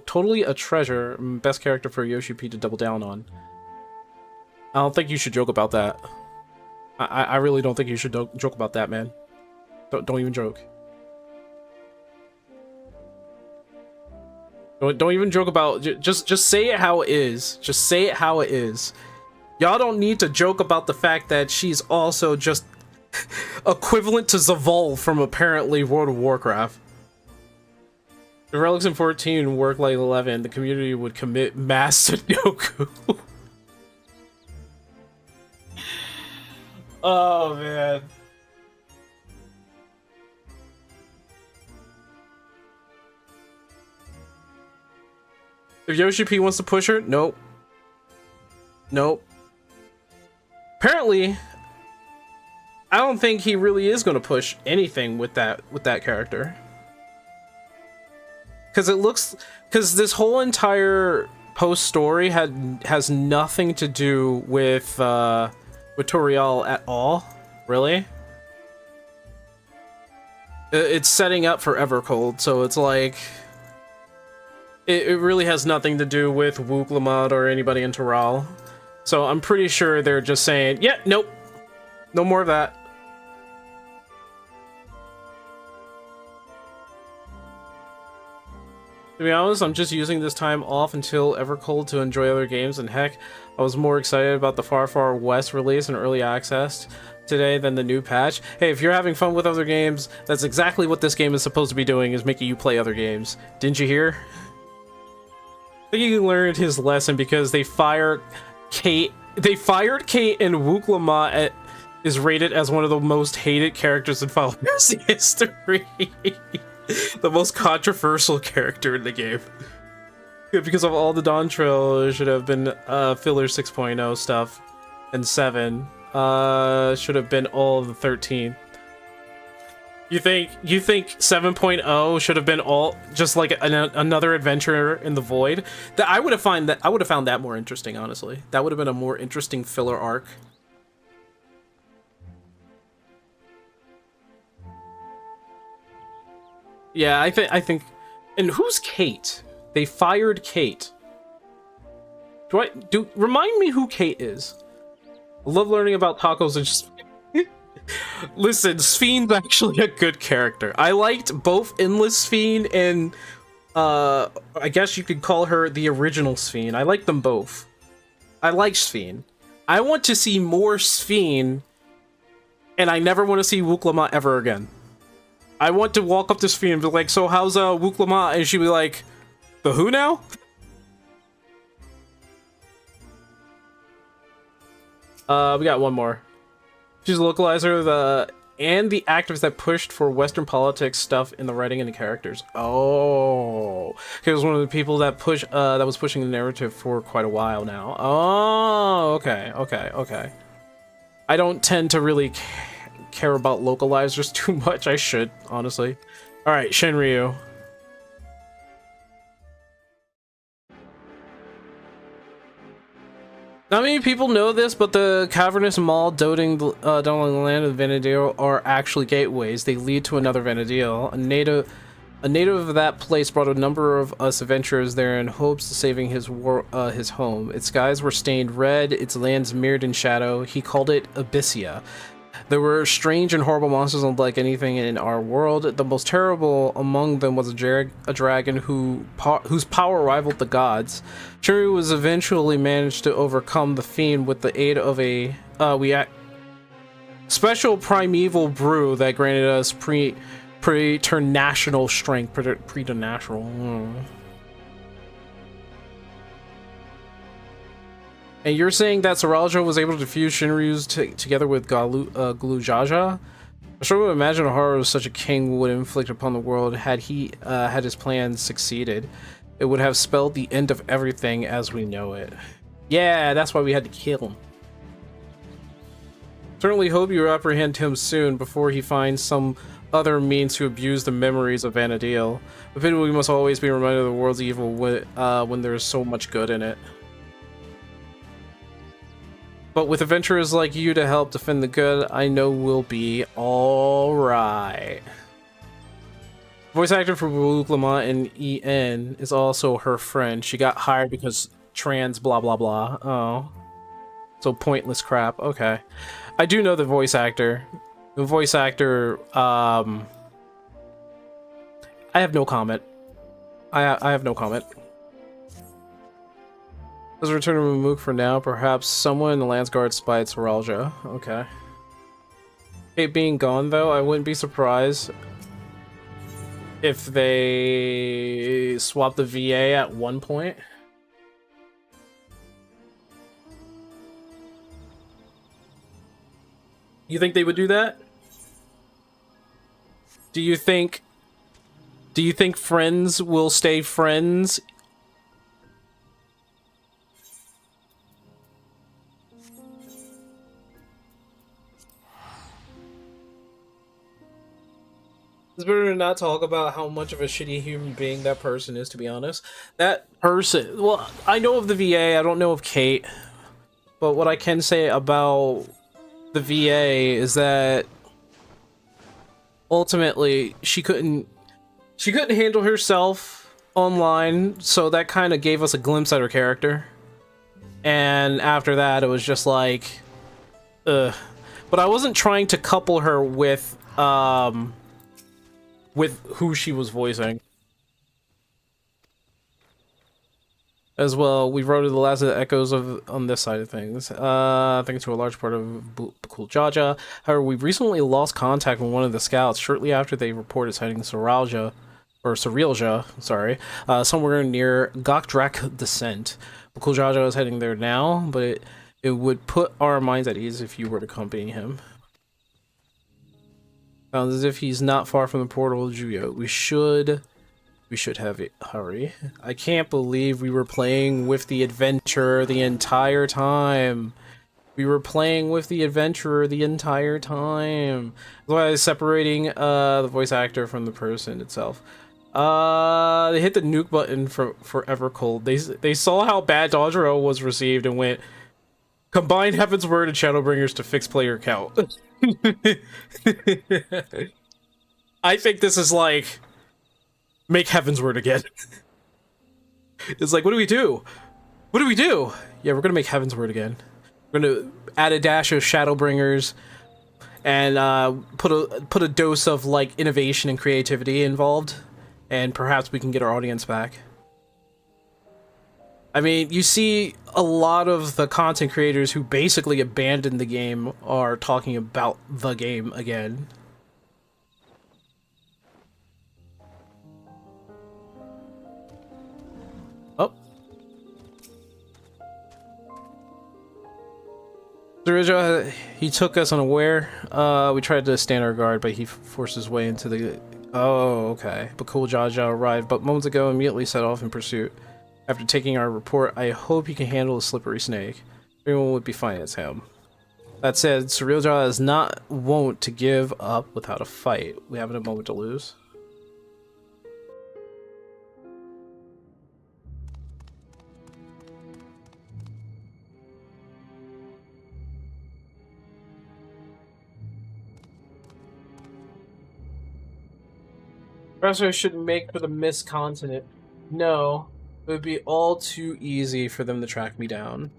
Speaker 1: Totally a treasure. Best character for Yoshi P to double down on. I don't think you should joke about that. I really don't think you should joke about that, man. Don't even joke. Don't even joke about. Just say it how it is. Just say it how it is. Y'all don't need to joke about the fact that she's also just equivalent to Zaval from apparently World of Warcraft. If Relics in 14 work like 11, the community would commit mass Sudoku. Oh man. If Yoshi P wants to push her, nope. Nope. Apparently, I don't think he really is going to push anything with that character. Because this whole entire post story has nothing to do with Toriel at all, really. It's setting up for Evercold, so it's like it really has nothing to do with Wuklamad or anybody in Toral. So I'm pretty sure they're just saying, yeah, nope, no more of that. To be honest, I'm just using this time off until Evercold to enjoy other games, and heck, I was more excited about the Far Far West release and early access today than the new patch. Hey, if you're having fun with other games, that's exactly what this game is supposed to be doing, is making you play other games. Didn't you hear? I think he learned his lesson because they fired Kate. They fired Kate, and Wuklama is rated as one of the most hated characters in Final Fantasy history. The most controversial character in the game. Because of all the Dawn Trail, it should have been filler 6.0 stuff, and 7 should have been all of the 13. You think 7.0 should have been all just like another adventure in the void? That I would have found that more interesting, honestly. That would have been a more interesting filler arc. Yeah, I think, and who's Kate? They fired Kate. Remind me who Kate is. I love learning about tacos and just... Listen, Spheen's actually a good character. I liked both Endless Spheen and, I guess you could call her the original Spheen. I like them both. I like Spheen. I want to see more Sphene, and I never want to see Wooklama ever again. I want to walk up to Sphene and be like, so how's Wooklama? And she'd be like, the who now? We got one more. She's a localizer and the activist that pushed for Western politics stuff in the writing and the characters. Oh, he was one of the people that was pushing the narrative for quite a while now. Oh, okay. I don't tend to really care about localizers too much. I should, honestly. All right, Shinryu. Not many people know this, but the cavernous maw dotting the land of Vana'diel are actually gateways. They lead to another Vana'diel. A native of that place brought a number of us adventurers there in hopes of saving his home. Its skies were stained red, its lands mirrored in shadow. He called it Abyssia. There were strange and horrible monsters unlike anything in our world. The most terrible among them was a dragon whose power rivaled the gods. Shuri was eventually managed to overcome the fiend with the aid of a special primeval brew that granted us preternatural strength. Preternatural. And you're saying that Saralja was able to fuse Shinryu's together with Glujaja? I sure would imagine the horror such a king would inflict upon the world had he had his plans succeeded. It would have spelled the end of everything as we know it. Yeah, that's why we had to kill him. Certainly hope you apprehend him soon before he finds some other means to abuse the memories of Vana'diel. But we must always be reminded of the world's evil when there is so much good in it. But with adventurers like you to help defend the good, I know we'll be alright. Voice actor for Wooklama in EN is also her friend. She got hired because trans blah blah blah. Oh. So pointless crap. Okay. I do know the voice actor. The voice actor, I have no comment. I have no comment. Let's return to Mook for now. Perhaps someone in the Landsguard spied Saralja. Okay. It being gone, though, I wouldn't be surprised if they swap the VA at one point. You think they would do that? Do you think friends will stay friends? It's better to not talk about how much of a shitty human being that person is, to be honest. That person... Well, I know of the VA, I don't know of Kate. But what I can say about the VA is that ultimately she couldn't handle herself online, so that kind of gave us a glimpse at her character. And after that, it was just like... ugh. But I wasn't trying to couple her with who she was voicing. As well, we wrote the last of the echoes on this side of things. Thanks to a large part of Glujaja. However, we recently lost contact with one of the scouts shortly after they reported sighting Saralja, sorry, somewhere near Gokdrak Descent. Glujaja is heading there now, but it would put our minds at ease if you were to accompany him. Sounds as if he's not far from the portal of Juyo. We should have it. Hurry. I can't believe we were playing with the adventurer the entire time. We were playing with the adventurer the entire time. That's why I was separating the voice actor from the person itself. They hit the nuke button for Evercold. They saw how bad Dodgero was received and went, combine Heaven's Word and Shadowbringers to fix player count. I think this is like, make Heaven's Word again. It's like, what do we do? What do we do? Yeah, we're gonna make Heaven's Word again. We're gonna add a dash of Shadowbringers and put a dose of like innovation and creativity involved, and perhaps we can get our audience back. I mean, you see a lot of the content creators who basically abandoned the game are talking about the game again. Oh. Surya, he took us unaware. We tried to stand our guard, but he forced his way into the... Oh, okay. Bakul Jaja arrived, but moments ago immediately set off in pursuit. After taking our report, I hope he can handle a slippery snake. Everyone would be fine as him. That said, Surrealjaw is not wont to give up without a fight. We haven't a moment to lose. Perhaps I shouldn't make for the mist continent. No. It would be all too easy for them to track me down.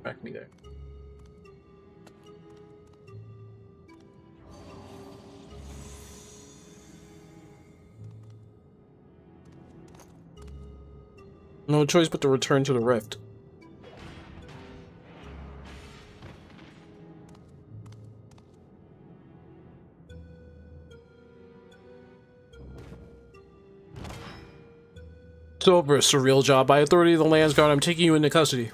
Speaker 1: Track me there. No choice but to return to the rift. It's over, Surreal Job. By authority of the Landsguard, I'm taking you into custody.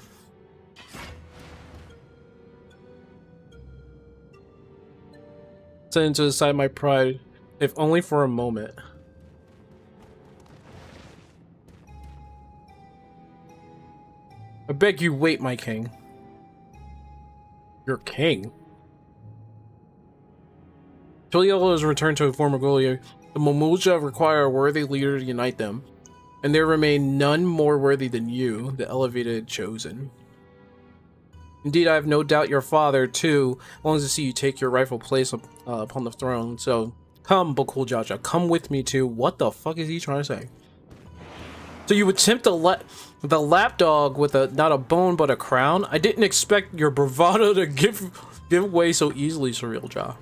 Speaker 1: Setting to the side my pride, if only for a moment. I beg you wait, my king. Your king? Tuliela has returned to former Golia. The Momuja require a worthy leader to unite them. And there remain none more worthy than you, the elevated chosen. Indeed, I have no doubt your father, too, longs to see you take your rightful place upon the throne. So, come, Bakul Jaja, come with me too. What the fuck is he trying to say? So you would tempt the lapdog with not a bone but a crown? I didn't expect your bravado to give way so easily, Surreal Jaw.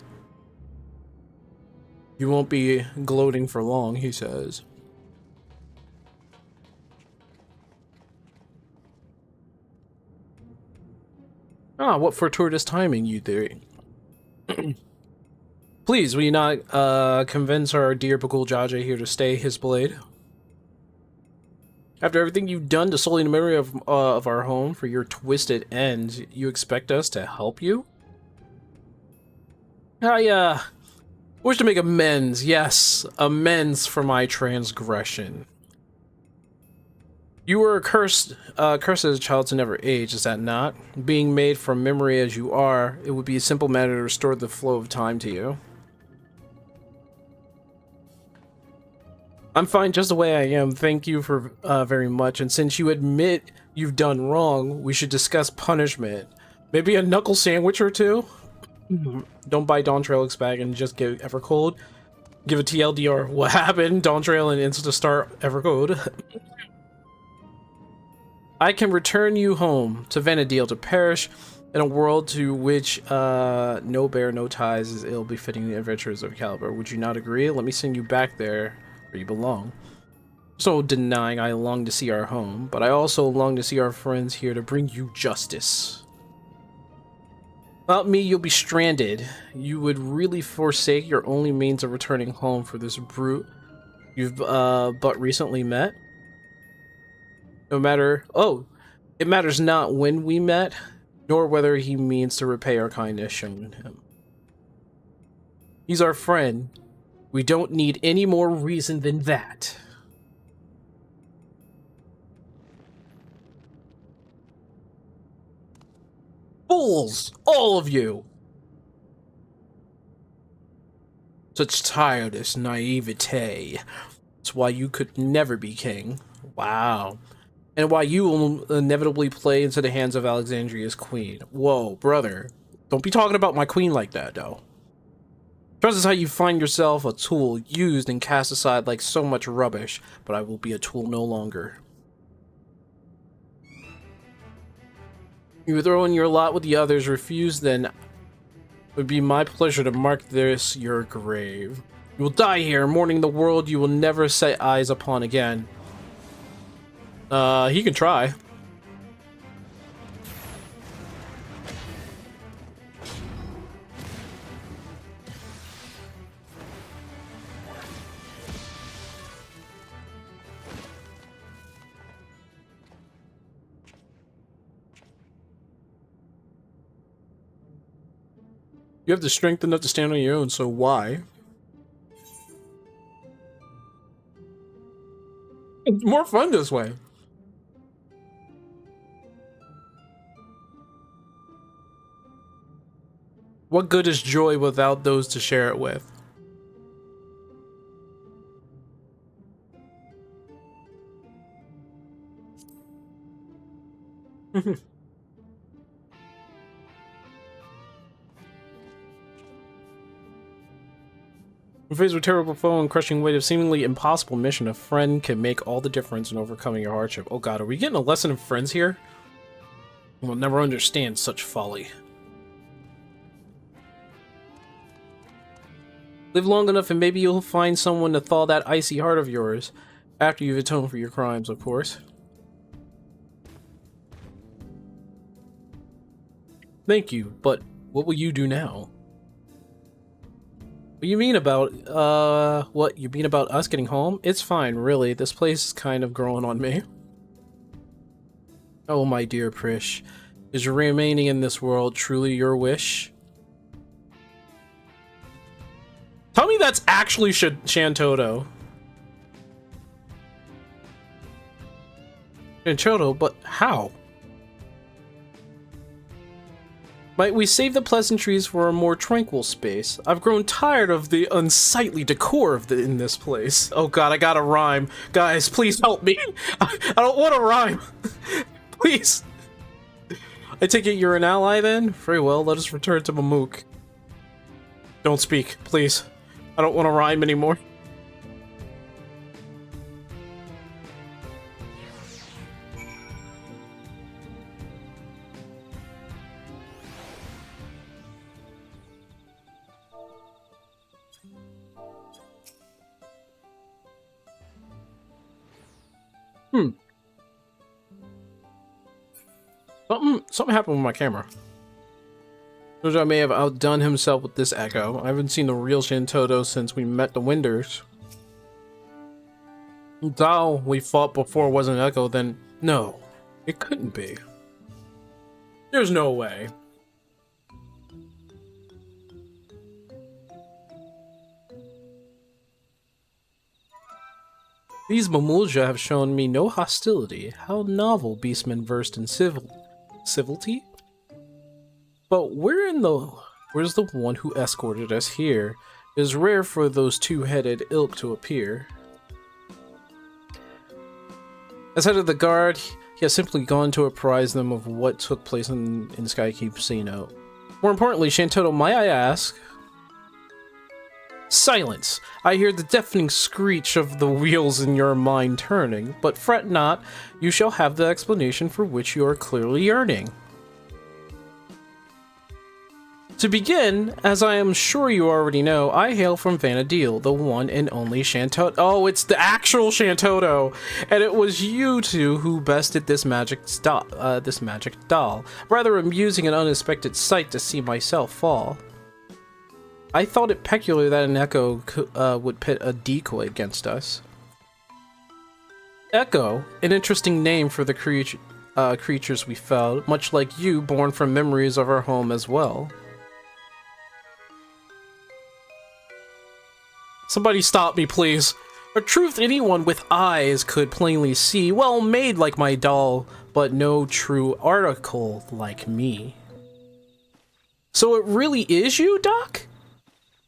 Speaker 1: You won't be gloating for long, he says. Ah, what fortuitous timing, you theory. Please, will you not convince our dear Bakul Jaja here to stay his blade? After everything you've done to sully the memory of our home for your twisted ends, you expect us to help you? I wish to make amends, yes, amends for my transgression. You were cursed as a child to never age, is that not? Being made from memory as you are, it would be a simple matter to restore the flow of time to you. I'm fine just the way I am, thank you for very much, and since you admit you've done wrong, we should discuss punishment. Maybe a knuckle sandwich or two? Don't buy Dawntrail bag and just give Evercold. Give a TLDR, what happened? Dawntrail and Insta-Start Evercode. I can return you home to Vanadil to perish in a world to which no bear, no ties is ill-befitting the adventurers of caliber. Would you not agree? Let me send you back there where you belong. So denying I long to see our home, but I also long to see our friends here to bring you justice. Without me, you'll be stranded. You would really forsake your only means of returning home for this brute you've but recently met? No matter... Oh, it matters not when we met, nor whether he means to repay our kindness shown him. He's our friend. We don't need any more reason than that. Fools! All of you! Such tireless naivete. That's why you could never be king. Wow. And why you will inevitably play into the hands of Alexandria's queen. Whoa, brother. Don't be talking about my queen like that, though. Trust is how you find yourself a tool, used and cast aside like so much rubbish, but I will be a tool no longer. You throw in your lot with the others, refuse, then it would be my pleasure to mark this your grave. You will die here, mourning the world you will never set eyes upon again. He can try. You have the strength enough to stand on your own, so why? It's more fun this way. What good is joy without those to share it with? When faced with terrible foe and crushing weight of seemingly impossible mission, a friend can make all the difference in overcoming your hardship. Oh god, are we getting a lesson in friends here? We'll never understand such folly. Live long enough and maybe you'll find someone to thaw that icy heart of yours. After you've atoned for your crimes, of course. Thank you, but what will you do now? What you mean about, what? You mean about us getting home? It's fine, really. This place is kind of growing on me. Oh, my dear Prish. Is remaining in this world truly your wish? Tell me that's actually Shantoto. Shantoto, but how? Might we save the pleasantries for a more tranquil space? I've grown tired of the unsightly decor in this place. Oh god, I gotta rhyme. Guys, please help me. I don't want to rhyme. Please. I take it you're an ally then? Very well, let us return to Mamook. Don't speak, please. I don't want to rhyme anymore. Something happened with my camera. Jojo may have outdone himself with this echo. I haven't seen the real Shantoto since we met the Winders. Dal we fought before wasn't Echo, then no, it couldn't be. There's no way. These Mamulja have shown me no hostility. How novel, beastmen versed in civility? But where's the one who escorted us here? It is rare for those two-headed ilk to appear. As head of the guard, he has simply gone to apprise them of what took place in Skykeep Casino. More importantly, Shantoto, may I ask? Silence! I hear the deafening screech of the wheels in your mind turning, but fret not, you shall have the explanation for which you are clearly yearning. To begin, as I am sure you already know, I hail from Vanadil, the one and only Shantoto. Oh, it's the actual Shantoto! And it was you two who bested this magic doll. Rather amusing and unexpected sight to see myself fall. I thought it peculiar that an Echo would pit a decoy against us. Echo, an interesting name for the creatures we felled, much like you, born from memories of our home as well. Somebody stop me, please. A truth anyone with eyes could plainly see, well made like my doll, but no true article like me. So it really is you, Doc?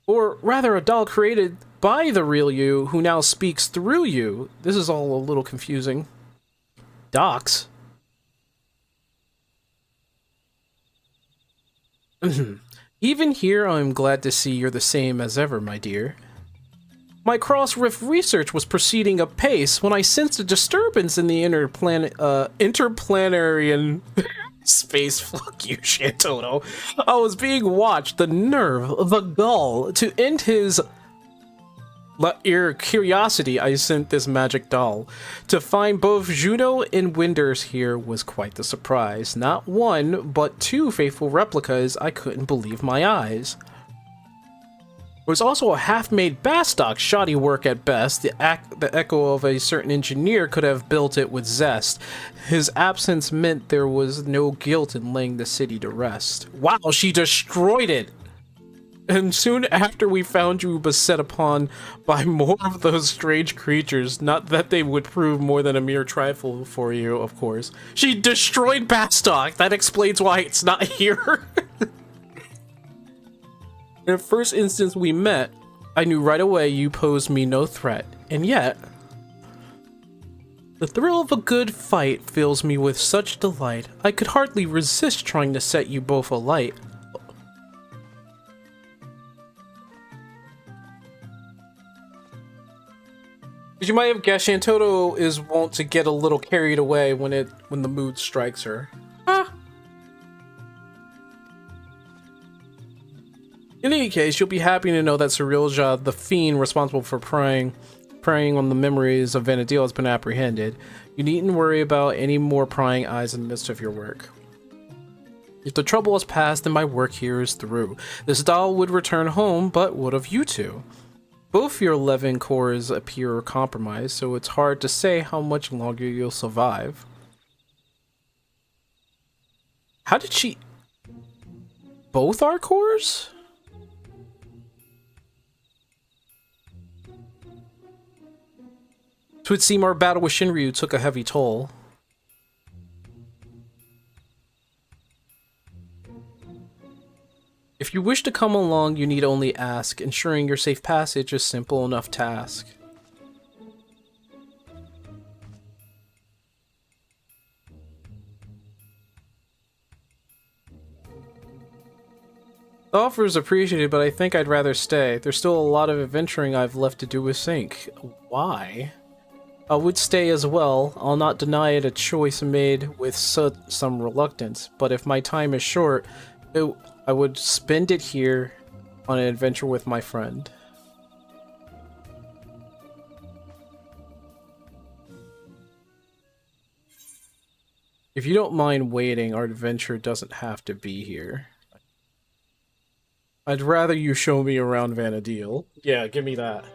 Speaker 1: Or rather a doll created by the real you, who now speaks through you. This is all a little confusing. Docs? Even here, I'm glad to see you're the same as ever, my dear. My cross-rift research was proceeding apace when I sensed a disturbance in the interplanetarian space. Fuck you, Shantoto. I was being watched. The nerve, the gall, to end his your curiosity, I sent this magic doll. To find both Juno and Winders here was quite the surprise. Not one, but two faithful replicas. I couldn't believe my eyes. There was also a half-made Bastock, shoddy work at best. The echo of a certain engineer could have built it with zest. His absence meant there was no guilt in laying the city to rest. Wow, she destroyed it! And soon after we found you beset upon by more of those strange creatures, not that they would prove more than a mere trifle for you, of course. She destroyed Bastock! That explains why it's not here! In the first instance we met, I knew right away you posed me no threat, and yet... the thrill of a good fight fills me with such delight, I could hardly resist trying to set you both alight. As you might have guessed, Shantoto is wont to get a little carried away when the mood strikes her. In any case, you'll be happy to know that Cyrilja, the fiend responsible for preying on the memories of Vanadil, has been apprehended. You needn't worry about any more prying eyes in the midst of your work. If the trouble has passed, then my work here is through. This doll would return home, but what of you two? Both your 11 cores appear compromised, so it's hard to say how much longer you'll survive. How did she... both our cores? It would seem our battle with Shinryu took a heavy toll. If you wish to come along, you need only ask. Ensuring your safe passage is a simple enough task. The offer is appreciated, but I think I'd rather stay. There's still a lot of adventuring I've left to do with Sync. Why? I would stay as well. I'll not deny it a choice made with some reluctance, but if my time is short, I would spend it here on an adventure with my friend. If you don't mind waiting, our adventure doesn't have to be here. I'd rather you show me around Vanadil. Yeah, give me that.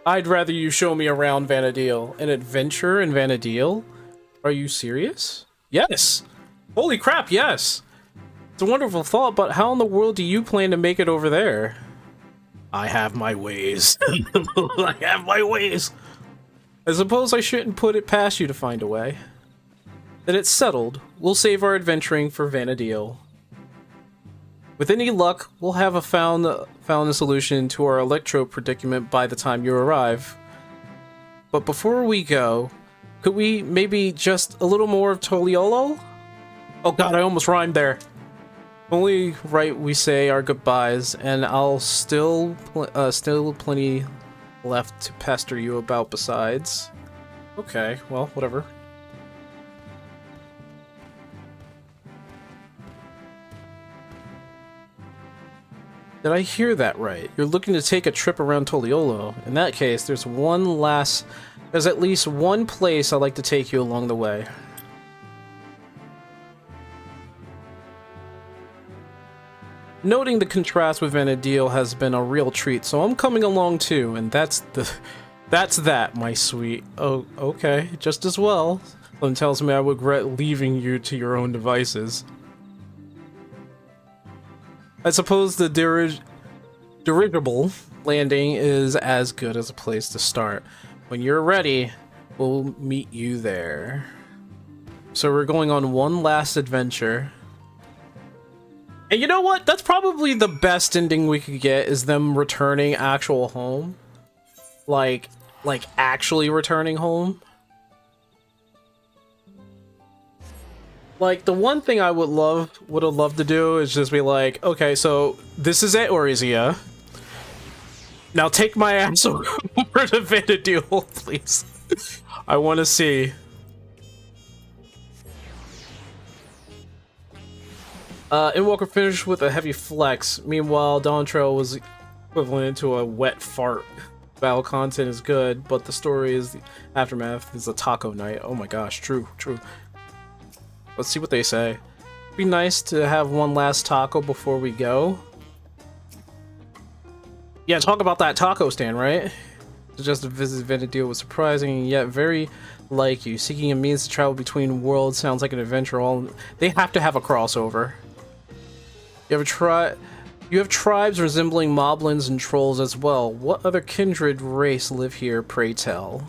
Speaker 1: I'd rather you show me around Vanadil. An adventure in Vanadil? Are you serious? Yes! Holy crap, yes! It's a wonderful thought, but how in the world do you plan to make it over there? I have my ways. I have my ways. I suppose I shouldn't put it past you to find a way. Then it's settled. We'll save our adventuring for Vanadil. With any luck, we'll have found a solution to our electro predicament by the time you arrive. But before we go, could we maybe just a little more of Toliolo? Oh god, I almost rhymed there. Only right we say our goodbyes, and I'll still plenty left to pester you about besides. Okay, well, whatever. Did I hear that right? You're looking to take a trip around Toliolo. In that case, there's at least one place I'd like to take you along the way. Noting the contrast with Vanadil has been a real treat, so I'm coming along too, and that's that, my sweet. Oh, okay, just as well. Someone tells me I regret leaving you to your own devices. I suppose the dirigible landing is as good as a place to start. When you're ready, we'll meet you there. So we're going on one last adventure. And you know what? That's probably the best ending we could get, is them returning actual home. Like actually returning home. Like, the one thing I would have loved to do is just be like, okay, so this is Eorzea. Now take my ass over to Vanadil, please. I want to see. Inwalker finished with a heavy flex. Meanwhile, Dawn Trail was equivalent to a wet fart. Battle content is good, but the story is the aftermath is a taco night. Oh my gosh, true. Let's see what they say. Be nice to have one last taco before we go. Yeah, talk about that taco stand, right? Just a visit Venedale was surprising and yet very like you. Seeking a means to travel between worlds sounds like an adventure. They have to have a crossover. You have tribes resembling moblins and trolls as well. What other kindred race live here, pray tell?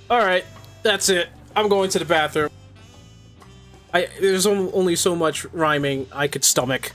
Speaker 1: Alright, that's it. I'm going to the bathroom. There's only so much rhyming I could stomach.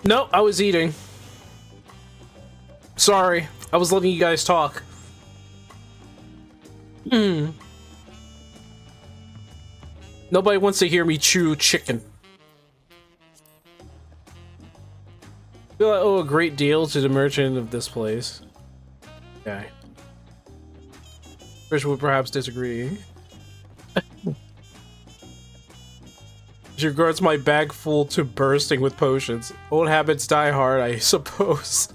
Speaker 1: No, I was eating. Sorry, I was letting you guys talk. Nobody wants to hear me chew chicken. I feel I owe a great deal to the merchant of this place. Okay. Fish would perhaps disagree. She regards my bag full to bursting with potions. Old habits die hard, I suppose.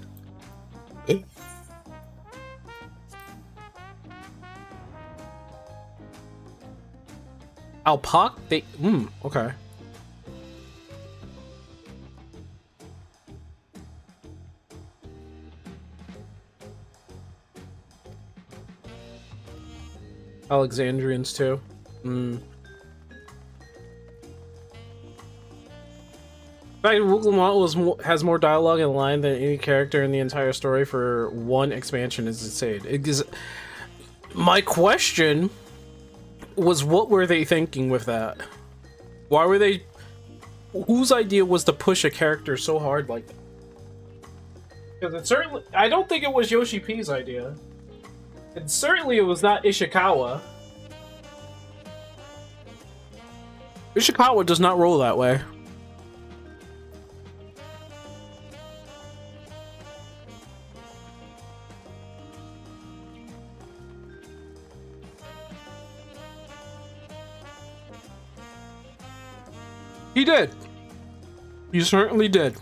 Speaker 1: Alpaca? They... okay. Alexandrians too. In fact, Wuklamont has more dialogue and line than any character in the entire story for one expansion is insane. My question was, what were they thinking with that? Why were they... Whose idea was to push a character so hard like that? Because it certainly... I don't think it was Yoshi P's idea. And certainly it was not Ishikawa. Ishikawa does not roll that way. He did. He certainly did.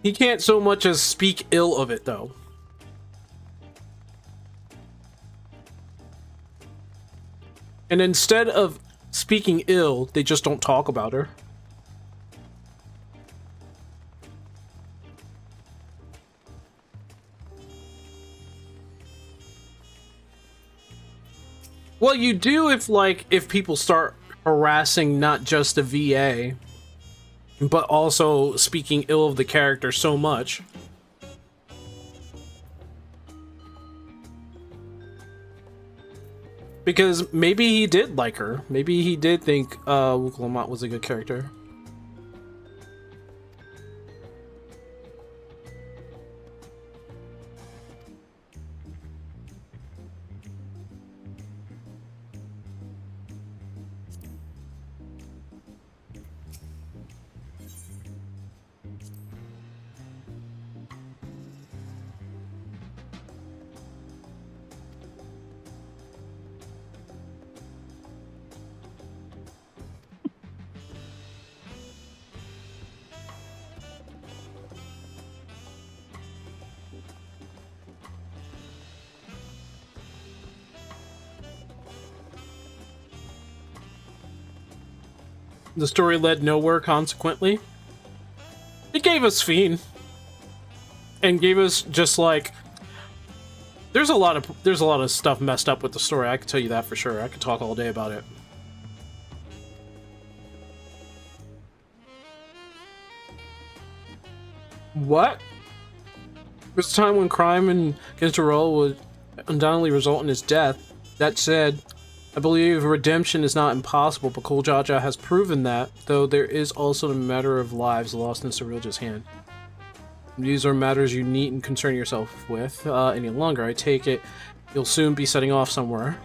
Speaker 1: He can't so much as speak ill of it, though. And instead of speaking ill, they just don't talk about her. Well, you do if people start harassing not just the VA, but also speaking ill of the character so much. Because maybe he did like her. Maybe he did think Wuklamont was a good character. The story led nowhere, consequently. It gave us Fiend. And gave us just like... There's a lot of stuff messed up with the story, I can tell you that for sure. I could talk all day about it. What? There's a time when crime against Royal would undoubtedly result in his death. That said, I believe redemption is not impossible, but Koljaja has proven that, though there is also a matter of lives lost in Cerilja's hand. These are matters you needn't concern yourself with any longer. I take it you'll soon be setting off somewhere.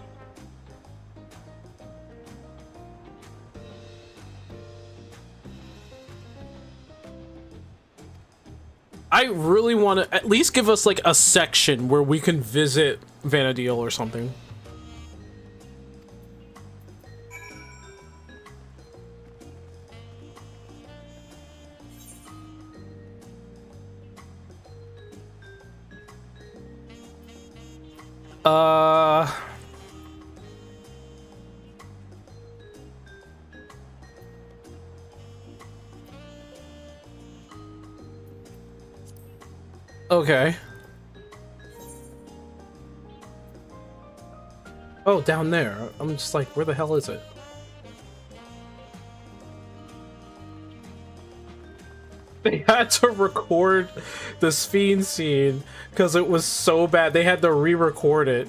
Speaker 1: I really want to at least give us like a section where we can visit Vanadil or something. Okay. Oh, down there. I'm just like, where the hell is it? They had to record the Fiend scene because it was so bad. They had to re-record it.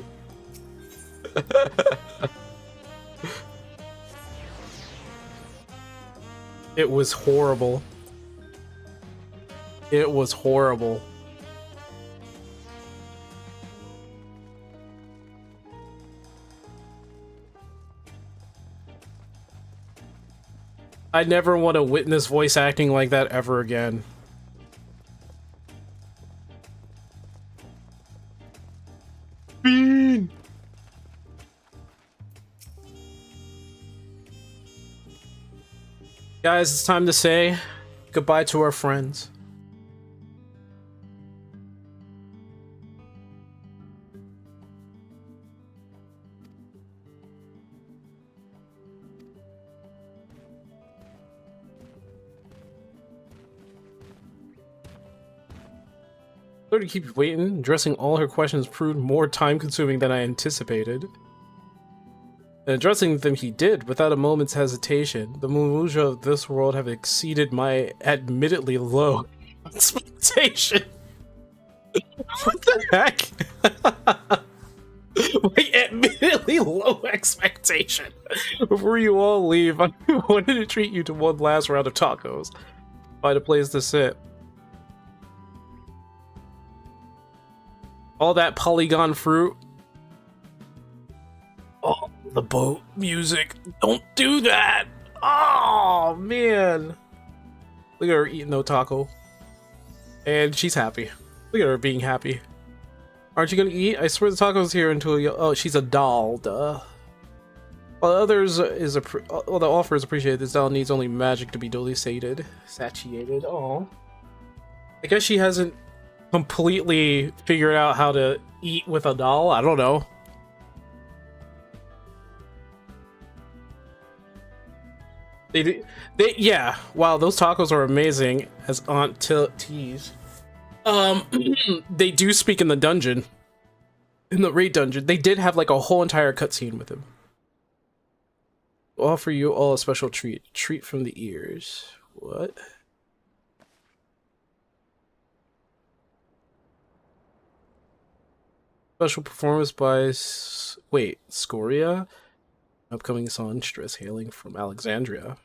Speaker 1: It was horrible. It was horrible. I never want to witness voice acting like that ever again. Bean! Guys, it's time to say goodbye to our friends. Sorry to keep you waiting. Addressing all her questions proved more time-consuming than I anticipated. And addressing them he did, without a moment's hesitation. The minutiae of this world have exceeded my admittedly low expectation. What the heck? My admittedly low expectation. Before you all leave, I wanted to treat you to one last round of tacos. Find a place to sit. All that polygon fruit. Oh, the boat music. Don't do that. Oh, man. Look at her eating no taco. And she's happy. Look at her being happy. Aren't you gonna eat? I swear the taco's here until you... Oh, she's a doll. Duh. While others well, the offer is appreciated, this doll needs only magic to be duly sated. Satiated. Oh. I guess she hasn't completely figured out how to eat with a doll. I don't know. Yeah. Wow, those tacos are amazing. As Aunt teased. They do speak in the dungeon. In the raid dungeon, they did have like a whole entire cutscene with him. We'll offer you all a special treat. Treat from the ears. What? Special performance by Scoria. Upcoming songstress hailing from Alexandria.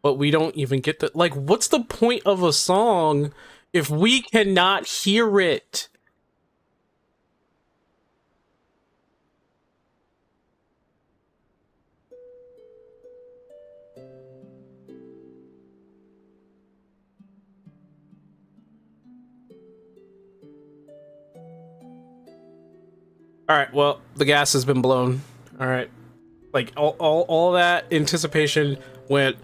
Speaker 1: But we don't even get the... Like, what's the point of a song if we cannot hear it? Alright, well, the gas has been blown. Alright. Like, all that anticipation went...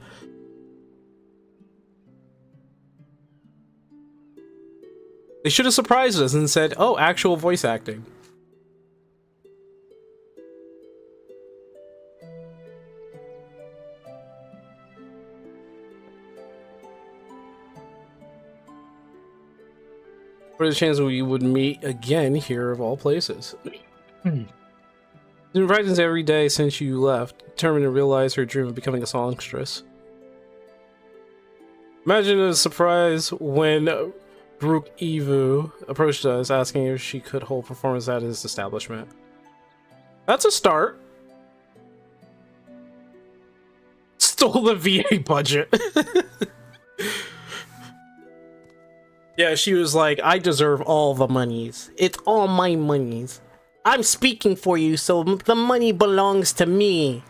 Speaker 1: They should have surprised us and said, oh, actual voice acting. What are the chances we would meet again here of all places? Been practicing every day since you left, determined to realize her dream of becoming a songstress. Imagine the surprise when Brooke Evu approached us, asking if she could hold performance at his establishment. That's a start. Stole the VA budget. Yeah, she was like, I deserve all the monies. It's all my monies. I'm speaking for you, so the money belongs to me.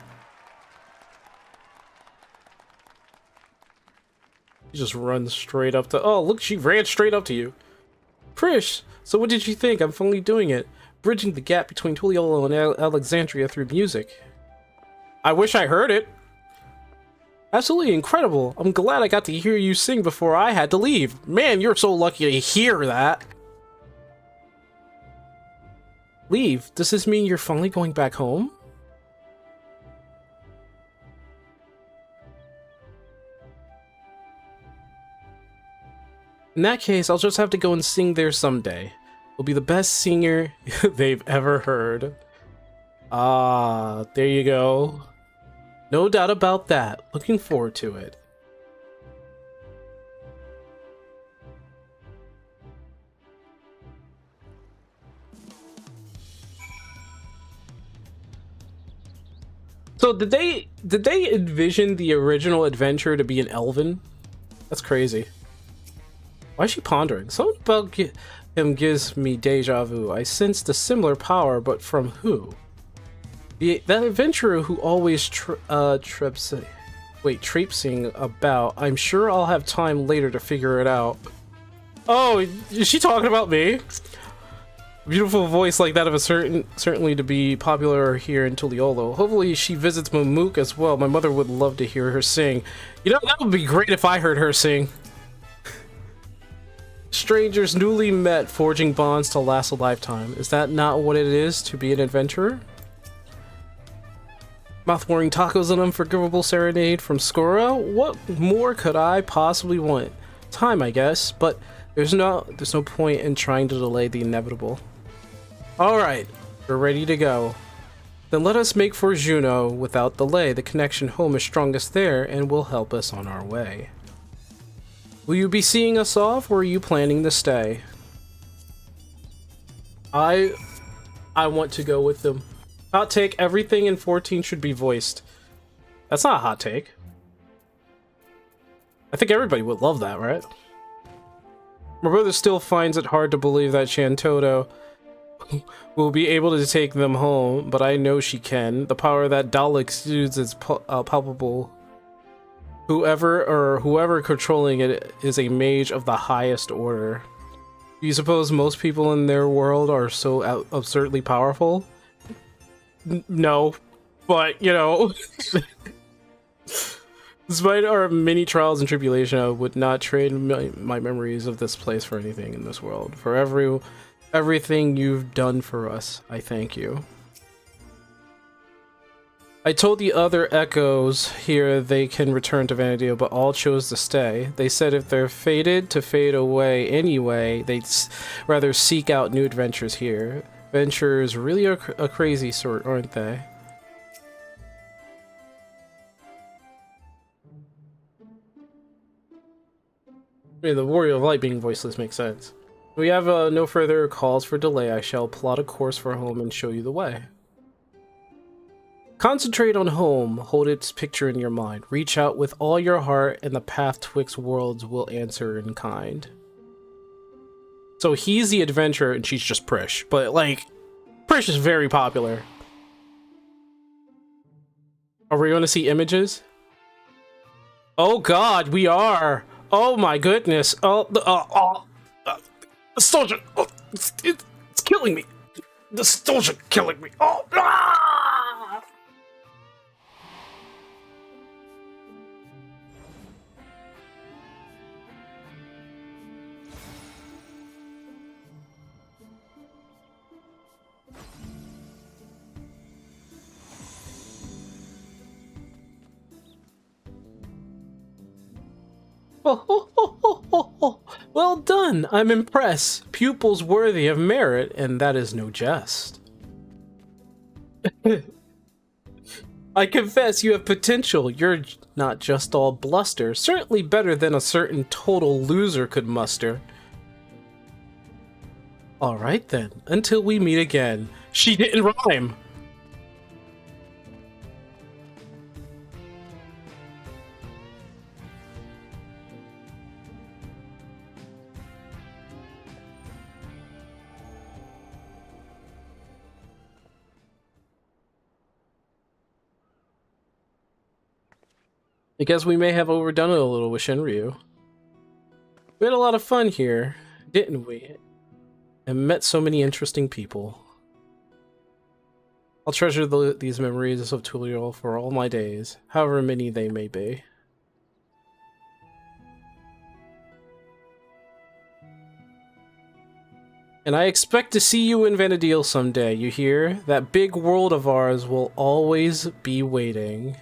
Speaker 1: She just runs straight up to... Oh, look, she ran straight up to you. Prish, so what did you think? I'm finally doing it. Bridging the gap between Tuliolo and Alexandria through music. I wish I heard it. Absolutely incredible. I'm glad I got to hear you sing before I had to leave. Man, you're so lucky to hear that. Leave? Does this mean you're finally going back home? In that case, I'll just have to go and sing there someday. You'll be the best singer they've ever heard. Ah, there you go. No doubt about that. Looking forward to it. So did they envision the original adventure to be an elven? That's crazy. Why is she pondering? Something about him gives me deja vu. I sensed a similar power, but from who? That adventurer who always traipsing about. I'm sure I'll have time later to figure it out. Oh, is she talking about me? Beautiful voice like that of a certainly to be popular here in Tuliolo. Hopefully she visits Mamook as well. My mother would love to hear her sing. You know, that would be great if I heard her sing. Strangers newly met, forging bonds to last a lifetime. Is that not what it is to be an adventurer? Mouth-watering tacos and unforgivable serenade from Skoro? What more could I possibly want? Time, I guess, but there's no point in trying to delay the inevitable. Alright, we're ready to go. Then let us make for Juno without delay. The connection home is strongest there and will help us on our way. Will you be seeing us off, or are you planning to stay? I want to go with them. Hot take, everything in 14 should be voiced. That's not a hot take. I think everybody would love that, right? My brother still finds it hard to believe that Shantoto will be able to take them home, but I know she can. The power that Dal exudes is palpable. Whoever controlling it is a mage of the highest order. Do you suppose most people in their world are so absurdly powerful? No, but you know, despite our many trials and tribulation, I would not trade my memories of this place for anything in this world. For everything you've done for us, I thank you. I told the other echoes here they can return to Vanadio, but all chose to stay. They said if they're fated to fade away anyway, they'd rather seek out new adventures here. Adventurers really are a crazy sort, aren't they? I mean, the Warrior of Light being voiceless makes sense. We have no further calls for delay. I shall plot a course for home and show you the way. Concentrate on home. Hold its picture in your mind. Reach out with all your heart, and the path twixt worlds will answer in kind. So he's the adventurer, and she's just Prish. But, like, Prish is very popular. Are we going to see images? Oh god, we are! Oh my goodness! Oh, the soldier! Oh, it's killing me! The soldier killing me! Oh! Ah! Oh, well done! I'm impressed. Pupils worthy of merit, and that is no jest. I confess you have potential. You're not just all bluster. Certainly better than a certain total loser could muster. Alright then, until we meet again. She didn't rhyme! I guess we may have overdone it a little with Shinryu. We had a lot of fun here, didn't we? And met so many interesting people. I'll treasure these memories of Tuliol for all my days, however many they may be. And I expect to see you in Vanadil someday, you hear? That big world of ours will always be waiting.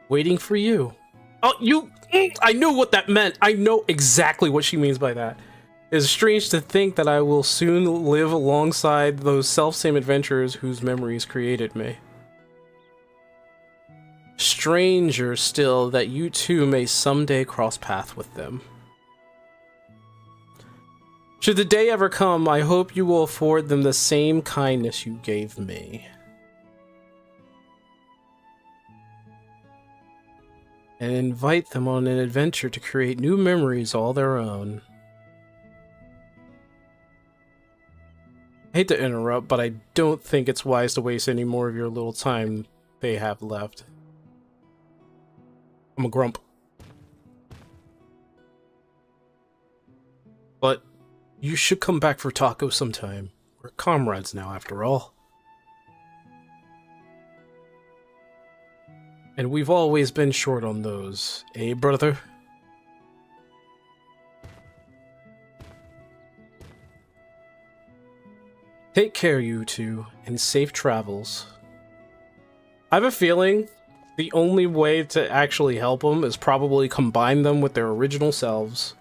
Speaker 1: Waiting for you. Oh, you! I knew what that meant! I know exactly what she means by that. It's strange to think that I will soon live alongside those self-same adventurers whose memories created me. Stranger still that you too may someday cross paths with them. Should the day ever come, I hope you will afford them the same kindness you gave me. and invite them on an adventure to create new memories all their own. I hate to interrupt, but I don't think it's wise to waste any more of your little time they have left. I'm a grump. But you should come back for tacos sometime. We're comrades now, after all. And we've always been short on those, eh, brother? Take care, you two, and safe travels. I have a feeling the only way to actually help them is probably combine them with their original selves.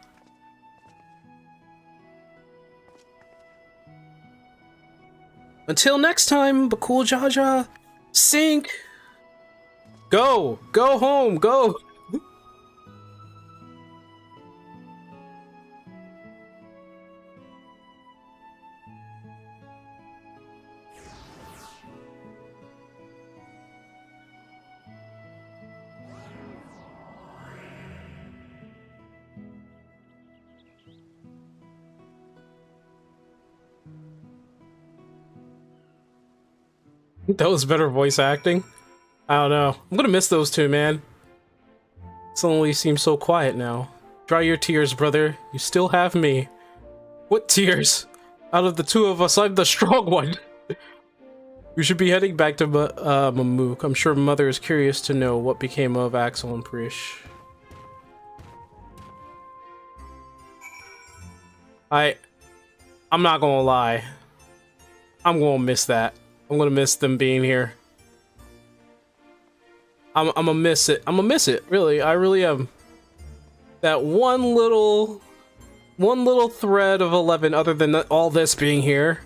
Speaker 1: Until next time, Bakul Jaja, sink! Go! Go home! Go! That was better voice acting. I don't know. I'm gonna miss those two, man. Suddenly seems so quiet now. Dry your tears, brother. You still have me. What tears? Out of the two of us, I'm the strong one. We should be heading back to Mamook. I'm sure Mother is curious to know what became of Axel and Prish. I'm not gonna lie. I'm gonna miss that. I'm gonna miss them being here. I'm gonna miss it. I'm gonna miss it. Really, I really am. That one little thread of 11, other than all this being here.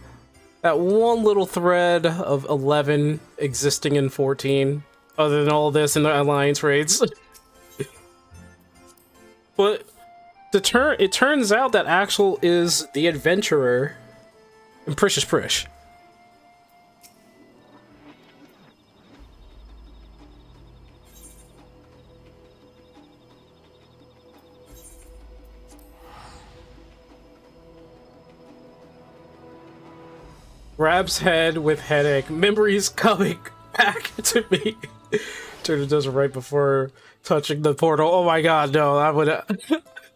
Speaker 1: That one little thread of 11 existing in 14, other than all this in the alliance raids. But it turns out that Axel is the adventurer, and Prish is Prish. Grabs head with headache. Memories coming back to me. Turner does it right before touching the portal. Oh my god, no! I would have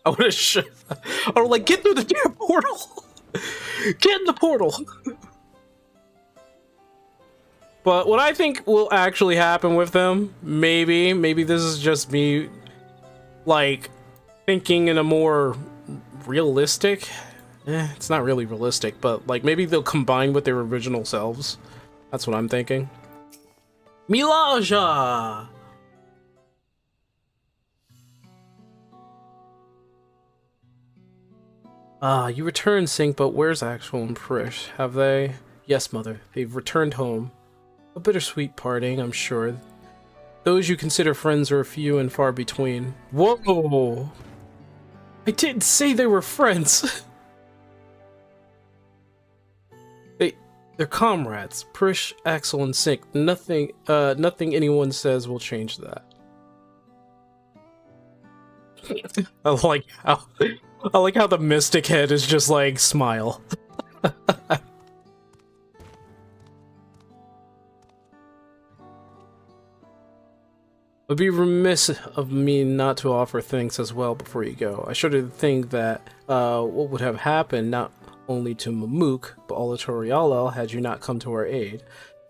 Speaker 1: like, get through the damn portal. Get in the portal. But what I think will actually happen with them, maybe this is just me, like, thinking in a more realistic. It's not really realistic, but like maybe they'll combine with their original selves. That's what I'm thinking. Milaja! You returned, Sink, but where's Axel and Prish? Have they? Yes, Mother. They've returned home. A bittersweet parting, I'm sure. Those you consider friends are few and far between. Whoa! I didn't say they were friends! They're comrades. Prish, Axel, and Sink. Nothing anyone says will change that. I like how the mystic head is just like, smile. It'd be remiss of me not to offer thanks as well before you go. I shudder to think that what would have happened not only to Mamook, but all of Toriala had you not come to our aid.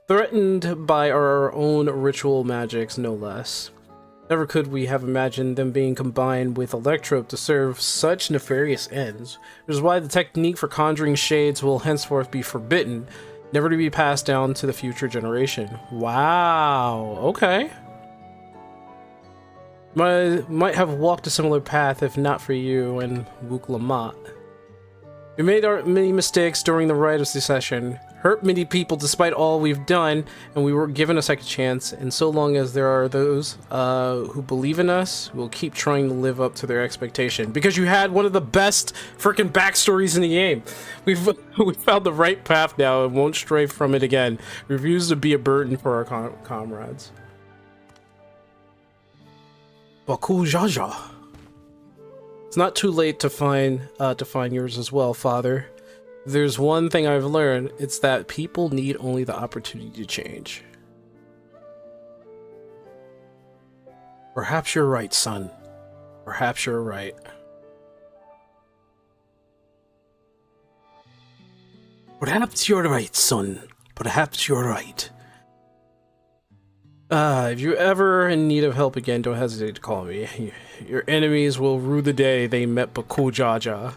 Speaker 1: Threatened by our own ritual magics, no less. Never could we have imagined them being combined with Electrope to serve such nefarious ends, which is why the technique for conjuring shades will henceforth be forbidden, never to be passed down to the future generation. Wow, okay. Might have walked a similar path if not for you and Wook Lamont. We made our many mistakes during the rite of secession, hurt many people despite all we've done, and we were given a second chance, and so long as there are those who believe in us, we'll keep trying to live up to their expectation. Because you had one of the best freaking backstories in the game. We found the right path now and won't stray from it again. We refuse to be a burden for our comrades. Baku Jaja. It's not too late to find yours as well, Father. There's one thing I've learned, it's that people need only the opportunity to change. Perhaps you're right, son. Perhaps you're right. Perhaps you're right, son. Perhaps you're right. If you're ever in need of help again, don't hesitate to call me. Your enemies will rue the day they met Baku Jaja.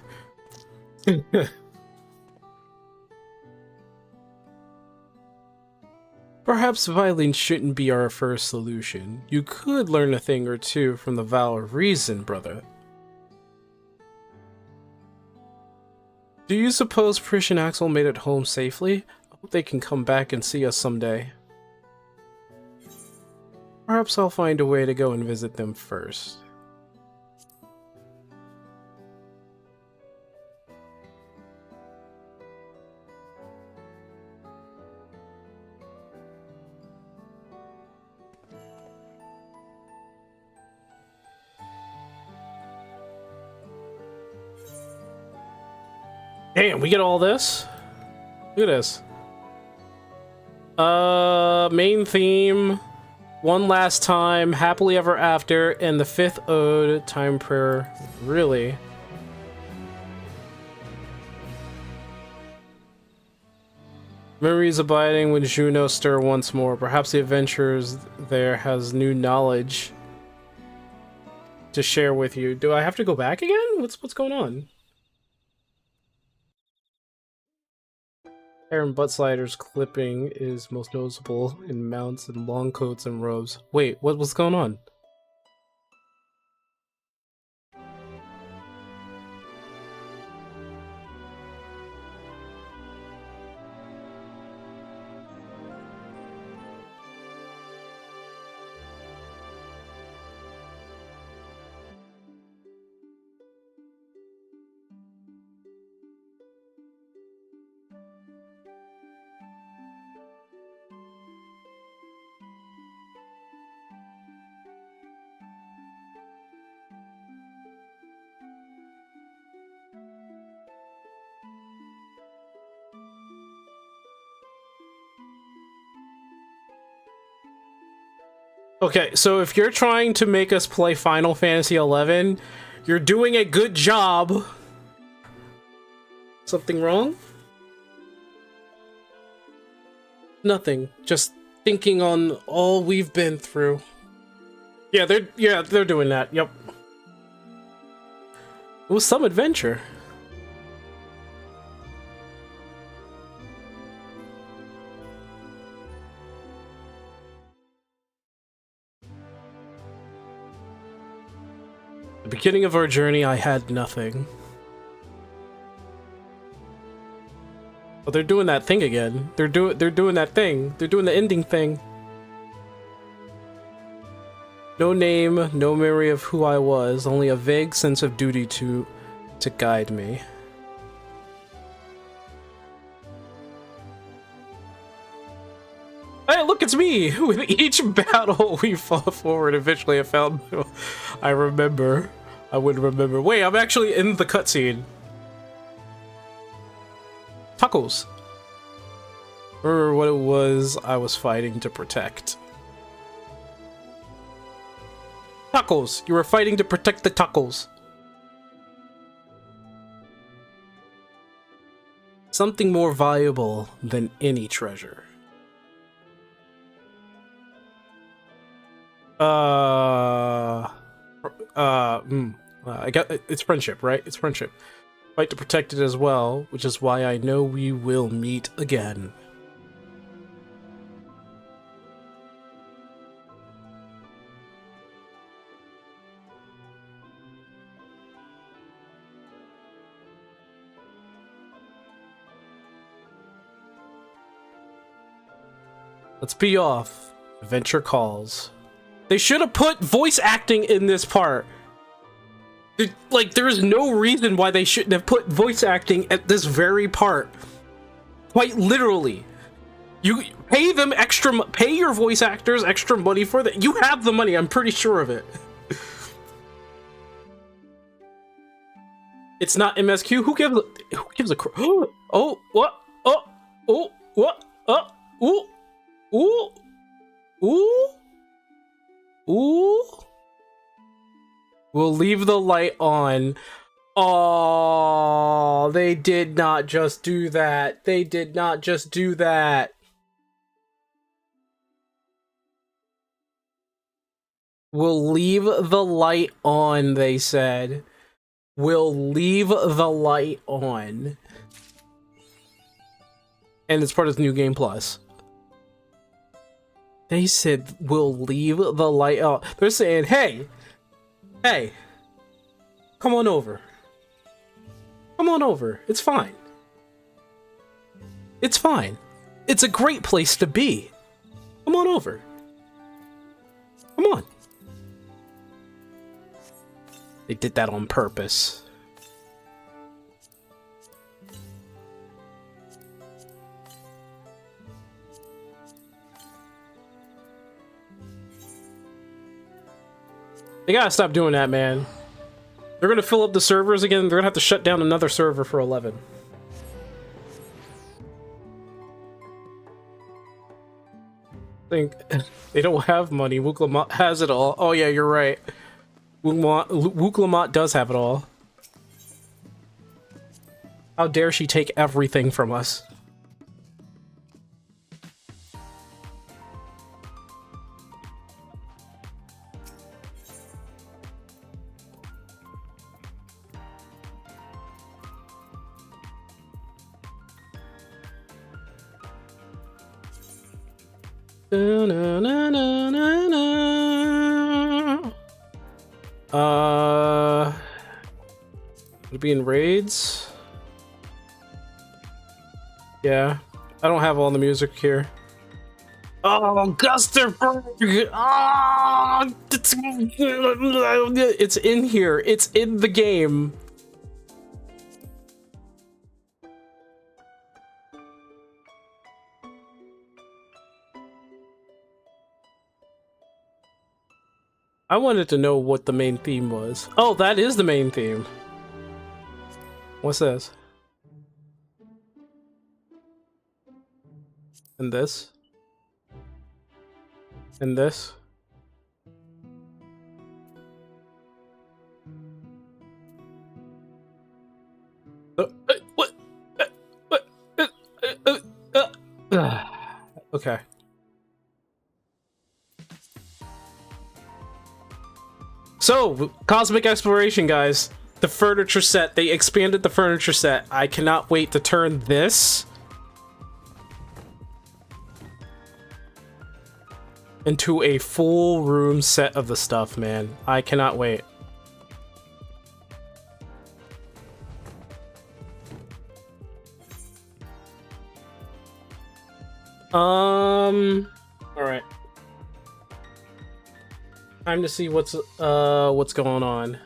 Speaker 1: Perhaps violence shouldn't be our first solution. You could learn a thing or two from the vow of reason, brother. Do you suppose Prish and Axel made it home safely? I hope they can come back and see us someday. Perhaps I'll find a way to go and visit them first. Damn, we get all this? Look at this. Main theme, One Last Time, Happily Ever After, and the 5th Ode, Time Prayer. Really? Memories abiding when Juno stir once more. Perhaps the adventurers there has new knowledge to share with you. Do I have to go back again? What's going on? Hair and butt sliders clipping is most noticeable in mounts and long coats and robes. Wait, what's going on? Okay, so if you're trying to make us play Final Fantasy XI, you're doing a good job. Something wrong? Nothing. Just thinking on all we've been through. Yeah, they're doing that. Yep. It was some adventure. The beginning of our journey, I had nothing. Oh, they're doing that thing again. They're doing that thing. They're doing the ending thing. No name, no memory of who I was, only a vague sense of duty to guide me. Hey, look, it's me! With each battle we fought forward, eventually I found... I remember. I would remember. Wait, I'm actually in the cutscene. Tacos. Remember what it was I was fighting to protect. Tacos! You were fighting to protect the tacos. Something more valuable than any treasure. I got it's friendship, right? It's friendship. Fight to protect it as well, which is why I know we will meet again. Let's be off. Adventure calls. They should have put voice acting in this part. Like, there is no reason why they shouldn't have put voice acting at this very part. Quite literally. You pay them extra, pay your voice actors extra money for that. You have the money, I'm pretty sure of it. It's not MSQ. Who gives a oh, what? Oh, oh, what? Ooh, ooh, ooh, ooh. We'll leave the light on. Oh, they did not just do that. They did not just do that. We'll leave the light on, they said. We'll leave the light on. And it's part of the New Game Plus. They said, we'll leave the light on. They're saying, hey, come on over. Come on over. It's fine. It's fine. It's a great place to be. Come on over. Come on. They did that on purpose. They gotta stop doing that, man. They're gonna fill up the servers again. They're gonna have to shut down another server for 11. I think they don't have money. Wooklamot has it all. Oh yeah, you're right. Wooklamot does have it all. How dare she take everything from us? Would it be in raids? Yeah, I don't have all the music here. Oh, Gusterberg! Oh, it's in here. It's in the game. I wanted to know what the main theme was. Oh, that is the main theme. What's this? And this? And this? What? Okay. So, Cosmic Exploration, guys. The furniture set. They expanded the furniture set. I cannot wait to turn this into a full room set of the stuff, man. I cannot wait. Alright. Time to see what's going on.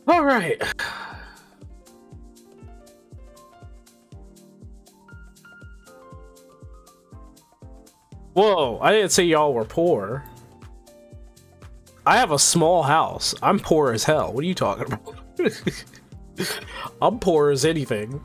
Speaker 1: All right. Whoa, I didn't say y'all were poor. I have a small house. I'm poor as hell. What are you talking about? I'm poor as anything.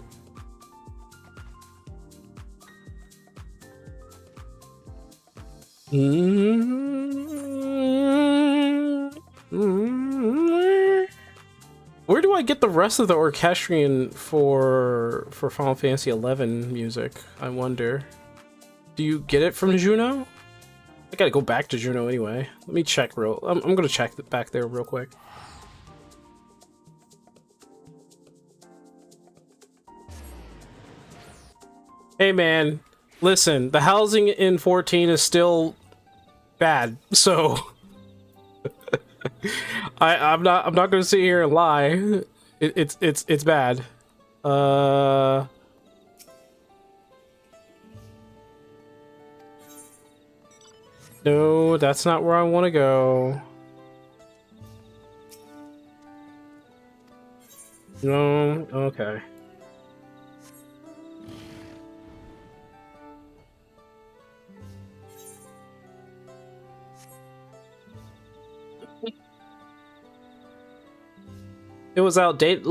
Speaker 1: Where do I get the rest of the orchestrion for Final Fantasy XI music? I wonder. Do you get it from Juno? I gotta go back to Juno anyway. Let me check I'm gonna check back there real quick. Hey man, listen, the housing in 14 is still bad, so I'm not gonna sit here and lie. It's bad. No, that's not where I want to go. No, okay. It was outdated.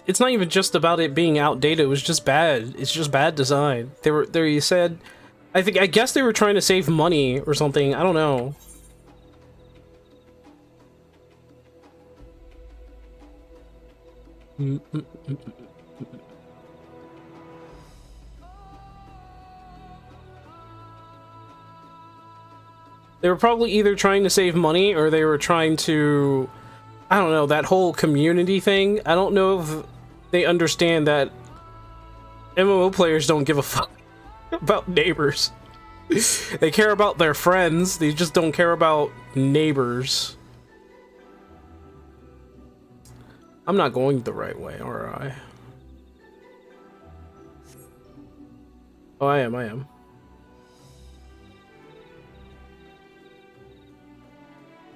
Speaker 1: It's not even just about it being outdated. It was just bad. It's just bad design. They were there. You said, I guess they were trying to save money or something. I don't know. They were probably either trying to save money or they were trying to, I don't know, that whole community thing. I don't know if they understand that MMO players don't give a fuck about neighbors. They care about their friends, they just don't care about neighbors. I'm not going the right way, or I? Oh, I am.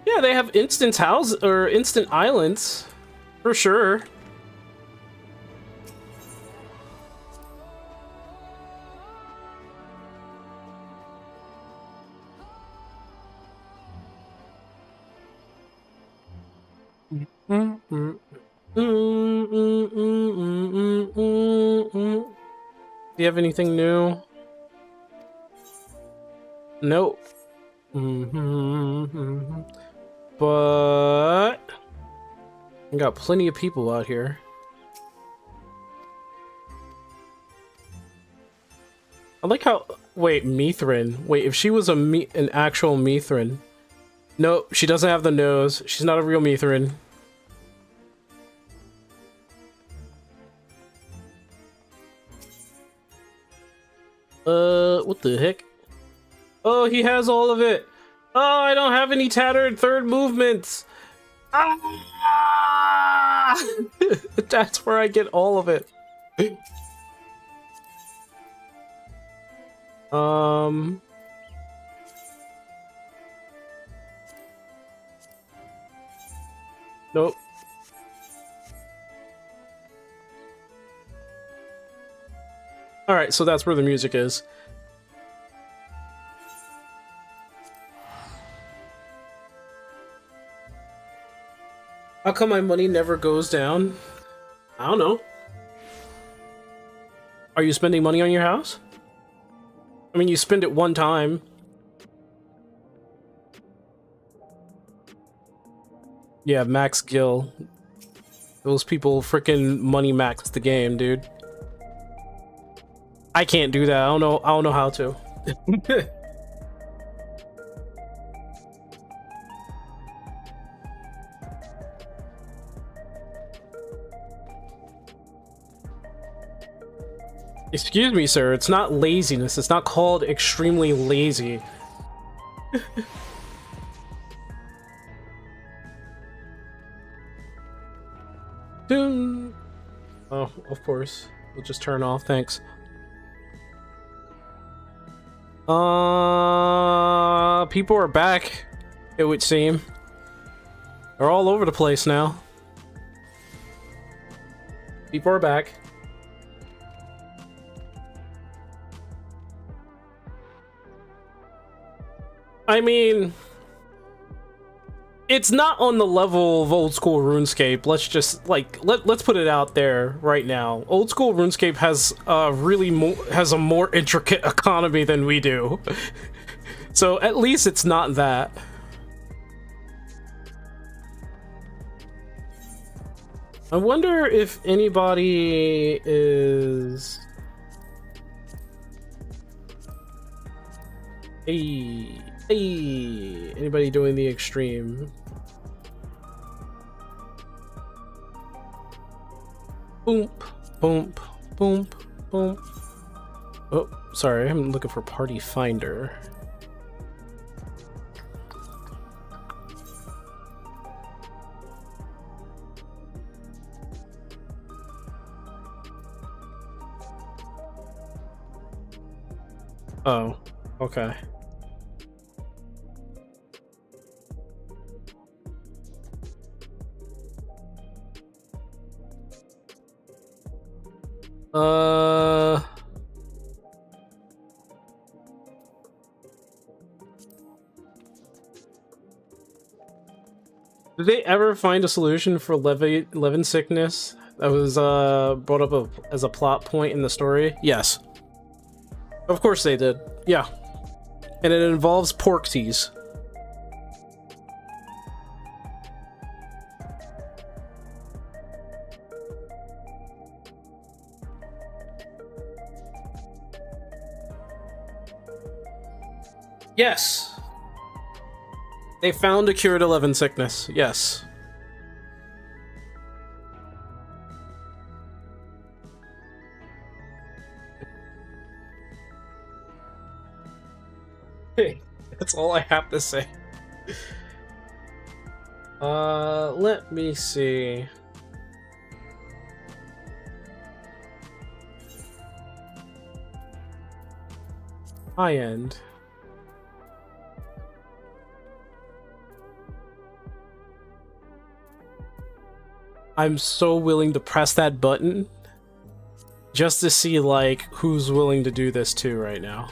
Speaker 1: Yeah, they have instant houses or instant islands, for sure. Do you have anything new? Nope. But we got plenty of people out here. I like how. Wait, Mithrin. Wait, if she was an actual Mithrin. No, she doesn't have the nose. She's not a real Mithrin. What the heck? Oh, he has all of it. Oh, I don't have any tattered third movements. Ah! That's where I get all of it. Nope. All right, so that's where the music is. How come my money never goes down? I don't know. Are you spending money on your house? I mean, you spend it one time. Yeah, Max Gill. Those people freaking money max the game, dude. I can't do that. I don't know how to. Excuse me, sir. It's not laziness. It's not called extremely lazy. Oh, of course. We'll just turn off. Thanks. People are back, it would seem. They're all over the place now. People are back. I mean, it's not on the level of old school RuneScape. Let's just let's put it out there right now. Old school RuneScape has has a more intricate economy than we do. So at least it's not that. I wonder if anybody is. Hey, anybody doing the extreme? Boom, boom, boom, boom. Oh, sorry, I'm looking for Party Finder. Oh, okay. Did they ever find a solution for Levin sickness that was brought up as a plot point in the story? Yes. Of course they did. Yeah. And it involves pork teas. Yes. They found a cure to Levin sickness. Yes. Hey, that's all I have to say. Let me see. High end. I'm so willing to press that button just to see, like, who's willing to do this too right now.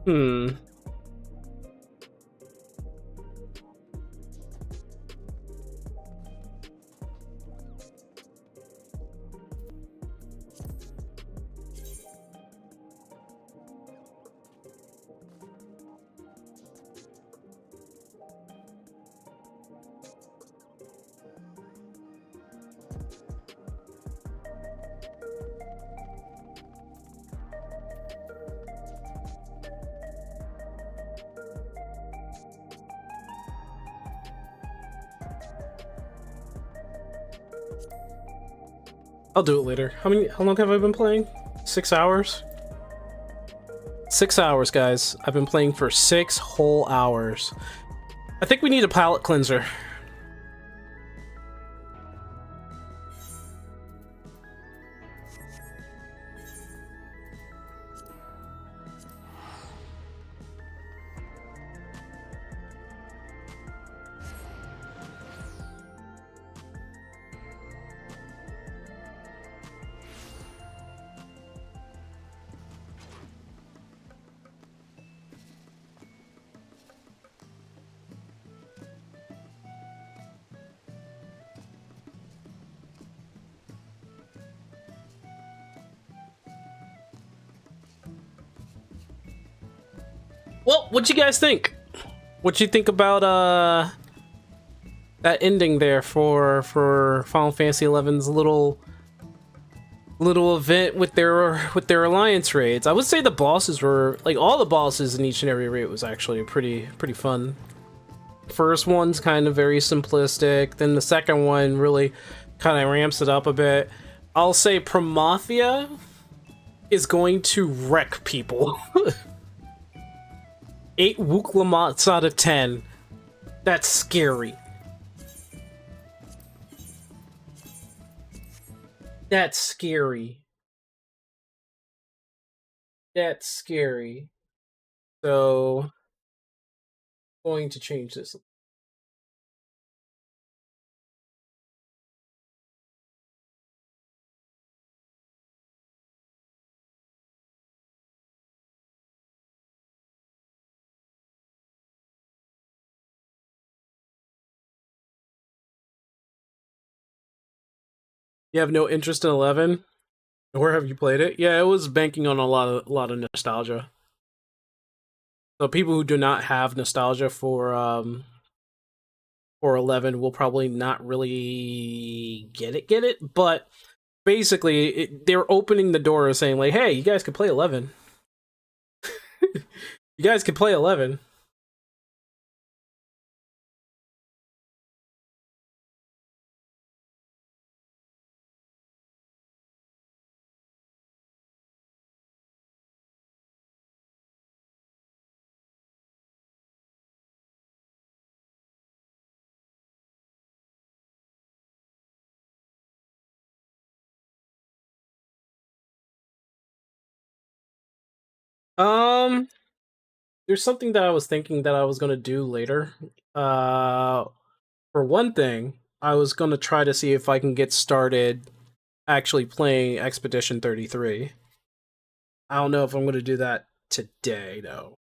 Speaker 1: Hmm. I'll do it later. How long have I been playing? 6 hours? 6 hours, guys. I've been playing for 6 whole hours. I think we need a palate cleanser. Well, what'd you guys think? What'd you think about that ending there for Final Fantasy XI's little event with their alliance raids? I would say the bosses were, like, all the bosses in each and every raid was actually pretty fun. First one's kind of very simplistic, then the second one really kind of ramps it up a bit. I'll say Promathia is going to wreck people. 8 Wuklamats out of 10. That's scary. That's scary. That's scary. So, going to change this. You have no interest in 11? Where have you played it? Yeah, it was banking on a lot of nostalgia. So people who do not have nostalgia for 11 will probably not really get it. But basically, they're opening the door and saying, like, hey, you guys can play 11. You guys can play 11. There's something that I was thinking that I was gonna do later. For one thing, I was gonna try to see if I can get started actually playing Expedition 33. I don't know if I'm gonna do that today, though.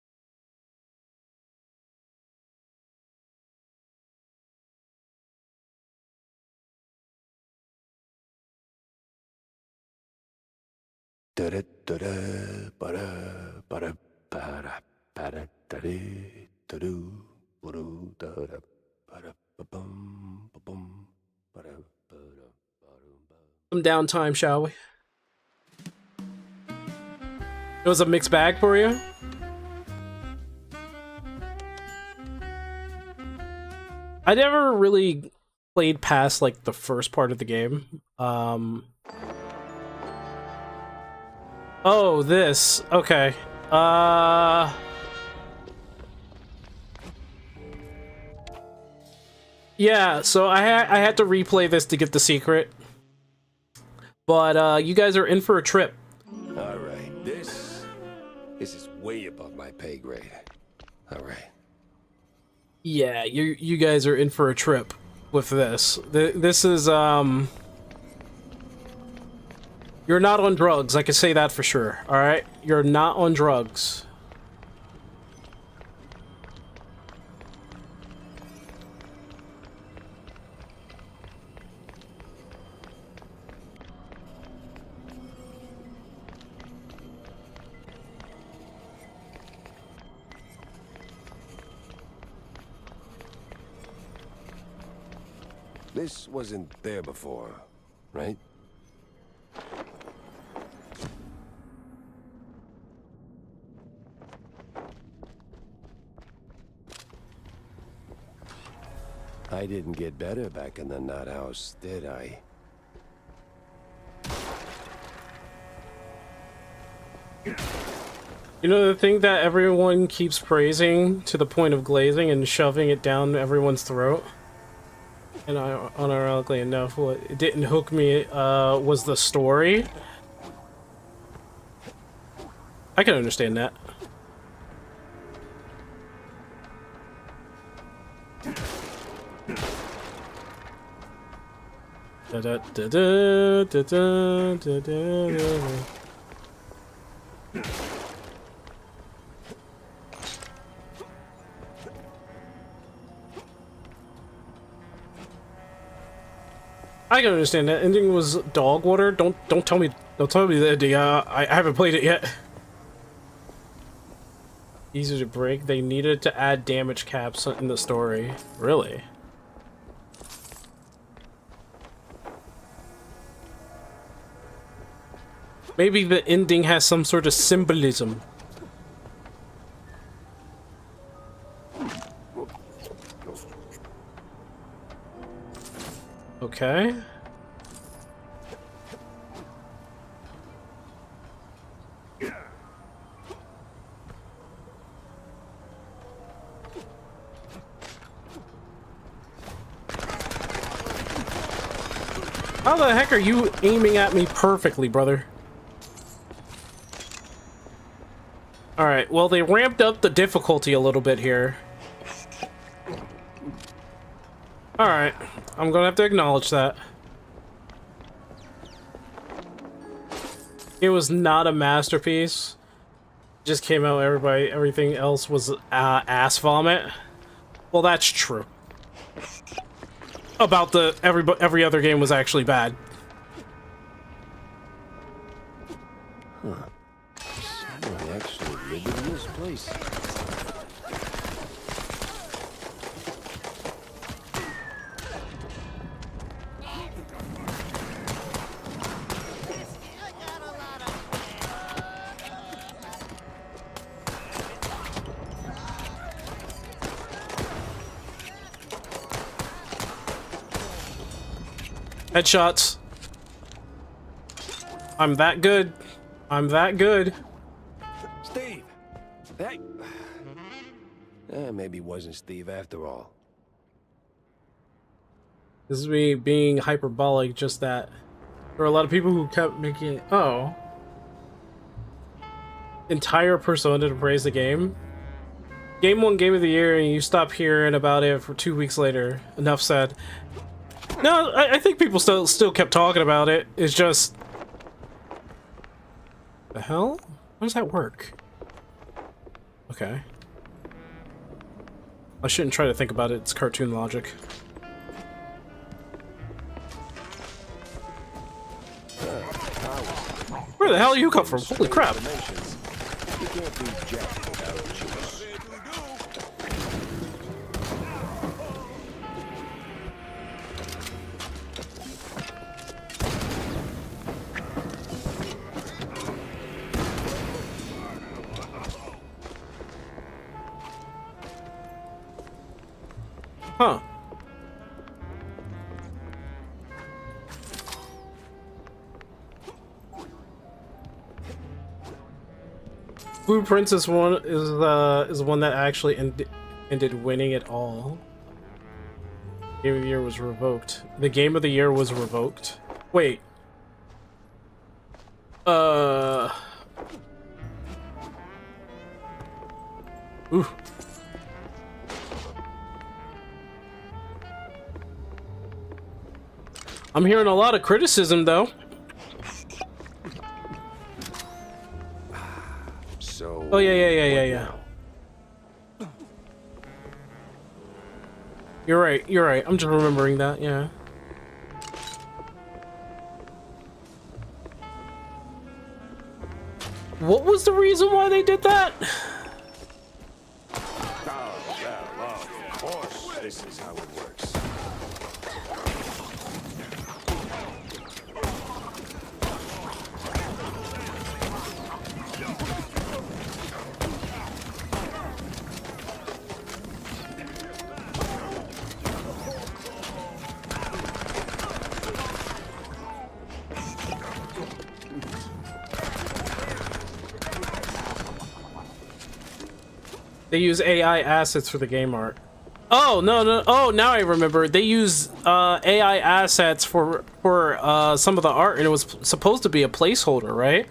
Speaker 1: Some downtime, shall we? It was a mixed bag for you? I never really played past like the first part of the game. Oh, this. Okay. Yeah, so I had to replay this to get the secret. But you guys are in for a trip.
Speaker 9: All right. This is way above my pay grade. All right.
Speaker 1: Yeah, you guys are in for a trip with this. This is you're not on drugs, I can say that for sure. All right? You're not on drugs.
Speaker 9: This wasn't there before, right? I didn't get better back in the nut house, did I?
Speaker 1: You know the thing that everyone keeps praising to the point of glazing and shoving it down everyone's throat? And unironically enough, what it didn't hook me was the story. I can understand that. Da -da -da -da -da -da -da -da -da. I can understand that. Ending was dog water. Don't tell me the ending. I haven't played it yet. Easy to break. They needed to add damage caps in the story. Really? Maybe the ending has some sort of symbolism. Okay. How the heck are you aiming at me perfectly, brother? Alright, well, they ramped up the difficulty a little bit here. Alright, I'm gonna have to acknowledge that. It was not a masterpiece. Just came out, everything else was ass vomit. Well, that's true. About every other game was actually bad.
Speaker 9: Huh. I actually live in this place.
Speaker 1: Headshots. I'm that good. I'm that good.
Speaker 9: Steve! Hey! Maybe it wasn't Steve after all.
Speaker 1: This is me being hyperbolic, just that there were a lot of people who kept making it. Oh. entire persona to praise the game. Game 1 Game of the Year, and you stop hearing about it for 2 weeks later. Enough said. No, I think people still kept talking about it. It's just... The hell? How does that work? Okay. I shouldn't try to think about it. It's cartoon logic. Where the hell do you come from? Holy crap! Huh. Blue Princess one is one that actually ended winning it all. Game of the Year was revoked. The Game of the Year was revoked. Wait. Ooh. I'm hearing a lot of criticism, though.
Speaker 9: So.
Speaker 1: Oh yeah. You're right. I'm just remembering that, yeah. What was the reason why they did that?
Speaker 9: Oh, well, of course, this is how it works.
Speaker 1: They use AI assets for the game art. Oh, no. Oh, now I remember. They use AI assets for some of the art, and it was supposed to be a placeholder, right?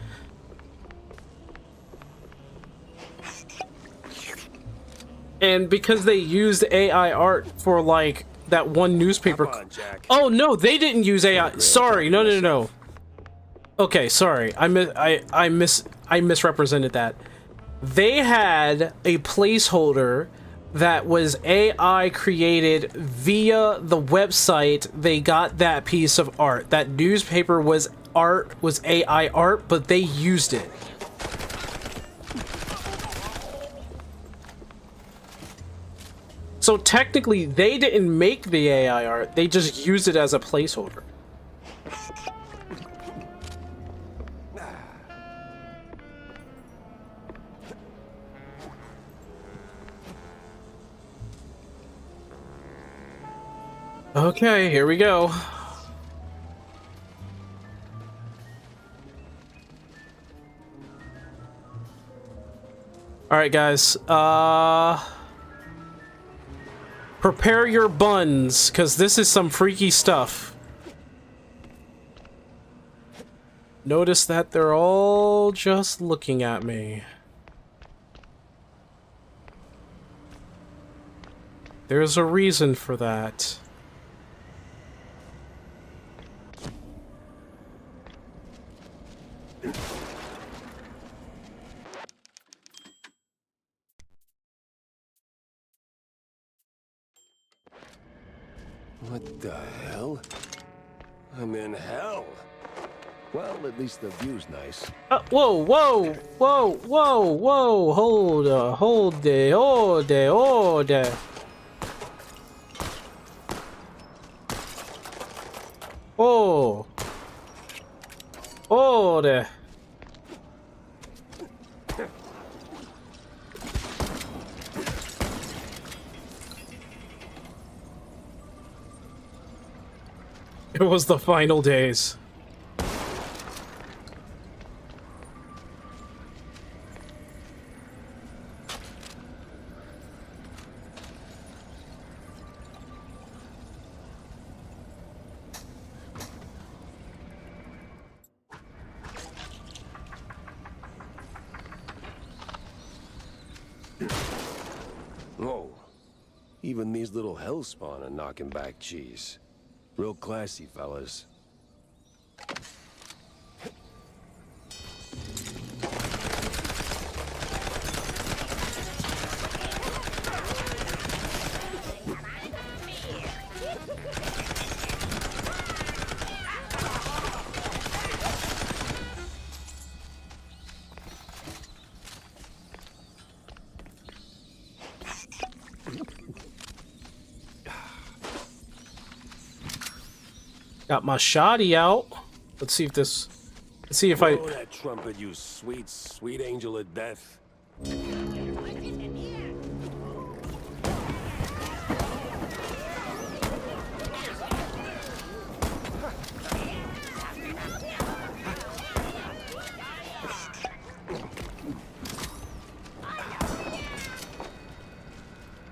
Speaker 1: And because they used AI art for, like, that one newspaper... Oh, no, they didn't use AI. Sorry, no. Okay, sorry. I misrepresented that. They had a placeholder that was AI created via the website. They got that piece of art. That newspaper was AI art, but they used it. So technically, they didn't make the AI art. They just used it as a placeholder. Okay, here we go. Alright, guys. Prepare your buns, because this is some freaky stuff. Notice that they're all just looking at me. There's a reason for that.
Speaker 9: What the hell? I'm in hell. Well, at least the view's nice.
Speaker 1: Whoa. Hold it. Oh. Hold it. It was the final days.
Speaker 9: Even these little hellspawn are knocking back cheese. Real classy, fellas.
Speaker 1: Got my shoddy out. Let's see if this. Let's see if I.
Speaker 9: Blow that trumpet, you sweet, sweet angel of death.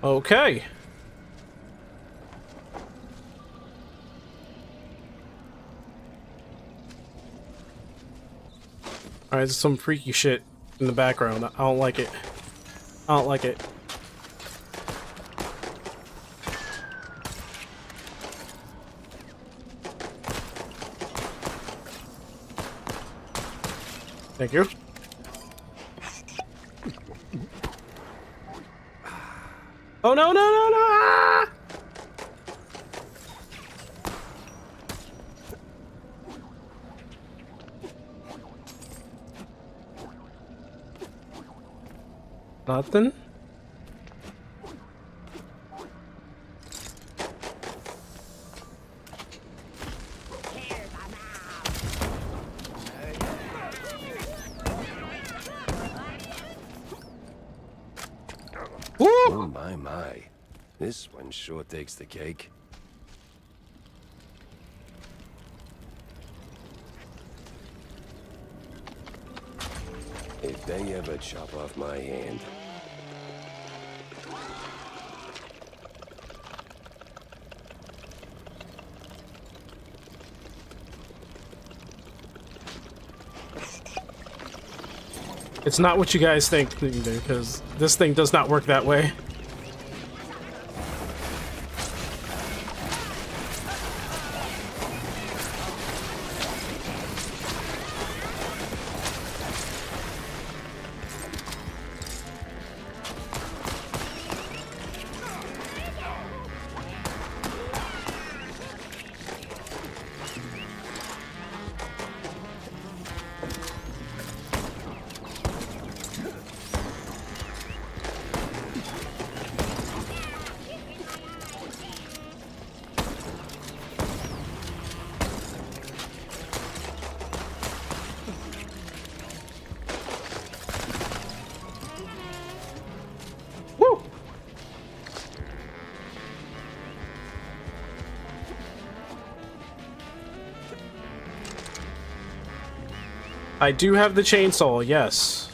Speaker 1: Okay. Alright, there's some freaky shit in the background. I don't like it. I don't like it. Thank you. Oh no, no, no, no! Ah! Nothing? Woo!
Speaker 9: Oh my. This one sure takes the cake. If they ever chop off my hand.
Speaker 1: It's not what you guys think either, because this thing does not work that way. I do have the chainsaw, yes.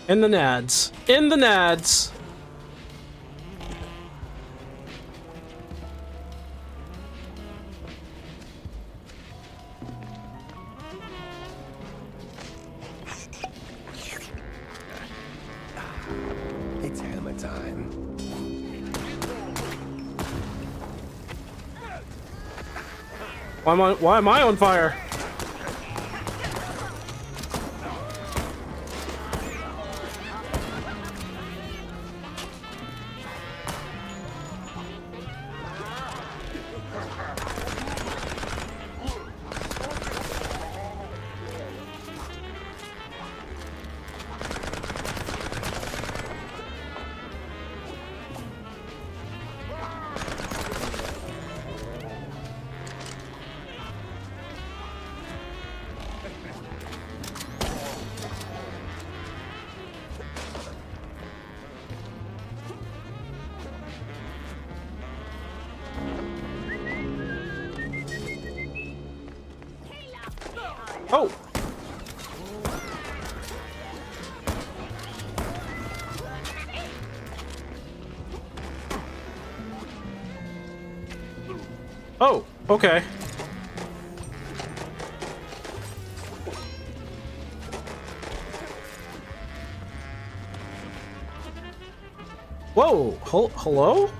Speaker 1: In the nads. In the nads.
Speaker 9: It's hammer time.
Speaker 1: Why am I on fire? Oh! Oh, okay. Whoa! Hello?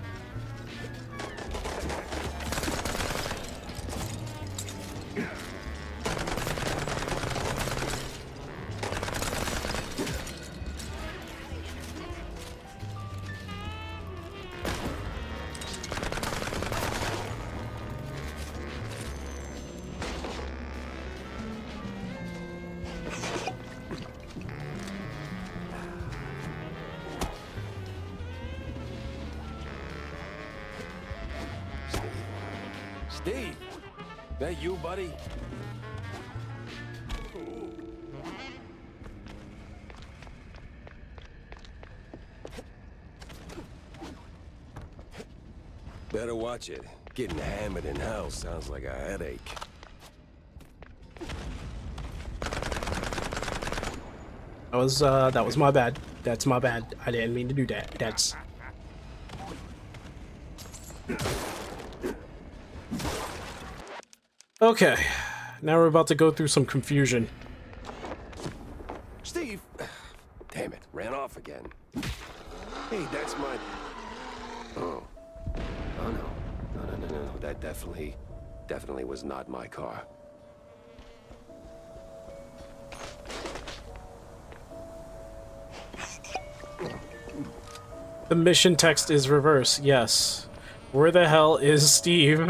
Speaker 9: Steve, that you, buddy? Better watch it. Getting hammered in hell sounds like a headache.
Speaker 1: That was my bad. That's my bad. I didn't mean to do that. Okay. Now we're about to go through some confusion.
Speaker 9: Steve! Damn it, ran off again. Hey, that's my... Oh. Oh, no. No. That definitely was not my car.
Speaker 1: The mission text is reverse, yes. Where the hell is Steve?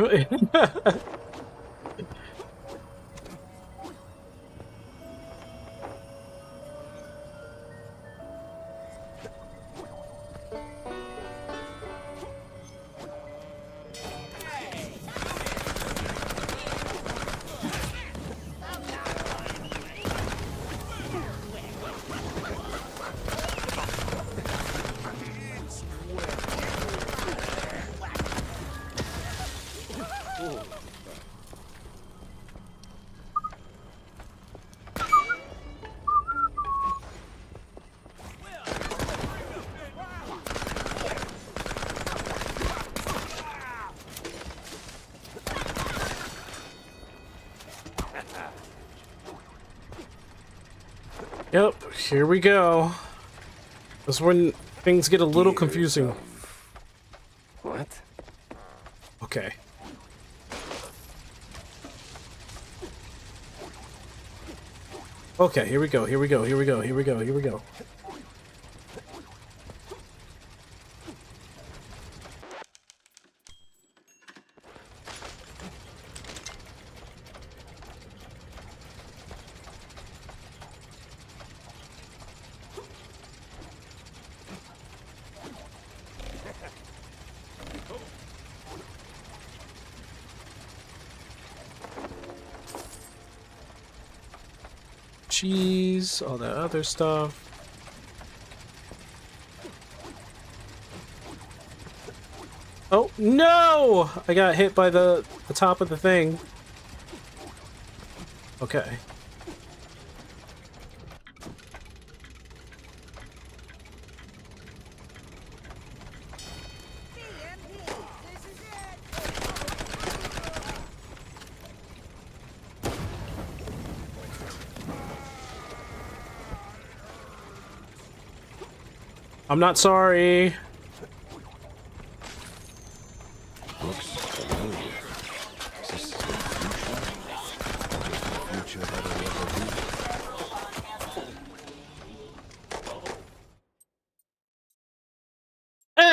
Speaker 1: Yep, here we go. This is when things get a little confusing.
Speaker 9: What?
Speaker 1: Okay. Okay, here we go. Cheese, all that other stuff. Oh, no! I got hit by the top of the thing. Okay. I'm not sorry.
Speaker 9: Looks familiar. Is this the future that will ever be?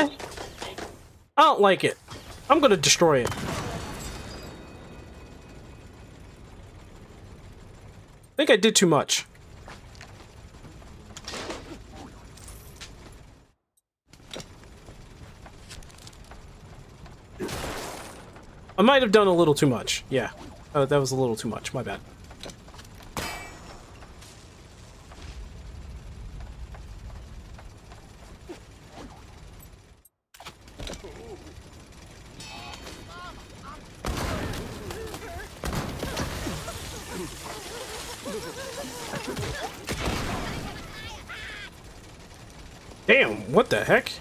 Speaker 1: I don't like it. I'm gonna destroy it. I think I did too much. I might have done a little too much. Yeah. That was a little too much. My bad. Damn, what the heck?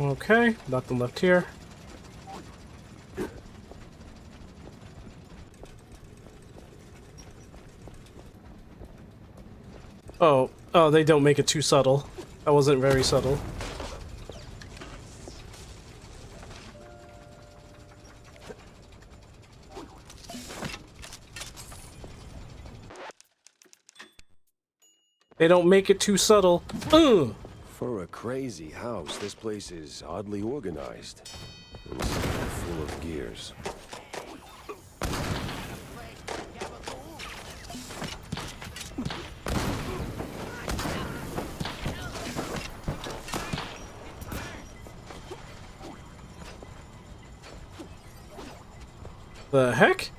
Speaker 1: Okay, nothing left here. Oh, they don't make it too subtle. That wasn't very subtle. They don't make it too subtle.
Speaker 9: For a crazy house, this place is oddly organized. And full of gears.
Speaker 1: The heck?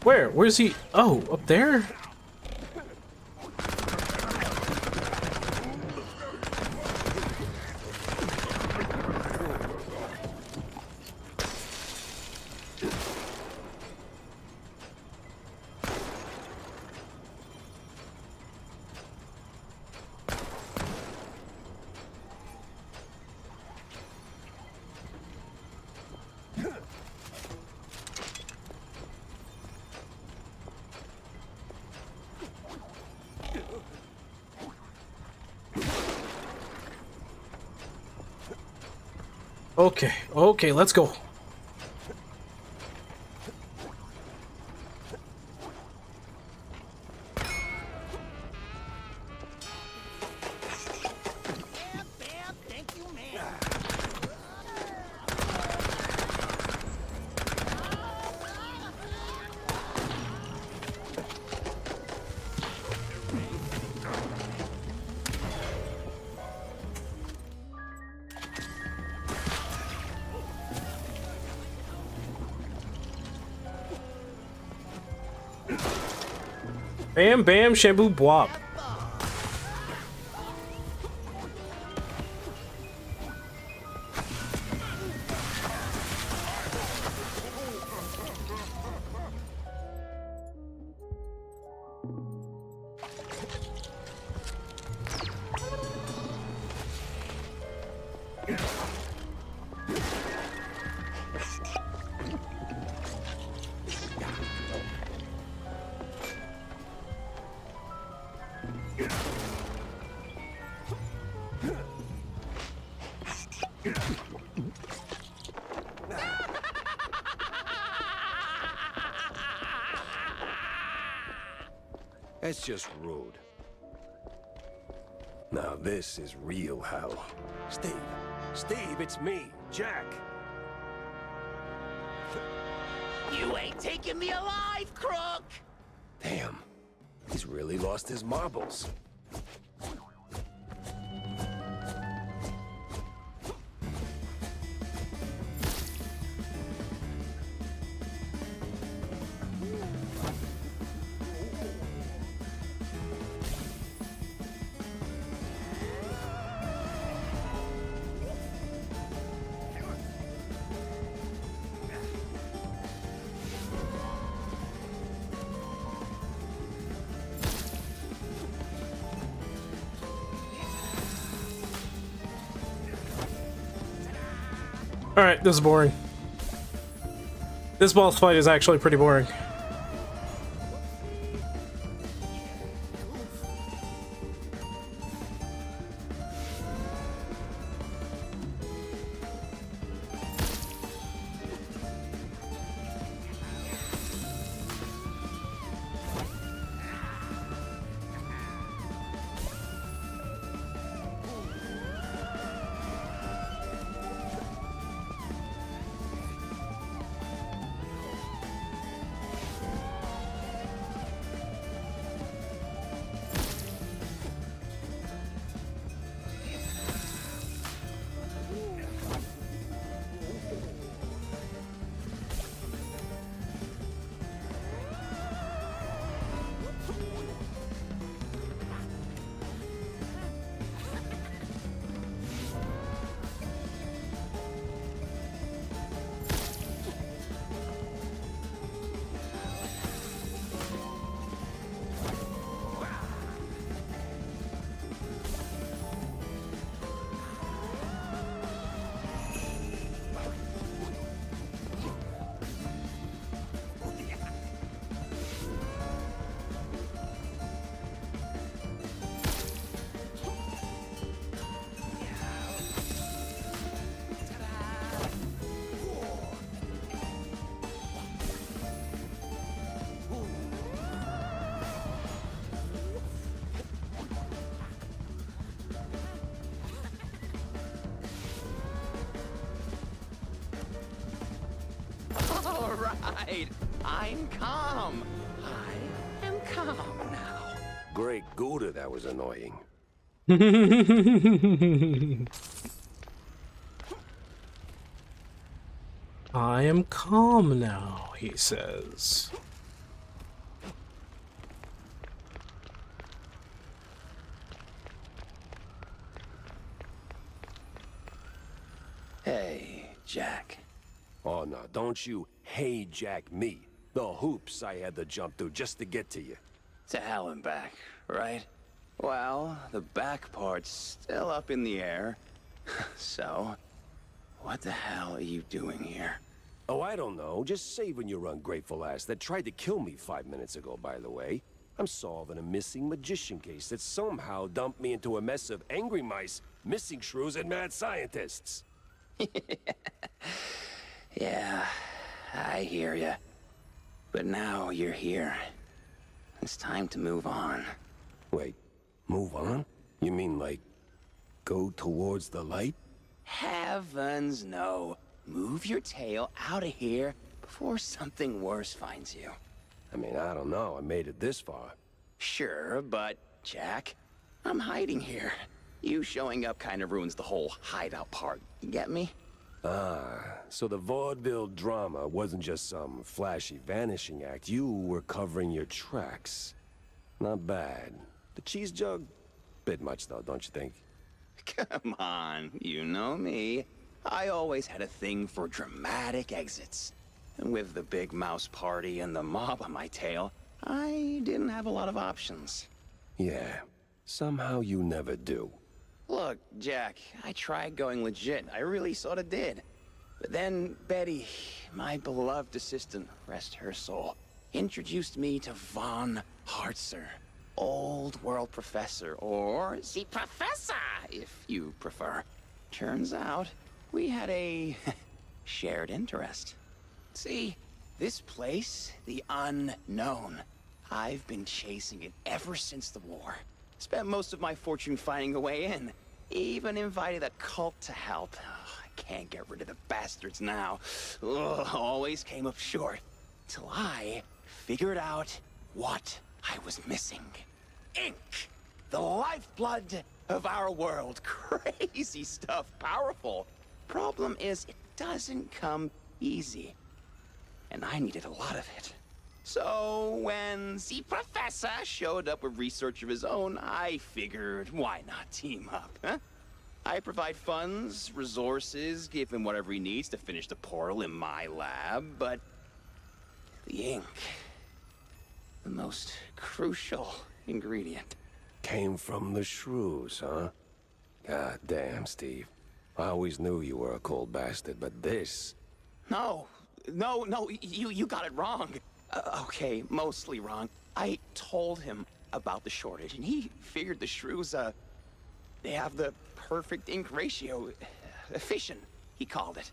Speaker 1: Where? Where's he? Oh, up there? Okay, let's go. Bam, bam, shampoo, bwop.
Speaker 9: That's just rude. Now this is real hell. Steve! Steve, it's me, Jack!
Speaker 11: You ain't taking me alive, crook!
Speaker 9: Damn. He's really lost his marbles.
Speaker 1: Alright, this is boring. This boss fight is actually pretty boring.
Speaker 11: right. I'm calm. I am calm now.
Speaker 9: Great Gouda, that was annoying.
Speaker 1: I am calm now, he says.
Speaker 9: Hey, Jack. Oh, no, don't you hey Jack me. The hoops I had to jump through just to get to you.
Speaker 11: To hell and back, right? Well, the back part's still up in the air. So, what the hell are you doing here?
Speaker 9: Oh, I don't know. Just saving your ungrateful ass that tried to kill me 5 minutes ago, by the way. I'm solving a missing magician case that somehow dumped me into a mess of angry mice, missing shrews, and mad scientists.
Speaker 11: Yeah, I hear ya. But now you're here. It's time to move on.
Speaker 9: Wait, move on? You mean like, go towards the light?
Speaker 11: Heavens no. Move your tail out of here before something worse finds you.
Speaker 9: I mean, I don't know. I made it this far.
Speaker 11: Sure, but, Jack, I'm hiding here. You showing up kind of ruins the whole hideout part. You get me?
Speaker 9: Ah, so the vaudeville drama wasn't just some flashy vanishing act. You were covering your tracks. Not bad. The cheese jug? Bit much, though, don't you think?
Speaker 11: Come on, you know me. I always had a thing for dramatic exits. And with the big mouse party and the mob on my tail, I didn't have a lot of options.
Speaker 9: Yeah, somehow you never do.
Speaker 11: Look, Jack, I tried going legit. I really sort of did. But then Betty, my beloved assistant, rest her soul, introduced me to Von Hartzer, old world professor, or the professor, if you prefer. Turns out, we had a shared interest. See, this place, the unknown, I've been chasing it ever since the war. Spent most of my fortune finding a way in. Even invited a cult to help. I can't get rid of the bastards now. Always came up short. Till I figured out what I was missing. Ink! The lifeblood of our world. Crazy stuff. Powerful. Problem is, it doesn't come easy. And I needed a lot of it. So, when the professor showed up with research of his own, I figured, why not team up, huh? I provide funds, resources, give him whatever he needs to finish the portal in my lab, but the ink, the most crucial ingredient.
Speaker 9: Came from the shrews, huh? God damn, Steve. I always knew you were a cold bastard, but this...
Speaker 11: No, you got it wrong. Okay, mostly wrong. I told him about the shortage, and he figured the shrews, they have the perfect ink ratio. Efficient, he called it.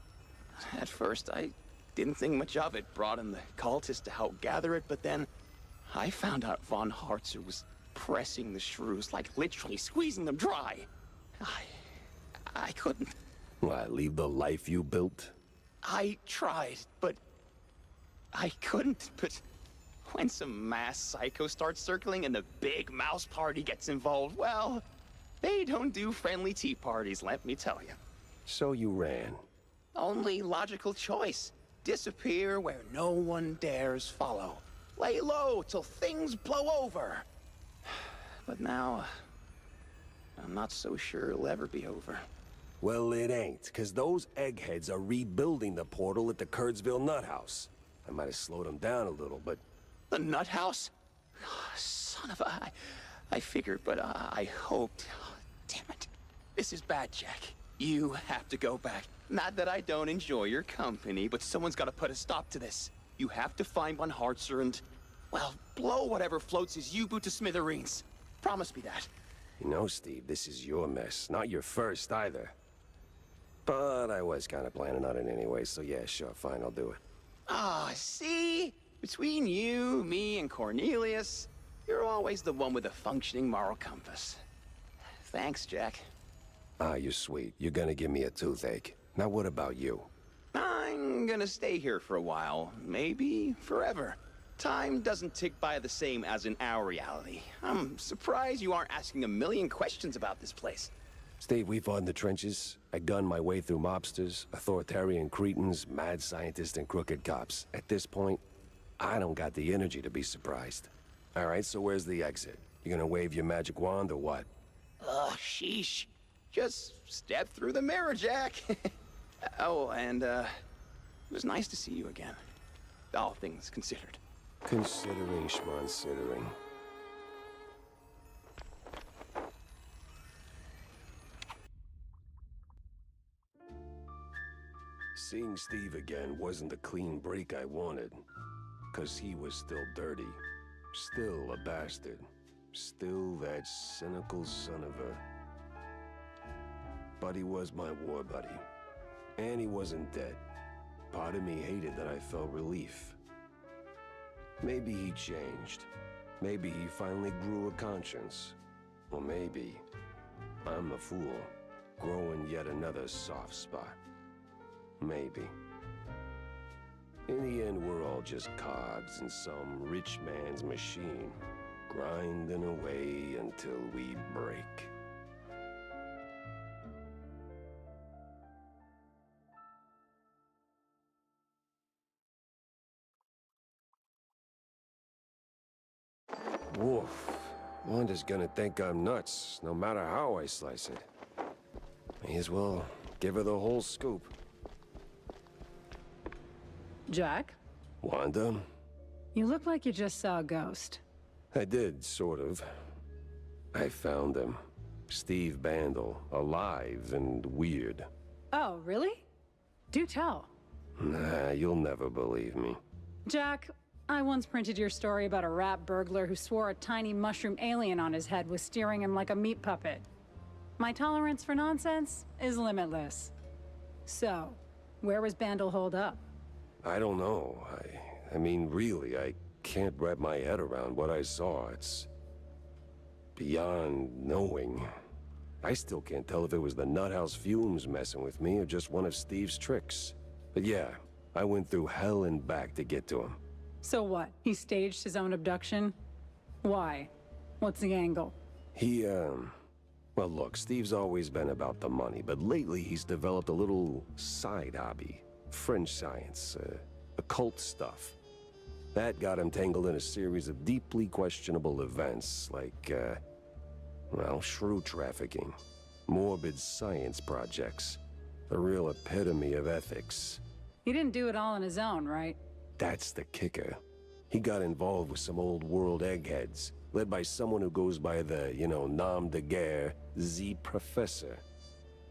Speaker 11: At first, I didn't think much of it. Brought in the cultists to help gather it, but then I found out Von Hartzer was pressing the shrews, like literally squeezing them dry. I couldn't.
Speaker 9: Why, leave the life you built?
Speaker 11: I tried, but I couldn't. But when some mass psycho starts circling and the big mouse party gets involved, well, they don't do friendly tea parties, let me tell you.
Speaker 9: So you ran.
Speaker 11: Only logical choice. Disappear where no one dares follow. Lay low till things blow over. But now, I'm not so sure it'll ever be over.
Speaker 9: Well, it ain't, 'cause those eggheads are rebuilding the portal at the Kurtzville Nut House. I might have slowed them down a little, but...
Speaker 11: The Nut House? Son of a... I figured, but I hoped... Damn it. This is bad, Jack. You have to go back. Not that I don't enjoy your company, but someone's got to put a stop to this. You have to find Von Hartzer and... well, blow whatever floats his U-boot to smithereens. Promise me that.
Speaker 9: You know, Steve, this is your mess. Not your first, either. But I was kind of planning on it anyway, so yeah, sure, fine, I'll do it.
Speaker 11: Ah, see? Between you, me, and Cornelius, you're always the one with a functioning moral compass. Thanks, Jack.
Speaker 9: Ah, you're sweet. You're gonna give me a toothache. Now what about you?
Speaker 11: I'm I'm gonna stay here for a while, maybe forever. Time doesn't tick by the same as in our reality. I'm surprised you aren't asking a million questions about this place.
Speaker 9: Steve, we fought in the trenches. I gunned my way through mobsters, authoritarian cretins, mad scientists, and crooked cops. At this point, I don't got the energy to be surprised. All right, so where's the exit? You gonna wave your magic wand or what?
Speaker 11: Ugh, sheesh. Just step through the mirror, Jack. Oh, and, it was nice to see you again. All things considered.
Speaker 9: Considering schmonsidering. Seeing Steve again wasn't the clean break I wanted. 'Cause he was still dirty. Still a bastard. Still that cynical son of a... But he was my war buddy. And he wasn't dead. Part of me hated that I felt relief. Maybe he changed. Maybe he finally grew a conscience. Or maybe I'm the fool, growing yet another soft spot. Maybe. In the end, we're all just cogs in some rich man's machine, grinding away until we break. Woof. Wanda's gonna think I'm nuts, no matter how I slice it. May as well give her the whole scoop.
Speaker 13: Jack?
Speaker 9: Wanda?
Speaker 13: You look like you just saw a ghost.
Speaker 9: I did, sort of. I found him. Steve Bandel, alive and weird.
Speaker 13: Oh, really? Do tell.
Speaker 9: Nah, you'll never believe me.
Speaker 13: Jack, I once printed your story about a rat burglar who swore a tiny mushroom alien on his head was steering him like a meat puppet. My tolerance for nonsense is limitless. So, where was Bandel holed up?
Speaker 9: I don't know. I mean, really, I can't wrap my head around what I saw. It's beyond knowing. I still can't tell if it was the nuthouse fumes messing with me or just one of Steve's tricks. But yeah, I went through hell and back to get to him.
Speaker 13: So what? He staged his own abduction? Why? What's the angle?
Speaker 9: Well, look, Steve's always been about the money, but lately he's developed a little side hobby. French science, occult stuff. That got him tangled in a series of deeply questionable events, like, well, shrew trafficking, morbid science projects, the real epitome of ethics.
Speaker 13: He didn't do it all on his own, right?
Speaker 9: That's the kicker. He got involved with some old world eggheads, led by someone who goes by the, nom de guerre, Z Professor.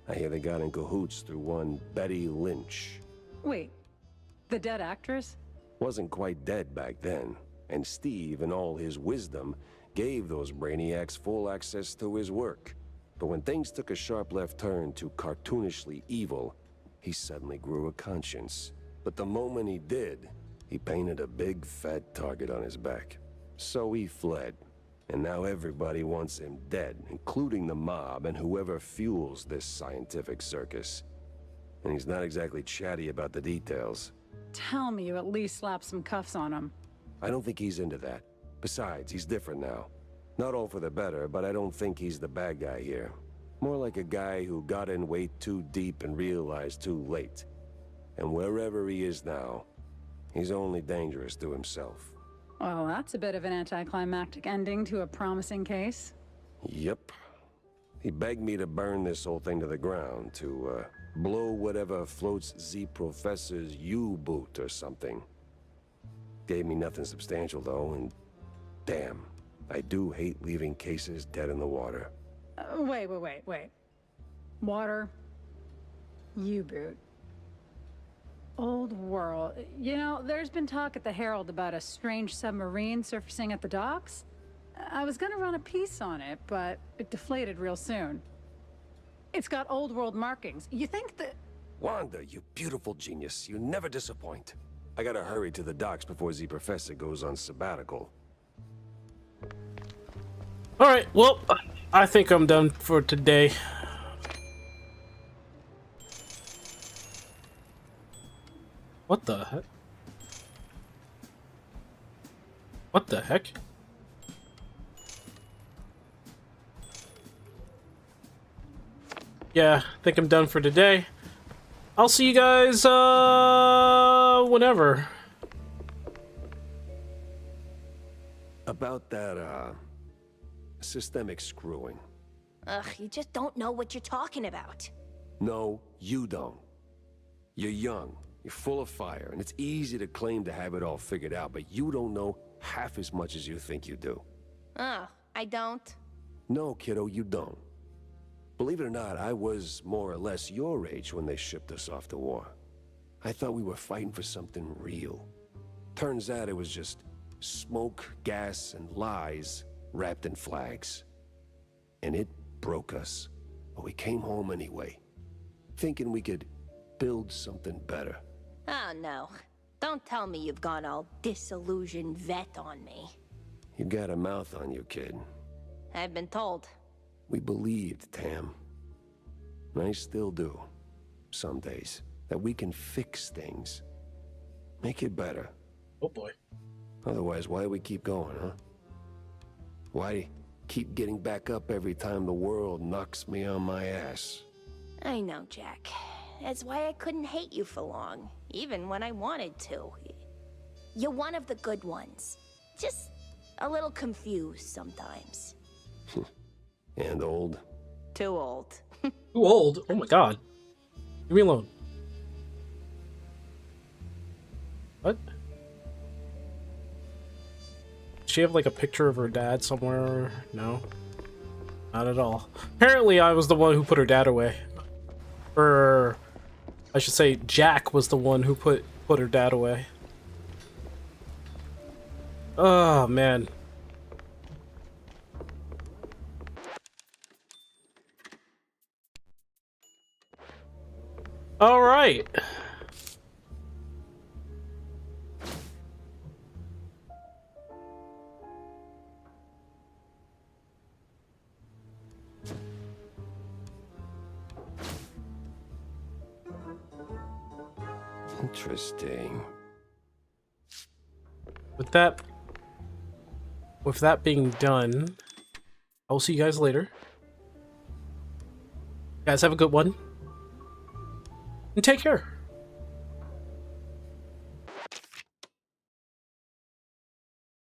Speaker 9: I hear they got in cahoots through one Betty Lynch.
Speaker 13: Wait, the dead actress?
Speaker 9: Wasn't quite dead back then, and Steve, in all his wisdom, gave those brainiacs full access to his work. But when things took a sharp left turn to cartoonishly evil, he suddenly grew a conscience. But the moment he did, he painted a big fat target on his back. So he fled, and now everybody wants him dead, including the mob and whoever fuels this scientific circus. And he's not exactly chatty about the details.
Speaker 13: Tell me you at least slapped some cuffs on him.
Speaker 9: I don't think he's into that. Besides, he's different now. Not all for the better, but I don't think he's the bad guy here. More like a guy who got in way too deep and realized too late. And wherever he is now, he's only dangerous to himself.
Speaker 13: Well, that's a bit of an anticlimactic ending to a promising case.
Speaker 9: Yep. He begged me to burn this whole thing to the ground, to, blow whatever floats Z Professor's U-boot or something. Gave me nothing substantial, though, and damn, I do hate leaving cases dead in the water.
Speaker 13: Wait. Water. U-boot. Old world. You know, there's been talk at the Herald about a strange submarine surfacing at the docks. I was gonna run a piece on it, but it deflated real soon. It's got old world markings. You think that...
Speaker 9: Wanda, you beautiful genius. You never disappoint. I gotta hurry to the docks before Z Professor goes on sabbatical.
Speaker 1: Alright, well, I think I'm done for today. What the heck? What the heck? Yeah, I think I'm done for today. I'll see you guys, whenever.
Speaker 9: About that, systemic screwing.
Speaker 14: Ugh, you just don't know what you're talking about.
Speaker 9: No, you don't. You're young, you're full of fire, and it's easy to claim to have it all figured out, but you don't know half as much as you think you do.
Speaker 14: Oh, I don't?
Speaker 9: No, kiddo, you don't. Believe it or not, I was more or less your age when they shipped us off to war. I thought we were fighting for something real. Turns out it was just smoke, gas, and lies wrapped in flags. And it broke us. But we came home anyway, thinking we could build something better.
Speaker 14: Oh, no. Don't tell me you've gone all disillusioned vet on me.
Speaker 9: You got a mouth on you, kid.
Speaker 14: I've been told.
Speaker 9: We believed, Tam. And I still do. Some days. That we can fix things. Make it better.
Speaker 1: Oh boy.
Speaker 9: Otherwise, why do we keep going, huh? Why keep getting back up every time the world knocks me on my ass?
Speaker 14: I know, Jack. That's why I couldn't hate you for long, even when I wanted to. You're one of the good ones. Just a little confused sometimes.
Speaker 9: And old?
Speaker 14: Too old.
Speaker 1: Too old? Oh my god. Leave me alone. What? Does she have like a picture of her dad somewhere? No. Not at all. Apparently I was the one who put her dad away. Or I should say Jack was the one who put her dad away. Oh man. All right.
Speaker 9: Interesting.
Speaker 1: With that being done, I'll see you guys later. You guys have a good one. And take care.